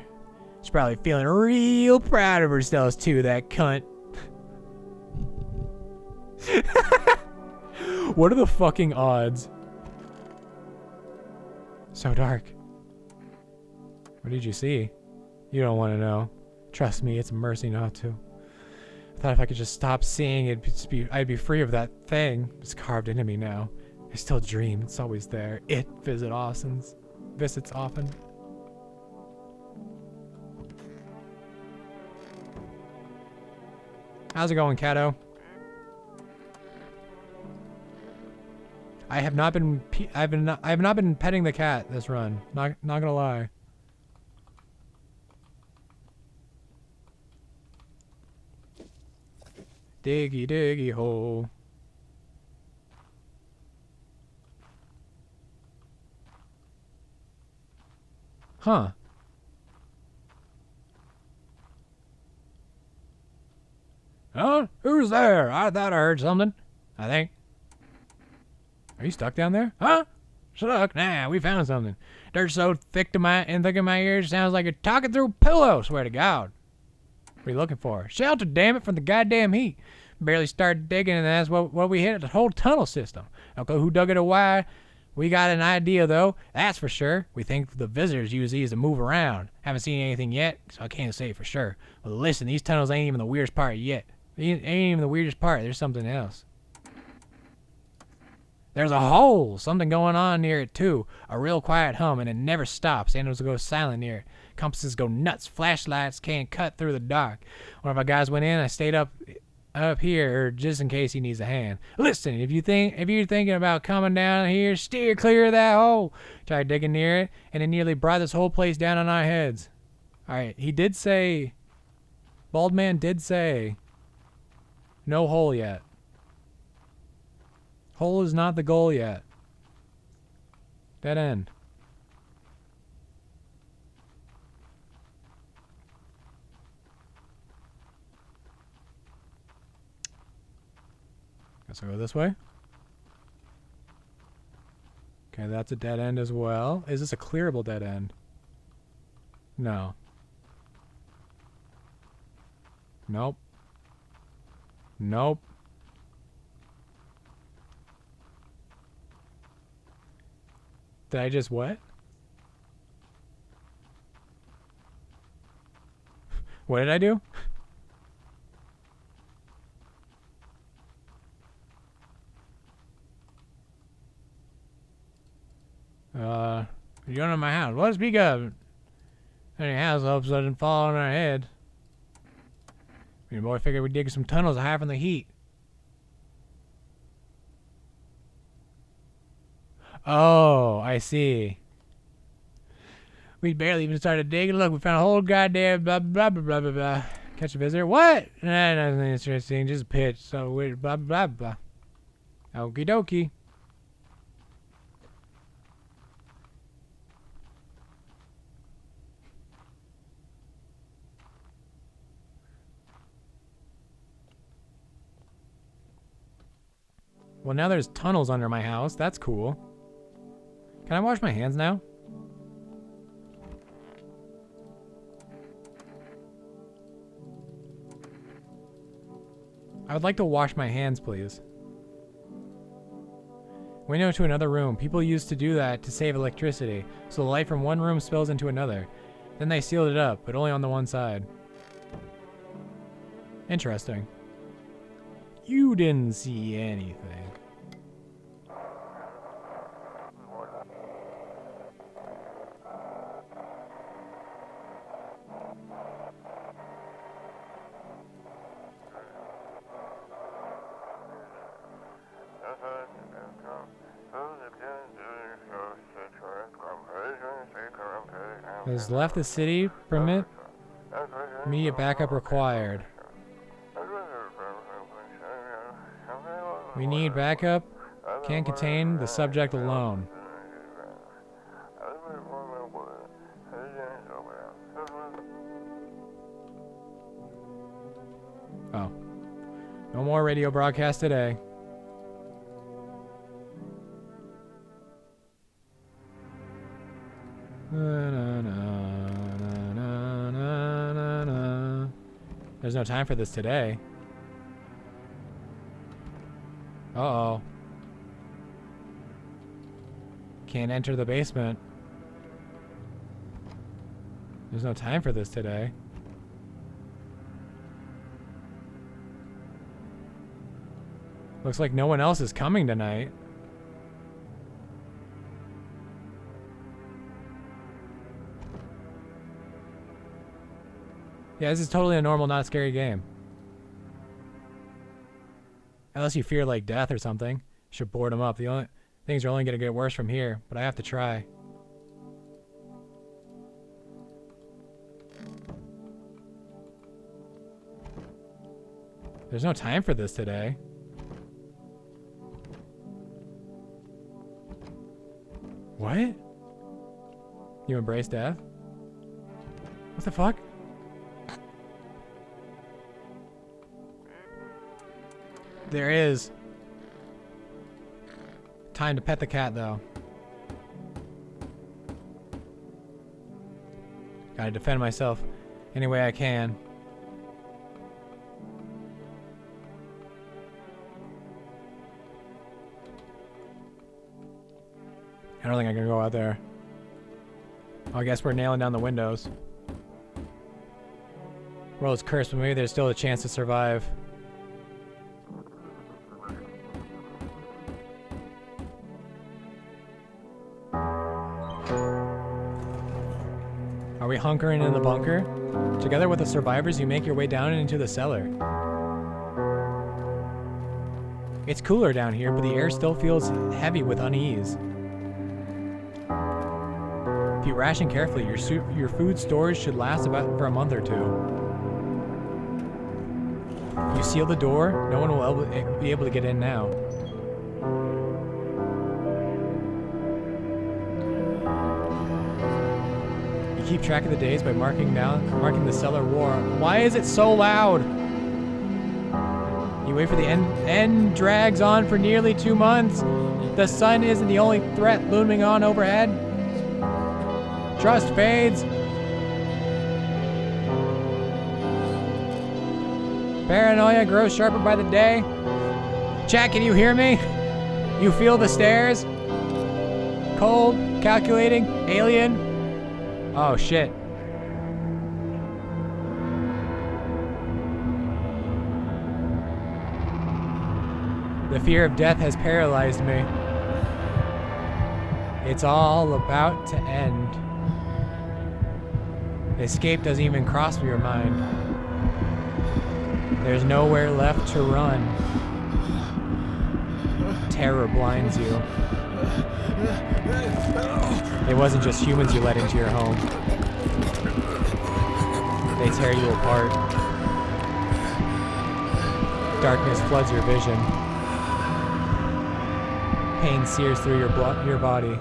She's probably feeling real proud of herself too, that cunt. What are the fucking odds? So dark. What did you see? You don't want to know. Trust me, it's a mercy not to. I thought if I could just stop seeing, I'd be free of that thing. It's carved into me now. I still dream. It's always there. It visits often. How's it going, Kato? I have not been I have not been petting the cat this run. Not gonna lie. Diggy diggy hole. Huh. Oh, who's there? I thought I heard something. I think. Are you stuck down there? Huh? Stuck? Nah, we found something. Dirt's so thick to my ears, sounds like you're talking through a pillow. Swear to God. What are you looking for? Shelter, damn it, from the goddamn heat. Barely started digging, and that's what we hit. The whole tunnel system. Don't know who dug it or why. We got an idea, though. That's for sure. We think the visitors use these to move around. Haven't seen anything yet, so I can't say for sure. But listen, these tunnels ain't even the weirdest part yet. Ain't even the weirdest part. There's something else. There's a hole. Something going on near it, too. A real quiet hum, and it never stops. Animals go silent near it. Compasses go nuts. Flashlights can't cut through the dark. One of our guys went in. I stayed up here just in case he needs a hand. Listen, if you're thinking about coming down here, steer clear of that hole. Tried digging near it, and it nearly brought this whole place down on our heads. All right, he did say, Bald Man did say, no hole yet. Hole is not the goal yet. Dead end. Guess I'll go this way. Okay, that's a dead end as well. Is this a clearable dead end? No. Nope. Nope. Did I just what? What did I do? You're going to my house. What? Speak up. Any house all of a sudden fall on our head. Your boy figured we'd dig some tunnels to hide from the heat. Oh, I see. We barely even started digging. Look, we found a whole goddamn blah blah blah blah blah blah. Catch a visitor. What? Nah, nothing interesting. Just a pitch. So weird. Blah blah blah. Okie dokie. Well, now there's tunnels under my house. That's cool. Can I wash my hands now? I would like to wash my hands, please. Window to another room. People used to do that to save electricity, so the light from one room spills into another. Then they sealed it up, but only on the one side. Interesting. You didn't see anything. Has left the city. Permit. Immediate backup required. We need backup. Can't contain the subject alone. Oh. No more radio broadcast today. There's no time for this today. Uh-oh. Can't enter the basement. There's no time for this today. Looks like no one else is coming tonight. Yeah, this is totally a normal, not scary game. Unless you fear like death or something. Should board them up. The Things are only gonna get worse from here, but I have to try. There's no time for this today. What? You embrace death? What the fuck? There is. Time to pet the cat, though. Gotta defend myself any way I can. I don't think I can go out there. Oh, I guess we're nailing down the windows. World's cursed, but maybe there's still a chance to survive. Are we hunkering in the bunker? Together with the survivors, you make your way down into the cellar. It's cooler down here, but the air still feels heavy with unease. If you ration carefully, your food storage should last for a month or two. You seal the door, no one will be able to get in now. You keep track of the days by marking the cellar war. Why is it so loud? You wait for the end drags on for nearly 2 months. The sun isn't the only threat looming on overhead. Trust fades. Paranoia grows sharper by the day. Chat, can you hear me? You feel the stares? Cold, calculating, alien. Oh shit. The fear of death has paralyzed me. It's all about to end. Escape doesn't even cross your mind. There's nowhere left to run. Terror blinds you. It wasn't just humans you let into your home. They tear you apart. Darkness floods your vision. Pain sears through your body.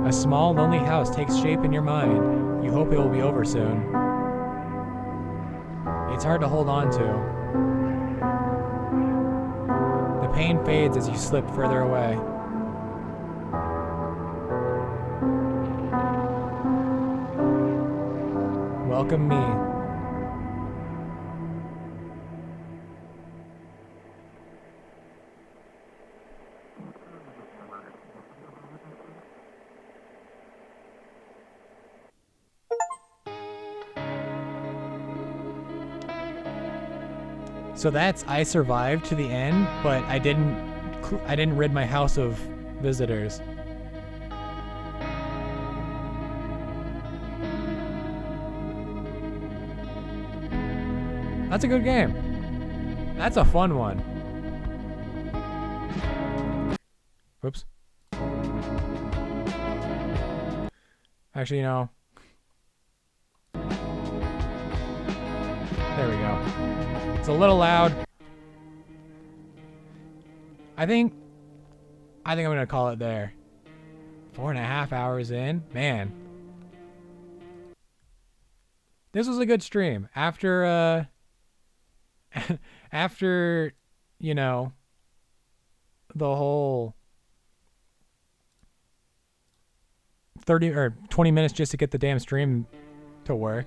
A small, lonely house takes shape in your mind. You hope it will be over soon. It's hard to hold on to. The pain fades as you slip further away. Welcome me. So that's I survived to the end, but I didn't rid my house of visitors. That's a good game. That's a fun one. Whoops. Actually, no. There we go. It's a little loud. I think I'm gonna call it there. 4.5 hours in. Man. This was a good stream. After after, you know, the whole 30 or 20 minutes just to get the damn stream to work.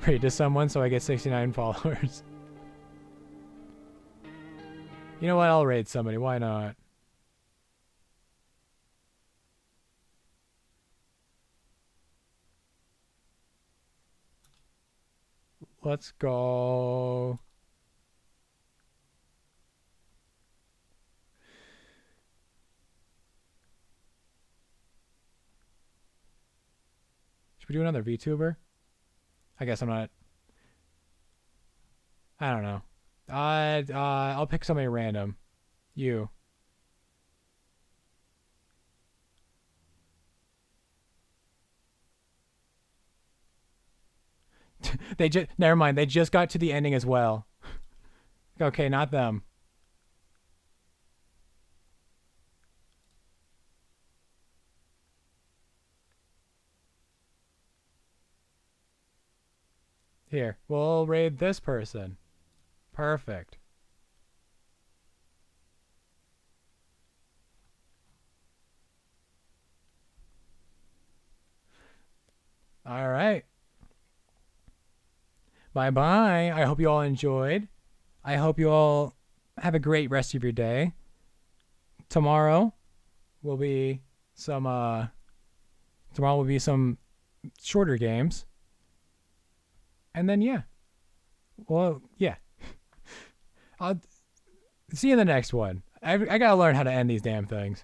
Raid to someone so I get 69 followers. You know what? I'll raid somebody. Why not? Let's go. Should we do another VTuber? I guess I'm not. I don't know. I'll pick somebody random. You. They just never mind. They just got to the ending as well. Okay, not them. Here, we'll raid this person. Perfect. All right. Bye-bye. I hope you all enjoyed. I hope you all have a great rest of your day. Tomorrow will be some shorter games. And then yeah. Well, yeah. I'll see you in the next one. I gotta learn how to end these damn things.